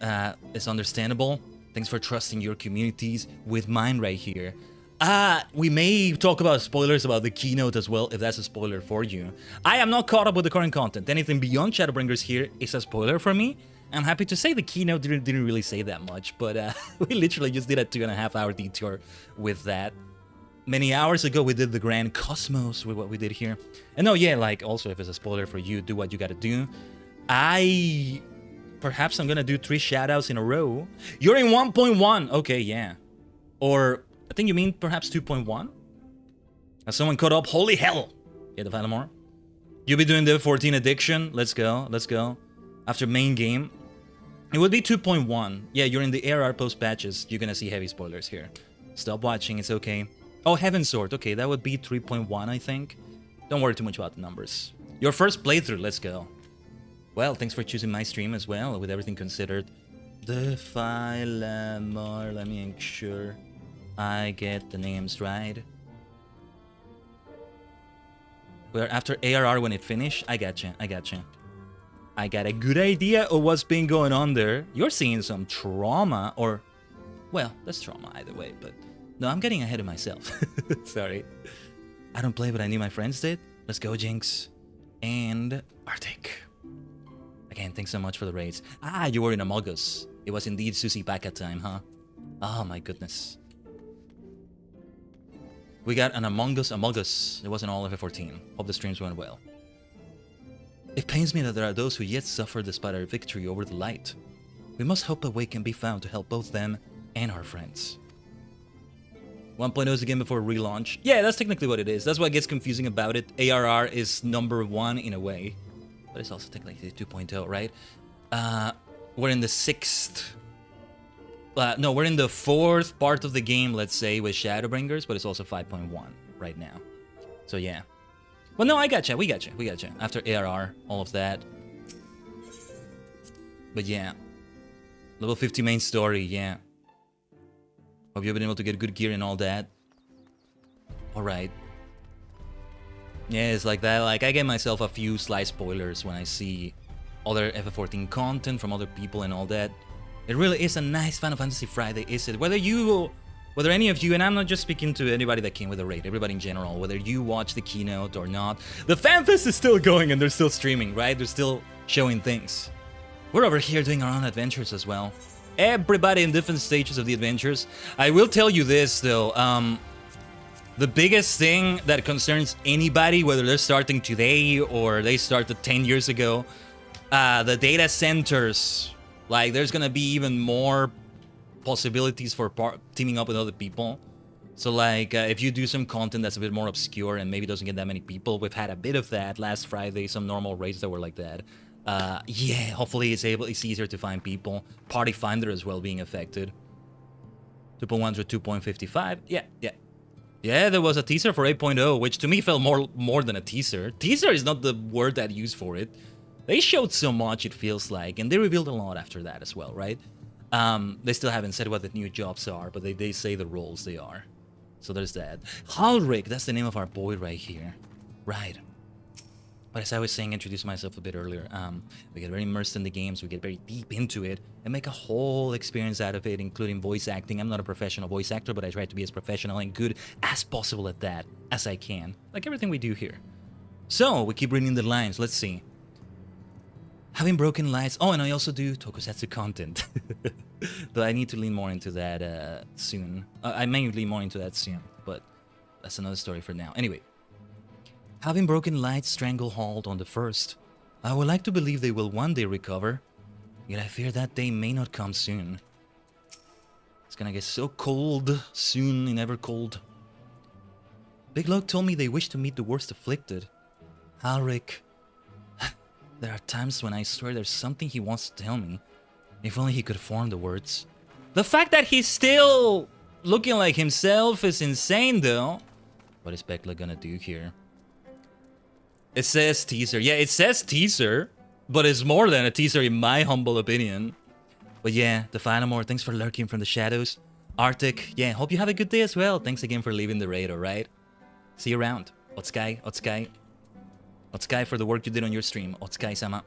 It's understandable. Thanks for trusting your communities with mine right here. We may talk about spoilers about the keynote as well, if that's a spoiler for you. I am not caught up with the current content. Anything beyond Shadowbringers here is a spoiler for me. I'm happy to say the keynote didn't really say that much, but we literally just did a 2.5-hour detour with that. Many hours ago, we did the Grand Cosmos with what we did here. And oh yeah, like, also, if it's a spoiler for you, do what you gotta do. Perhaps I'm gonna do 3 shoutouts in a row. You're in 1.1! Okay, yeah. Or, I think you mean perhaps 2.1? Has someone caught up? Holy hell! Yeah, the more. You'll be doing the 14 addiction. Let's go. After main game. It would be 2.1. Yeah, you're in the ARR post patches. You're gonna see heavy spoilers here. Stop watching, it's okay. Oh, Heaven Sword. Okay, that would be 3.1, I think. Don't worry too much about the numbers. Your first playthrough, let's go. Well, thanks for choosing my stream as well, with everything considered. Defilemore, let me make sure I get the names right. We're after ARR when it finished. I gotcha. I got a good idea of what's been going on there. You're seeing some trauma, or... Well, that's trauma either way, but... No, I'm getting ahead of myself. Sorry. I don't play, but I knew my friends did. Let's go, Jinx. And... Arctic. Again, thanks so much for the raids. Ah, you were in Among Us. It was indeed Susie Baka time, huh? Oh my goodness. We got an Among Us. It wasn't all FF14. Hope the streams went well. It pains me that there are those who yet suffer despite our victory over the light. We must hope a way can be found to help both them and our friends. 1.0 is the game before relaunch. Yeah, that's technically what it is. That's what gets confusing about it. ARR is number 1 in a way, but it's also technically 2.0, right? We're in the 6th... no, we're in the 4th part of the game, let's say, with Shadowbringers, but it's also 5.1 right now. So yeah. Well, no, I gotcha. We gotcha. After ARR, all of that. But yeah. Level 50 main story, yeah. Hope you've been able to get good gear and all that. Alright. Yeah, it's like that. Like, I get myself a few slight spoilers when I see other FF14 content from other people and all that. It really is a nice Final Fantasy Friday, is it? Whether any of you, and I'm not just speaking to anybody that came with a raid, everybody in general, whether you watch the keynote or not, the FanFest is still going and they're still streaming, right? They're still showing things. We're over here doing our own adventures as well. Everybody in different stages of the adventures. I will tell you this, though. The biggest thing that concerns anybody, whether they're starting today or they started 10 years ago, the data centers. Like, there's gonna be even more possibilities for teaming up with other people. So, like, if you do some content that's a bit more obscure and maybe doesn't get that many people, we've had a bit of that last Friday, some normal raids that were like that. Yeah, hopefully it's easier to find people. Party Finder as well being affected. 2.1 to 2.55. Yeah, there was a teaser for 8.0, which to me felt more than a teaser. Teaser is not the word that I use for it. They showed so much, it feels like, and they revealed a lot after that as well, right? They still haven't said what the new jobs are, but they say the roles they are. So there's that. Halrik, that's the name of our boy right here. Right. But as I was saying, introduce myself a bit earlier, we get very immersed in the games, we get very deep into it, and make a whole experience out of it, including voice acting. I'm not a professional voice actor, but I try to be as professional and good as possible at that, as I can. Like everything we do here. So, we keep reading the lines, let's see. Having broken lights... Oh, and I also do tokusatsu content. Though I need to lean more into that soon. I may lean more into that soon, but that's another story for now. Anyway. Having broken lights stranglehold on the first, I would like to believe they will one day recover, yet I fear that day may not come soon. It's gonna get so cold soon and ever cold. Big Log told me they wish to meet the worst afflicted. Halrik... There are times when I swear there's something he wants to tell me. If only he could form the words. The fact that he's still looking like himself is insane, though. What is Bekla gonna do here? It says teaser. Yeah, it says teaser, but it's more than a teaser in my humble opinion. But yeah, the final more. Thanks for lurking from the shadows. Arctic, yeah, hope you have a good day as well. Thanks again for leaving the raid, alright? See you around. Otsukai, Otsukai. Otsukai for the work you did on your stream. Otsukai-sama.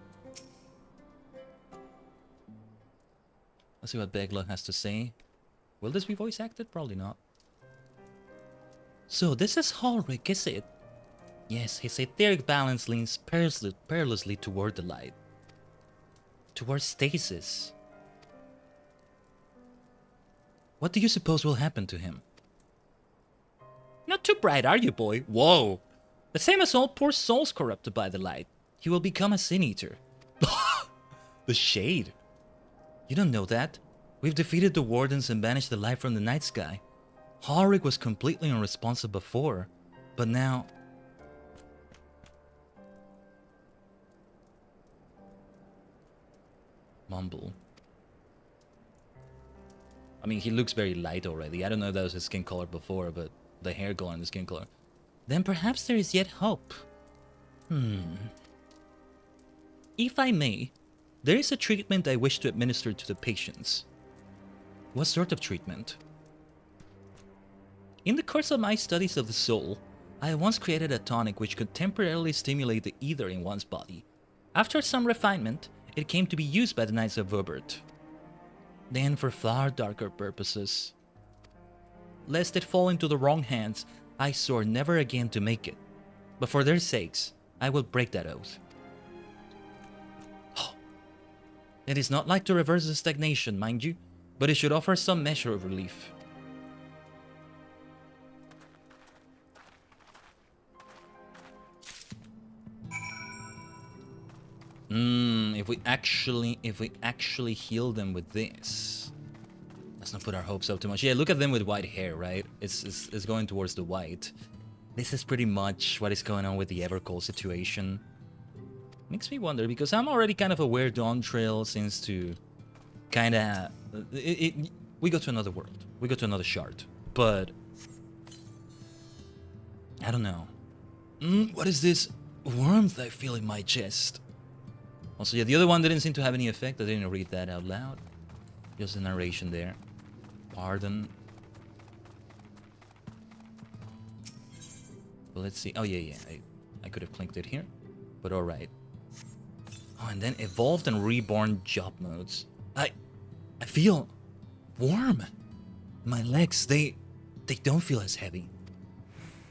Let's see what Begla has to say. Will this be voice acted? Probably not. So, this is Halrik, is it? Yes, his etheric balance leans perilously toward the light. Towards stasis. What do you suppose will happen to him? Not too bright, are you, boy? Whoa! The same as all poor souls corrupted by the light. He will become a sin-eater. The shade. You don't know that. We've defeated the wardens and banished the light from the night sky. Halrik was completely unresponsive before, but now... Mumble. I mean, he looks very light already. I don't know if that was his skin color before, but the hair color and the skin color. Then perhaps there is yet hope. If I may, there is a treatment I wish to administer to the patients. What sort of treatment? In the course of my studies of the soul, I once created a tonic which could temporarily stimulate the ether in one's body. After some refinement, it came to be used by the Knights of Vobert. Then for far darker purposes. Lest it fall into the wrong hands, I swore never again to make it. But for their sakes, I will break that oath. It is not like to reverse the stagnation, mind you, but it should offer some measure of relief. If we actually heal them with this. Let's not put our hopes up too much. Yeah, look at them with white hair, right? It's going towards the white. This is pretty much what is going on with the Evercold situation. Makes me wonder, because I'm already kind of aware Dawn Trail seems to kind of... we go to another world. We go to another shard. But... I don't know. What is this warmth I feel in my chest? Also, yeah, the other one didn't seem to have any effect. I didn't read that out loud. Just the narration there. Pardon. Well, let's see. Oh, yeah. I could have clicked it here. But alright. Oh, and then evolved and reborn job modes. I feel warm. My legs, they don't feel as heavy.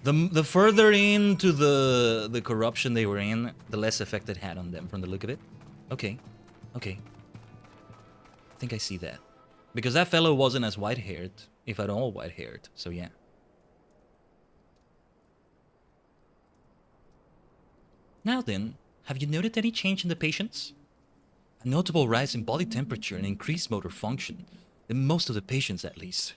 The further into the corruption they were in, the less effect it had on them from the look of it. Okay. I think I see that. Because that fellow wasn't as white-haired, if at all white-haired, so yeah. Now then, have you noted any change in the patients? A notable rise in body temperature and increased motor function, in most of the patients at least.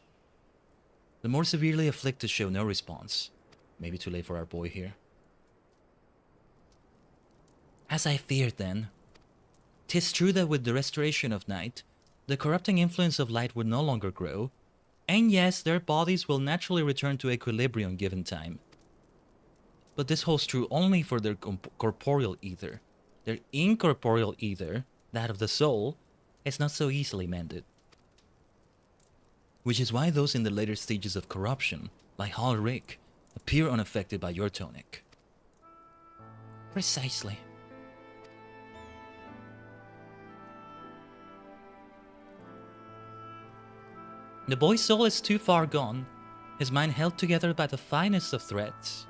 The more severely afflicted show no response. Maybe too late for our boy here. As I feared then, 'tis true that with the restoration of night, the corrupting influence of light will no longer grow, and yes, their bodies will naturally return to equilibrium given time. But this holds true only for their corporeal ether. Their incorporeal ether, that of the soul, is not so easily mended. Which is why those in the later stages of corruption, like Hall Rick, appear unaffected by your tonic. Precisely. The boy's soul is too far gone, his mind held together by the finest of threads.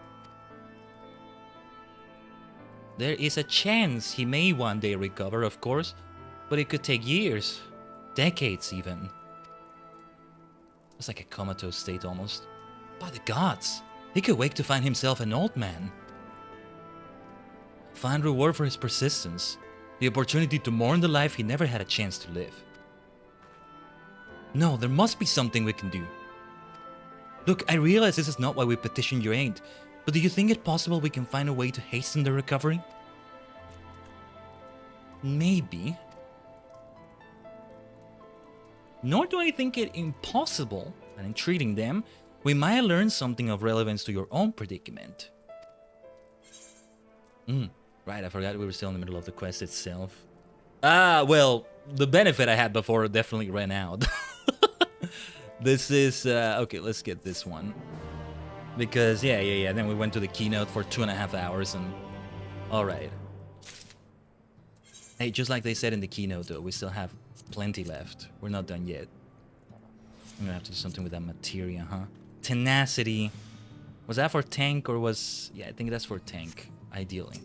There is a chance he may one day recover, of course, but it could take years, decades even. It's like a comatose state almost. By the gods, he could wake to find himself an old man. Find reward for his persistence, the opportunity to mourn the life he never had a chance to live. No, there must be something we can do. Look, I realize this is not why we petitioned your aid, but do you think it possible we can find a way to hasten the recovery? Maybe. Nor do I think it impossible that in treating them, we might learn something of relevance to your own predicament. Right, I forgot we were still in the middle of the quest itself. Well, the benefit I had before definitely ran out. This is, okay, let's get this one. Because, yeah, then we went to the keynote for 2.5 hours and... Alright. Hey, just like they said in the keynote though, we still have plenty left. We're not done yet. I'm gonna have to do something with that materia, huh? Tenacity. Was that for tank or was... Yeah, I think that's for tank, ideally.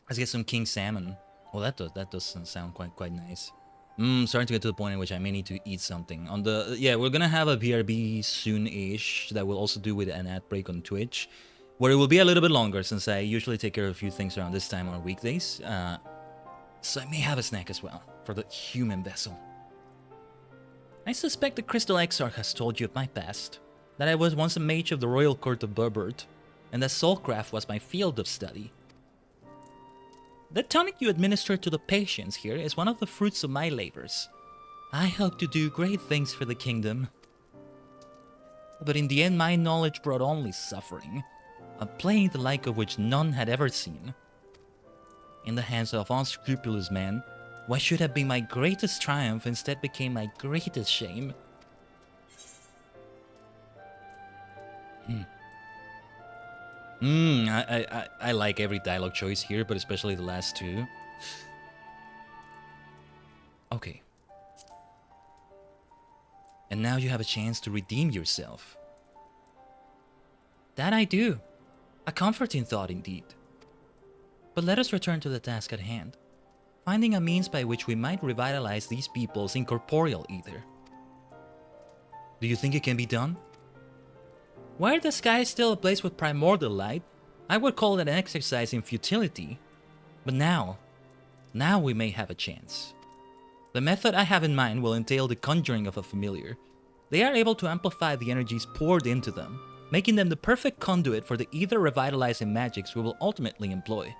Let's get some king salmon. Well, that does sound quite nice. Starting to get to the point in which I may need to eat something. On the yeah, we're gonna have a BRB soon-ish that we'll also do with an ad break on Twitch, where it will be a little bit longer since I usually take care of a few things around this time on weekdays. So I may have a snack as well for the human vessel. I suspect the Crystal Exarch has told you of my past, that I was once a mage of the Royal Court of Burbert, and that soulcraft was my field of study. The tonic you administer to the patients here is one of the fruits of my labors. I hope to do great things for the kingdom. But in the end, my knowledge brought only suffering, a plague the like of which none had ever seen. In the hands of unscrupulous men, what should have been my greatest triumph instead became my greatest shame. I like every dialogue choice here, but especially the last two. Okay. And now you have a chance to redeem yourself. That I do. A comforting thought indeed. But let us return to the task at hand. Finding a means by which we might revitalize these people's incorporeal ether. Do you think it can be done? Were the sky still ablaze with primordial light, I would call it an exercise in futility. But now we may have a chance. The method I have in mind will entail the conjuring of a familiar. They are able to amplify the energies poured into them, making them the perfect conduit for the ether revitalizing magics we will ultimately employ.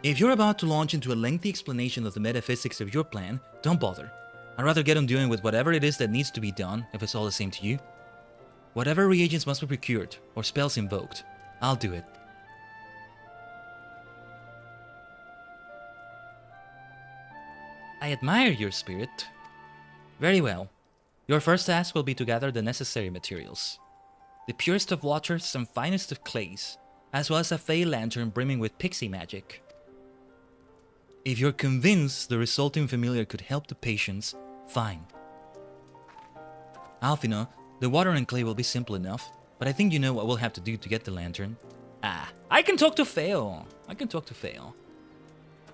If you're about to launch into a lengthy explanation of the metaphysics of your plan, don't bother. I'd rather get on doing with whatever it is that needs to be done, if it's all the same to you. Whatever reagents must be procured, or spells invoked, I'll do it. I admire your spirit. Very well. Your first task will be to gather the necessary materials. The purest of waters and finest of clays, as well as a Fey lantern brimming with pixie magic. If you're convinced the resulting familiar could help the patients, fine. Alfina, the water and clay will be simple enough, but I think you know what we'll have to do to get the lantern. Ah, I can talk to Feo.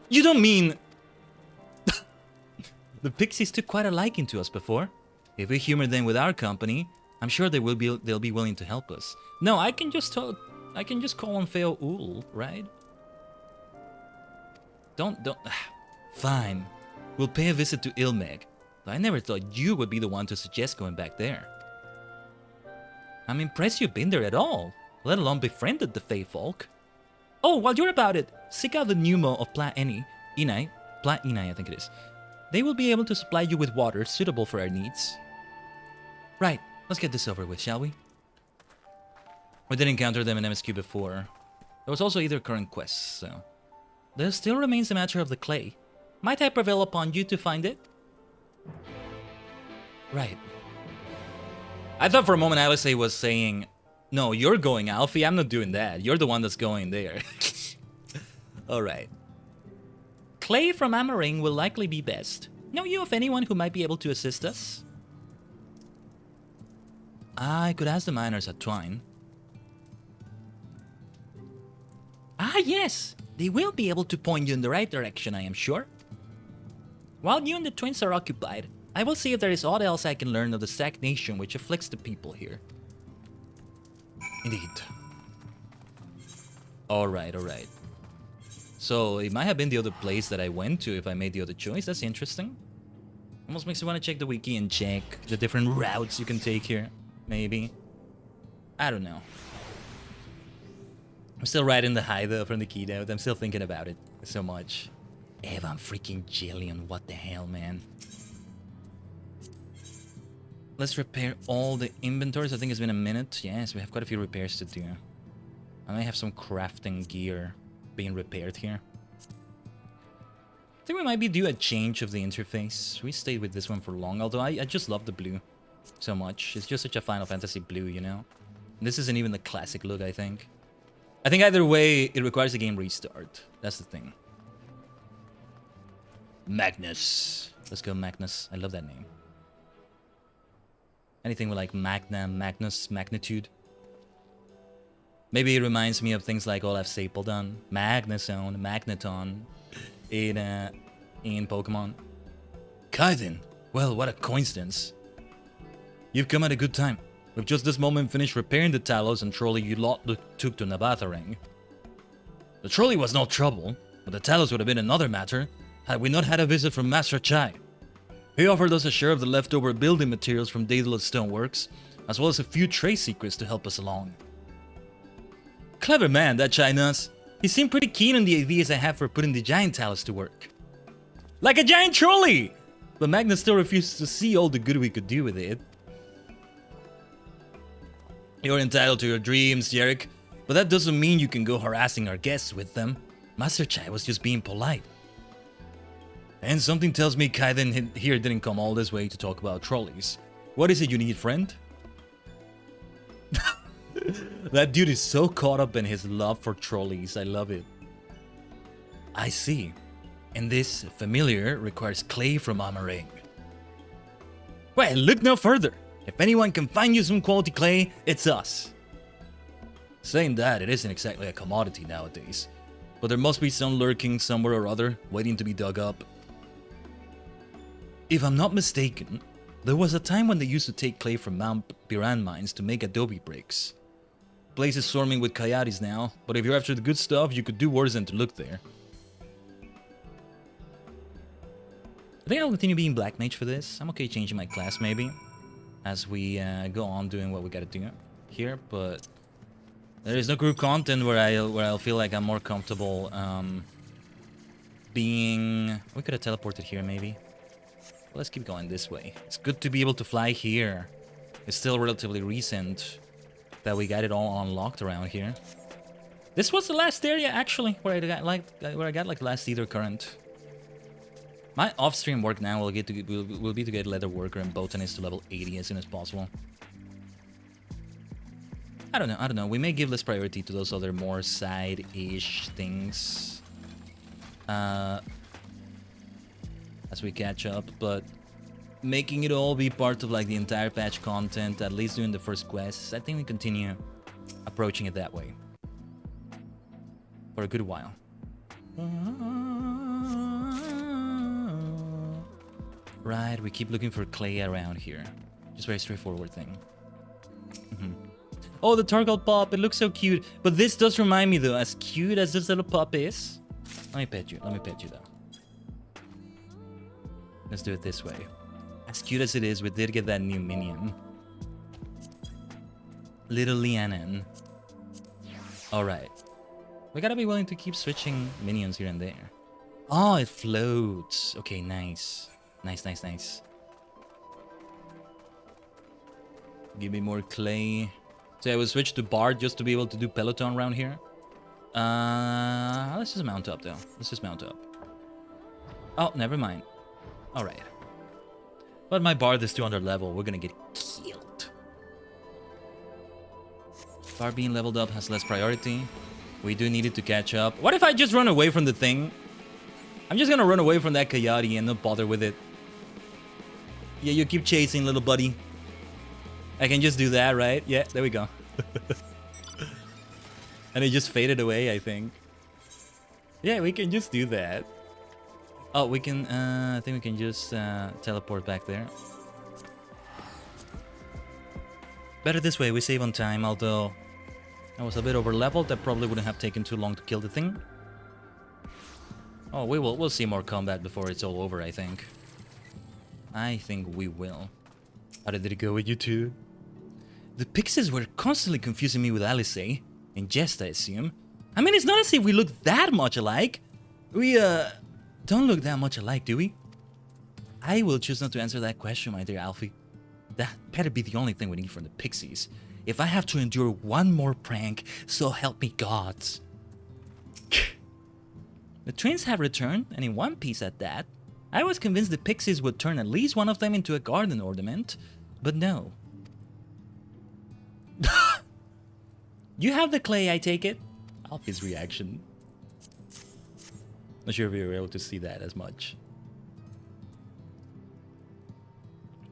You don't mean... The pixies took quite a liking to us before. If we humor them with our company, I'm sure they'll be willing to help us. No, I can just call him Feo Ul, right? Don't. Fine. We'll pay a visit to Ilmeg. But I never thought you would be the one to suggest going back there. I'm impressed you've been there at all, let alone befriended the Fey folk. Oh, while you're about it, seek out the pneumo of Pla Inai, I think it is. They will be able to supply you with water suitable for our needs. Right, let's get this over with, shall we? We did encounter them in MSQ before. There was also either current quests, so... There still remains the matter of the clay. Might I prevail upon you to find it? Right. I thought for a moment Alice was saying, no, you're going, Alfie, I'm not doing that. You're the one that's going there. Alright. Clay from Amaring will likely be best. Know you of anyone who might be able to assist us? I could ask the miners at Twine. Ah, yes! They will be able to point you in the right direction, I am sure. While you and the twins are occupied, I will see if there is aught else I can learn of the stagnation which afflicts the people here. Indeed. Alright. So, it might have been the other place that I went to if I made the other choice. That's interesting. Almost makes me want to check the wiki and check the different routes you can take here. Maybe. I don't know. I'm still riding the high though from the keynote. I'm still thinking about it so much. Evan freaking Jillian, what the hell, man. Let's repair all the inventories. I think it's been a minute. Yes, we have quite a few repairs to do. I may have some crafting gear being repaired here. I think we might be due a change of the interface. We stayed with this one for long, although I just love the blue so much. It's just such a Final Fantasy blue, you know? This isn't even the classic look, I think. I think either way, it requires a game restart. That's the thing. Magnus. Let's go, Magnus. I love that name. Anything with like Magna, Magnus, Magnitude. Maybe it reminds me of things like Olaf Stapledon, Magnezone, Magneton in Pokemon. Khaiden. Well, what a coincidence. You've come at a good time. We've just this moment finished repairing the Talos and trolley you lot took to Nabatharang. The trolley was no trouble, but the Talos would have been another matter had we not had a visit from Master Chai. He offered us a share of the leftover building materials from Daedalus Stoneworks, as well as a few trade secrets to help us along. Clever man, that Chai-Nuts. He seemed pretty keen on the ideas I have for putting the giant Talos to work. Like a giant trolley! But Magnus still refuses to see all the good we could do with it. You're entitled to your dreams, Jarek, but that doesn't mean you can go harassing our guests with them. Master Chai was just being polite. And something tells me Khaiden here didn't come all this way to talk about trolleys. What is it you need, friend? That dude is so caught up in his love for trolleys. I love it. I see. And this familiar requires clay from Amaring. Well, look no further. If anyone can find you some quality clay, it's us. Saying that, it isn't exactly a commodity nowadays. But there must be some lurking somewhere or other, waiting to be dug up. If I'm not mistaken, there was a time when they used to take clay from Mount Piran mines to make adobe bricks. place is swarming with coyotes now, but if you're after the good stuff, you could do worse than to look there. I think I'll continue being Black Mage for this. I'm okay changing my class maybe as we go on doing what we gotta do here, but there is no group content where I'll feel like I'm more comfortable being... We could have teleported here maybe. Let's keep going this way. It's good to be able to fly here. It's still relatively recent that we got it all unlocked around here. This was the last area actually where I got like the last Ether Current. My off-stream work now will be to get Leather Worker and Botanist to level 80 as soon as possible. I don't know. We may give less priority to those other more side-ish things as we catch up, but making it all be part of like the entire patch content, at least during the first quests, I think we continue approaching it that way for a good while. Right, we keep looking for clay around here. Just very straightforward thing. Oh, the Targal pup, it looks so cute. But this does remind me though, as cute as this little pup is. Let me pet you though. Let's do it this way. As cute as it is, we did get that new minion. Little Lianen. Alright. We gotta be willing to keep switching minions here and there. Oh, it floats. Okay, nice. Nice. Give me more clay. So I will switch to Bard just to be able to do Peloton around here. Let's just mount up though. Oh, never mind. Alright. But my Bard is 200 level. We're gonna get killed. Bard being leveled up has less priority. We do need it to catch up. What if I just run away from the thing? I'm just gonna run away from that coyote and not bother with it. Yeah, you keep chasing, little buddy. I can just do that, right? Yeah, there we go. And it just faded away, I think. Yeah, we can just do that. Oh, we can, I think we can just teleport back there. Better this way, we save on time, although I was a bit over leveled. That probably wouldn't have taken too long to kill the thing. Oh, we'll see more combat before it's all over, I think. I think we will. How did it go with you two? The pixies were constantly confusing me with Alice, in jest, I assume. I mean, it's not as if we look that much alike. We, don't look that much alike, do we? I will choose not to answer that question, my dear Alfie. That better be the only thing we need from the pixies. If I have to endure one more prank, so help me gods. The twins have returned, and in one piece at that. I was convinced the pixies would turn at least one of them into a garden ornament, but no. You have the clay, I take it? Alfie's reaction. Not sure if you were able to see that as much.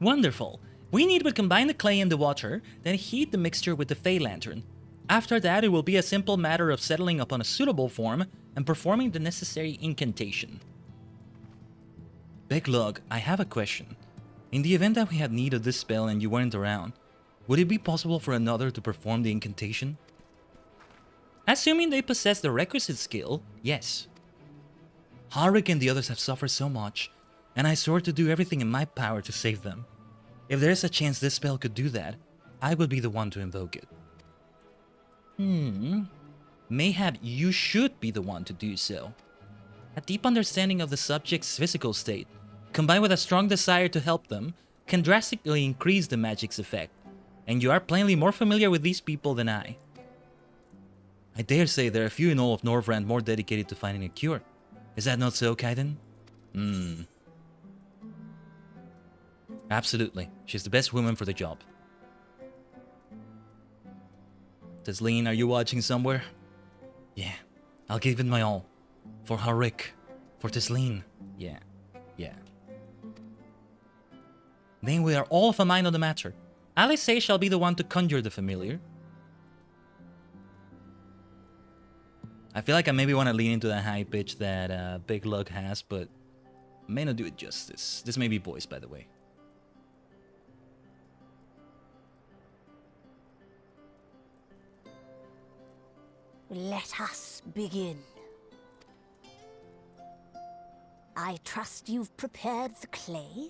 Wonderful. We need to combine the clay and the water, then heat the mixture with the Fey Lantern. After that, it will be a simple matter of settling upon a suitable form and performing the necessary incantation. Big Lug, I have a question. In the event that we had need of this spell and you weren't around, would it be possible for another to perform the incantation? Assuming they possess the requisite skill, yes. Harik and the others have suffered so much, and I swore to do everything in my power to save them. If there is a chance this spell could do that, I would be the one to invoke it. Mayhap you should be the one to do so. A deep understanding of the subject's physical state, combined with a strong desire to help them, can drastically increase the magic's effect, and you are plainly more familiar with these people than I. I dare say there are few in all of Norvrand more dedicated to finding a cure. Is that not so, Khaiden? Absolutely. She's the best woman for the job. Tesleen, are you watching somewhere? Yeah, I'll give it my all. For Harik. For Tesleen. Yeah. Then we are all of a mind on the matter. Alice shall be the one to conjure the familiar. I feel like I maybe want to lean into that high pitch that Big Lug has, but I may not do it justice. This may be voice, by the way. let us begin. I trust you've prepared the clay?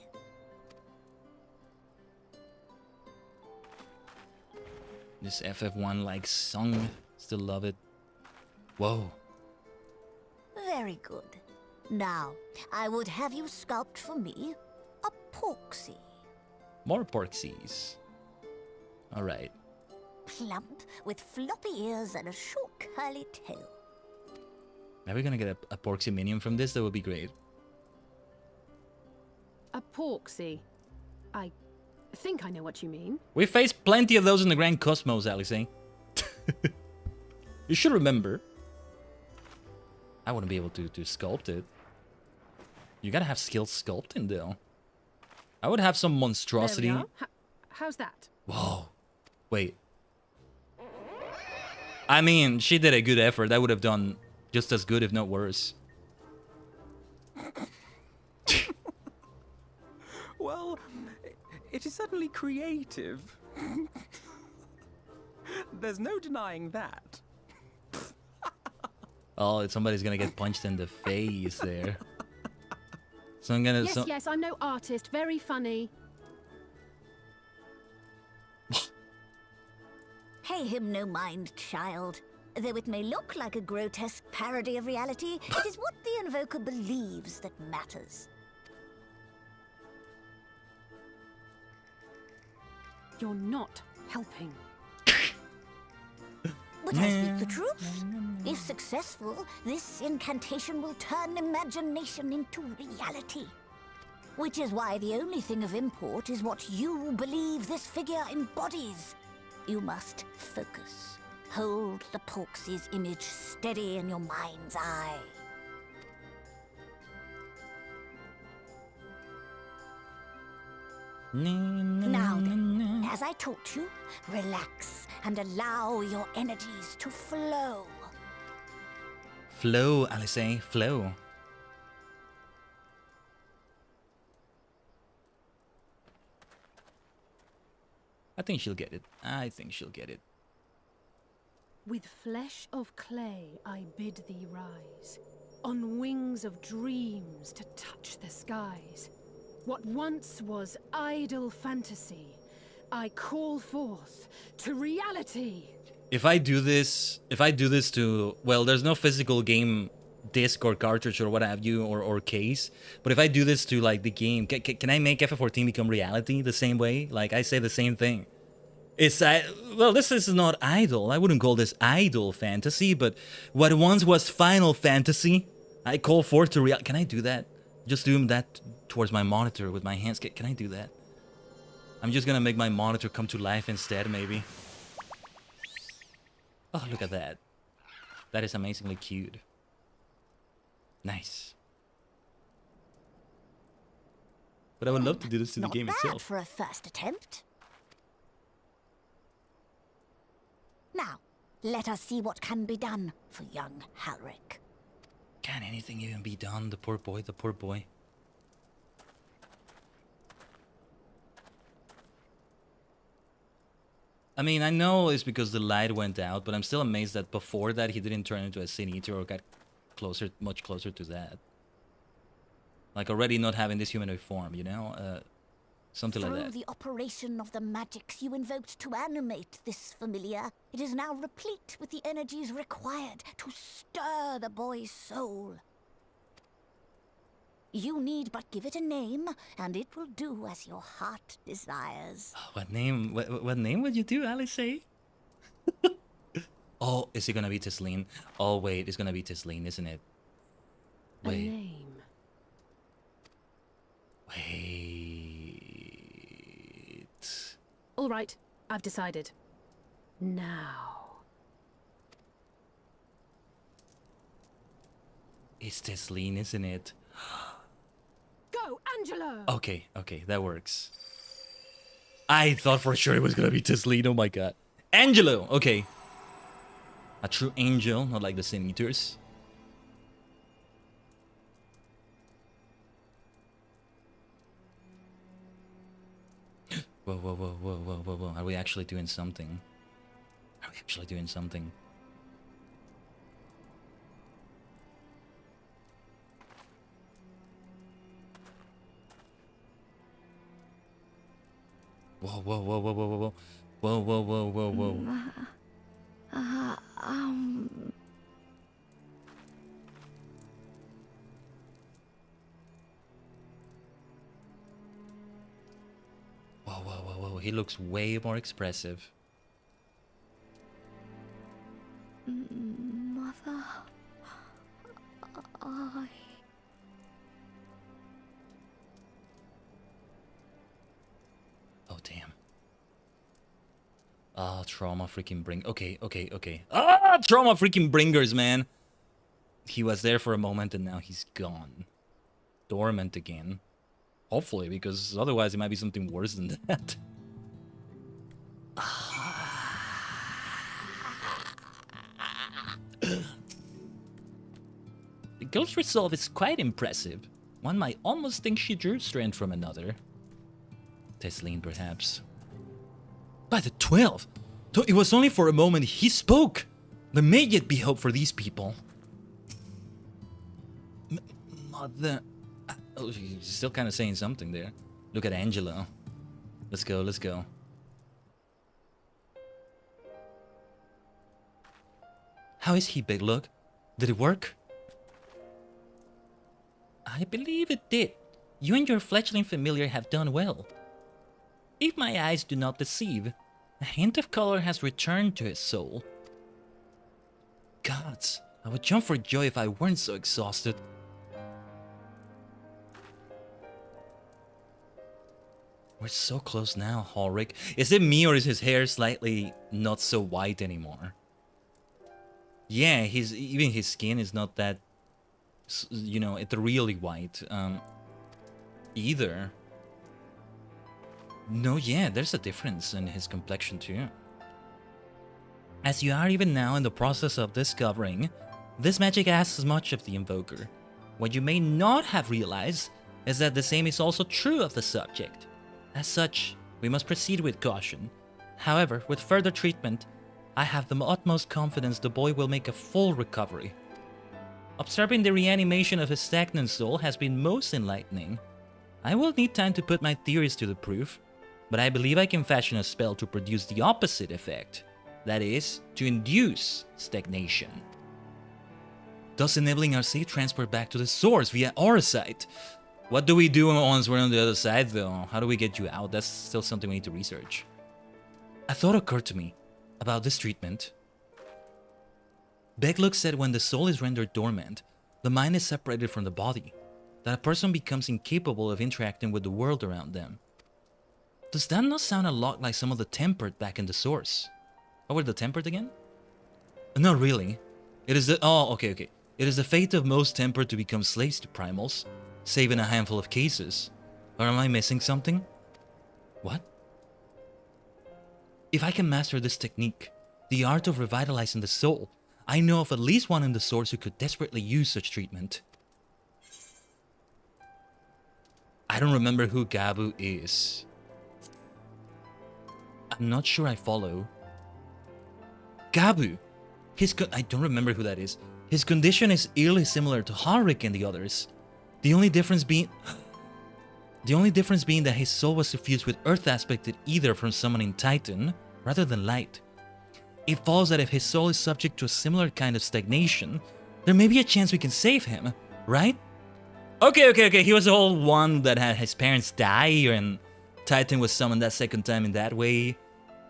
This FF1-like song. Still love it. Whoa. Very good. Now, I would have you sculpt for me a porksy. More porksies. Alright. Plump, with floppy ears and a short curly tail. Are we gonna get a porksy minion from this? That would be great. A porksy. I think I know what you mean. We faced plenty of those in the Grand Cosmos, Alice. You should remember. I wouldn't be able to sculpt it. You gotta have skill sculpting, though. I would have some monstrosity. There we are. How's that? Whoa. Wait. I mean, she did a good effort. I would have done just as good, if not worse. Well, it is certainly creative. There's no denying that. Oh, somebody's gonna get punched in the face there. So I'm gonna... Yes, I'm no artist. Very funny. Pay him no mind, child. Though it may look like a grotesque parody of reality, it is what the invoker believes that matters. You're not helping. But I speak the truth. If successful, this incantation will turn imagination into reality. Which is why the only thing of import is what you believe this figure embodies. You must focus. Hold the Porksy's image steady in your mind's eye. Now then, as I taught you, relax and allow your energies to flow. Flow, Alice, flow. I think she'll get it. I think she'll get it. With flesh of clay I bid thee rise, on wings of dreams to touch the skies. What once was idle fantasy, I call forth to reality. If I do this to, well, there's no physical game disc or cartridge or what have you, or case, but if I do this to, like, the game, can I make FF14 become reality the same way? Like, I say the same thing. It's, well, this is not idle. I wouldn't call this idle fantasy, but what once was Final Fantasy, I call forth to reality. Can I do that? Just do that towards my monitor with my hands. Can I do that? I'm just gonna make my monitor come to life instead, maybe. Oh, look at that. That is amazingly cute. Nice. But I would love to do this to the game Not bad itself. for a first attempt. Now, let us see what can be done for young Halric. Can anything even be done? The poor boy, the poor boy. I mean, I know it's because the light went out, but I'm still amazed that before that he didn't turn into a Sin Eater or got closer, much closer to that. Like already not having this humanoid form, you know? Something like that. Through the operation of the magics you invoked to animate this familiar, it is now replete with the energies required to stir the boy's soul. You need but give it a name, and it will do as your heart desires. What name? What name would you do, Alice? Oh, is it gonna be Tisleen? Oh wait, it's gonna be Tisleen, isn't it? A Wait. name. Wait. All right, I've decided. Now. It's Tisleen, isn't it? Go, Angelo! Okay, that works. I thought for sure it was gonna be Tisleen, oh my god. Angelo, okay. A true angel, not like the Sin Eaters. Whoa. Are we actually doing something? Are we actually doing something? Whoa, whoa, whoa, whoa, whoa, whoa, whoa, whoa, whoa, whoa, whoa. Whoa, whoa, whoa, whoa. He looks way more expressive. Mother, Oh, damn. Ah, trauma freaking bring. Okay, okay, okay. Ah, trauma freaking bringers, man. He was there for a moment and now he's gone. Dormant again. Hopefully, because otherwise it might be something worse than that. The girl's resolve is quite impressive. One might almost think she drew strength from another. Tesleen, perhaps. By the 12! Though it was only for a moment he spoke! There may yet be hope for these people. Mother... Oh, she's still kind of saying something there. Look at Angelo. Let's go, let's go. How is he, Big Look? Did it work? I believe it did. You and your fledgling familiar have done well. If my eyes do not deceive, a hint of color has returned to his soul. Gods, I would jump for joy if I weren't so exhausted. We're so close now, Ulrich. Is it me or is his hair slightly not so white anymore? Yeah, even his skin is not that, you know, it's really white either. No, yeah, there's a difference in his complexion too. As you are even now in the process of discovering, this magic asks much of the invoker. What you may not have realized is that the same is also true of the subject. As such, we must proceed with caution. However, with further treatment, I have the utmost confidence the boy will make a full recovery. Observing the reanimation of his stagnant soul has been most enlightening. I will need time to put my theories to the proof, but I believe I can fashion a spell to produce the opposite effect. That is, to induce stagnation. Thus enabling our safe transport back to the source via our site. What do we do once we're on the other side though? How do we get you out? That's still something we need to research. A thought occurred to me about this treatment. Begluk said when the soul is rendered dormant, the mind is separated from the body, that a person becomes incapable of interacting with the world around them. Does that not sound a lot like some of the tempered back in the source? What were the tempered again? Not really. It is the... Oh, okay, okay. It is the fate of most tempered to become slaves to primals, save in a handful of cases. Or am I missing something? What? If I can master this technique, the art of revitalizing the soul, I know of at least one in the source who could desperately use such treatment. I don't remember who Gabu is. I'm not sure I follow. Gabu! I don't remember who that is. His condition is eerily similar to Harik and the others. The only difference being that his soul was suffused with earth aspected ether from summoning Titan, rather than light. It follows that if his soul is subject to a similar kind of stagnation, there may be a chance we can save him, right? Okay. He was the whole one that had his parents die, and Titan was summoned that second time in that way.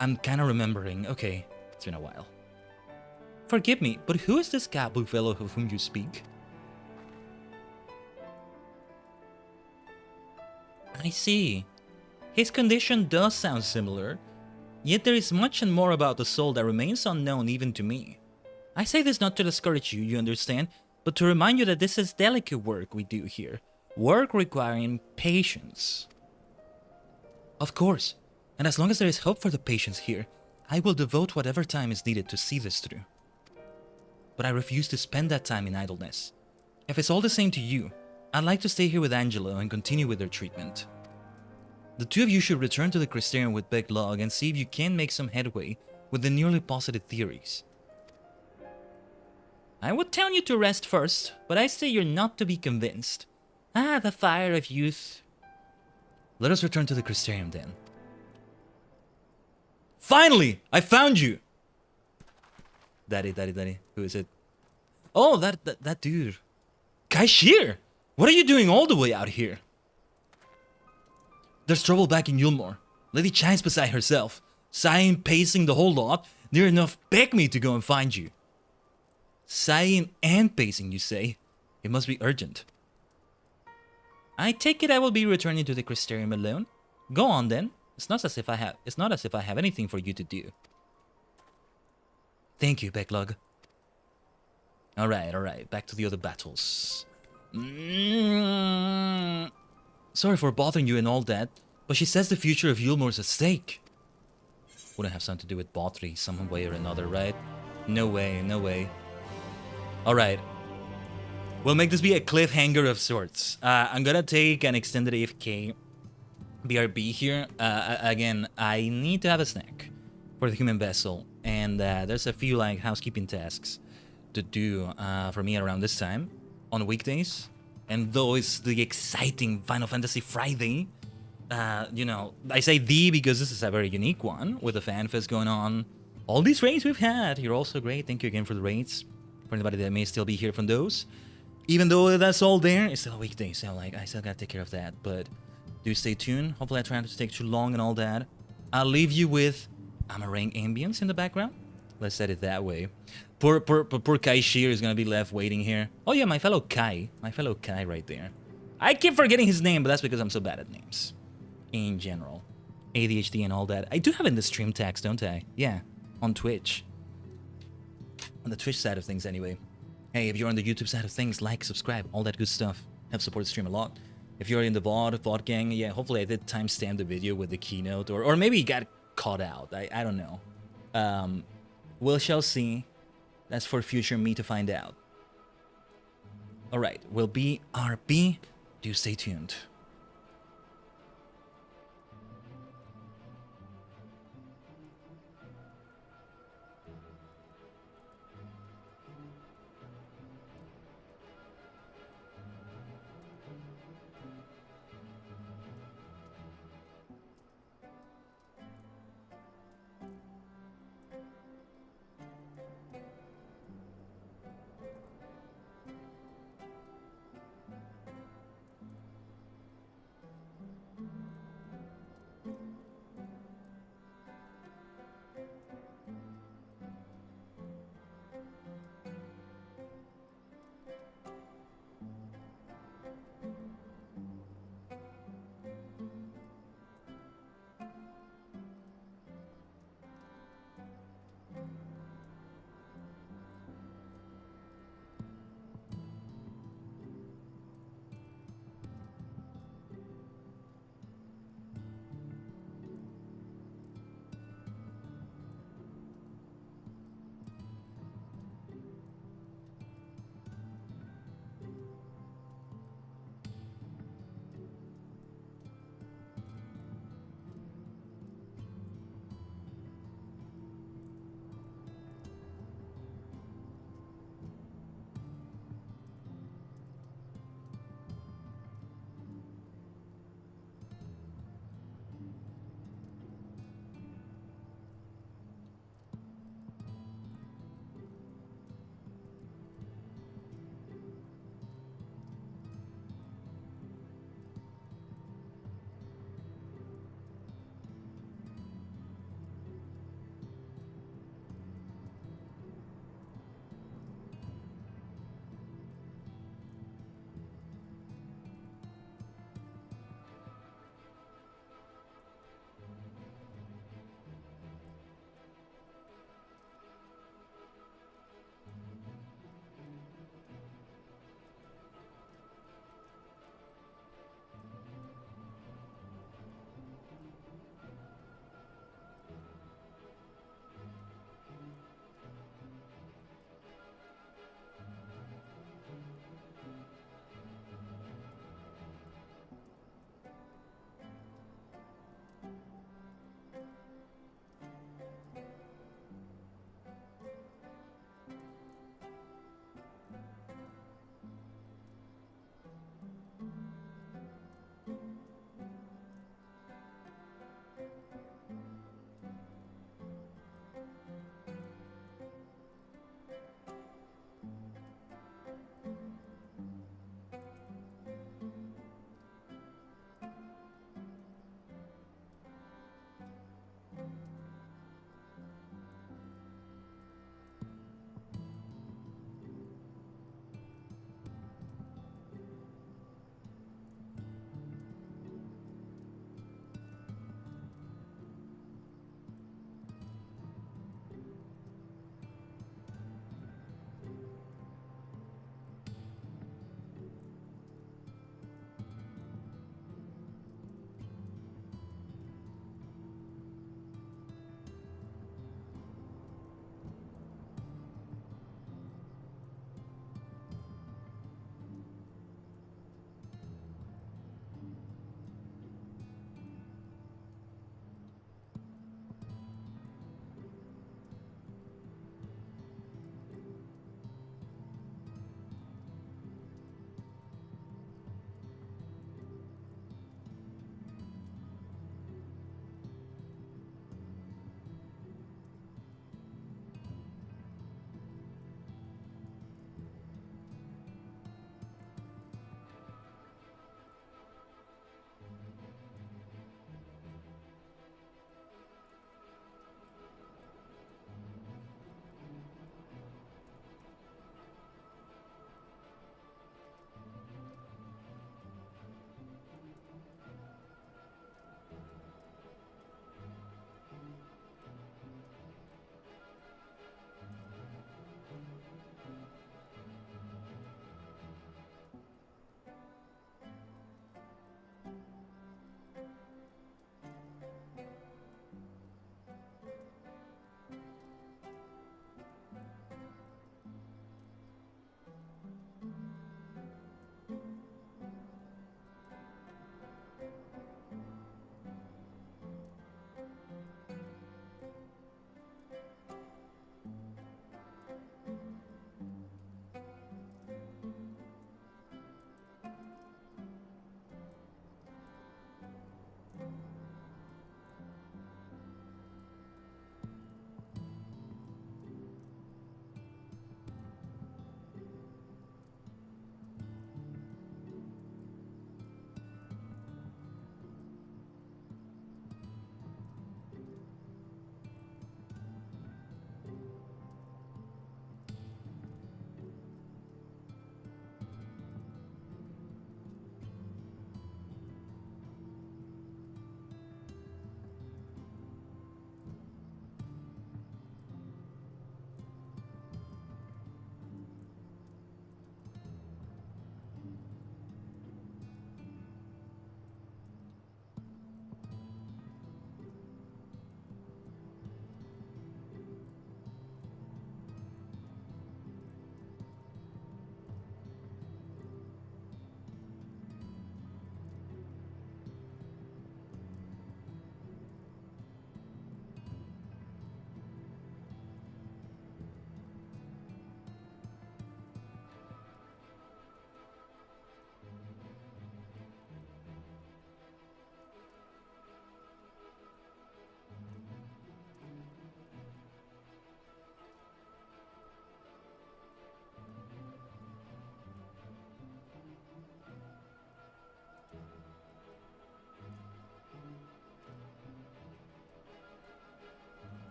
I'm kind of remembering. Okay, it's been a while. Forgive me, but who is this Gabu fellow of whom you speak? I see. His condition does sound similar, yet there is much and more about the soul that remains unknown even to me. I say this not to discourage you, you understand, but to remind you that this is delicate work we do here. Work requiring patience. Of course, and as long as there is hope for the patients here, I will devote whatever time is needed to see this through. But I refuse to spend that time in idleness. If it's all the same to you, I'd like to stay here with Angelo and continue with their treatment. The two of you should return to the Crystarium with Big Log and see if you can make some headway with the newly posited theories. I would tell you to rest first, but I say you're not to be convinced. Ah, the fire of youth. Let us return to the Crystarium then. Finally! I found you! Daddy. Who is it? Oh, that dude. Kaishir! What are you doing all the way out here? There's trouble back in Yulmore. Lady Chai's beside herself. Sighing, pacing the whole lot. Near enough begged me to go and find you. Sighing and pacing, you say? It must be urgent. I take it I will be returning to the Crystarium alone. Go on then. It's not as if I have anything for you to do. Thank you, Backlog. Alright. Back to the other battles. Sorry for bothering you and all that, but she says the future of Yulmore's at stake. Wouldn't have something to do with Botry some way or another, right? No way. Alright. We'll make this be a cliffhanger of sorts. I'm gonna take an extended AFK BRB here. Again, I need to have a snack for the human vessel. And there's a few like housekeeping tasks to do for me around this time on weekdays. And though it's the exciting Final Fantasy Friday, you know, I say because this is a very unique one with the fan fest going on. All these raids we've had, you're also great. Thank you again for the raids. For anybody that may still be here from those. Even though that's all there, it's still a weekday, so like I still gotta take care of that. But do stay tuned. Hopefully I try not to take too long and all that. I'll leave you with Amarang ambience in the background. Let's set it that way. Poor Kai Shear is gonna be left waiting here. Oh yeah, my fellow Kai right there. I keep forgetting his name, but that's because I'm so bad at names. In general. ADHD and all that. I do have in the stream tags, don't I? Yeah, on Twitch. On the Twitch side of things anyway. Hey, if you're on the YouTube side of things, like, subscribe, all that good stuff. Help support the stream a lot. If you're in the VOD gang, yeah, hopefully I did timestamp the video with the keynote, or maybe you got caught out. I don't know. We shall see. That's for future me to find out. Alright, we'll be RB. Do stay tuned.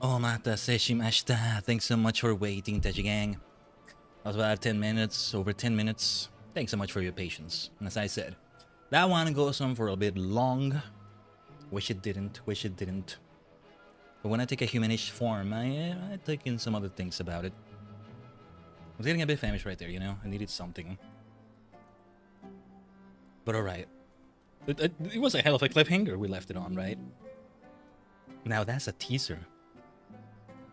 Oh, Mata Seshimashita. Thanks so much for waiting, Tajigen. That was about 10 minutes, over 10 minutes. Thanks so much for your patience. As I said, that one goes on for a bit long. Wish it didn't, wish it didn't. But when I take a humanish form, I take in some other things about it. I was getting a bit famished right there, you know? I needed something. But alright. It was a hell of a cliffhanger we left it on, right? Now that's a teaser.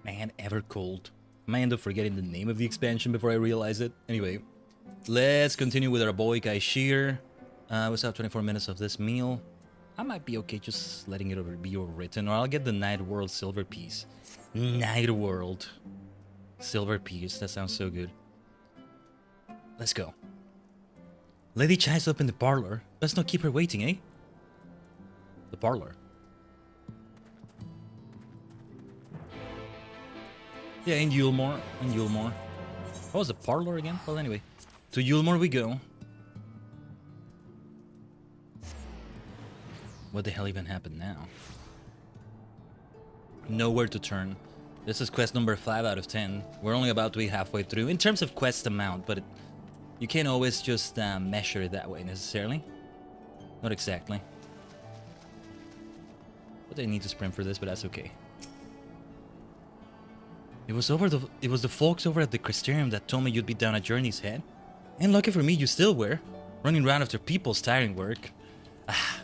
Man, ever cold. I might end up forgetting the name of the expansion before I realize it. Anyway, let's continue with our boy Kaishir. We still have 24 minutes of this meal. I might be okay just letting it be overwritten, or I'll get the Night World Silver Piece. Night World Silver Piece, that sounds so good. Let's go. Lady Chai's up in the parlor. Let's not keep her waiting, eh? The parlor. Yeah, in Yulmore. In Yulmore. What was the parlor again? Well, anyway. To Yulmore we go. What the hell even happened now? Nowhere to turn. This is quest number 5 out of 10. We're only about to be halfway through in terms of quest amount, but you can't always just measure it that way necessarily. Not exactly. But I need to sprint for this, but that's okay. It was the folks over at the Crystarium that told me you'd be down at Journey's Head. And lucky for me, you still were. Running around after people's tiring work. Ah,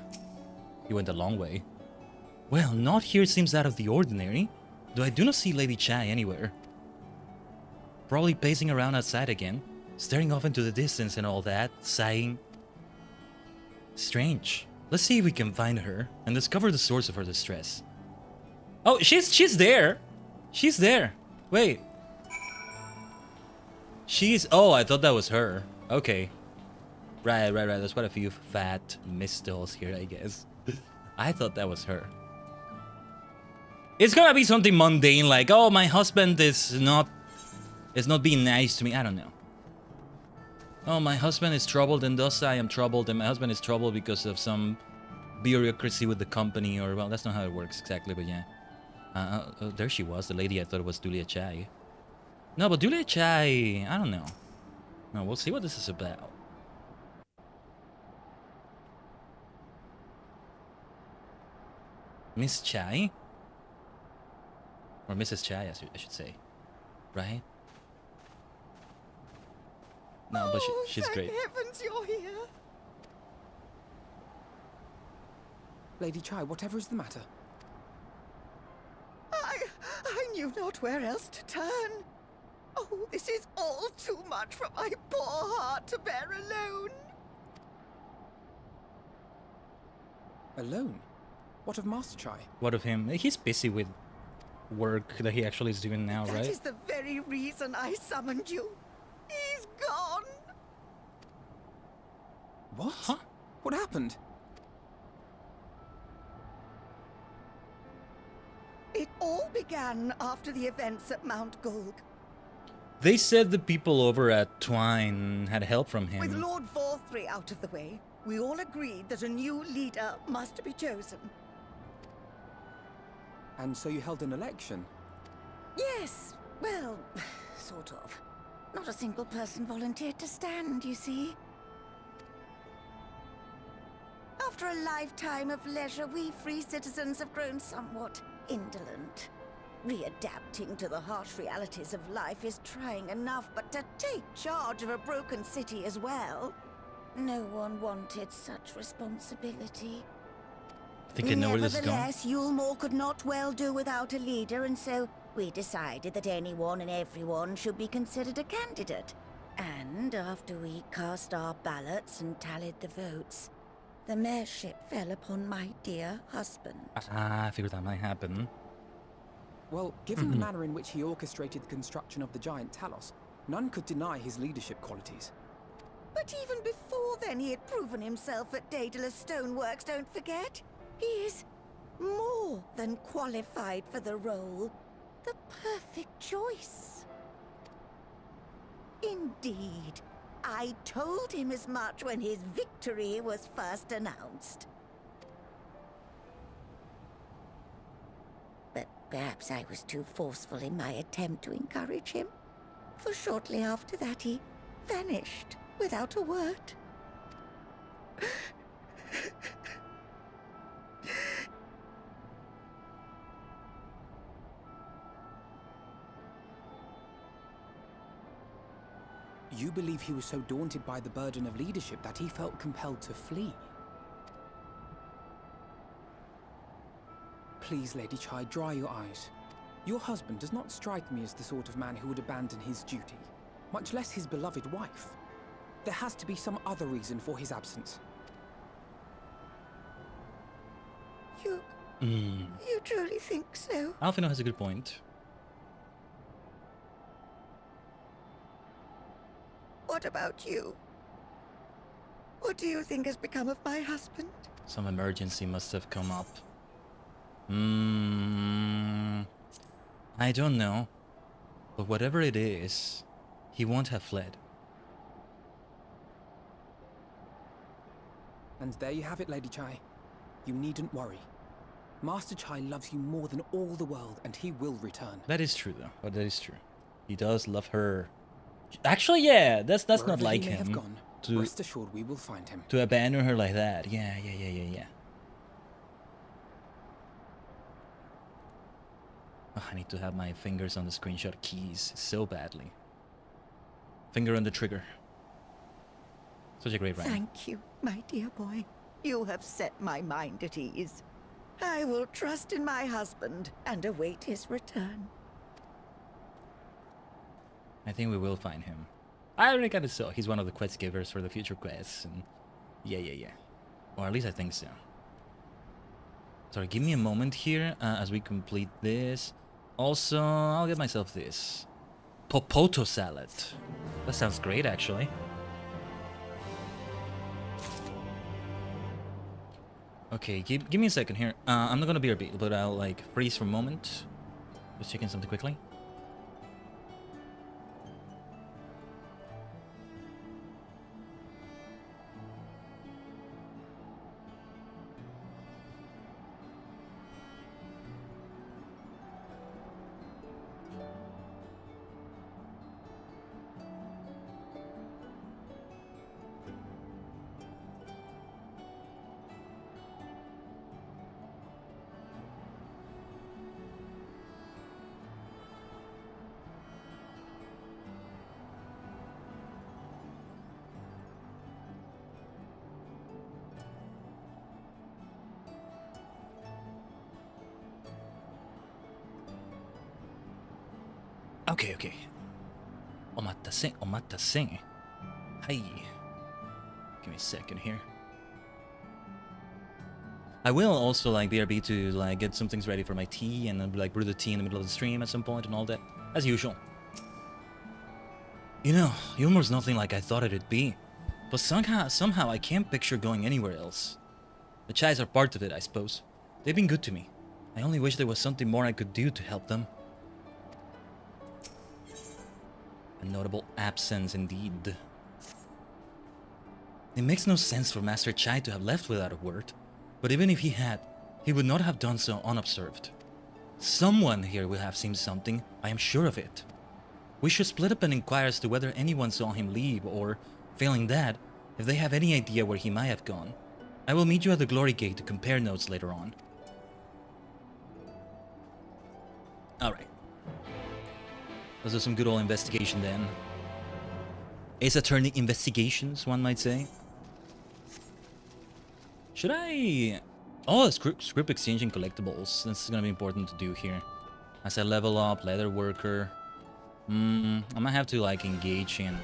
you went a long way. Well, not here seems out of the ordinary. Though I do not see Lady Chai anywhere. Probably pacing around outside again. Staring off into the distance and all that, sighing. Strange. Let's see if we can find her and discover the source of her distress. Oh, she's there. She's there. Wait. Oh, I thought that was her. Okay. Right. There's quite a few fat mistles here, I guess. I thought that was her. It's gonna be something mundane like, oh, my husband is not being nice to me. I don't know. Oh, my husband is troubled and thus I am troubled, and my husband is troubled because of some bureaucracy with the company, or, well, that's not how it works exactly, but yeah. There she was, the lady I thought it was Dulia Chai. No, but Dulia Chai, I don't know. No, we'll see what this is about. Miss Chai? Or Mrs. Chai, I should say. Right? No, but she's great. Heavens, you're here. Lady Chai, whatever is the matter? I knew not where else to turn. Oh, this is all too much for my poor heart to bear alone. Alone? What of Master Chai? What of him? He's busy with work that he actually is doing now, right? That is the very reason I summoned you. He's gone. What? Huh? What happened? It all began after the events at Mount Gulg. They said the people over at Twine had help from him. With Lord Vorthry out of the way, we all agreed that a new leader must be chosen. And so you held an election? Yes, well, sort of. Not a single person volunteered to stand, you see. After a lifetime of leisure, we free citizens have grown somewhat indolent. Readapting to the harsh realities of life is trying enough, but to take charge of a broken city as well? No one wanted such responsibility. I think I know where this is going. Nevertheless, Yulmore could not well do without a leader, and so we decided that anyone and everyone should be considered a candidate. And after we cast our ballots and tallied the votes, the mayorship fell upon my dear husband. I figured that might happen. Well, given the manner in which he orchestrated the construction of the giant Talos, none could deny his leadership qualities. But even before then, he had proven himself at Daedalus Stoneworks, don't forget. He is more than qualified for the role. The perfect choice. Indeed. I told him as much when his victory was first announced. But Perhaps I was too forceful in my attempt to encourage him, for shortly after that he vanished without a word. You believe he was so daunted by the burden of leadership that he felt compelled to flee? Please, Lady Chai, dry your eyes. Your husband does not strike me as the sort of man who would abandon his duty, much less his beloved wife. There has to be some other reason for his absence. You truly think so? Alfino has a good point. What about you? What do you think has become of my husband? Some emergency must have come up. I don't know. But whatever it is, he won't have fled. And there you have it, Lady Chai. You needn't worry. Master Chai loves you more than all the world, and he will return. That is true, though. But that is true. He does love her. Actually, yeah, that's not like he may have him. gone, rest assured we will find him. To abandon her like that. Yeah. Oh, I need to have my fingers on the screenshot keys so badly. Finger on the trigger. Such a great rhyme. Thank you, my dear boy. You have set my mind at ease. I will trust in my husband and await his return. I think we will find him. I already kind of saw he's one of the quest givers for the future quests, and yeah. Or at least I think so. Sorry, give me a moment here as we complete this. Also, I'll get myself this popoto salad. That sounds great, actually. Okay, give me a second here. I'm not gonna be a beat, but I'll like freeze for a moment. Just checking something quickly. Okay. Omatase. Hi. Give me a second here. I will also like BRB to like get some things ready for my tea and then like brew the tea in the middle of the stream at some point and all that, as usual. You know, humor's nothing like I thought it'd be, but somehow I can't picture going anywhere else. The Chais are part of it, I suppose. They've been good to me. I only wish there was something more I could do to help them. A notable absence indeed. It makes no sense for Master Chai to have left without a word, but even if he had, he would not have done so unobserved. Someone here will have seen something, I am sure of it. We should split up and inquire as to whether anyone saw him leave, or, failing that, if they have any idea where he might have gone. I will meet you at the Glory Gate to compare notes later on. Alright. Those are some good old investigation then. Ace Attorney investigations, one might say. Should I... Oh, script exchanging collectibles. This is gonna be important to do here. As I level up, leather worker. I might have to like engage in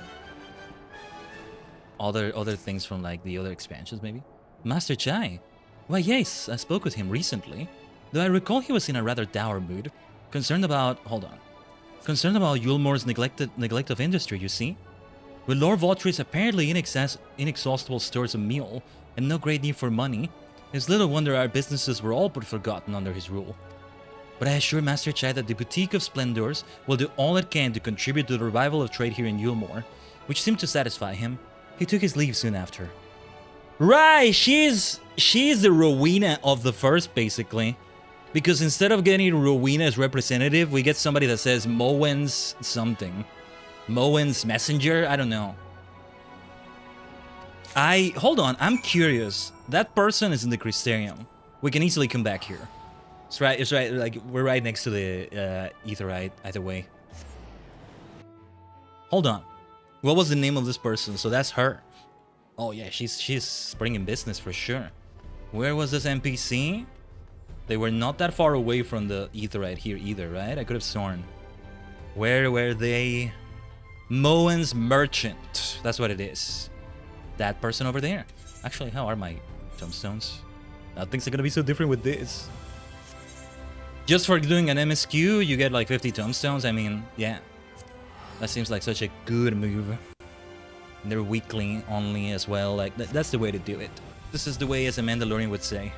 other things from like the other expansions maybe. Master Chai. Why yes, I spoke with him recently. Though I recall he was in a rather dour mood. Concerned about Yulmore's neglect of industry, you see? With Lord Vaughtry's apparently inexhaustible stores of meal and no great need for money, it's little wonder our businesses were all but forgotten under his rule. But I assure Master Chai that the Boutique of Splendors will do all it can to contribute to the revival of trade here in Yulmore, which seemed to satisfy him. He took his leave soon after. Right, she's the Rowena of the first, basically. Because instead of getting Rowena as representative, we get somebody that says Moen's something. Moen's messenger? I don't know. Hold on, I'm curious. That person is in the Crystarium. We can easily come back here. It's right, like, we're right next to the Aetheryte, either way. Hold on. What was the name of this person? So that's her. Oh yeah, she's bringing business for sure. Where was this NPC? They were not that far away from the Aetheryte here either, right? I could have sworn. Where were they? Moen's Merchant. That's what it is. That person over there. Actually, how are my tombstones? Things are gonna be so different with this. Just for doing an MSQ, you get like 50 tombstones. I mean, yeah. That seems like such a good move. And they're weekly only as well. Like, that's the way to do it. This is the way as a Mandalorian would say.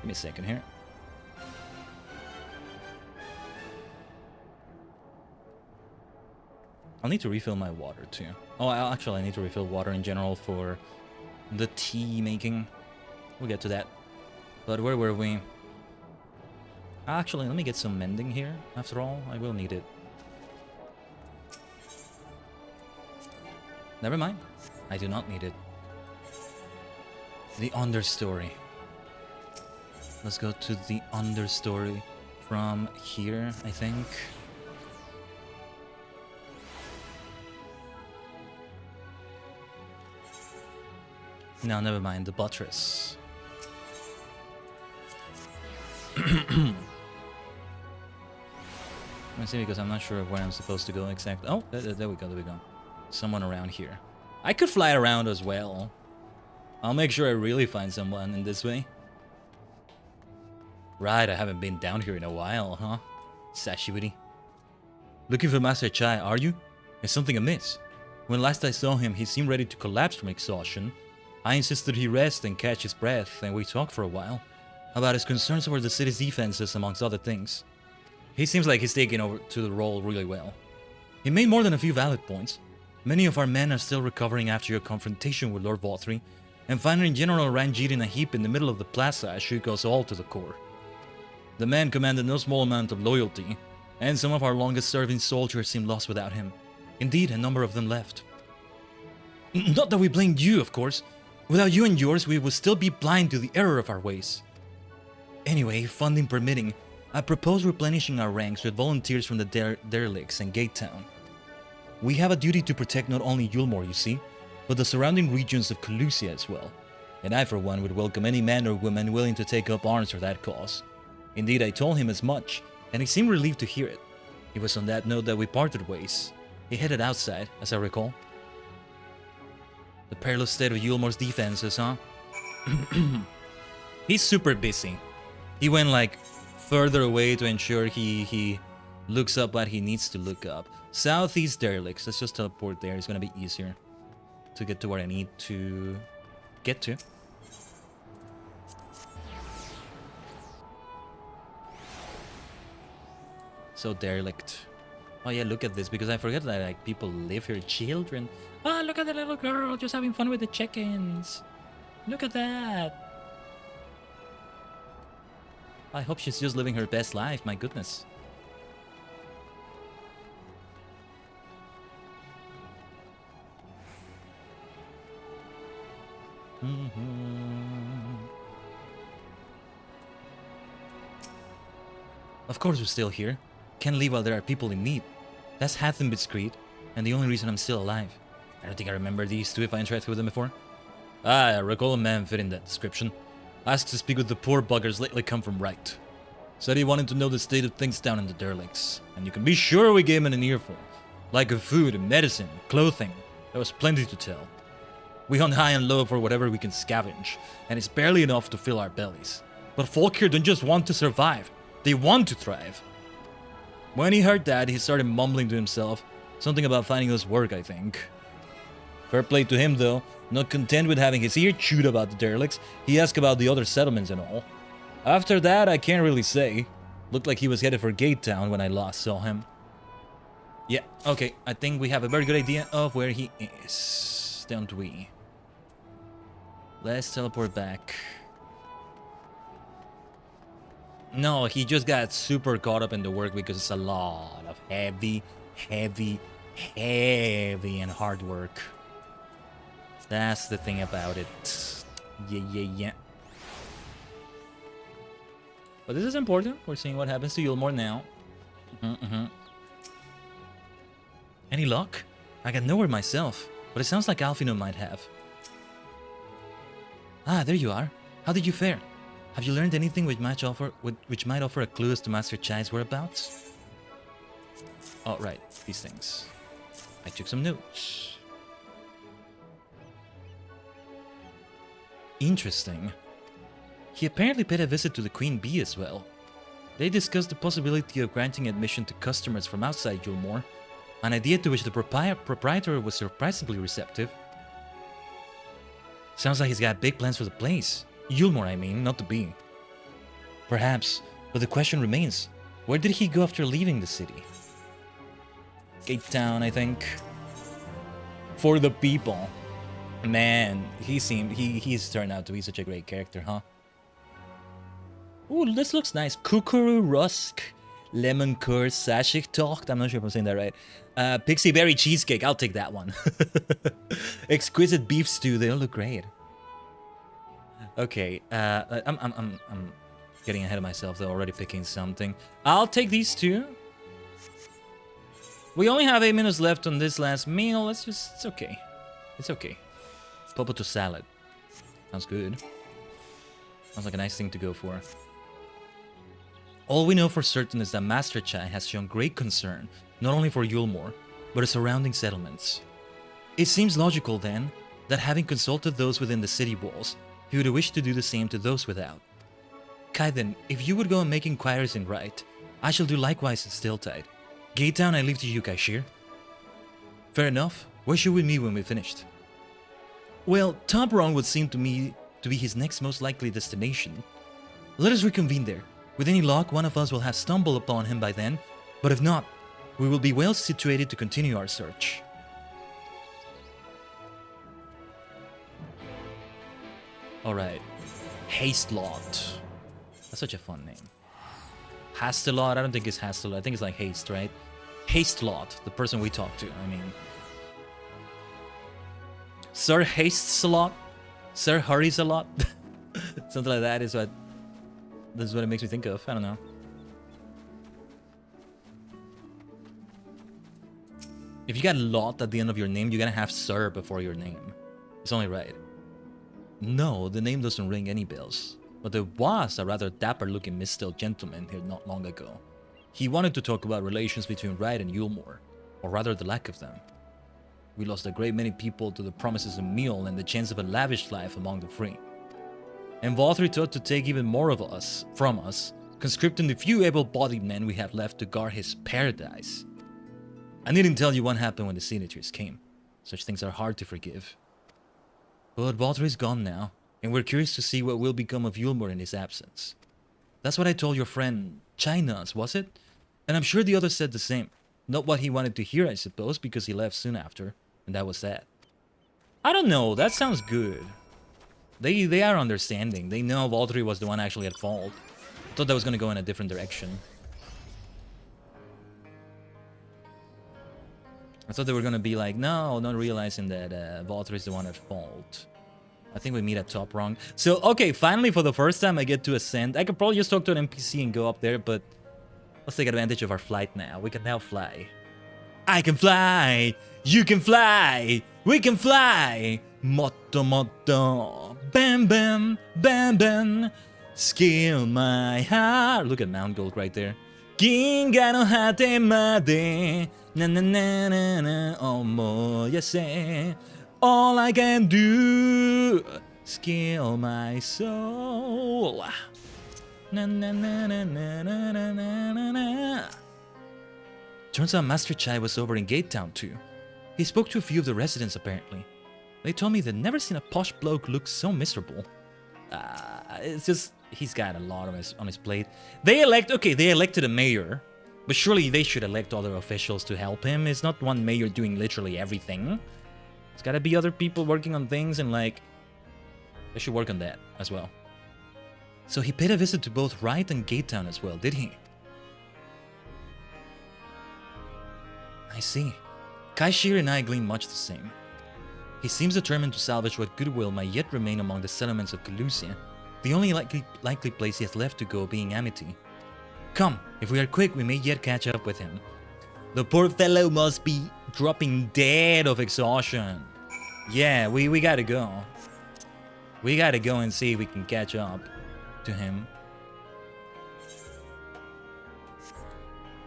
Give me a second here. I'll need to refill my water too. Oh, actually, I need to refill water in general for the tea making. We'll get to that. But where were we? Actually, let me get some mending here. After all, I will need it. Never mind. I do not need it. The understory. Let's go to the understory from here, I think. No, never mind. The buttress. Let me see, because I'm not sure of where I'm supposed to go exactly. Oh, there we go, there we go. Someone around here. I could fly around as well. I'll make sure I really find someone in this way. Right, I haven't been down here in a while, huh? Sashiburi. Looking for Master Chai, are you? Is something amiss? When last I saw him, he seemed ready to collapse from exhaustion. I insisted he rest and catch his breath, and we talked for a while. About his concerns over the city's defenses, amongst other things. He seems like he's taking over to the role really well. He made more than a few valid points. Many of our men are still recovering after your confrontation with Lord Vothri, and finding General Ranjit in a heap in the middle of the plaza shook us all to the core. The man commanded no small amount of loyalty, and some of our longest-serving soldiers seemed lost without him. Indeed, a number of them left. Not that we blamed you, of course. Without you and yours, we would still be blind to the error of our ways. Anyway, funding permitting, I propose replenishing our ranks with volunteers from the derelicts and Gate Town. We have a duty to protect not only Yulmore, you see, but the surrounding regions of Calusia as well. And I, for one, would welcome any man or woman willing to take up arms for that cause. Indeed, I told him as much, and he seemed relieved to hear it. It was on that note that we parted ways. He headed outside, as I recall. The perilous state of Yulmore's defenses, huh? He's super busy. He went, like, further away to ensure he looks up what he needs to look up. Southeast derelicts. Let's just teleport there. It's gonna be easier to get to where I need to get to. So derelict. Oh yeah, look at this, because I forget that like people live here. Children. Oh, look at the little girl just having fun with the chickens. Look at that. I hope she's just living her best life, my goodness. Of course we're still here. Can't leave while there are people in need. That's Hathenbit's creed, and the only reason I'm still alive. I don't think I remember these two if I interacted with them before. I recall a man fitting that description. Asked to speak with the poor buggers lately come from Right. Said he wanted to know the state of things down in the derelicts, and you can be sure we gave him an earful. Like of food, medicine, clothing. There was plenty to tell. We hunt high and low for whatever we can scavenge, and it's barely enough to fill our bellies. But folk here don't just want to survive, they want to thrive. When he heard that, he started mumbling to himself, something about finding us work, I think. Fair play to him though, not content with having his ear chewed about the derelicts, he asked about the other settlements and all. After that, I can't really say. Looked like he was headed for Gate Town when I last saw him. Yeah, okay, I think we have a very good idea of where he is, don't we? Let's teleport back. No, he just got super caught up in the work because it's a lot of heavy and hard work. That's the thing about it. Yeah. But this is important. We're seeing what happens to Yulmore now. Any luck? I got nowhere myself, but it sounds like Alfino might have. Ah, there you are. How did you fare? Have you learned anything which might offer a clue as to Master Chai's whereabouts? Oh, right. These things. I took some notes. Interesting. He apparently paid a visit to the Queen Bee as well. They discussed the possibility of granting admission to customers from outside Yulmore, an idea to which the proprietor was surprisingly receptive. Sounds like he's got big plans for the place. Yulmore, I mean, not the Bee. Perhaps, but the question remains, where did he go after leaving the city? Gate Town, I think. For the people. Man, he's turned out to be such a great character, huh? Ooh, this looks nice. Kukuru Rusk, Lemon Curd, Sashik Tocht. I'm not sure if I'm saying that right. Pixie Berry Cheesecake. I'll take that one. Exquisite Beef Stew. They all look great. Okay. I'm getting ahead of myself. Though, already picking something. I'll take these two. We only have 8 minutes left on this last meal. It's okay. It's okay. Popoto salad. Sounds good. Sounds like a nice thing to go for. All we know for certain is that Master Chai has shown great concern, not only for Yulmore, but the surrounding settlements. It seems logical, then, that having consulted those within the city walls, he would wish to do the same to those without. Khaiden, if you would go and make inquiries in Right, I shall do likewise in Stilltide. Gate Town I leave to you, Kaishir. Fair enough. Where should we meet when we're finished? Well, Top Wrong would seem to me to be his next most likely destination. Let us reconvene there. With any luck, one of us will have stumbled upon him by then, but if not, we will be well situated to continue our search. Alright. Hastelot. That's such a fun name. Hastelot? I don't think it's Hastelot. I think it's like Haste, right? Hastelot, the person we talked to, I mean. Sir Hastes a lot? Sir Hurries a lot? Something like that is what it makes me think of. I don't know. If you got Lot at the end of your name, you're gonna have Sir before your name. It's only right. No, the name doesn't ring any bells. But there was a rather dapper-looking misspelled gentleman here not long ago. He wanted to talk about relations between Wright and Yulmore, or rather the lack of them. We lost a great many people to the promises of meal and the chance of a lavish life among the free. And Valtteri thought to take even more of us, from us, conscripting the few able-bodied men we have left to guard his paradise. I needn't tell you what happened when the signatures came. Such things are hard to forgive. But Valtteri is gone now, and we're curious to see what will become of Yulmore in his absence. That's what I told your friend China's, was it? And I'm sure the others said the same. Not what he wanted to hear, I suppose, because he left soon after, and that was that. I don't know, that sounds good. They are understanding. They know Valtteri was the one actually at fault. I thought that was going to go in a different direction. I thought they were going to be like, no, not realizing that Valtteri is the one at fault. I think we meet at Top Wrong. So, okay, finally for the first time I get to ascend. I could probably just talk to an NPC and go up there, but let's take advantage of our flight now. We can now fly. I can fly! You can fly! We can fly! Motto motto! Bam bam! Bam bam! Scale my heart! Look at Mount Gold right there. Ginga no hate made na na na na na omoyase. All I can do, scale my soul. Na na na na na na na na na. Turns out Master Chai was over in Gate Town too. He spoke to a few of the residents apparently. They told me they'd never seen a posh bloke look so miserable. It's just, he's got a lot on his plate. They elected a mayor, but surely they should elect other officials to help him. It's not one mayor doing literally everything. It's gotta be other people working on things, and like, they should work on that as well. So he paid a visit to both Wright and Gate Town as well, did he? I see. Kaishir and I glean much the same. He seems determined to salvage what goodwill might yet remain among the settlements of Calusia, the only likely place he has left to go being Amity. Come, if we are quick, we may yet catch up with him. The poor fellow must be dropping dead of exhaustion. Yeah, we gotta go. We gotta go and see if we can catch up to him.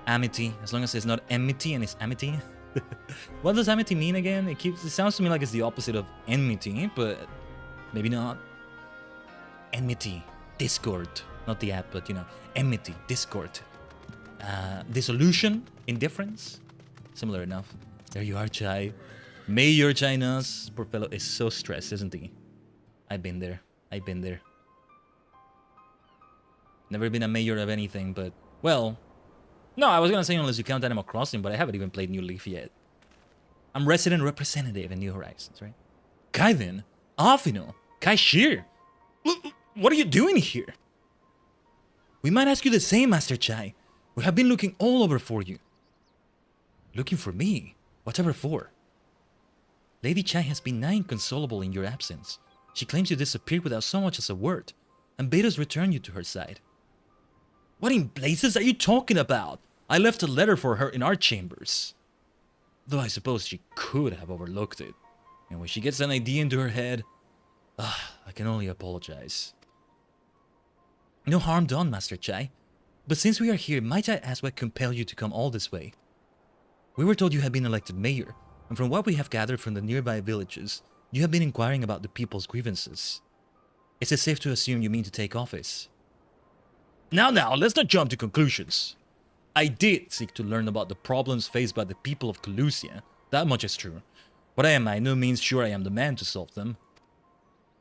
Amity, as long as it's not enmity and it's amity. What does amity mean again? It sounds to me like it's the opposite of enmity, but maybe not. Enmity, discord, not the app, but you know, enmity, discord. Dissolution, indifference, similar enough. There you are, Chai. Mayor Chai Nus. Poor fellow is so stressed, isn't he? I've been there. I've been there. Never been a mayor of anything, but well. No, I was gonna say unless you count Animal Crossing, but I haven't even played New Leaf yet. I'm resident representative in New Horizons, right? Khaiden, Afino, Kaishir. What are you doing here? We might ask you the same, Master Chai. We have been looking all over for you. Looking for me? Whatever for? Lady Chai has been nigh inconsolable in your absence. She claims you disappeared without so much as a word, and bade us return you to her side. What in blazes are you talking about? I left a letter for her in our chambers. Though I suppose she could have overlooked it. And when she gets an idea into her head, I can only apologize. No harm done, Master Chai. But since we are here, might I ask what compelled you to come all this way? We were told you had been elected mayor, and from what we have gathered from the nearby villages, you have been inquiring about the people's grievances. Is it safe to assume you mean to take office? Now, let's not jump to conclusions. I did seek to learn about the problems faced by the people of Calusia. That much is true. But I am by no means sure I am the man to solve them.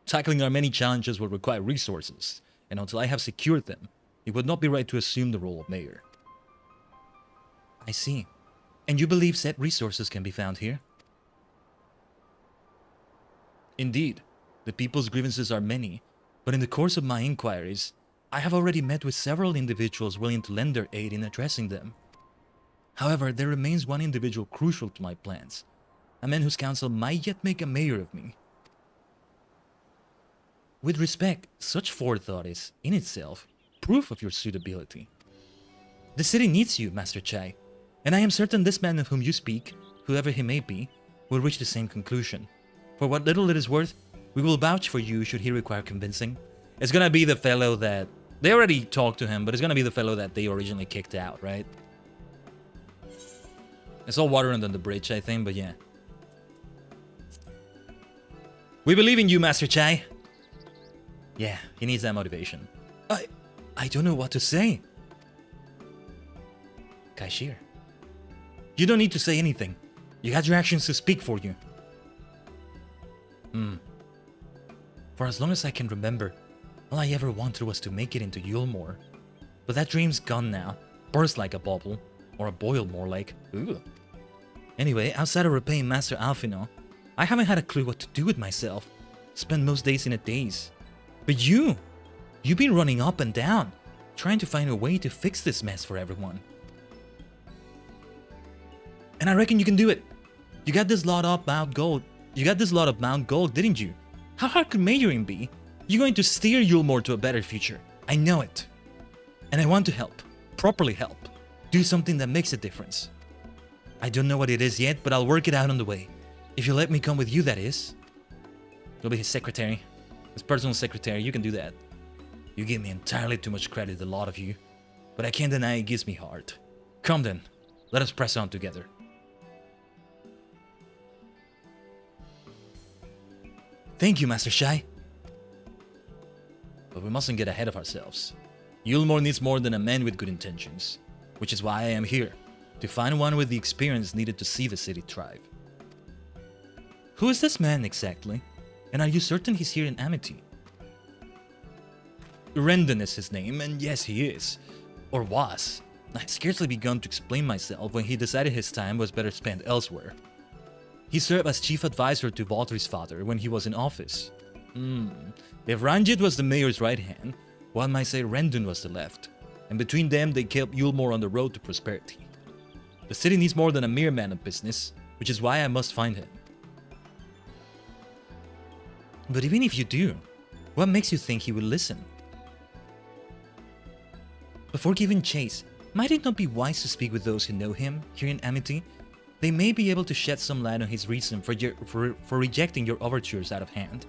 Tackling our many challenges will require resources, and until I have secured them, it would not be right to assume the role of mayor. I see. And you believe said resources can be found here? Indeed, the people's grievances are many, but in the course of my inquiries, I have already met with several individuals willing to lend their aid in addressing them. However, there remains one individual crucial to my plans, a man whose counsel might yet make a mayor of me. With respect, such forethought is, in itself, proof of your suitability. The city needs you, Master Chai, and I am certain this man of whom you speak, whoever he may be, will reach the same conclusion. For what little it is worth, we will vouch for you should he require convincing. It's gonna be the fellow that... They already talked to him, but it's gonna be the fellow that they originally kicked out, right? It's all water under the bridge, I think, but yeah. We believe in you, Master Chai. Yeah, he needs that motivation. I don't know what to say. Kaishir. You don't need to say anything. You had your actions to speak for you. For as long as I can remember, all I ever wanted was to make it into Yulmore. But that dream's gone now. Burst like a bubble. Or a boil more like. Ooh. Anyway, outside of repaying Master Alfino, I haven't had a clue what to do with myself. Spend most days in a daze. But you've been running up and down, trying to find a way to fix this mess for everyone. And I reckon you can do it. You got this lot of Mount Gold. Didn't you? How hard could majoring be? You're going to steer Yulmore to a better future. I know it. And I want to help. Properly help. Do something that makes a difference. I don't know what it is yet, but I'll work it out on the way. If you let me come with you, that is. You'll be his secretary. His personal secretary, you can do that. You give me entirely too much credit, the lot of you. But I can't deny it gives me heart. Come then, let us press on together. Thank you, Master Shai. But we mustn't get ahead of ourselves. Yulmore needs more than a man with good intentions. Which is why I am here. To find one with the experience needed to see the city thrive. Who is this man exactly? And are you certain he's here in Amity? Rendon is his name, and yes, he is. Or was. I had scarcely begun to explain myself when he decided his time was better spent elsewhere. He served as chief advisor to Valtry's father when he was in office. If Ranjit was the mayor's right hand, One might say Rendon was the left, and between them they kept Yulmore on the road to prosperity. The city needs more than a mere man of business, which is why I must find him. But even if you do, what makes you think he will listen? Before giving chase, might it not be wise to speak with those who know him here in Amity? They may be able to shed some light on his reason for rejecting your overtures out of hand.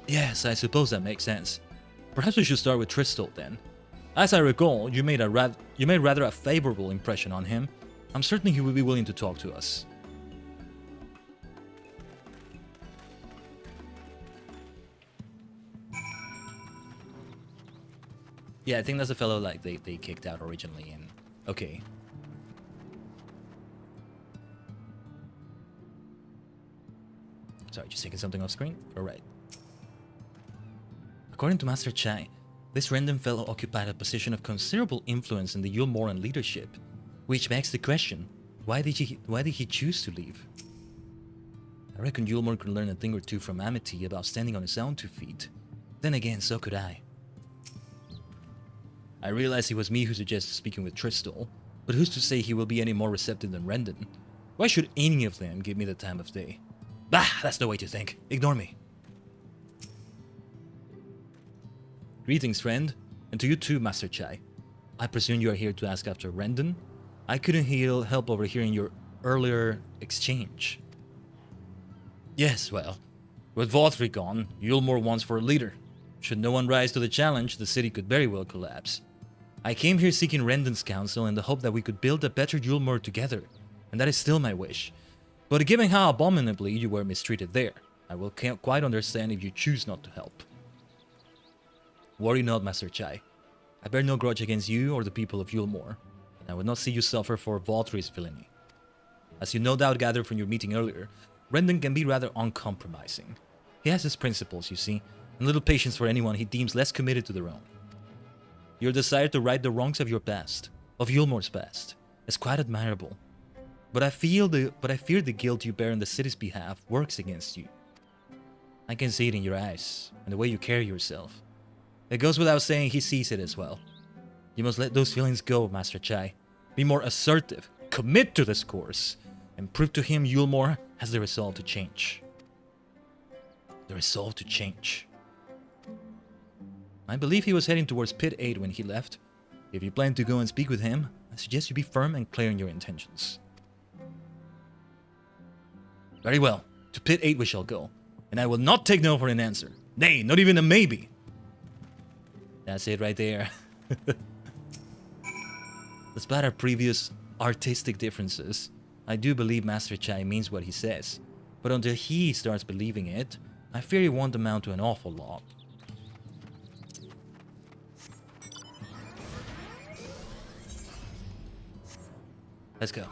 Yes, I suppose that makes sense. Perhaps we should start with Tristal then. As I recall, you made rather a favorable impression on him. I'm certain he will be willing to talk to us. Yeah, I think that's a fellow like they kicked out originally, and okay. Sorry, just taking something off screen? Alright. According to Master Chai, this random fellow occupied a position of considerable influence in the Yulmoran leadership, which begs the question, why did he choose to leave? I reckon Yulmore could learn a thing or two from Amity about standing on his own 2 feet. Then again, so could I. I realize it was me who suggested speaking with Tristal, but who's to say he will be any more receptive than Rendon? Why should any of them give me the time of day? Bah, that's no way to think. Ignore me. Greetings, friend, and to you too, Master Chai. I presume you are here to ask after Rendon? I couldn't help overhearing your earlier exchange. Yes, well, with Vothri gone, Yulmore wants for a leader. Should no one rise to the challenge, the city could very well collapse. I came here seeking Rendon's counsel in the hope that we could build a better Yulmore together, and that is still my wish. But given how abominably you were mistreated there, I will quite understand if you choose not to help. Worry not, Master Chai. I bear no grudge against you or the people of Yulmore, and I would not see you suffer for Vothri's villainy. As you no doubt gathered from your meeting earlier, Rendon can be rather uncompromising. He has his principles, you see, and little patience for anyone he deems less committed to their own. Your desire to right the wrongs of your past, of Yulmore's past, is quite admirable. But I fear the guilt you bear on the city's behalf works against you. I can see it in your eyes, and the way you carry yourself. It goes without saying he sees it as well. You must let those feelings go, Master Chai. Be more assertive, commit to this course, and prove to him Yulmore has the resolve to change. The resolve to change. I believe he was heading towards Pit 8 when he left. If you plan to go and speak with him, I suggest you be firm and clear in your intentions. Very well, to Pit 8 we shall go, and I will not take no for an answer. Nay, not even a maybe. That's it right there. Despite our previous artistic differences, I do believe Master Chai means what he says. But until he starts believing it, I fear it won't amount to an awful lot. Let's go.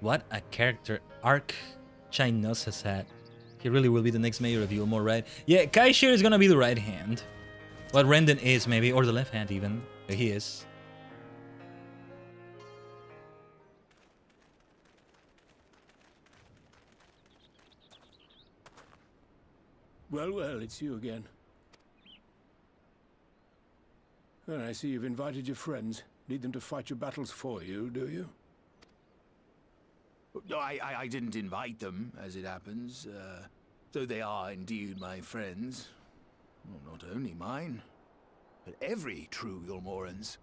What a character arc Chai-Nus has had. He really will be the next mayor of Yulmore, right? Yeah, Kaishir is gonna be the right hand. What Rendon is, maybe, or the left hand even. There he is. Well, well, it's you again. Well, I see you've invited your friends. Need them to fight your battles for you, do you? No, I didn't invite them, as it happens, though they are indeed my friends. Well, not only mine, but every true Yulmorans.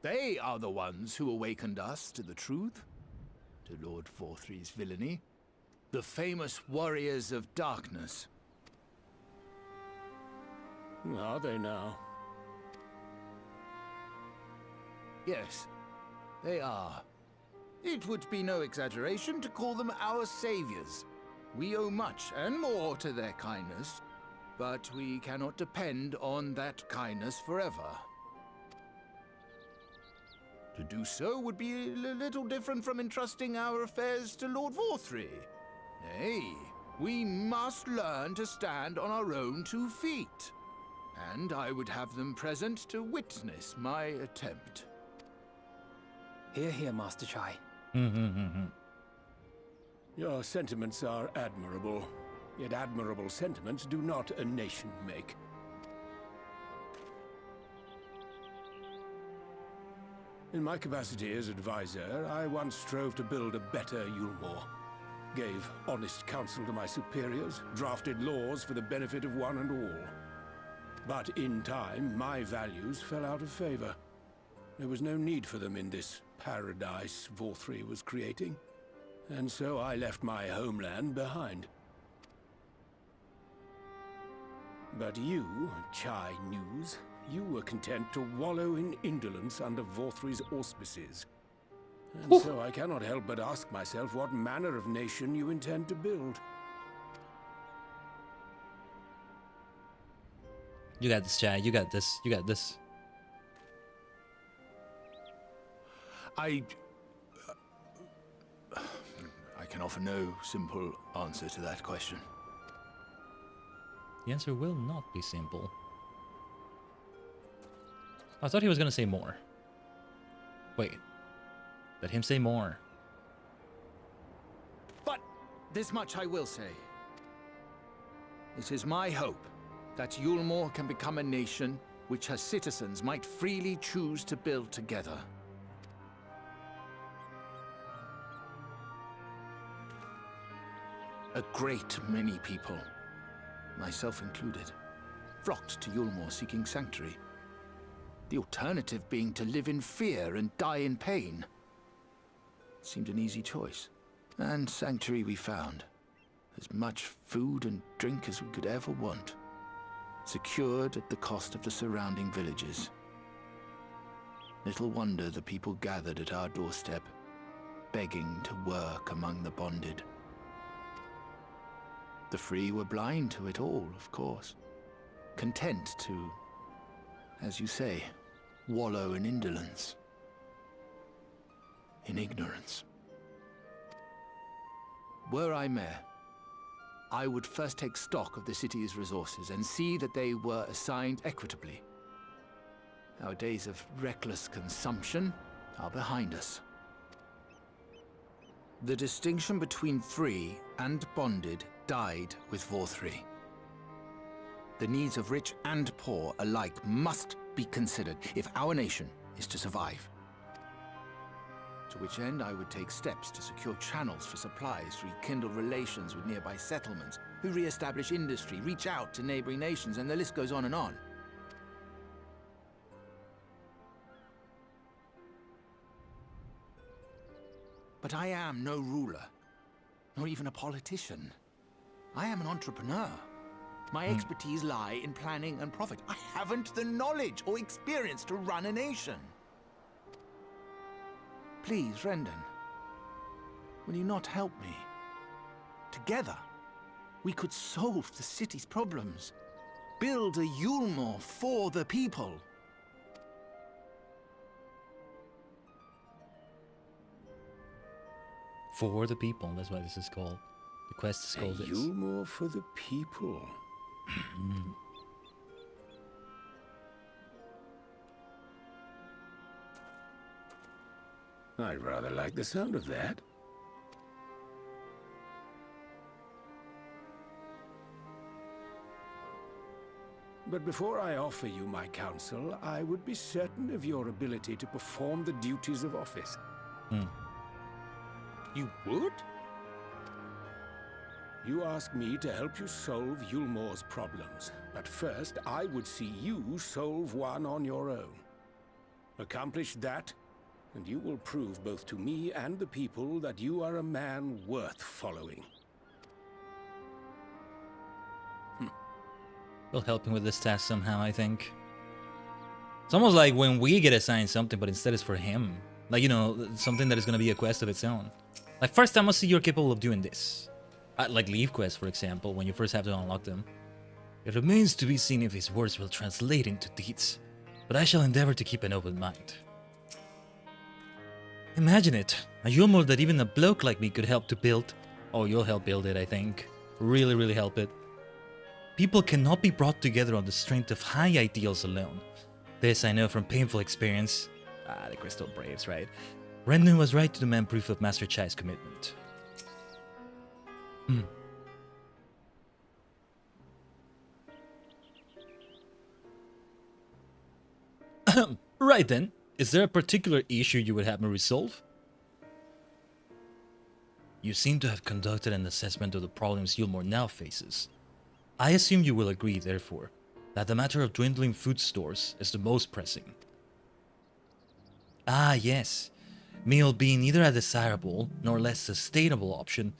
They are the ones who awakened us to the truth, to Lord Vothri's villainy, the famous warriors of darkness. Are they now? Yes, they are. It would be no exaggeration to call them our saviors. We owe much and more to their kindness, but we cannot depend on that kindness forever. To do so would be a little different from entrusting our affairs to Lord Vothri. Nay, we must learn to stand on our own 2 feet. And I would have them present to witness my attempt. Hear, hear, Master Chai. Your sentiments are admirable, yet admirable sentiments do not a nation make. In my capacity as advisor, I once strove to build a better Yulmore. Gave honest counsel to my superiors, drafted laws for the benefit of one and all. But in time, my values fell out of favor. There was no need for them in this paradise VTubers was creating. And so I left my homeland behind. But you, Chai News, you were content to wallow in indolence under VTubers' auspices. And so I cannot help but ask myself what manner of nation you intend to build. You got this, Chai. You got this. You got this. I can offer no simple answer to that question. The answer will not be simple. I thought he was gonna say more. Wait. Let him say more. But this much I will say. It is my hope that Yulmore can become a nation which her citizens might freely choose to build together. A great many people, myself included, flocked to Yulmore seeking sanctuary. The alternative being to live in fear and die in pain. It seemed an easy choice. And sanctuary we found. As much food and drink as we could ever want. Secured at the cost of the surrounding villages. Little wonder the people gathered at our doorstep, begging to work among the bonded. The free were blind to it all, of course. Content to, as you say, wallow in indolence. In ignorance. Were I mayor, I would first take stock of the city's resources and see that they were assigned equitably. Our days of reckless consumption are behind us. The distinction between free and bonded died with VTubers. The needs of rich and poor alike must be considered if our nation is to survive. To which end I would take steps to secure channels for supplies, rekindle relations with nearby settlements, who re-establish industry, reach out to neighboring nations, and the list goes on and on. But I am no ruler, nor even a politician. I am an entrepreneur. My expertise lie in planning and profit. I haven't the knowledge or experience to run a nation. Please, Rendon, will you not help me? Together, we could solve the city's problems. Build a Yulmore for the people. For the people, that's why this is called. The quest is called this. Yulmore for the people. I rather like the sound of that. But before I offer you my counsel, I would be certain of your ability to perform the duties of office. You would? You ask me to help you solve Yulmore's problems, but first I would see you solve one on your own. Accomplish that, and you will prove both to me and the people that you are a man worth following. We'll help him with this task somehow, I think. It's almost like when we get assigned something, but instead it's for him. Like, you know, something that is going to be a quest of its own. Like, first I must see you're capable of doing this. Like leave quests, for example, when you first have to unlock them. It remains to be seen if his words will translate into deeds, but I shall endeavor to keep an open mind. Imagine it, a Yulmore that even a bloke like me could help to build. Oh, you'll help build it, I think. Really, really help it. People cannot be brought together on the strength of high ideals alone. This I know from painful experience. The Crystal Braves, right? Rendon was right to demand proof of Master Chai's commitment. Right then, is there a particular issue you would have me resolve? You seem to have conducted an assessment of the problems Yulmore now faces. I assume you will agree, therefore, that the matter of dwindling food stores is the most pressing. Ah, yes. Meal being neither a desirable nor less sustainable option,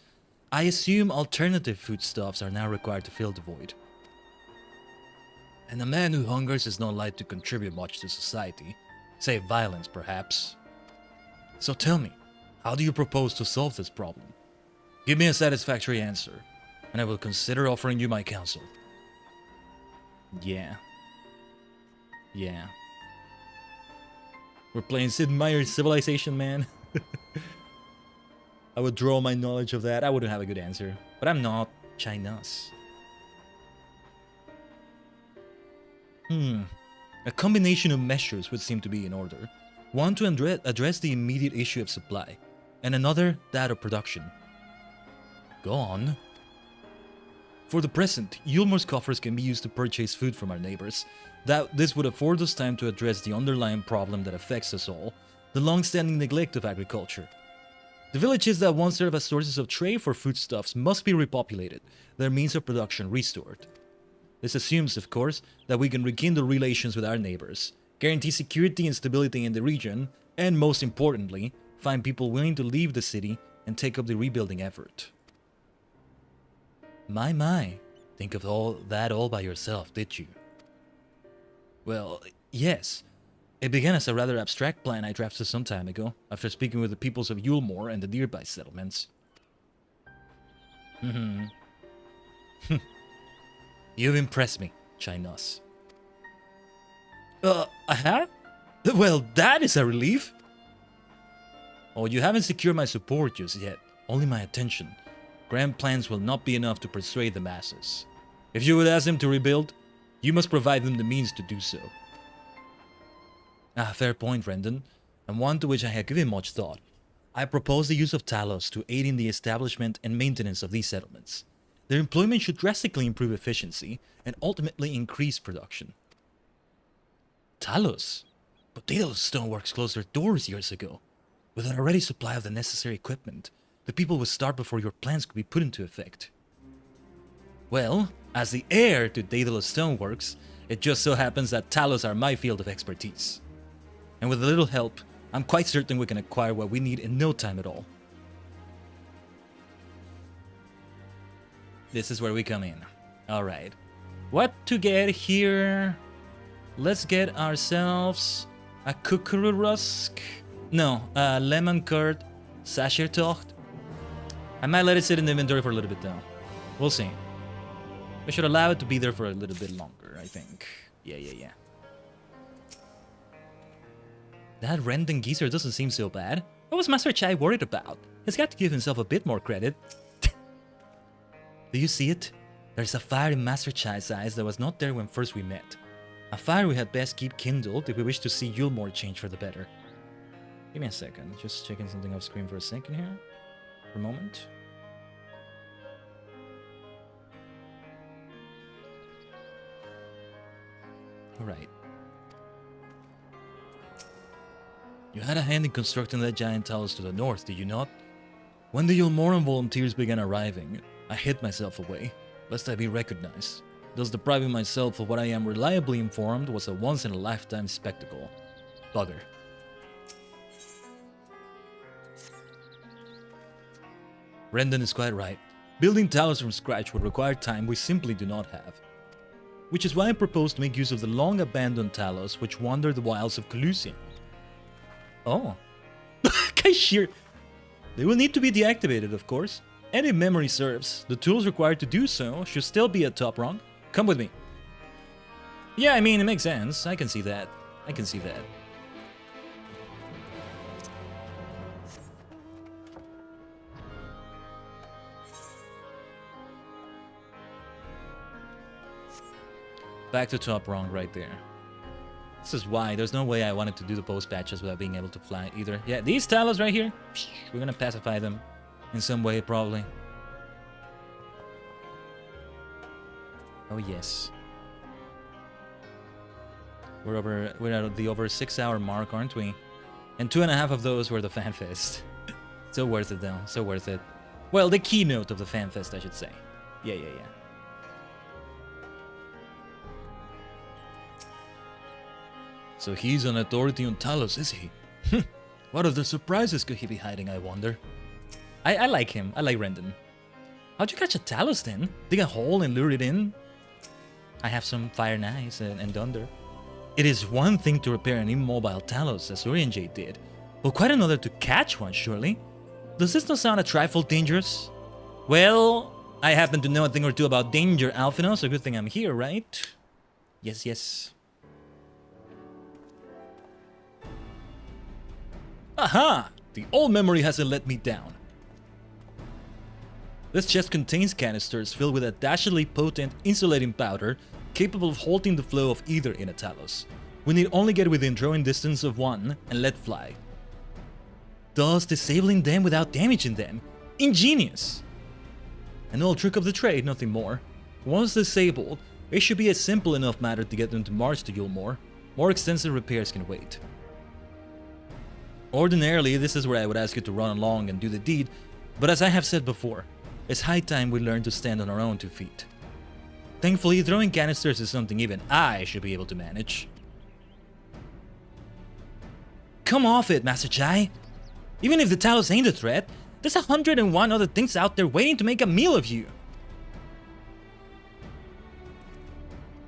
I assume alternative foodstuffs are now required to fill the void. And a man who hungers is not likely to contribute much to society, save violence perhaps. So tell me, how do you propose to solve this problem? Give me a satisfactory answer, and I will consider offering you my counsel. Yeah. We're playing Sid Meier's Civilization, man. I would draw my knowledge of that. I wouldn't have a good answer. But I'm not Chinese. A combination of measures would seem to be in order. One to address the immediate issue of supply, and another that of production. Go on. For the present, Yulmore's coffers can be used to purchase food from our neighbors. This would afford us time to address the underlying problem that affects us all, the long-standing neglect of agriculture. The villages that once served as sources of trade for foodstuffs must be repopulated, their means of production restored. This assumes, of course, that we can rekindle relations with our neighbors, guarantee security and stability in the region, and most importantly, find people willing to leave the city and take up the rebuilding effort. My, think of all by yourself, did you? Well, yes. It began as a rather abstract plan I drafted some time ago, after speaking with the peoples of Yulmore and the nearby settlements. You've impressed me, Chinese. I have? Well, that is a relief! Oh, you haven't secured my support just yet, only my attention. Grand plans will not be enough to persuade the masses. If you would ask them to rebuild, you must provide them the means to do so. Ah, fair point, Rendon, and one to which I have given much thought. I propose the use of Talos to aid in the establishment and maintenance of these settlements. Their employment should drastically improve efficiency and ultimately increase production. Talos? But Daedalus Stoneworks closed their doors years ago. With an already supply of the necessary equipment, the people would start before your plans could be put into effect. Well, as the heir to Daedalus Stoneworks, it just so happens that Talos are my field of expertise. And with a little help, I'm quite certain we can acquire what we need in no time at all. This is where we come in. Alright. What to get here? Let's get ourselves a kukuru rusk. No, a lemon curd Sashertocht. I might let it sit in the inventory for a little bit though. We'll see. We should allow it to be there for a little bit longer, I think. Yeah. That Rendon geezer doesn't seem so bad. What was Master Chai worried about? He's got to give himself a bit more credit. Do you see it? There's a fire in Master Chai's eyes that was not there when first we met. A fire we had best keep kindled if we wish to see Yulmore change for the better. Give me a second. Just checking something off screen for a second here. For a moment. Alright. You had a hand in constructing that giant talus to the north, did you not? When the Yulmoran volunteers began arriving, I hid myself away, lest I be recognized. Thus depriving myself of what I am reliably informed was a once-in-a-lifetime spectacle. Bugger. Rendon is quite right. Building talus from scratch would require time we simply do not have. Which is why I propose to make use of the long-abandoned talus which wander the wilds of Colusian. Oh. Kaishir! They will need to be deactivated, of course. And if memory serves, the tools required to do so should still be at top rung. Come with me. Yeah, I mean, it makes sense. I can see that. Back to top rung right there. This is why there's no way I wanted to do the post patches without being able to fly either. Yeah, these Talos right here, we're gonna pacify them in some way probably. Oh yes. We're at the over 6 hour mark, aren't we? And 2.5 of those were the FanFest. So worth it though, so worth it. Well, the keynote of the FanFest, I should say. Yeah. So he's an authority on Talos, is he? What other surprises could he be hiding, I wonder? I like him. I like Rendon. How'd you catch a Talos then? Dig a hole and lure it in? I have some fire knives and thunder. It is one thing to repair an immobile Talos, as Urianger did, but quite another to catch one, surely. Does this not sound a trifle dangerous? Well, I happen to know a thing or two about danger, Alphino, so good thing I'm here, right? Yes. Aha! The old memory hasn't let me down. This chest contains canisters filled with a dashingly potent insulating powder capable of halting the flow of either in a Talos. We need only get within drawing distance of one and let fly. Thus disabling them without damaging them. Ingenious! An old trick of the trade, nothing more. Once disabled, it should be a simple enough matter to get them to march to Yulmore. More extensive repairs can wait. Ordinarily, this is where I would ask you to run along and do the deed, but as I have said before, it's high time we learn to stand on our own 2 feet. Thankfully, throwing canisters is something even I should be able to manage. Come off it, Master Chai! Even if the Talos ain't a threat, there's 101 other things out there waiting to make a meal of you!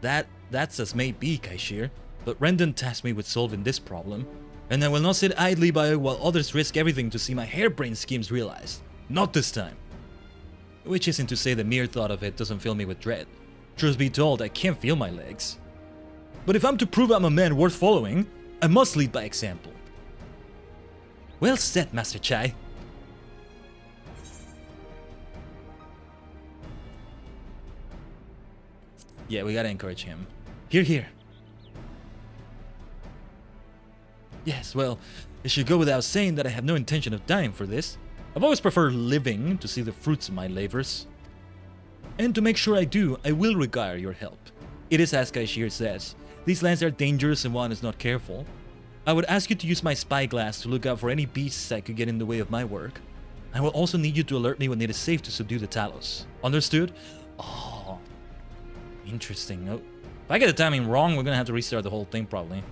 That's as may be, Kaishir, but Rendon tasked me with solving this problem, and I will not sit idly by while others risk everything to see my harebrained schemes realized. Not this time. Which isn't to say the mere thought of it doesn't fill me with dread. Truth be told, I can't feel my legs. But if I'm to prove I'm a man worth following, I must lead by example. Well said, Master Chai. Yeah, we gotta encourage him. Here. Yes, well, it should go without saying that I have no intention of dying for this. I've always preferred living to see the fruits of my labors. And to make sure I do, I will require your help. It is as Kaishir says, these lands are dangerous and one is not careful. I would ask you to use my spyglass to look out for any beasts that could get in the way of my work. I will also need you to alert me when it is safe to subdue the Talos. Understood? Oh, interesting. If I get the timing wrong, we're gonna have to restart the whole thing probably.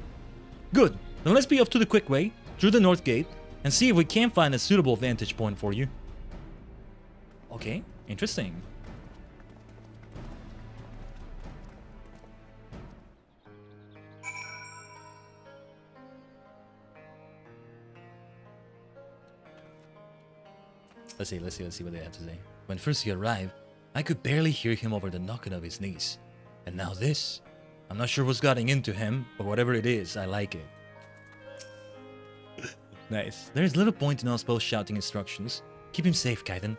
Good. Then let's be off to the quick way, through the north gate, and see if we can find a suitable vantage point for you. Okay, interesting. Let's see what they have to say. When first he arrived, I could barely hear him over the knocking of his knees. And now this. I'm not sure what's gotten into him, but whatever it is, I like it. Nice. There's little point in us both shouting instructions. Keep him safe, Khaiden.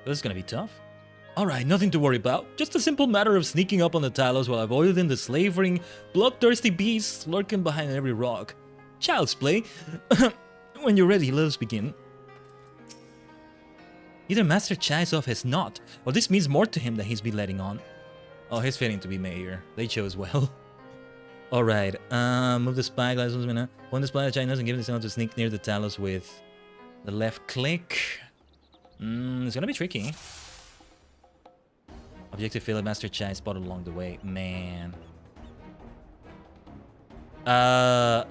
This is gonna be tough. Alright, nothing to worry about. Just a simple matter of sneaking up on the Talos while avoiding the slavering, bloodthirsty beasts lurking behind every rock. Child's play. When you're ready, let us begin. Either Master Chaisov has not, or this means more to him than he's been letting on. Oh, he's fitting to be mayor. They chose well. Alright, move the spyglass. When the spyglass doesn't give the signal to sneak near the Talos with the left click. It's gonna be tricky. Objective failed, Master Chai spotted along the way. Man. Oh,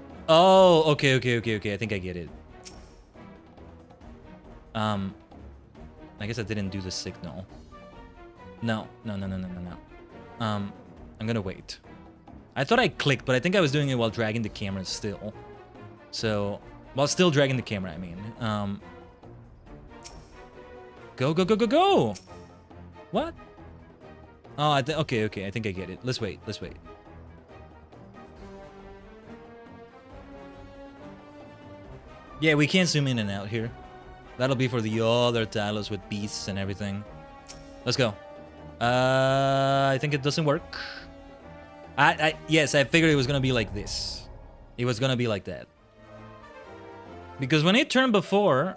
okay. I think I get it. I guess I didn't do the signal. No. I'm gonna wait. I thought I clicked, but I think I was doing it while dragging the camera still. So, while still dragging the camera, I mean. Go! What? Oh, okay, I think I get it. Let's wait. Yeah, we can't zoom in and out here. That'll be for the other Talos with beasts and everything. Let's go. I think it doesn't work. Yes, I figured it was gonna be like this. It was gonna be like that. Because when it turned before,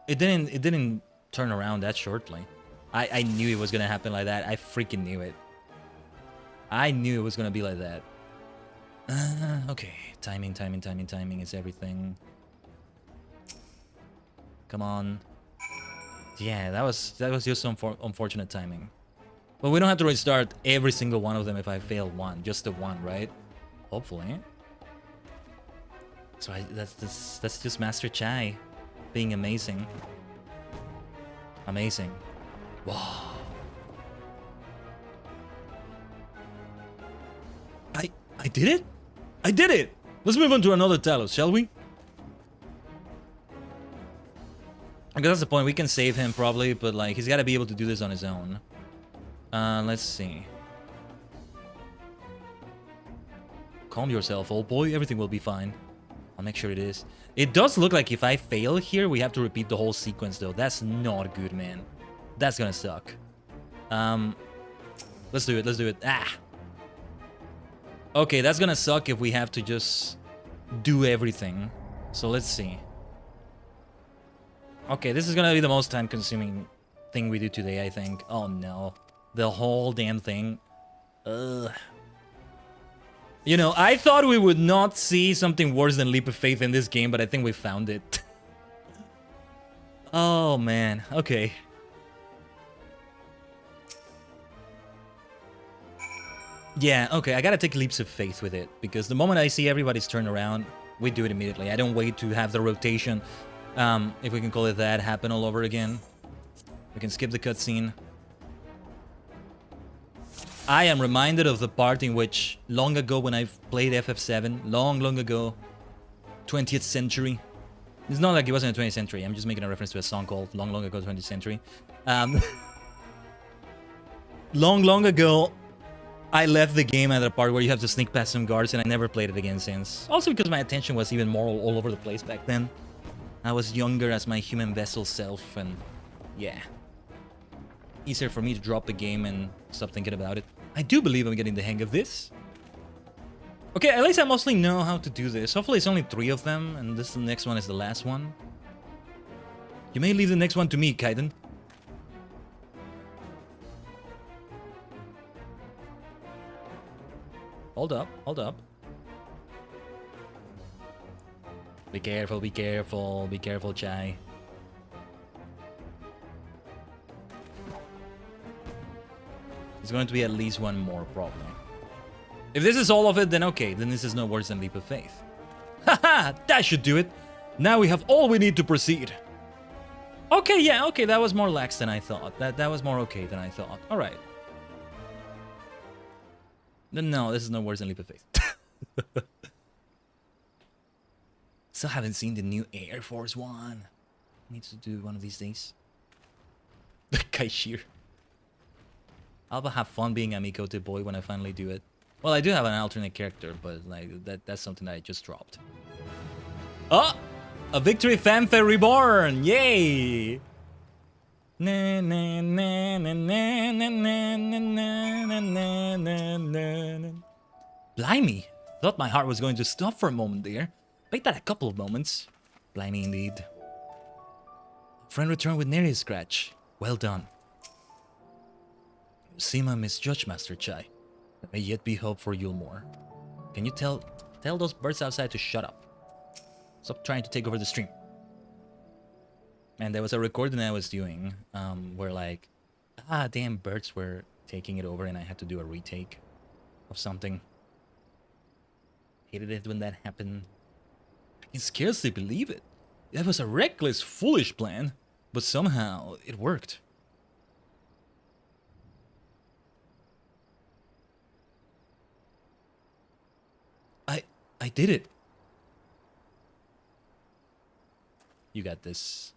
it didn't turn around that shortly. I knew it was gonna happen like that. I freaking knew it. I knew it was gonna be like that. Okay, timing is everything. Come on. Yeah, that was just some unfortunate timing. But we don't have to restart every single one of them if I fail one, just the one, right? Hopefully. So that's just Master Chai being amazing. Amazing. Wow. I did it? I did it! Let's move on to another Talos, shall we? I guess that's the point. We can save him probably, but like he's got to be able to do this on his own. Let's see. Calm yourself, old boy. Everything will be fine. I'll make sure it is. It does look like if I fail here, we have to repeat the whole sequence, though. That's not good, man. That's gonna suck. Let's do it. Let's do it. Ah. Okay, that's gonna suck if we have to just do everything. So let's see. Okay, this is gonna be the most time-consuming thing we do today, I think. Oh no. The whole damn thing. Ugh. You know, I thought we would not see something worse than Leap of Faith in this game, but I think we found it. Oh, man. Okay. Yeah, okay, I gotta take leaps of faith with it, because the moment I see everybody's turn around, we do it immediately. I don't wait to have the rotation, if we can call it that, happen all over again. We can skip the cutscene. I am reminded of the part in which, long ago when I played FF7, long ago, 20th century. It's not like it wasn't the 20th century, I'm just making a reference to a song called Long Ago 20th Century. Long ago, I left the game at the part where you have to sneak past some guards, and I never played it again since. Also because my attention was even more all over the place back then. I was younger as my human vessel self, and yeah. Easier for me to drop the game and stop thinking about it. I do believe I'm getting the hang of this. Okay, at least I mostly know how to do this. Hopefully it's only 3 of them, and the next one is the last one. You may leave the next one to me, Khaiden. Hold up, hold up. Be careful, be careful, be careful, Chai. There's going to be at least one more, probably. If this is all of it, then okay, then this is no worse than Leap of Faith. Haha, that should do it. Now we have all we need to proceed. Okay, yeah, okay, that was more lax than I thought. That was more okay than I thought. All right. No, this is no worse than Leap of Faith. Still haven't seen the new Air Force one. Need to do one of these days. Kaishir. I'll have fun being a Mikote boy when I finally do it. Well, I do have an alternate character, but like that's something that I just dropped. Oh! A victory fanfare reborn! Yay! Na na na na na na na na na na na. Blimey! Thought my heart was going to stop for a moment there. Wait that a couple of moments. Blimey indeed. Friend returned with nary a scratch. Well done. You seem a misjudged, Master Chai. There may yet be hope for Yulmore. Can you tell those birds outside to shut up? Stop trying to take over the stream. And there was a recording I was doing, where like, damn birds were taking it over and I had to do a retake of something. Hated it when that happened. I can scarcely believe it. That was a reckless, foolish plan, but somehow it worked. I did it. You got this.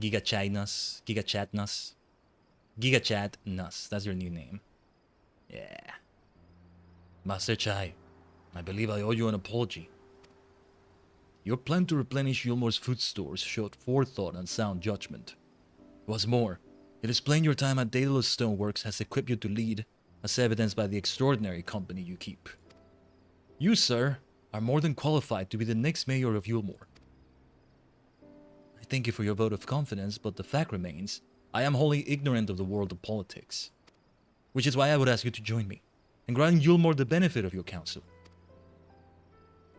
Giga Chatnus. Giga Chat Nus. That's your new name. Yeah. Master Chai, I believe I owe you an apology. Your plan to replenish Yulmore's food stores showed forethought and sound judgment. What's more, It is plain your time at Daedalus Stoneworks has equipped you to lead, as evidenced by the extraordinary company you keep. You, sir, are more than qualified to be the next mayor of Yulmore. I thank you for your vote of confidence, but the fact remains, I am wholly ignorant of the world of politics. Which is why I would ask you to join me, and grant Yulmore the benefit of your counsel.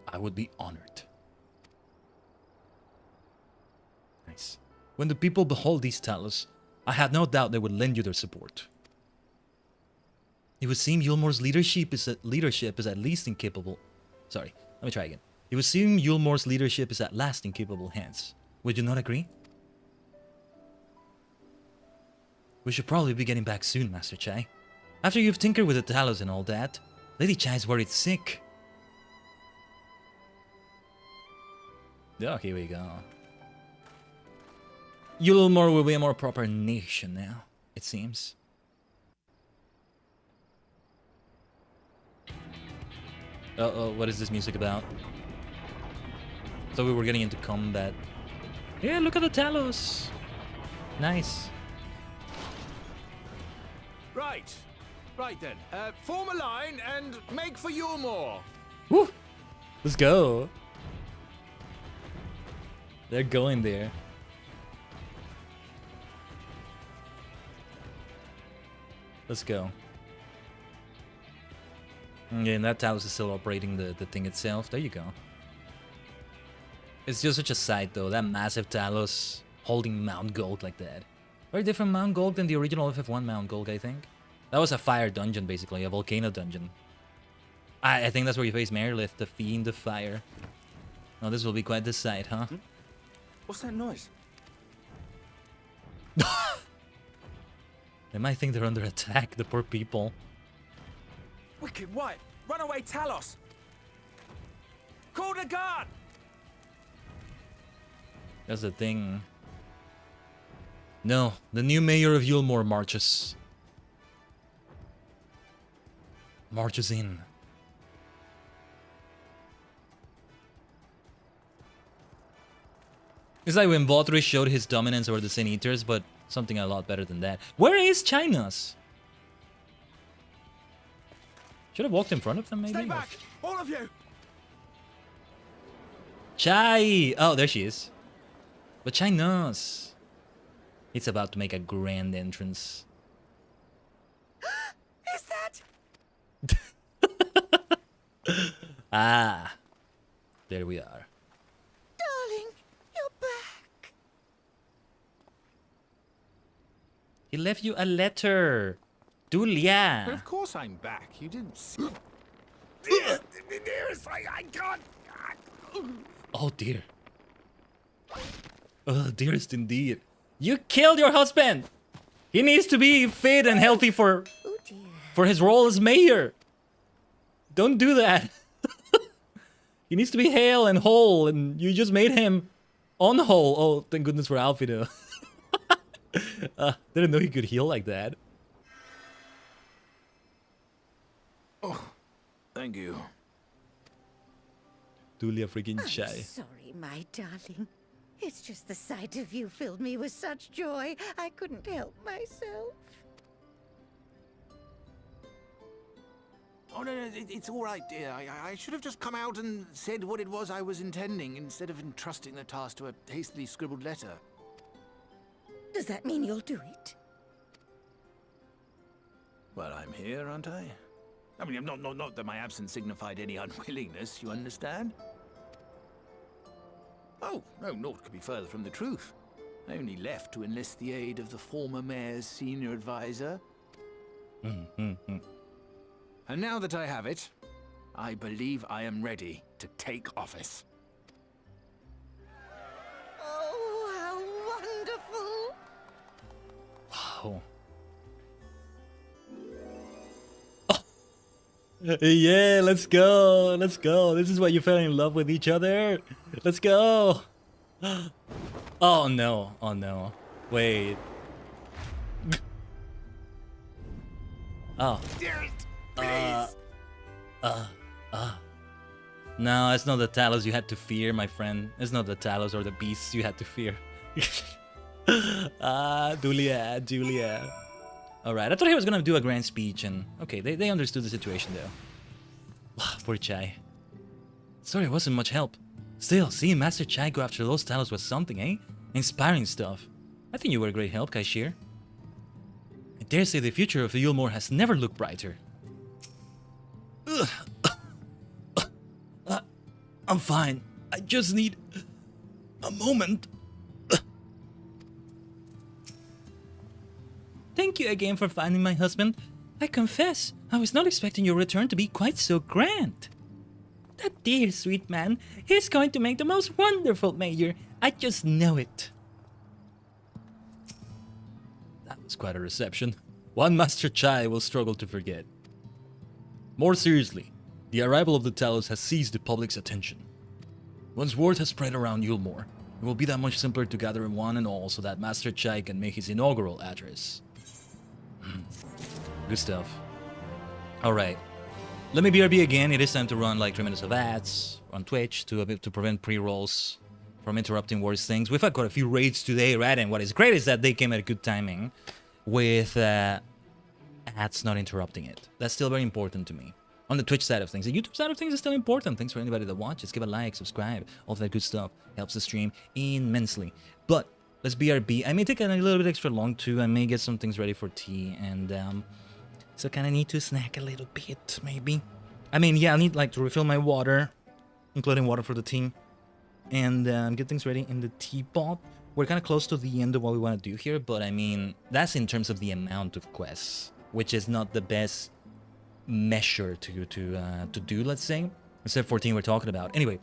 I would be honored. Nice. When the people behold these talos, I had no doubt they would lend you their support. It would seem Yulmore's leadership is at least in capable... Sorry, let me try again. It would seem Yulmore's leadership is at last in capable hands. Would you not agree? We should probably be getting back soon, Master Chai. After you've tinkered with the talos and all that, Lady Chai's worried sick. Oh, here we go. Yulmore will be a more proper nation now, it seems. Uh-oh, what is this music about? Thought we were getting into combat. Yeah, look at the talos. Nice. Right. Right then. Form a line and make for Yulmore. Woo! Let's go. They're going there. Let's go. Yeah, and that talos is still operating the thing itself. There you go. It's just such a sight though, that massive talos holding Mount Gold like that. Very different Mount Gold than the original FF1 Mount Gold, I think. That was a fire dungeon basically, a volcano dungeon. I think that's where you face Merilith, the Fiend of Fire. Oh, this will be quite the sight, huh? What's that noise? They might think they're under attack, the poor people. Wicked White! Runaway Talos! Call the guard! That's the thing. No, the new mayor of Yulmore marches. Marches in. It's like when Valtteri showed his dominance over the Sin Eaters, but something a lot better than that. Where is China's? Should have walked in front of them, maybe? Stay back! All of you! Chai! Oh, there she is. But China's. It's about to make a grand entrance. Is that? Ah. There we are. Darling, you're back. He left you a letter. Dulia. But of course I'm back. You didn't see. Dearest, I can't. Oh dear. Oh, dearest indeed. You killed your husband. He needs to be fit and healthy for his role as mayor. Don't do that. He needs to be hale and whole, and you just made him unwhole. Oh, thank goodness for Alfie though. Didn't know he could heal like that. Oh, thank you. Dulia freaking I'm shy. sorry, my darling. It's just the sight of you filled me with such joy, I couldn't help myself. Oh, no, it's all right, dear. I should have just come out and said what it was I was intending, instead of entrusting the task to a hastily scribbled letter. Does that mean you'll do it? Well, I'm here, aren't I? I mean, not that my absence signified any unwillingness, you understand? Oh, no, naught could be further from the truth. I only left to enlist the aid of the former mayor's senior advisor. And now that I have it, I believe I am ready to take office. Oh, how wonderful! Wow. Oh. Yeah, let's go. Let's go. This is why you fell in love with each other. Let's go. Oh no. Oh no. Wait. Oh. No, it's not the talos you had to fear, my friend. It's not the talos or the beasts you had to fear. Julia. Alright, I thought he was gonna do a grand speech and... Okay, they understood the situation though. Poor Chai. Sorry, it wasn't much help. Still, seeing Master Chai go after those titles was something, eh? Inspiring stuff. I think you were a great help, Kaishir. I dare say the future of Yulmore has never looked brighter. I'm fine. I just need a moment. Thank you again for finding my husband. I confess, I was not expecting your return to be quite so grand. That dear sweet man, he's going to make the most wonderful mayor. I just know it. That was quite a reception. One Master Chai will struggle to forget. More seriously, the arrival of the Talos has seized the public's attention. Once word has spread around Yulmore, it will be that much simpler to gather one and all so that Master Chai can make his inaugural address. Good stuff. Alright. Let me BRB again. It is time to run like 3 minutes of ads on Twitch to prevent pre-rolls from interrupting worse things. We've had quite a few raids today, right? And what is great is that they came at a good timing with ads not interrupting it. That's still very important to me. On the Twitch side of things. The YouTube side of things is still important. Thanks for anybody that watches. Give a like, subscribe, all of that good stuff. Helps the stream immensely. But let's BRB. I may take a little bit extra long too. I may get some things ready for tea. And so kind of need to snack a little bit, maybe. I mean, yeah, I need like to refill my water, including water for the team. And get things ready in the teapot. We're kind of close to the end of what we want to do here. But I mean, that's in terms of the amount of quests, which is not the best measure to do, let's say. Instead of 14 we're talking about. Anyway,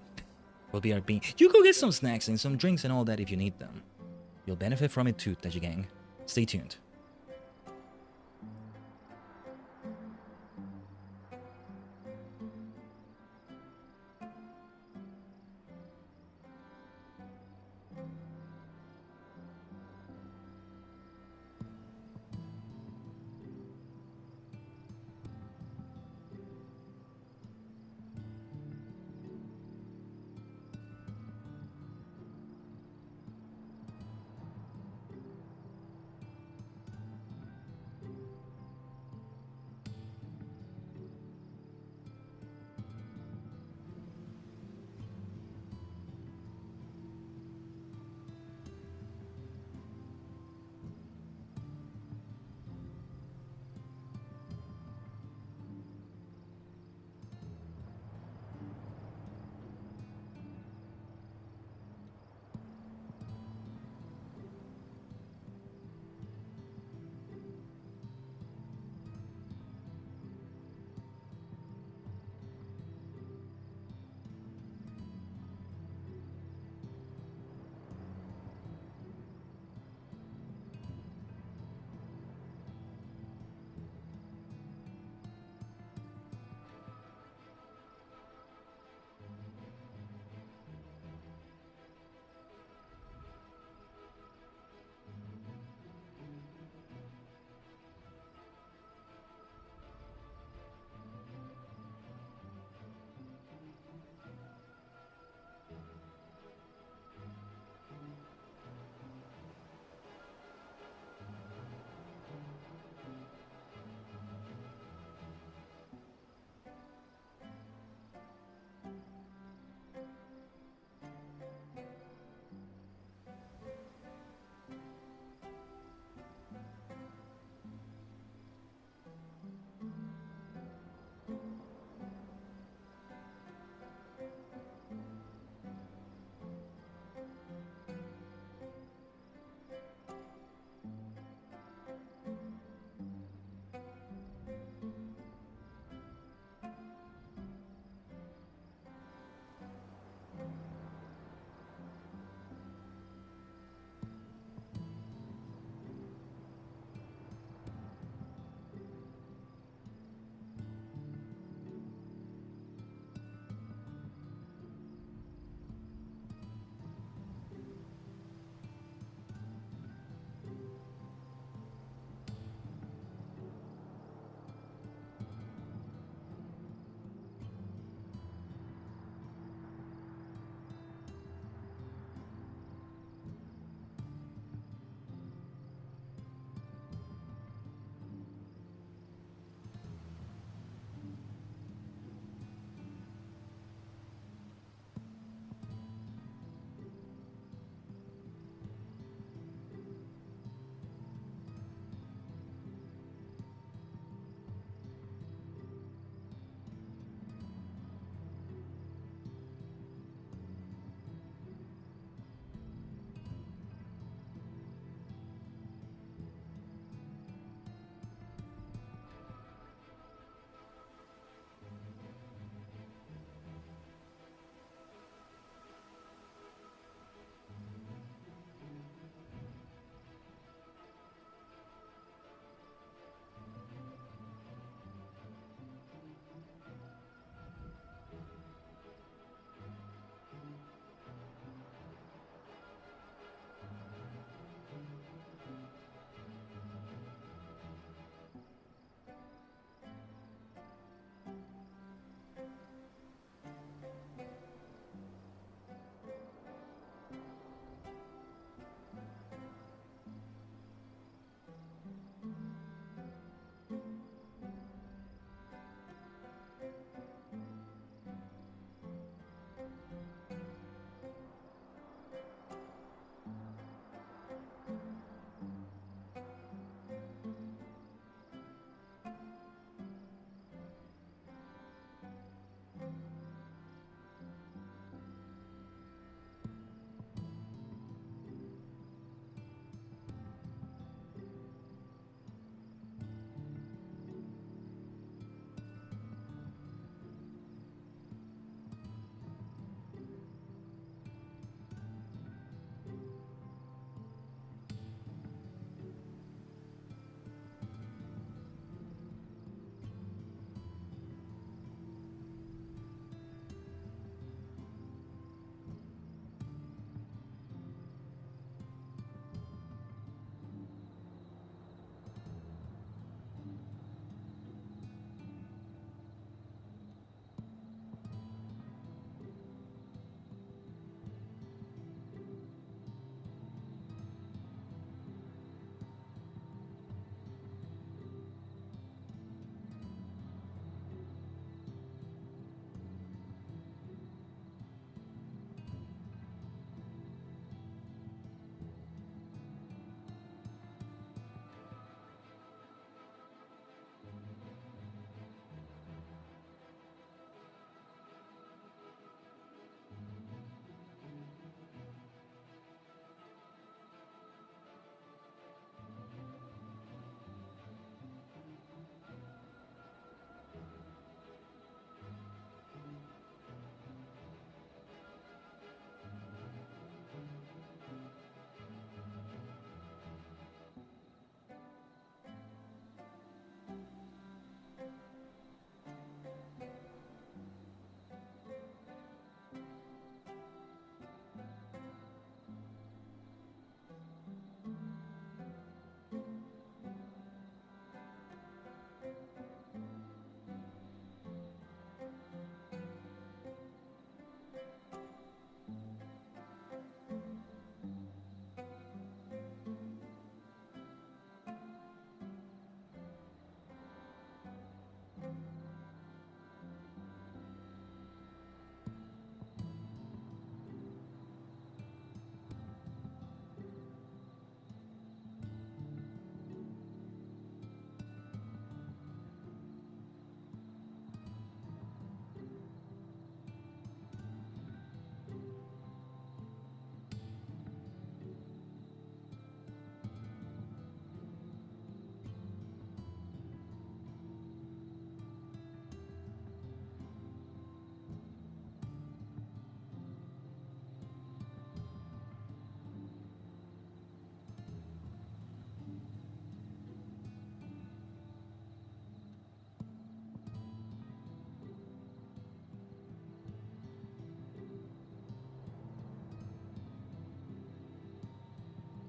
we'll BRB. You go get some snacks and some drinks and all that if you need them. You'll benefit from it too, Tajigen. Stay tuned.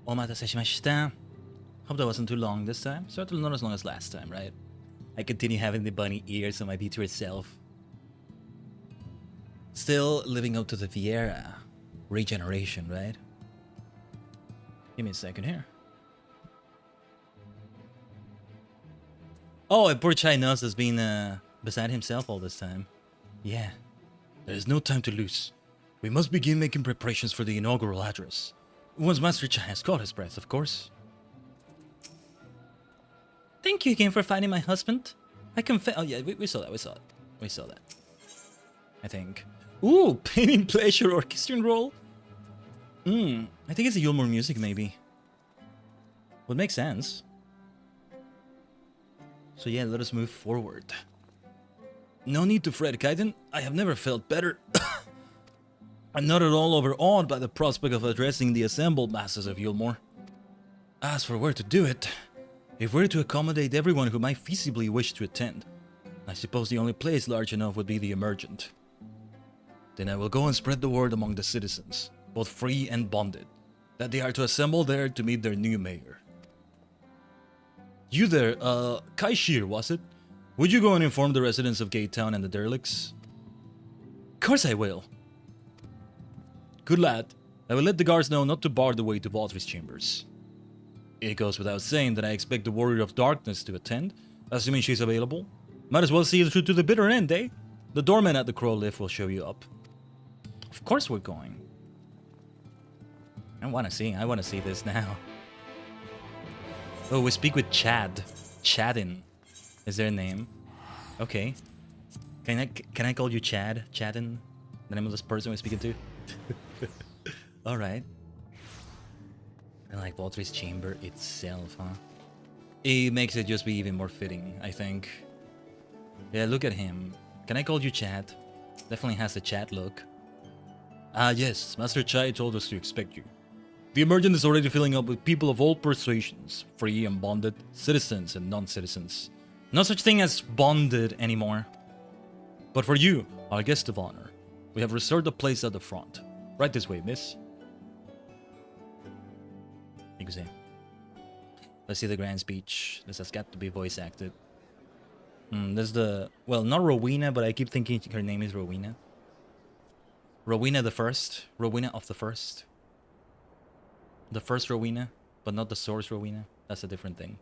Omatase shimashita. Hope that wasn't too long this time. Certainly not as long as last time, right? I continue having the bunny ears on my VTuber self. Still living up to the Viera regeneration, right? Give me a second here. Oh, and poor Chai Nus has been beside himself all this time. Yeah. There is no time to lose. We must begin making preparations for the inaugural address. Once Master Chai has caught his breath, of course. Thank you again for finding my husband. I confess. Oh yeah, we saw that. We saw it. We saw that. I think. Ooh, pain in pleasure orchestrion roll. I think it's the Yulmore music, maybe. Would make sense. So yeah, let us move forward. No need to fret, Khaiden. I have never felt better. I'm not at all overawed by the prospect of addressing the assembled masses of Yulmore. As for where to do it, if we're to accommodate everyone who might feasibly wish to attend, I suppose the only place large enough would be the Emergent. Then I will go and spread the word among the citizens, both free and bonded, that they are to assemble there to meet their new mayor. You there, Kaishir, was it? Would you go and inform the residents of Gate Town and the derelicts? Of course I will. Good lad. I will let the guards know not to bar the way to Valtry's chambers. It goes without saying that I expect the Warrior of Darkness to attend, assuming she's available. Might as well see it through to the bitter end, eh? The doorman at the Crow Lift will show you up. Of course we're going. I want to see this now. Oh, we speak with Chad. Chadin is their name. Okay. Can I call you Chad? Chadin? The name of this person we're speaking to? Alright. I like Valtry's chamber itself, huh? It makes it just be even more fitting, I think. Yeah, look at him. Can I call you Chad? Definitely has the Chad look. Ah yes, Master Chai told us to expect you. The Emergent is already filling up with people of all persuasions, free and bonded, citizens and non-citizens. No such thing as bonded anymore. But for you, our guest of honor, we have reserved a place at the front. Right this way, miss. You can see. Let's see the grand speech. This has got to be voice acted. There's the... Well, not Rowena, but I keep thinking her name is Rowena. Rowena the First. Rowena of the First. The first Rowena, but not the source Rowena. That's a different thing.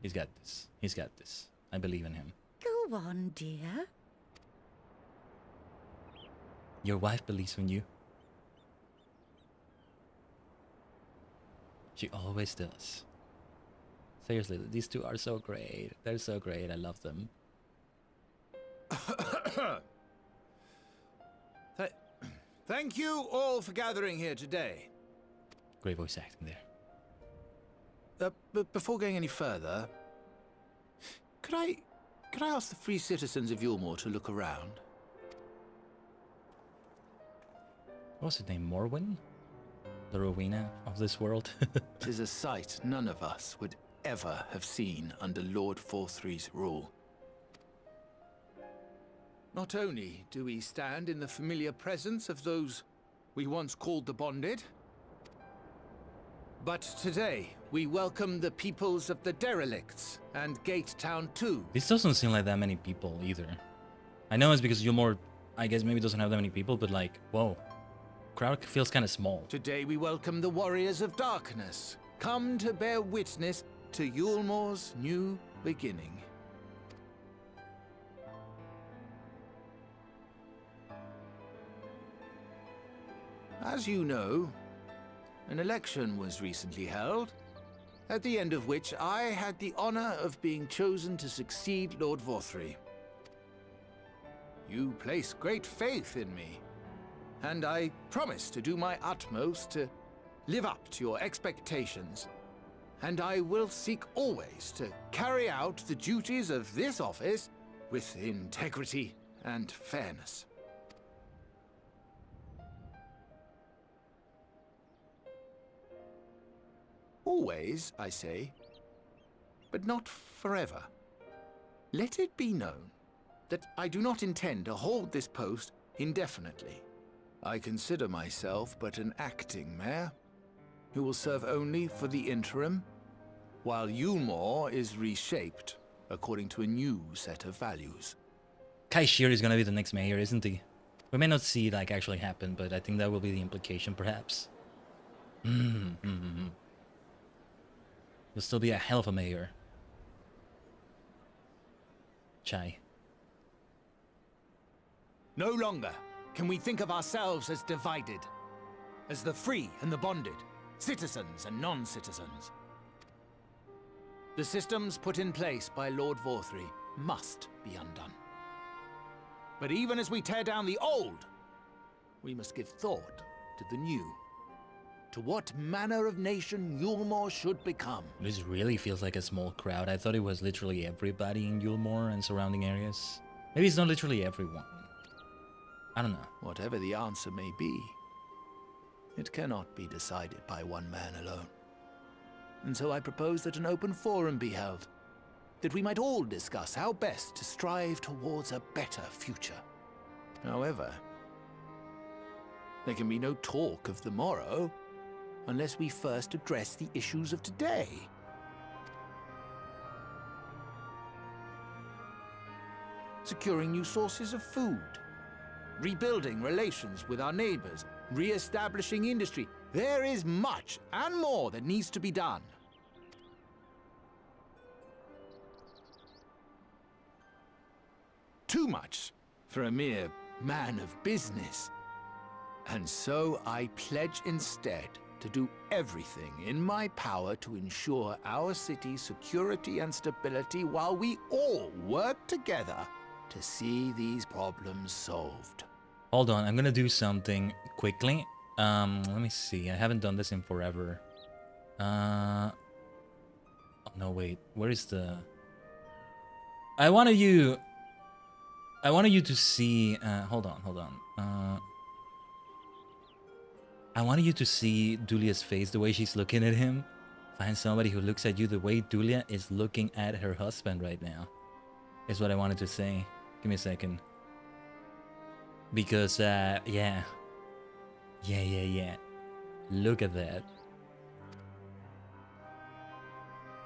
He's got this. He's got this. I believe in him. Go on, dear. Your wife believes in you. She always does. Seriously, these two are so great. They're so great. I love them. Thank you all for gathering here today. Great voice acting there. But before going any further, could I ask the free citizens of Yulmore to look around? What's his name? Morwen? The Rowena of this world? Tis a sight none of us would ever have seen under Lord 4-3's rule. Not only do we stand in the familiar presence of those we once called the Bonded, but today we welcome the peoples of the Derelicts and Gate Town too. This doesn't seem like that many people either. I know it's because Yulmore, I guess, maybe doesn't have that many people, but like, whoa. Crowd feels kind of small. Today we welcome the Warriors of Darkness, come to bear witness to Yulmore's new beginning. As you know, an election was recently held, at the end of which I had the honor of being chosen to succeed Lord Vorthry. You place great faith in me, and I promise to do my utmost to live up to your expectations, and I will seek always to carry out the duties of this office with integrity and fairness. Always, I say, but not forever. Let it be known that I do not intend to hold this post indefinitely. I consider myself but an acting mayor, who will serve only for the interim, while Yulmore is reshaped according to a new set of values. Kai Shir is gonna be the next mayor, isn't he? We may not see it like actually happen, but I think that will be the implication, perhaps. He'll still be a hell of a mayor. Chai. No longer can we think of ourselves as divided, as the free and the bonded, citizens and non-citizens. The systems put in place by Lord Vorthry must be undone. But even as we tear down the old, we must give thought to the new. To what manner of nation Yulmore should become. This really feels like a small crowd. I thought it was literally everybody in Yulmore and surrounding areas. Maybe it's not literally everyone. I don't know. Whatever the answer may be, it cannot be decided by one man alone. And so I propose that an open forum be held, that we might all discuss how best to strive towards a better future. However, there can be no talk of the morrow unless we first address the issues of today. Securing new sources of food, rebuilding relations with our neighbors, re-establishing industry. There is much and more that needs to be done. Too much for a mere man of business. And so I pledge instead to do everything in my power to ensure our city's security and stability while we all work together to see these problems solved. Hold on, I'm gonna do something quickly. Let me see. I haven't done this in forever. Oh no, wait. Where is the? I wanted you to see. Hold on. I wanted you to see Dulia's face, the way she's looking at him. Find somebody who looks at you the way Dulia is looking at her husband right now. Is what I wanted to say. Give me a second. Because, yeah. Look at that.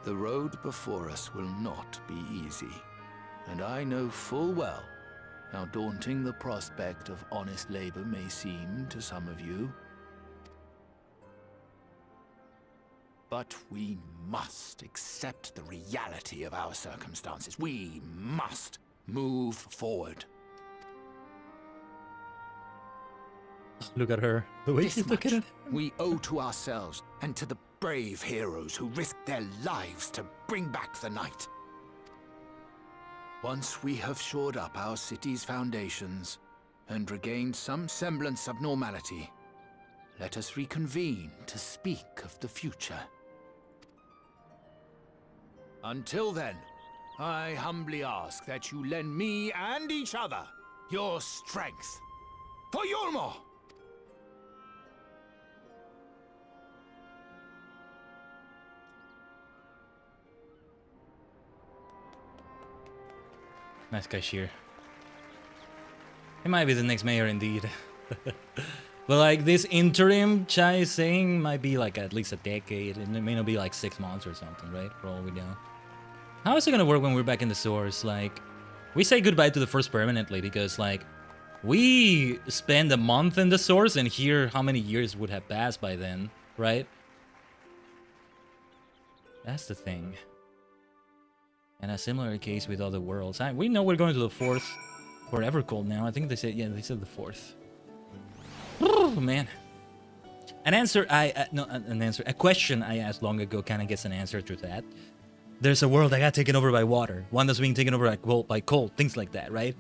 The road before us will not be easy. And I know full well how daunting the prospect of honest labor may seem to some of you. But we must accept the reality of our circumstances. We must move forward. Look at her. The way she's looking at him. We owe to ourselves and to the brave heroes who risked their lives to bring back the night. Once we have shored up our city's foundations and regained some semblance of normality, let us reconvene to speak of the future. Until then, I humbly ask that you lend me and each other your strength. For Yulmore! Nice guy, Sheer. He might be the next mayor indeed. But like this interim Chai is saying might be like at least a decade, and it may not be like 6 months or something, right? For all we know. How is it gonna work when we're back in the source? Like, we say goodbye to the first permanently because like we spend a month in the source, and here how many years would have passed by then, right? That's the thing. And a similar case with other worlds. We know we're going to the 4th, whatever called now. I think they said, yeah, they said the 4th. Oh man. A question I asked long ago kind of gets an answer to that. There's a world that got taken over by water, one that's being taken over by cold, things like that, right?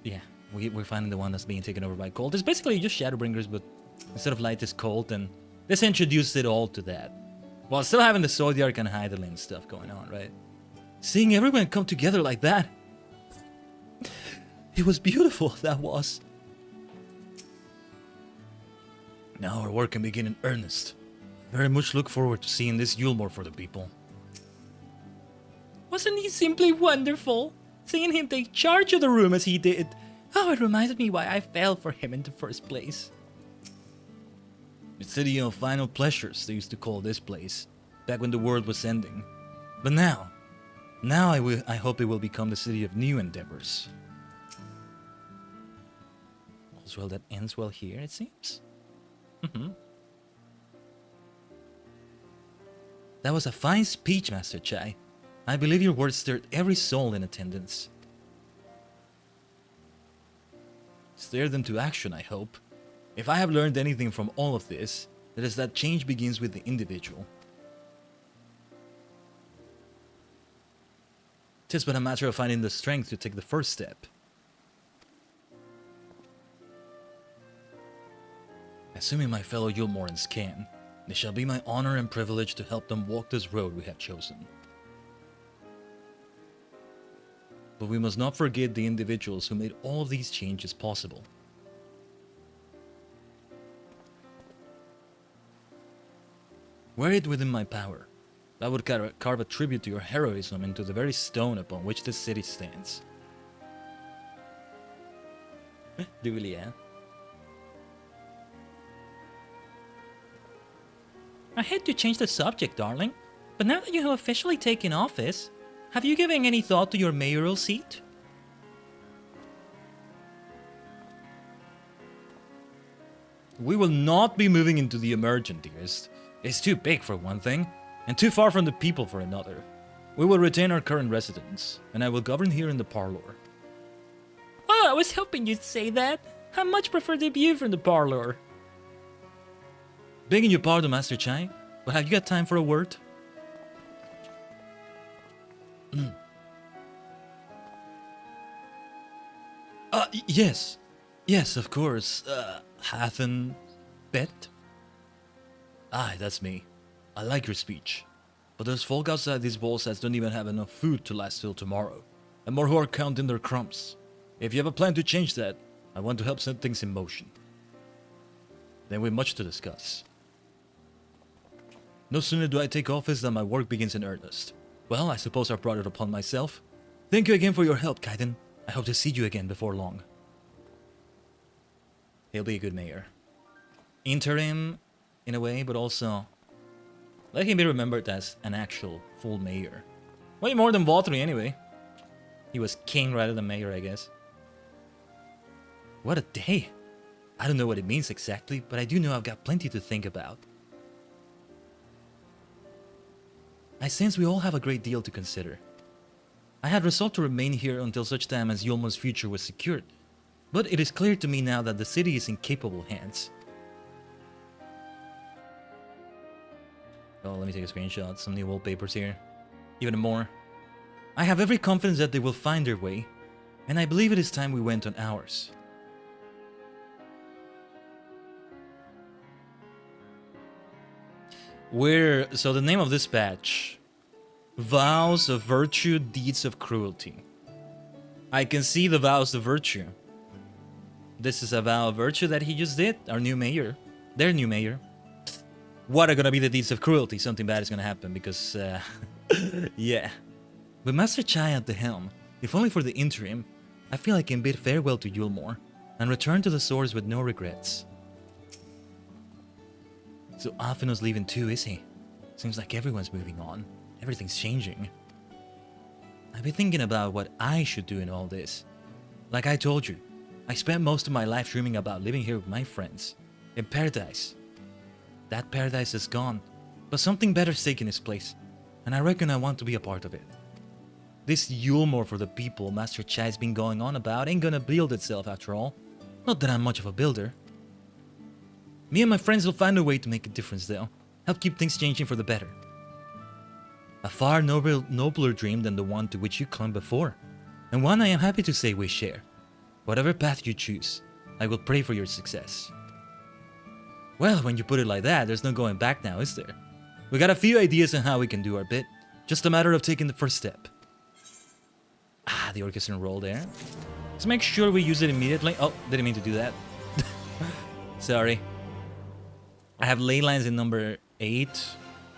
Yeah, we're finding the one that's being taken over by cold. It's basically just Shadowbringers, but instead of light is cold, and this introduced it all to that. While still having the Zodiac and Heidelin stuff going on, right? Seeing everyone come together like that. It was beautiful, that was. Now our work can begin in earnest. Very much look forward to seeing this Yulmore for the people. Wasn't he simply wonderful? Seeing him take charge of the room as he did. Oh, it reminded me why I fell for him in the first place. The city of final pleasures, they used to call this place, back when the world was ending. But now I hope it will become the city of new endeavors. All's well that ends well here, it seems. That was a fine speech, Master Chai. I believe your words stirred every soul in attendance. Stir them to action, I hope. If I have learned anything from all of this, it is that change begins with the individual. 'Tis but a matter of finding the strength to take the first step. Assuming my fellow Yulmorans can, it shall be my honor and privilege to help them walk this road we have chosen. But we must not forget the individuals who made all of these changes possible. Were it within my power, I would carve a tribute to your heroism into the very stone upon which this city stands. Really, yeah? I hate to change the subject, darling, but now that you have officially taken office, have you given any thought to your mayoral seat? We will not be moving into the emergent, dearest. It's too big for one thing, and too far from the people for another. We will retain our current residence, and I will govern here in the parlor. Oh, I was hoping you'd say that. I much prefer the view from the parlor. Begging your pardon, Master Chai, but have you got time for a word? Yes. Yes, of course. Hathen... Bet? Aye, that's me. I like your speech. But those folk outside these walls don't even have enough food to last till tomorrow. And more who are counting their crumbs. If you have a plan to change that, I want to help set things in motion. Then we've much to discuss. No sooner do I take office than my work begins in earnest. Well, I suppose I brought it upon myself. Thank you again for your help, Khaiden. I hope to see you again before long. He'll be a good mayor. Interim, in a way, but also let him be remembered as an actual full mayor. Way more than Valtteri anyway. He was king rather than mayor, I guess. What a day. I don't know what it means exactly, but I do know I've got plenty to think about. I sense we all have a great deal to consider. I had resolved to remain here until such time as Yulmon's future was secured, but it is clear to me now that the city is in capable hands. Oh, let me take a screenshot. Some new wallpapers here. Even more. I have every confidence that they will find their way, and I believe it is time we went on ours. So the name of this patch, Vows of Virtue, Deeds of Cruelty. I can see the Vows of Virtue. This is a vow of virtue that he just did, our new mayor. Their new mayor. What are gonna be the deeds of cruelty? Something bad is gonna happen because, yeah. With Master Chai at the helm, if only for the interim, I feel I can bid farewell to Yulmore and return to the source with no regrets. So Alphina's leaving too, is he? Seems like everyone's moving on. Everything's changing. I've been thinking about what I should do in all this. Like I told you, I spent most of my life dreaming about living here with my friends. In paradise. That paradise is gone, but something better's taken its place, and I reckon I want to be a part of it. This Yulmore for the people Master Chai's been going on about ain't gonna build itself after all. Not that I'm much of a builder. Me and my friends will find a way to make a difference though. Help keep things changing for the better. A far nobler dream than the one to which you clung before. And one I am happy to say we share. Whatever path you choose, I will pray for your success. Well, when you put it like that, there's no going back now, is there? We got a few ideas on how we can do our bit. Just a matter of taking the first step. Ah, the orchestra roll there. Let's make sure we use it immediately. Oh, didn't mean to do that. Sorry. I have ley lines in number 8,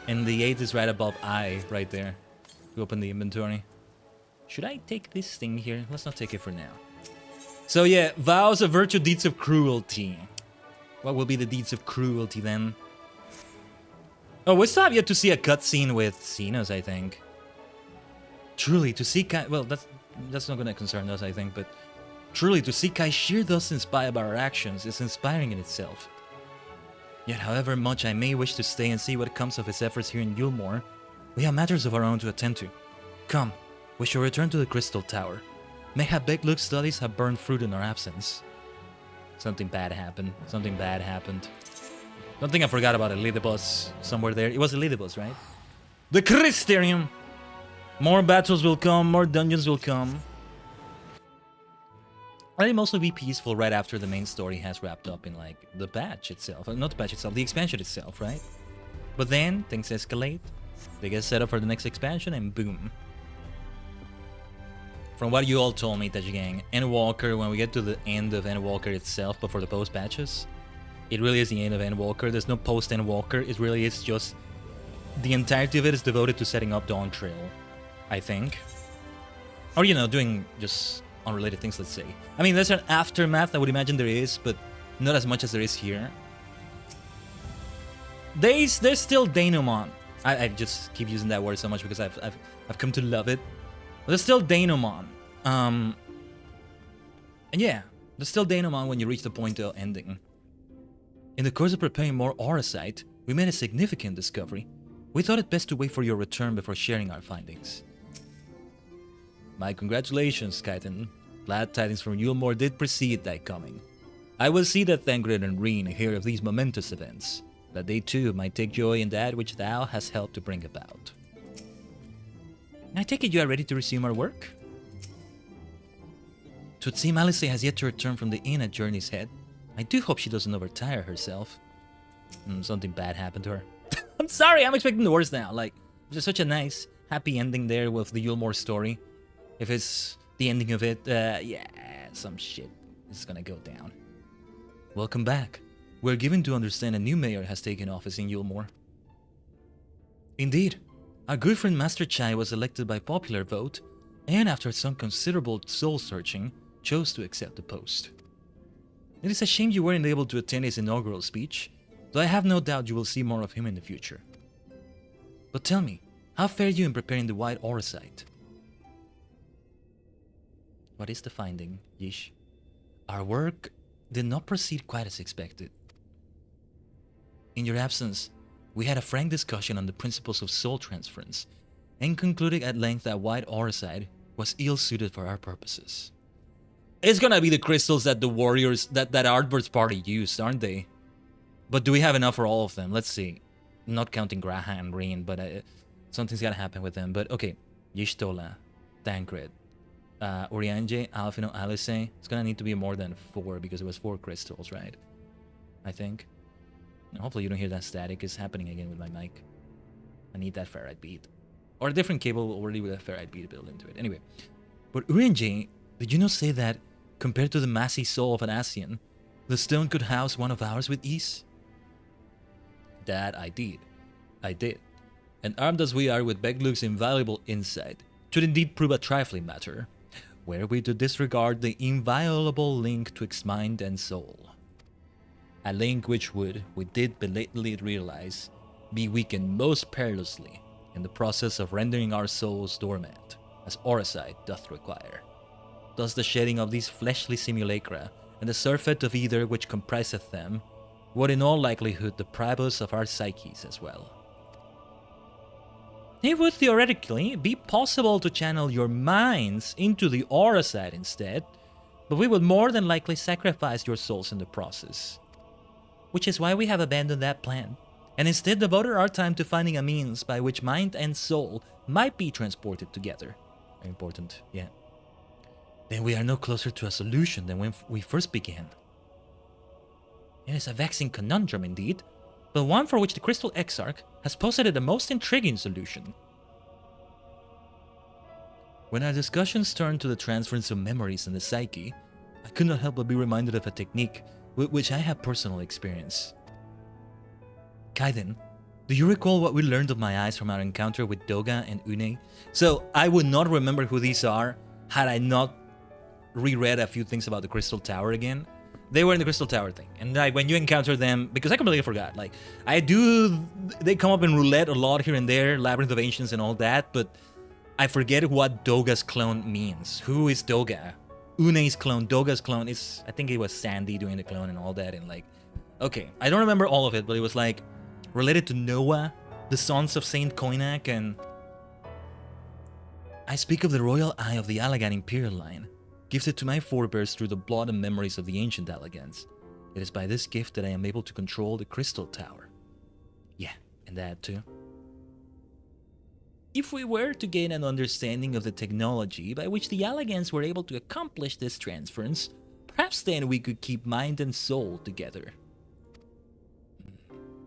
and the 8 is right above I, right there. To open the inventory. Should I take this thing here? Let's not take it for now. So yeah, vows of virtue, deeds of cruelty. What will be the deeds of cruelty then? Oh, we still have yet to see a cutscene with Xenos, I think. Truly, to see Kai... Well, that's not gonna concern us, I think, but... Truly, to see Kai sheer thus inspired by our actions is inspiring in itself. Yet, however much I may wish to stay and see what comes of his efforts here in Yulmore, we have matters of our own to attend to. Come, we shall return to the Crystal Tower. Mayhap Begluk's studies have burned fruit in our absence. Something bad happened. Something bad happened. Don't think I forgot about Elidibus somewhere there. It was Elidibus, right? The Crysterium! More battles will come, more dungeons will come. Let it mostly be peaceful right after the main story has wrapped up in, like, the patch itself. Not the patch itself, the expansion itself, right? But then, things escalate. They get set up for the next expansion, and boom. From what you all told me, Tajigen, Endwalker, when we get to the end of Endwalker itself, before the post-patches, it really is the end of Endwalker. There's no post-Endwalker. It really is just... The entirety of it is devoted to setting up Dawn Trail, I think. Or, you know, doing just... unrelated things, let's say. I mean, there's an aftermath, I would imagine there is, but not as much as there is here. There's still denouement. I just keep using that word so much because I've come to love it. But there's still denouement. And yeah, there's still denouement when you reach the point of ending. In the course of preparing more Auracite, we made a significant discovery. We thought it best to wait for your return before sharing our findings. My congratulations, Khaiden. Glad tidings from Yulmore did precede thy coming. I will see that Thangred and Reen hear of these momentous events, that they too might take joy in that which thou hast helped to bring about. I take it you are ready to resume our work? To see Malice has yet to return from the inn at Journey's Head. I do hope she doesn't overtire herself. Something bad happened to her. I'm sorry, I'm expecting the worst now. Like, there's such a nice, happy ending there with the Yulmore story. If it's the ending of it, yeah, some shit is gonna go down. Welcome back. We're given to understand a new mayor has taken office in Yulmore. Indeed, our good friend Master Chai was elected by popular vote, and after some considerable soul-searching, chose to accept the post. It is a shame you weren't able to attend his inaugural speech, though I have no doubt you will see more of him in the future. But tell me, how fare you in preparing the White Auracite? What is the finding, Yish? Our work did not proceed quite as expected. In your absence, we had a frank discussion on the principles of soul transference, and concluded at length that White Auracite was ill-suited for our purposes. It's gonna be the crystals that the warriors, that Ardbird's party used, aren't they? But do we have enough for all of them? Let's see. Not counting Graha and Reen, but something's gotta happen with them. But okay, Yishtola, Tancred, Oriange, Alfino, Alice. It's gonna need to be more than 4 because it was 4 crystals, right? I think. And hopefully you don't hear that static. It's happening again with my mic. I need that ferrite bead. Or a different cable already with a ferrite bead built into it. Anyway. But Oriange, did you not say that, compared to the massy soul of an Asian, the stone could house one of ours with ease? That I did. I did. And armed as we are with Begluk's invaluable insight, should indeed prove a trifling matter, were we to disregard the inviolable link twixt mind and soul. A link which would, we did belatedly realize, be weakened most perilously in the process of rendering our souls dormant, as Auracite doth require. Thus the shedding of these fleshly simulacra, and the surfeit of either which compriseth them, would in all likelihood deprive us of our psyches as well. It would theoretically be possible to channel your minds into the Auracite instead, but we would more than likely sacrifice your souls in the process. Which is why we have abandoned that plan, and instead devoted our time to finding a means by which mind and soul might be transported together. Very important, yeah. Then we are no closer to a solution than when we first began. It is a vexing conundrum indeed, but one for which the Crystal Exarch has posited a most intriguing solution. When our discussions turned to the transference of memories in the psyche, I could not help but be reminded of a technique with which I have personal experience. Khaiden, Do you recall what we learned of my eyes from our encounter with Doga and Une? So I would not remember who these are had I not reread a few things about the Crystal Tower again. They were in the Crystal Tower thing, and like when you encounter them, because I completely forgot. Like they come up in roulette a lot here and there, Labyrinth of Ancients and all that, but I forget what Doga's clone means. Who is Doga? Une's clone, Doga's clone is, I think it was Sandy doing the clone and all that, and like, okay, I don't remember all of it, but it was like related to Noah, the sons of Saint Koinak, and I speak of the royal eye of the Allagan Imperial line, gifted to my forebears through the blood and memories of the ancient Allagans. It is by this gift that I am able to control the Crystal Tower. Yeah, and that too. If we were to gain an understanding of the technology by which the Allagans were able to accomplish this transference, perhaps then we could keep mind and soul together.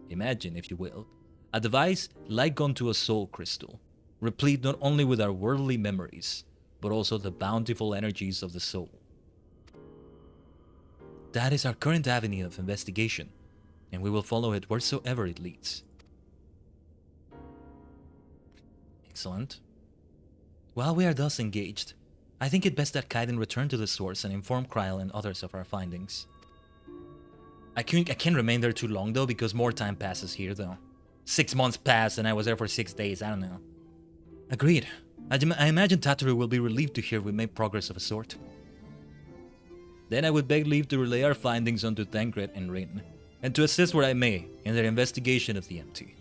Imagine, if you will, a device like unto a soul crystal, replete not only with our worldly memories, but also the bountiful energies of the soul. That is our current avenue of investigation, and we will follow it wheresoever it leads. Excellent. While we are thus engaged, I think it best that Khaiden return to the source and inform Kryl and others of our findings. I can't remain there too long though, because more time passes here though. 6 months passed and I was there for 6 days, I don't know. Agreed. I imagine Tataru will be relieved to hear we made progress of a sort. Then I would beg leave to relay our findings onto Thancred and Rin, and to assist where I may in their investigation of the empty.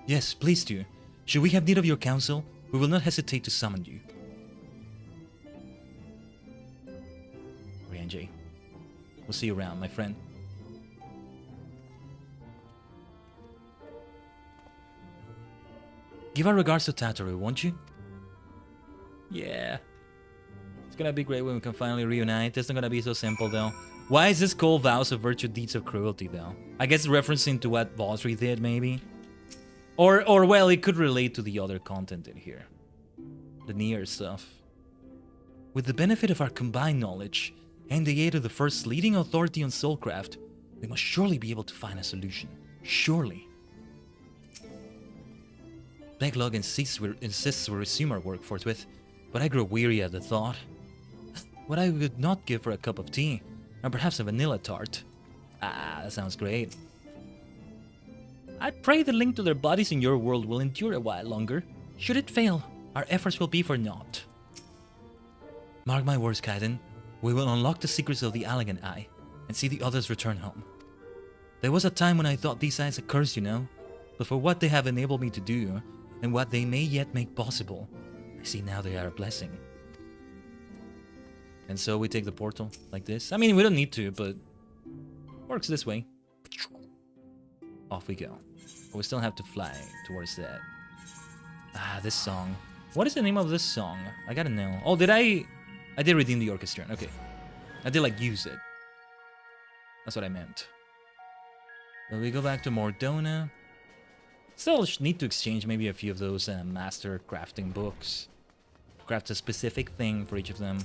Yes, please do. Should we have need of your counsel, we will not hesitate to summon you. Rianjay, we'll see you around, my friend. Give our regards to Tataru, won't you? Yeah. It's gonna be great when we can finally reunite. It's not gonna be so simple though. Why is this called Vows of Virtue, Deeds of Cruelty though? I guess referencing to what Vosri did maybe? Or well, it could relate to the other content in here. The Nier stuff. With the benefit of our combined knowledge, and the aid of the first leading authority on soulcraft, we must surely be able to find a solution. Surely. Backlog insists we resume our work forthwith, but I grow weary at the thought. What I would not give for a cup of tea, and perhaps a vanilla tart. Ah, that sounds great. I pray the link to their bodies in your world will endure a while longer. Should it fail, our efforts will be for naught. Mark my words, Khaiden. We will unlock the secrets of the Allagan Eye, and see the others return home. There was a time when I thought these eyes a curse, you know, but for what they have enabled me to do, and what they may yet make possible, I see now they are a blessing. And so we take the portal like this. I mean, we don't need to, but works this way. Off we go. But we still have to fly towards that. Ah, this song. What is the name of this song? I gotta know. Oh, I did redeem the orchestra. Okay. I did like use it. That's what I meant. But we go back to Mordona. Still need to exchange maybe a few of those master crafting books. Craft a specific thing for each of them.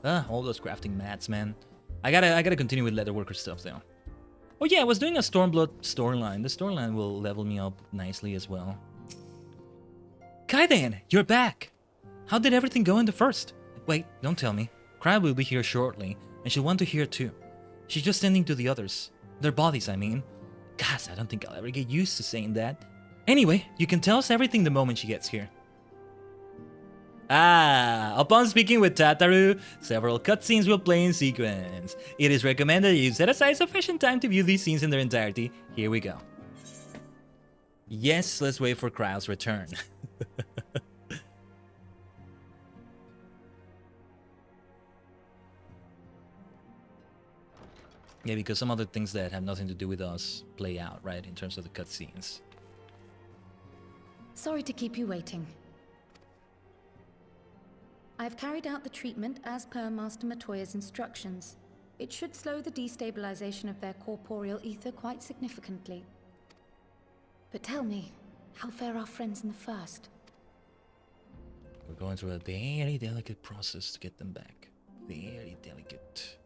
Ah, all those crafting mats, man. I gotta continue with leatherworker stuff though. Oh yeah, I was doing a Stormblood storyline. The storyline will level me up nicely as well. Khaiden, you're back! How did everything go in the first? Wait, don't tell me. Kryl will be here shortly, and she'll want to hear too. She's just tending to the others. Their bodies, I mean. Gosh, I don't think I'll ever get used to saying that. Anyway, you can tell us everything the moment she gets here. Ah, upon speaking with Tataru, several cutscenes will play in sequence. It is recommended you set aside sufficient time to view these scenes in their entirety. Here we go. Yes, let's wait for Kryl's return. Yeah, because some other things that have nothing to do with us play out, right, in terms of the cutscenes. Sorry to keep you waiting. I've carried out the treatment as per Master Matoya's instructions. It should slow the destabilization of their corporeal ether quite significantly. But tell me, how fare our friends in the first? We're going through a very delicate process to get them back. Very delicate.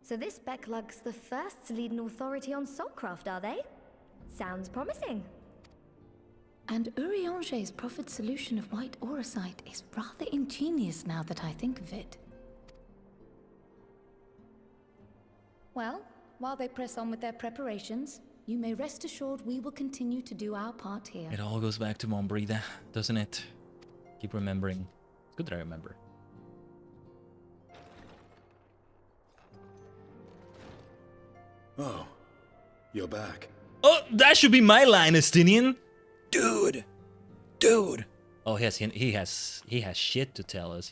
So this Becklug's the first to lead an authority on soulcraft, are they? Sounds promising. And Urianger's proffered solution of white auracite is rather ingenious now that I think of it. Well, while they press on with their preparations, you may rest assured we will continue to do our part here. It all goes back to Mombrida, doesn't it? Keep remembering. It's good that I remember. Oh, you're back. Oh, that should be my line, Estinian. Dude. Oh, he has shit to tell us.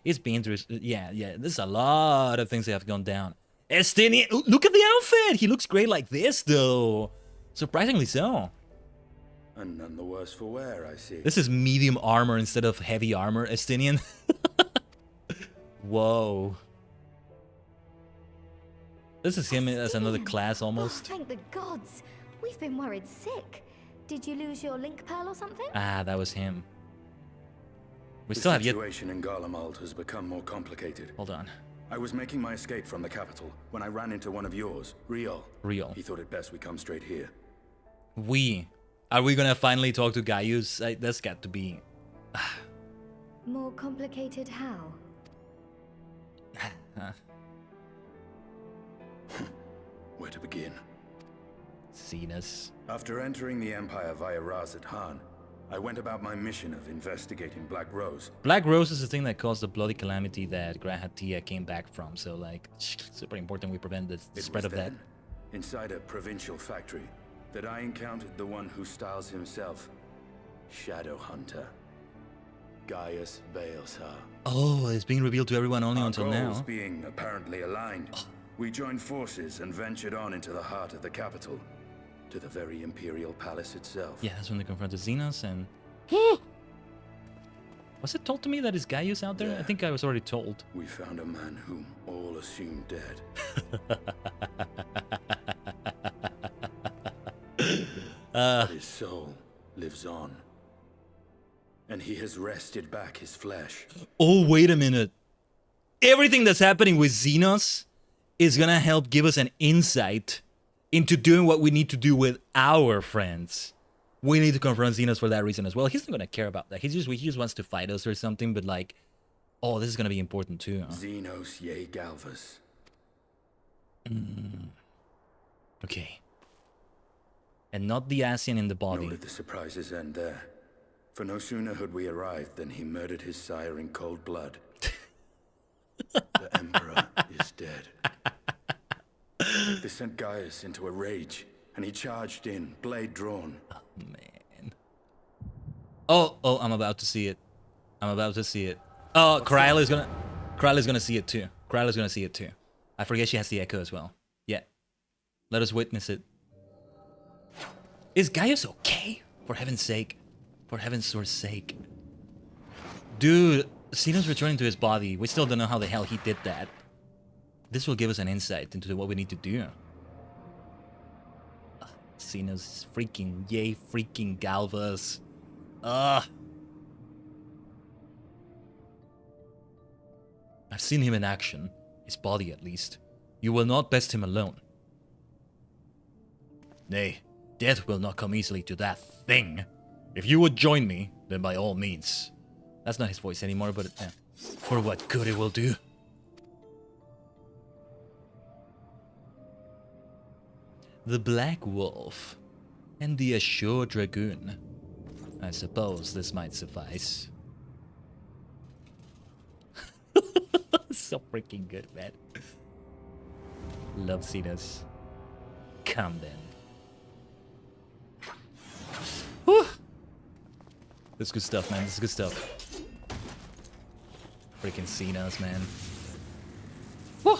He's been through. Yeah. There's a lot of things that have gone down. Estinian, look at the outfit. He looks great like this, though. Surprisingly so. And none the worse for wear, I see. This is medium armor instead of heavy armor, Estinian. Whoa. This is him as another class almost. Oh, thank the gods. We've been worried sick. Did you lose your link pearl or something? Ah, that was him. We The still have yet. The situation in Garlemald has become more complicated. Hold on. I was making my escape from the capital when I ran into one of yours, Riol. He thought it best we come straight here. Are we gonna finally talk to Gaius? That's got to be. More complicated how? Where to begin? Zenas. After entering the Empire via Razat Han, I went about my mission of investigating Black Rose. Black Rose is the thing that caused the bloody calamity that Grahatia came back from, so like, super important we prevent the spread of that. Inside a provincial factory, that I encountered the one who styles himself Shadow Hunter, Gaius Baelsar. Oh, it's being revealed to everyone only Our until goals now. being apparently aligned, we joined forces and ventured on into the heart of the capital, to the very Imperial Palace itself. Yeah, that's when they confronted Zenas and... Was it told to me that it's Gaius out there? Yeah. I think I was already told. We found a man whom all assumed dead. But his soul lives on. And he has wrested back his flesh. Oh, wait a minute. Everything that's happening with Zenos is gonna help give us an insight into doing what we need to do with our friends. We need to confront Zenos for that reason as well. He's not gonna care about that. He just wants to fight us or something, but like, oh, this is gonna be important too. Xenos ye Galvus. Okay. And not the Asian in the body. Nor did the surprises end there. For no sooner had we arrived than he murdered his sire in cold blood. The Emperor is dead. This sent Gaius into a rage, and he charged in, blade drawn. Oh, man. Oh, I'm about to see it. Oh, Kryla's gonna see it too. I forget she has the echo as well. Yeah. Let us witness it. Is Gaius okay? For heaven's sake. For heaven's sake. Dude, Zenos returning to his body. We still don't know how the hell he did that. This will give us an insight into what we need to do. Zenos freaking, yay freaking Galvus. I've seen him in action. His body at least. You will not best him alone. Nay, death will not come easily to that thing. If you would join me, then by all means. That's not his voice anymore, but for what good it will do. The Black Wolf and the Ashore Dragoon. I suppose this might suffice. So freaking good, man. Love Zenos. Come then. Whew. This is good stuff, man. This is good stuff. Freaking Zenos, man. Whew.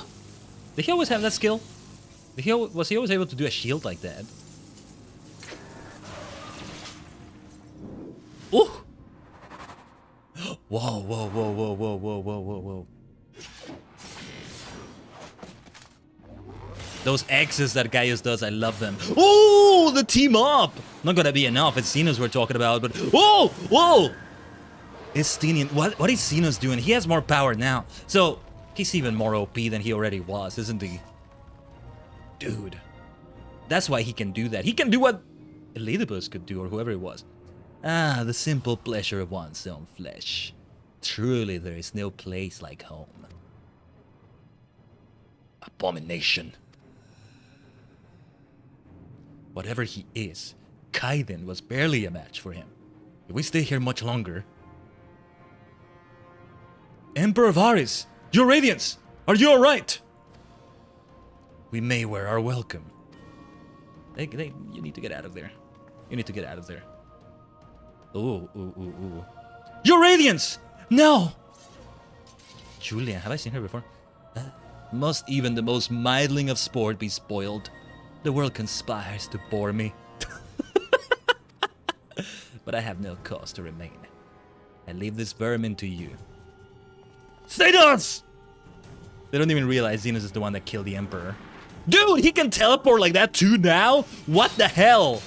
Did he always have that skill? Was he always able to do a shield like that? Ooh! Whoa, whoa, whoa, whoa, whoa, whoa, whoa, whoa, whoa. Those X's that Gaius does, I love them. Oh, the team up! Not gonna be enough, it's Zenos we're talking about, but... Whoa! Whoa! Estinian, what is Zenos doing? He has more power now. So, He's even more OP than he already was, isn't he? Dude. That's why he can do that. He can do what Elidibus could do, or whoever it was. Ah, the simple pleasure of one's own flesh. Truly, there is no place like home. Abomination. Whatever he is, Khaiden was barely a match for him. If we stay here much longer... Emperor Varys! Your Radiance! Are you alright? We may wear our welcome. You need to get out of there. You need to get out of there. Ooh. Your Radiance! No! Julia, have I seen her before? Must even the most middling of sport be spoiled? The world conspires to bore me. But I have no cause to remain. I leave this vermin to you. Status! They don't even realize Xenos is the one that killed the Emperor. Dude, he can teleport like that too now? What the hell?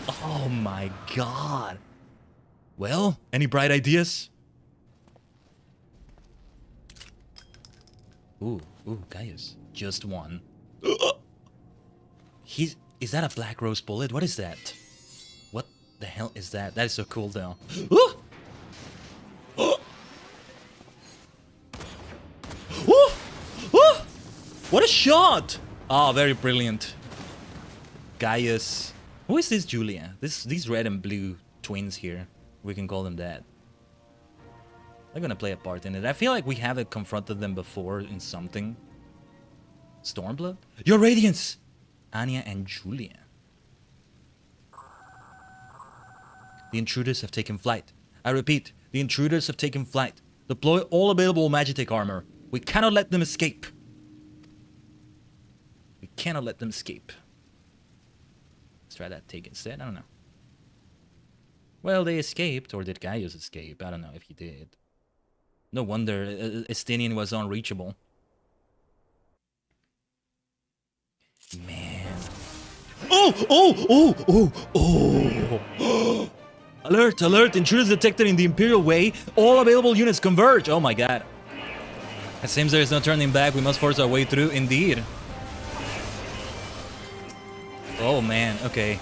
Oh my god. Well, any bright ideas? Ooh, Gaius. Just one. Is that a black rose bullet? What is that? What the hell is that? That is so cool though. What a shot! Oh, very brilliant. Gaius. Who is this Julia? These red and blue twins here. We can call them that. They're gonna play a part in it. I feel like we haven't confronted them before in something. Stormblood? Your Radiance! Anya and Julia. The intruders have taken flight. I repeat, the intruders have taken flight. Deploy all available Magitek armor. We cannot let them escape. We cannot let them escape. Let's try that take instead. I don't know. Well, they escaped, or did Gaius escape? I don't know if he did. No wonder Estinian was unreachable. Man. Oh! Alert, alert, intruders detected in the Imperial Way. All available units converge. Oh my god. It seems there is no turning back. We must force our way through. Indeed. Oh man, okay.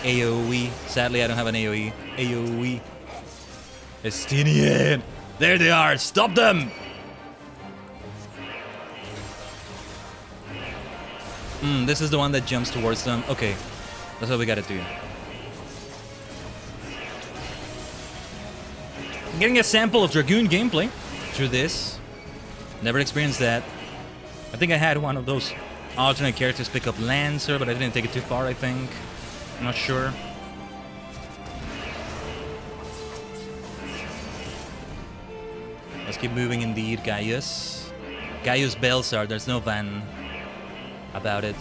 AoE. Sadly, I don't have an AoE. AoE. Estinian. There they are. Stop them. This is the one that jumps towards them. Okay. That's what we gotta do. I'm getting a sample of Dragoon gameplay through this. Never experienced that. I think I had one of those alternate characters pick up Lancer, but I didn't take it too far, I think. I'm not sure. Let's keep moving indeed, Gaius. Gaius Belsar, there's no van about it.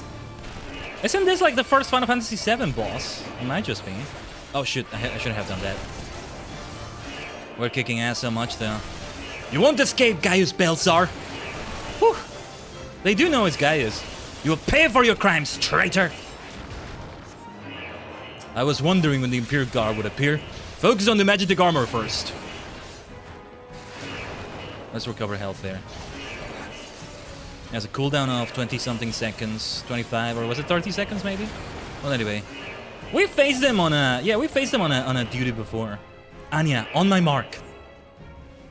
Isn't this like the first Final Fantasy VII boss? It might just be. Oh shit, I shouldn't have done that. We're kicking ass so much though. You won't escape, Gaius Belsar! Whew. They do know it's Gaius. You will pay for your crimes, traitor! I was wondering when the Imperial Guard would appear. Focus on the Magitek armor first. Let's recover health there. It has a cooldown of 20-something seconds. 25, or was it 30 seconds maybe? Well, anyway. We faced them on a... Yeah, we faced them on a duty before. Anya, on my mark.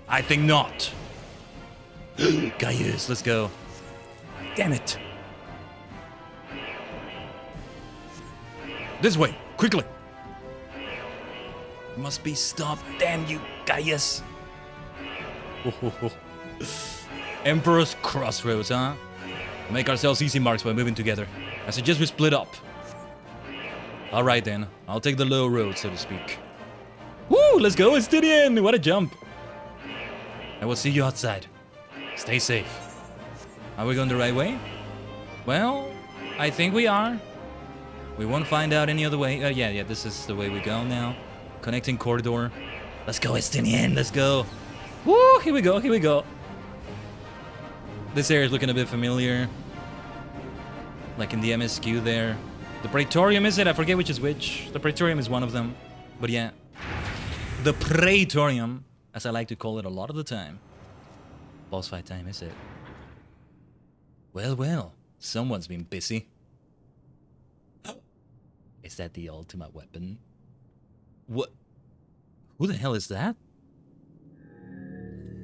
I think not. Gaius, let's go. Damn it. This way, quickly. Must be stopped. Damn you, Gaius. Emperor's Crossroads, huh? Make ourselves easy marks by moving together. I suggest we split up. Alright then, I'll take the low road, so to speak. Woo, let's go, Estinian! What a jump. I will see you outside. Stay safe. Are we going the right way? Well, I think we are. We won't find out any other way. Yeah, this is the way we go now. Connecting corridor. Let's go, Estinian, let's go. Woo, here we go, here we go. This area is looking a bit familiar. Like in the MSQ there. The Praetorium, is it? I forget which is which. The Praetorium is one of them. But yeah. The Praetorium, as I like to call it a lot of the time. boss fight time, is it? Well, well, someone's been busy. Is that the ultimate weapon? What? Who the hell is that?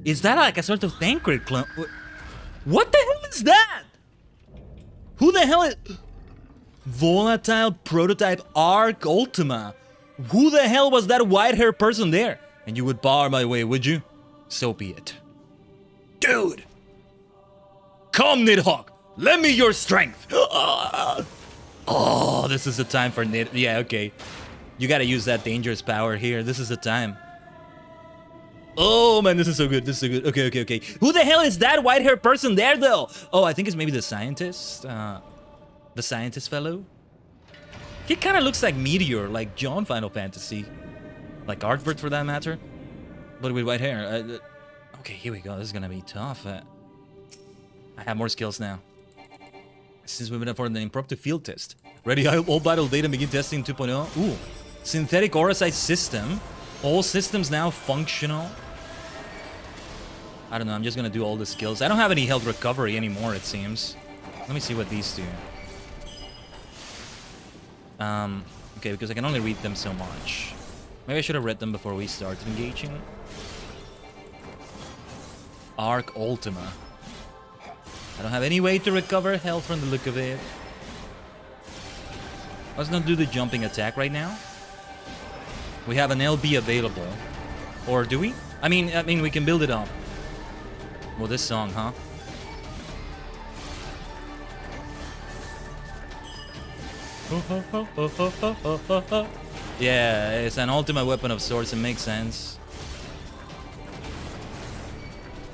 Is that like a sort of Thancred clone? What the hell is that? Who the hell is... Volatile Prototype Arc Ultima. Who the hell was that white-haired person there? And you would bar my way, would you? So be it. Dude! Come, Nidhogg! Lend me your strength! Oh, this is the time for Nid... Yeah, okay. You gotta use that dangerous power here. This is the time. Oh, man, this is so good. This is so good. Okay, okay, okay. Who the hell is that white-haired person there, though? Oh, I think it's maybe the scientist. The scientist fellow. He kind of looks like Meteor, like John Final Fantasy. Like Artbird, for that matter. But with white hair. Okay, here we go. This is gonna be tough. I have more skills now. Since we've been for the impromptu field test. Ready, all vital data begin testing 2.0. Ooh. Synthetic aura size system. All systems now functional. I don't know, I'm just gonna do all the skills. I don't have any health recovery anymore, it seems. Let me see what these do. Okay, because I can only read them so much. Maybe I should have read them before we started engaging. Arc Ultima. I don't have any way to recover health from the look of it. Let's not do the jumping attack right now. We have an LB available. Or do we? I mean, we can build it up. Well, this song, huh? Yeah, it's an ultimate weapon of sorts. It makes sense.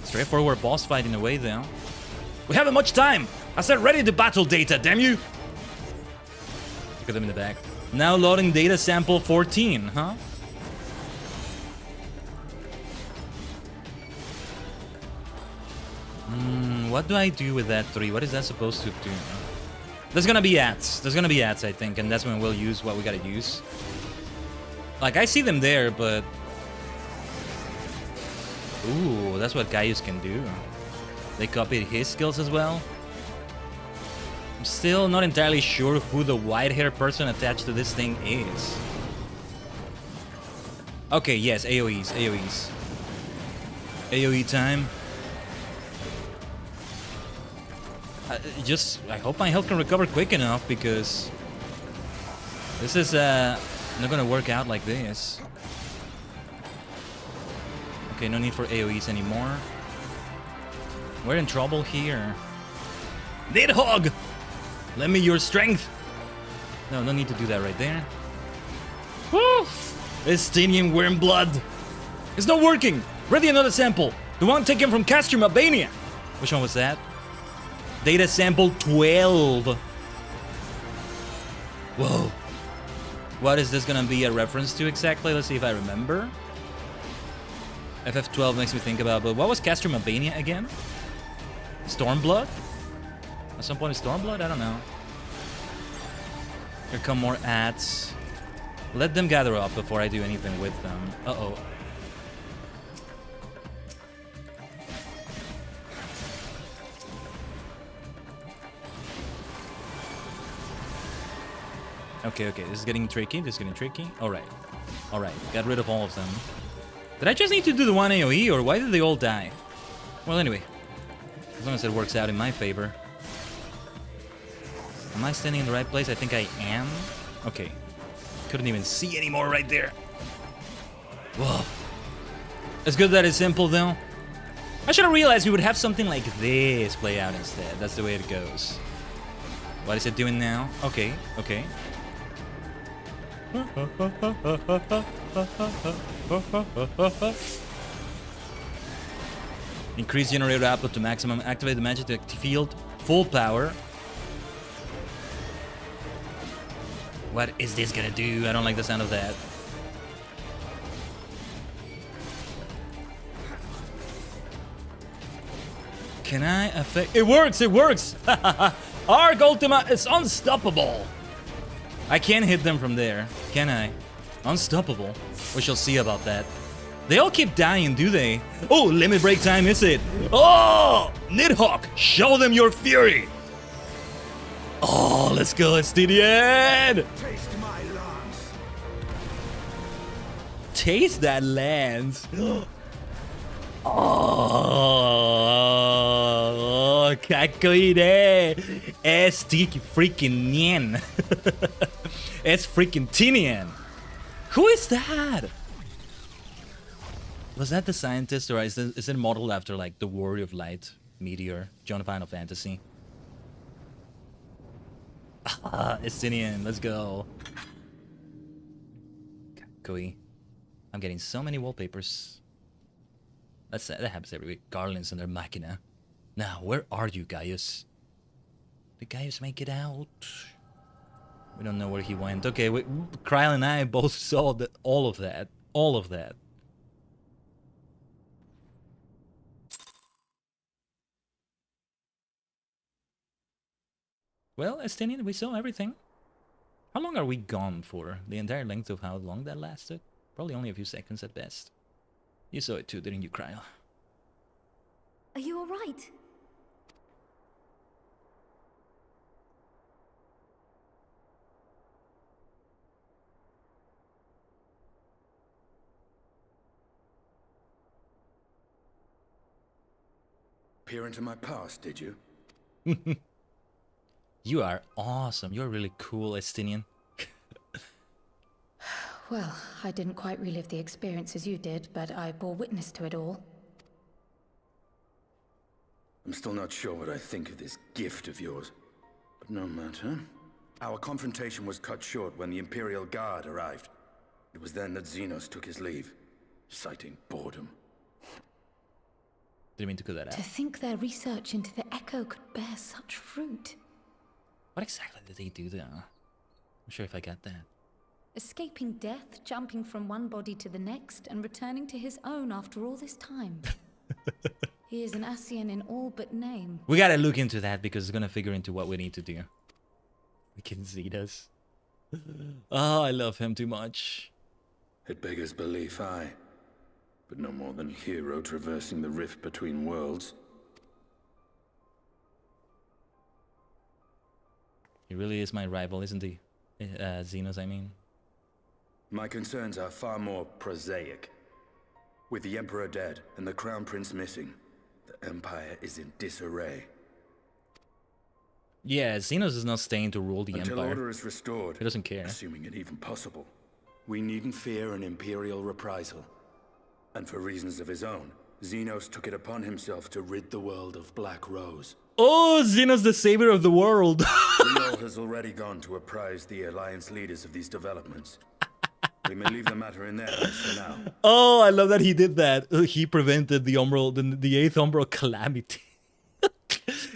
Straightforward boss fight in a way, though. We haven't much time. I said ready the battle data, damn you! Look at them in the back. Now loading data sample 14, huh? What do I do with that 3? What is that supposed to do? There's gonna be ads. There's gonna be ads, I think, and that's when we'll use what we gotta use. Like, I see them there, but... Ooh, that's what Gaius can do. They copied his skills as well. I'm still not entirely sure who the white-haired person attached to this thing is. Okay, yes, AoEs, AoEs. AoE time. I hope my health can recover quick enough, because this is not gonna work out like this. Okay, no need for AoEs anymore. We're in trouble here. Nidhogg! Lend me your strength! No, no need to do that right there. Woo! Estinian worm blood! It's not working! Ready another sample! The one taken from Castrum, Albania! Which one was that? Data sample 12. Whoa. What is this gonna be a reference to exactly? Let's see if I remember. FF12 makes me think about, but what was Castrum, Albania again? Stormblood? At some point, Stormblood? I don't know. Here come more ads. Let them gather up before I do anything with them. Uh-oh. Okay, okay, this is getting tricky, this is getting tricky. Alright, alright, got rid of all of them. Did I just need to do the one AoE, or why did they all die? Well, anyway, as long as it works out in my favor. Am I standing in the right place? I think I am. Okay, couldn't even see anymore right there. Whoa. It's good that it's simple, though. I should have realized we would have something like this play out instead. That's the way it goes. What is it doing now? Okay, okay. Increase generator output to maximum. Activate the magic field. Full power. What is this gonna do? I don't like the sound of that. Can I affect... It works! It works! Arc Ultima is unstoppable! I can't hit them from there, can I? Unstoppable. We shall see about that. They all keep dying, do they? Oh, limit break time, is it? Oh! Nidhogg, show them your fury! Oh, let's go, Estinian! Taste my lance. Taste that lance. Oh, Khaiden. Es freaking nien. Es freaking tinian. Who is that? Was that the scientist, or is it modeled after like the Warrior of Light, Meteor, John Final Fantasy? Ah, Estinian, let's go. Kakui. I'm getting so many wallpapers. That happens every week. Garlands and their machina. Now, where are you, Gaius? Did Gaius make it out? We don't know where he went. Okay, Kryl and I both saw all of that. All of that. Well, Estinian, we saw everything. How long are we gone for? The entire length of how long that lasted? Probably only a few seconds at best. You saw it too, didn't you, Kryl? Are you alright? Peer into my past, did you? You are awesome. You're really cool, Estinian. Well, I didn't quite relive the experience as you did, but I bore witness to it all. I'm still not sure what I think of this gift of yours. But no matter. Our confrontation was cut short when the Imperial Guard arrived. It was then that Xenos took his leave, citing boredom. Didn't mean to cut that out. To think their research into the Echo could bear such fruit. What exactly did they do there? I'm sure if I got that. Escaping death, jumping from one body to the next, and returning to his own after all this time. He is an Ascian in all but name. We gotta look into that because it's gonna figure into what we need to do. We can see this. Oh, I love him too much. It beggars belief, aye. But no more than a hero traversing the rift between worlds. He really is my rival, isn't he? Xenos, I mean. My concerns are far more prosaic. With the Emperor dead and the Crown Prince missing, the Empire is in disarray. Yeah, Xenos is not staying to rule the Until Empire. order is restored, He doesn't care. assuming it even possible, we needn't fear an Imperial reprisal. And for reasons of his own, Xenos took it upon himself to rid the world of Black Rose. Oh, Xenos the savior of the world. Riol has already gone to apprise the Alliance leaders of these developments. We may leave the matter in their hands for now. Oh, I love that he did that. He prevented the Umbral, the 8th Umbral calamity.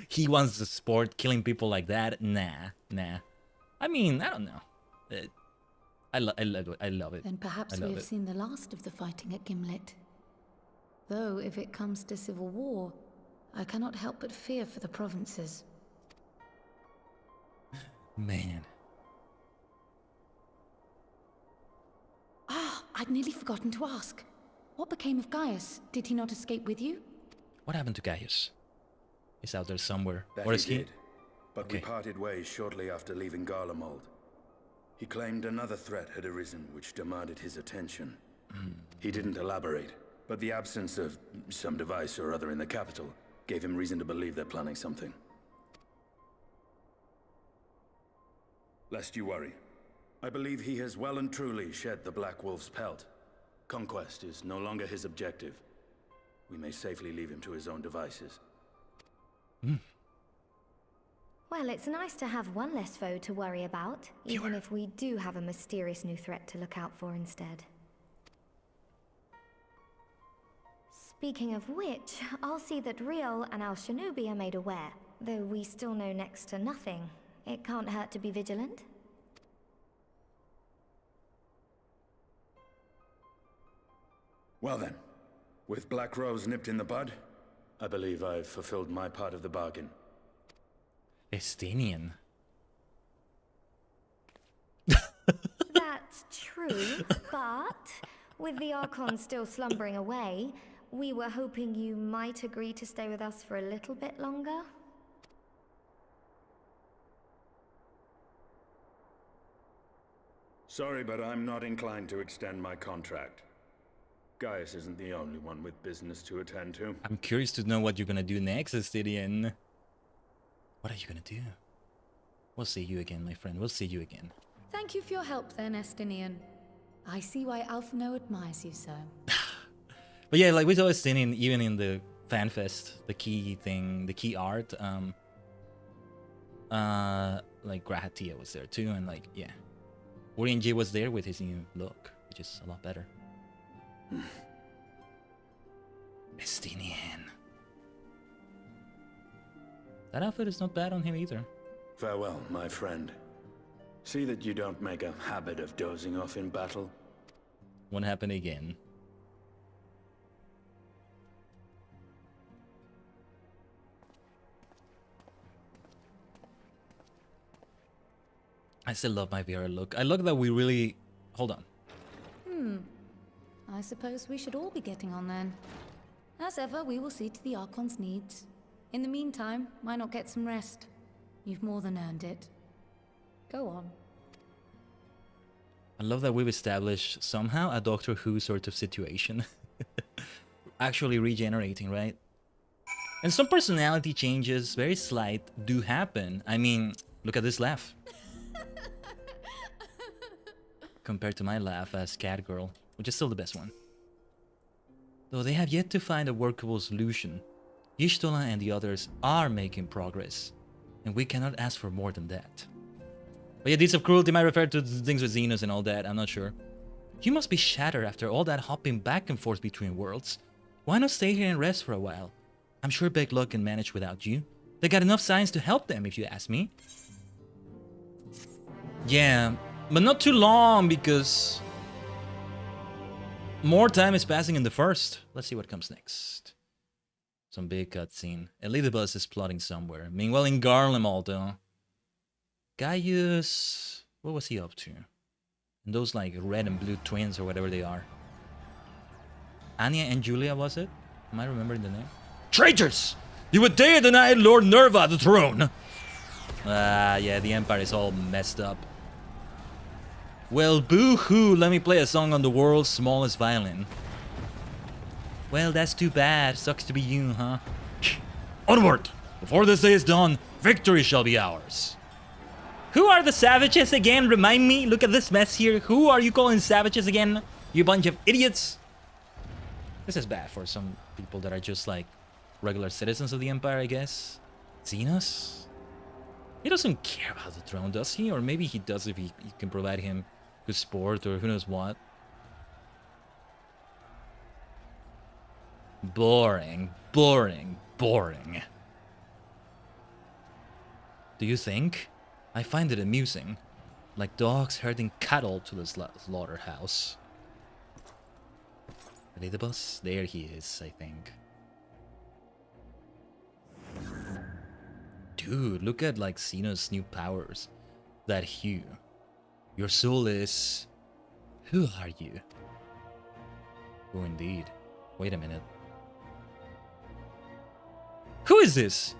He wants to sport killing people like that. Nah. I mean, I don't know. I love it. Then perhaps we have seen the last of the fighting at Gimlet. Though, if it comes to civil war, I cannot help but fear for the provinces. Man. Ah, I'd nearly forgotten to ask. What became of Gaius? Did he not escape with you? What happened to Gaius? He's out there somewhere. That Where is he he? did, but we parted ways shortly after leaving Garlemald. He claimed another threat had arisen which demanded his attention. He didn't elaborate, but the absence of some device or other in the capital gave him reason to believe they're planning something. Lest you worry, I believe he has well and truly shed the Black Wolf's pelt. Conquest is no longer his objective. We may safely leave him to his own devices. Well, it's nice to have one less foe to worry about, even if we do have a mysterious new threat to look out for instead. Speaking of which, I'll see that Riol and our shinobi are made aware. Though we still know next to nothing, it can't hurt to be vigilant. Well then, with Black Rose nipped in the bud, I believe I've fulfilled my part of the bargain. Estinian. That's true, but With the Archon still slumbering away, we were hoping you might agree to stay with us for a little bit longer. Sorry, but I'm not inclined to extend my contract. Gaius isn't the only one with business to attend to. I'm curious to know what you're gonna do next, Astidian. What are you gonna do? We'll see you again, my friend. We'll see you again. Thank you for your help then, Estinian. I see why Alphino admires you so. But yeah, like we saw Estinian even in the FanFest, the key thing, the key art, like Grahatia was there too, and like, yeah. Orion J was there with his new look, which is a lot better. Estinian. That outfit is not bad on him either. Farewell, my friend. See that you don't make a habit of dozing off in battle. Won't happen again. I still love my VR look. I look that we really... Hold on. I suppose we should all be getting on then. As ever, we will see to the Archon's needs. In the meantime, why not get some rest? You've more than earned it. Go on. I love that we've established somehow a Doctor Who sort of situation. Actually regenerating, right? And some personality changes, very slight, do happen. I mean, look at this laugh. Compared to my laugh as Catgirl, which is still the best one. Though they have yet to find a workable solution, Y'shtola and the others are making progress, and we cannot ask for more than that. But yeah, deeds of cruelty might refer to things with Xenos and all that, I'm not sure. You must be shattered after all that hopping back and forth between worlds. Why not stay here and rest for a while? I'm sure Big Luck can manage without you. They got enough science to help them, if you ask me. Yeah, but not too long, because more time is passing in the first. Let's see what comes next. Some big cutscene. Elidibus is plotting somewhere. Meanwhile, in Garlemald, though, Gaius, what was he up to? And those like red and blue twins or whatever they are. Anya and Julia, was it? Am I remembering the name? Traitors! You would dare deny Lord Nerva the throne! Yeah, the Empire is all messed up. Well, boo-hoo, let me play a song on the world's smallest violin. Well, that's too bad. Sucks to be you, huh? Onward! Before this day is done, victory shall be ours. Who are the savages again? Remind me. Look at this mess here. Who are you calling savages again? You bunch of idiots. This is bad for some people that are just like regular citizens of the Empire, I guess. Xenos? He doesn't care about the throne, does he? Or maybe he does if he can provide him good sport or who knows what. Boring, boring, boring. Do you think? I find it amusing. Like dogs herding cattle to the slaughterhouse. Elidibus? There he is, I think. Dude, look at like Xenos' new powers. That hue. Your soul is... Who are you? Oh, indeed. Wait a minute. Who is this?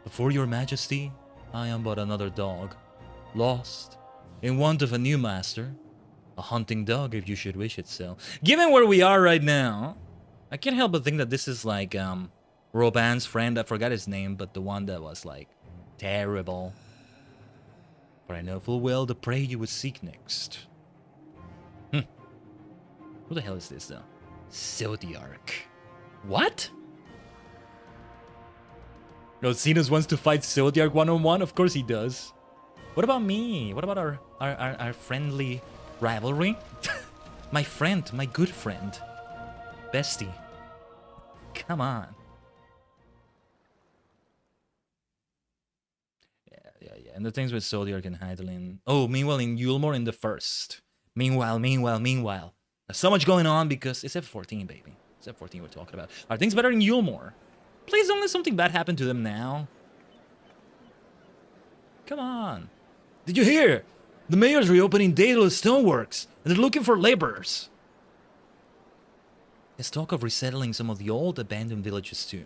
Before your majesty, I am but another dog. Lost. In want of a new master. A hunting dog, if you should wish it so. Given where we are right now, I can't help but think that this is like, Roban's friend. I forgot his name, but the one that was like terrible. For I know full well the prey you would seek next. Who the hell is this though? Zodiark. What? No, Xenos wants to fight Zodiark one-on-one? Of course he does. What about me? What about our friendly rivalry? My friend, my good friend. Bestie. Come on. Yeah. And the things with Zodiark and Hydaelyn. Oh, meanwhile in Yulmore in the first. Meanwhile. There's so much going on because it's F14, baby. It's F14 we're talking about. Are things better in Yulmore? Please don't let something bad happen to them now. Come on. Did you hear? The mayor's reopening Daedalus Stoneworks, and they're looking for laborers. There's talk of resettling some of the old abandoned villages too.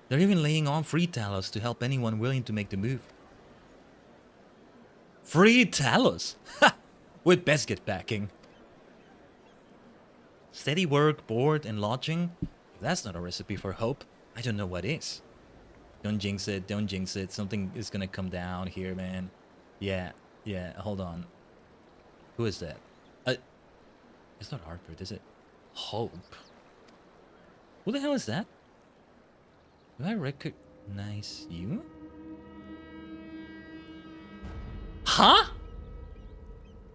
They're even laying on free talos to help anyone willing to make the move. Free talos? Ha! With biscuit backing. Steady work, board, and lodging? If that's not a recipe for hope, I don't know what is. Don't jinx it, don't jinx it. Something is gonna come down here, man. Yeah, hold on. Who is that? It's not Harper, is it? Hope. Who the hell is that? Do I recognize you? Huh?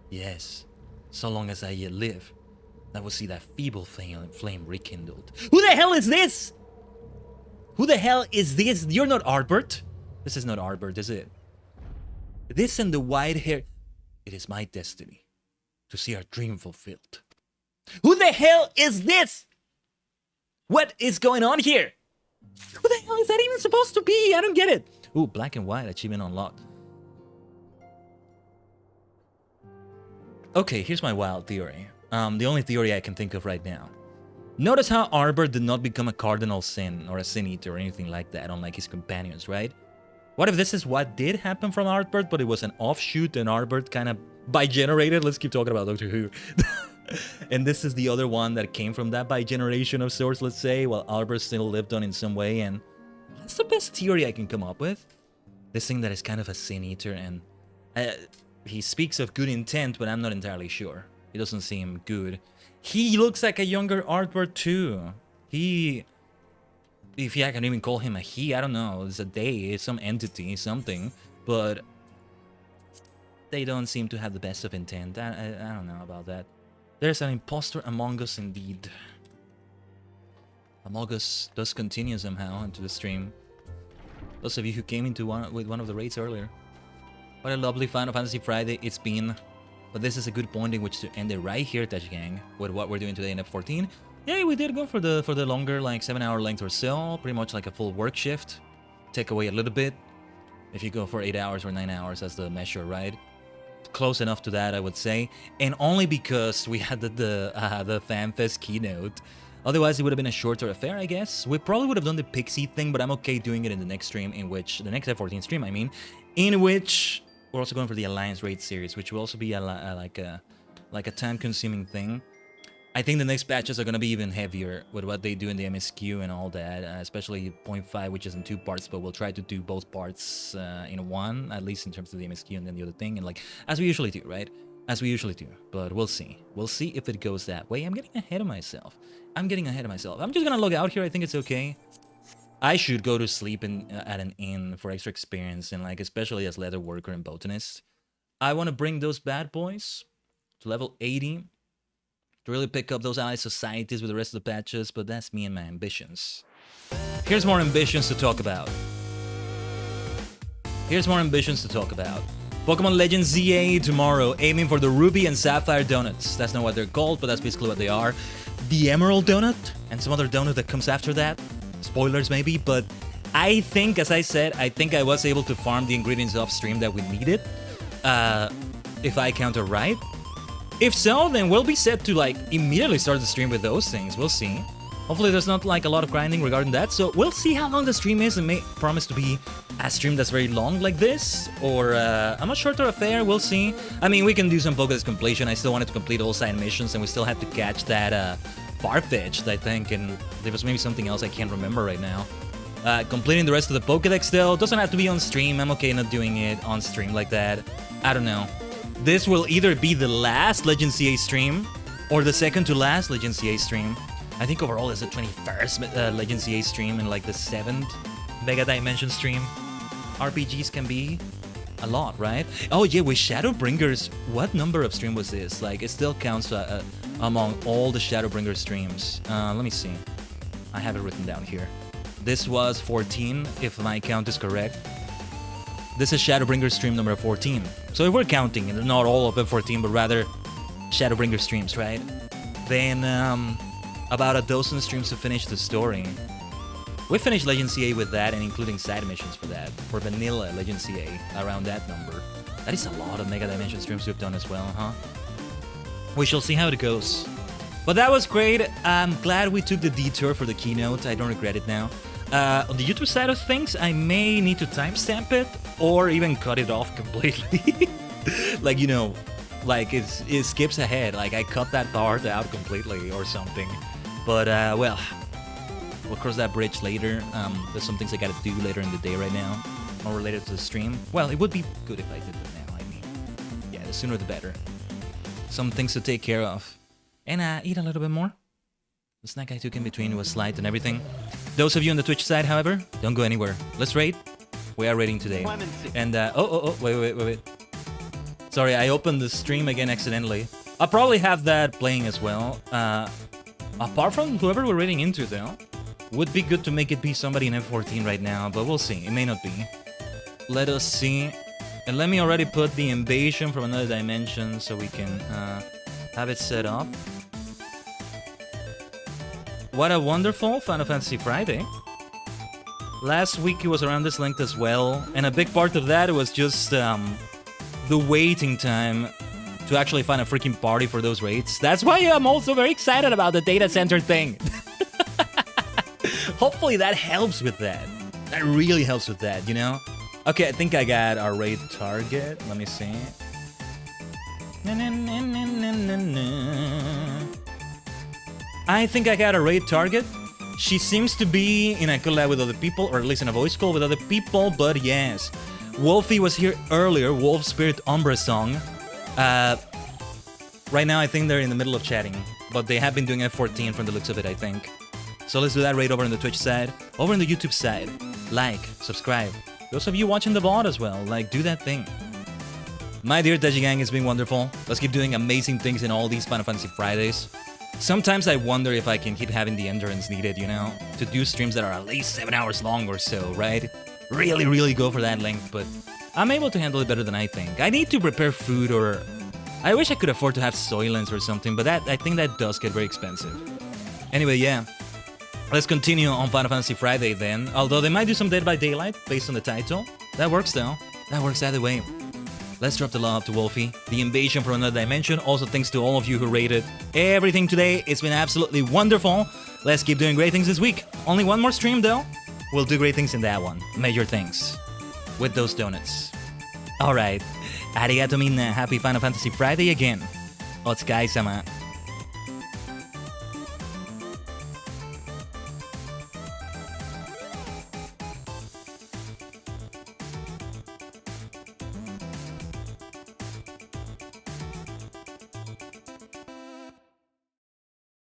Yes. So long as I yet live, I will see that feeble flame rekindled. Who the hell is this? Who the hell is this? You're not Arbert. This is not Arbert, is it? This and the white hair. It is my destiny to see our dream fulfilled. Who the hell is this? What is going on here? Who the hell is that even supposed to be? I don't get it. Ooh, black and white achievement unlocked. Okay, here's my wild theory. The only theory I can think of right now. Notice how Arbor did not become a cardinal sin or a sin eater or anything like that, unlike his companions, right? What if this is what did happen from Arbert, but it was an offshoot and Arbert kind of bi-generated? Let's keep talking about Doctor Who. And this is the other one that came from that bi-generation of sorts, let's say, while Arbert still lived on in some way, and that's the best theory I can come up with. This thing that is kind of a sin eater, and he speaks of good intent, but I'm not entirely sure. He doesn't seem good. He looks like a younger Arbor too. If I can even call him a he, I don't know. It's a they, it's some entity, something. But they don't seem to have the best of intent. I don't know about that. There's an imposter among us indeed. Among Us does continue somehow into the stream. Those of you who came into with one of the raids earlier. What a lovely Final Fantasy Friday it's been. But this is a good point in which to end it right here, Tajigen, with what we're doing today in F14. Yeah, we did go for the longer, like 7-hour length or so, pretty much like a full work shift. Take away a little bit. If you go for 8 hours or 9 hours as the measure, right? Close enough to that, I would say. And only because we had the FanFest keynote. Otherwise, it would have been a shorter affair, I guess. We probably would have done the Pixie thing, but I'm okay doing it in the next stream, in which the next F14 stream, I mean, in which we're also going for the Alliance Raid series, which will also be like a time-consuming thing. I think the next batches are going to be even heavier with what they do in the MSQ and all that, especially 0.5, which is in 2 parts, but we'll try to do both parts in one, at least in terms of the MSQ and then the other thing, and like, as we usually do, right? As we usually do, but we'll see. We'll see if it goes that way. I'm getting ahead of myself. I'm just going to log out here. I think it's okay. I should go to sleep at an inn for extra experience, and like, especially as leather worker and botanist. I want to bring those bad boys to level 80 to really pick up those allied societies with the rest of the patches, but that's me and my ambitions. Here's more ambitions to talk about. Pokemon Legends ZA tomorrow, aiming for the Ruby and Sapphire donuts. That's not what they're called, but that's basically what they are. The Emerald donut, and some other donut that comes after that. Spoilers maybe, but I think, as I said, I think I was able to farm the ingredients off stream that we needed. If I counter right. If so, then we'll be set to like immediately start the stream with those things. We'll see. Hopefully there's not like a lot of grinding regarding that, so we'll see how long the stream is and may promise to be a stream that's very long like this, or a much shorter affair, we'll see. I mean, we can do some Pokédex completion. I still wanted to complete all side missions, and we still have to catch that Farfetch'd, I think, and there was maybe something else I can't remember right now. Completing the rest of the Pokédex though, doesn't have to be on stream. I'm okay not doing it on stream like that. I don't know. This will either be the last Legend CA stream, or the second to last Legend CA stream. I think overall it's the 21st Legend CA stream and like the 7th Mega Dimension stream. RPGs can be a lot, right? Oh yeah, with Shadowbringers, what number of stream was this? Like, it still counts among all the Shadowbringers streams. Let me see. I have it written down here. This was 14, if my count is correct. This is Shadowbringers stream number 14. So if we're counting, and not all of F14, but rather Shadowbringers streams, right? Then about a dozen streams to finish the story. We finished Legend CA with that, and including side missions for that. For vanilla Legend CA, around that number. That is a lot of Mega Dimension streams we've done as well, huh? We shall see how it goes. But that was great. I'm glad we took the detour for the keynote. I don't regret it now. On the YouTube side of things, I may need to timestamp it or even cut it off completely. Like, you know, like it skips ahead. Like I cut that part out completely or something. But well, we'll cross that bridge later. There's some things I gotta do later in the day right now, more related to the stream. Well, it would be good if I did it now. I mean, yeah, the sooner the better. Some things to take care of. And eat a little bit more. The snack I took in between was light and everything. Those of you on the Twitch side, however, don't go anywhere. Let's raid. We are raiding today. Clemency. And wait. Sorry, I opened the stream again accidentally. I'll probably have that playing as well. Apart from whoever we're raiding into, though, would be good to make it be somebody in F14 right now, but we'll see. It may not be. Let us see. And let me already put the invasion from another dimension so we can have it set up. What a wonderful Final Fantasy Friday. Last week it was around this length as well, and a big part of that was just the waiting time to actually find a freaking party for those raids. That's why I'm also very excited about the data center thing. Hopefully that helps with that. That really helps with that, you know? Okay, I think I got our raid target. Let me see. I think I got a raid target. She seems to be in a collab with other people, or at least in a voice call with other people, but yes. Wolfie was here earlier, Wolf Spirit Umbra song. Right now I think they're in the middle of chatting, but they have been doing F14 from the looks of it, I think. So let's do that raid over on the Twitch side. Over on the YouTube side, like, subscribe. Those of you watching the VOD as well, like, do that thing. My dear Tajigen, it's been wonderful. Let's keep doing amazing things in all these Final Fantasy Fridays. Sometimes I wonder if I can keep having the endurance needed, you know, to do streams that are at least 7 hours long or so, right? Really go for that length, but I'm able to handle it better than I think. I need to prepare food, or I wish I could afford to have Soylents or something, but I think that does get very expensive. Anyway, yeah. Let's continue on Final Fantasy Friday then, although they might do some Dead by Daylight based on the title. That works though. That works either way. Let's drop the love to Wolfie. The invasion from another dimension. Also thanks to all of you who rated everything today. It's been absolutely wonderful. Let's keep doing great things this week. Only one more stream though. We'll do great things in that one. Major things. With those donuts. Alright. Arigato minna. Happy Final Fantasy Friday again. Otsukai-sama.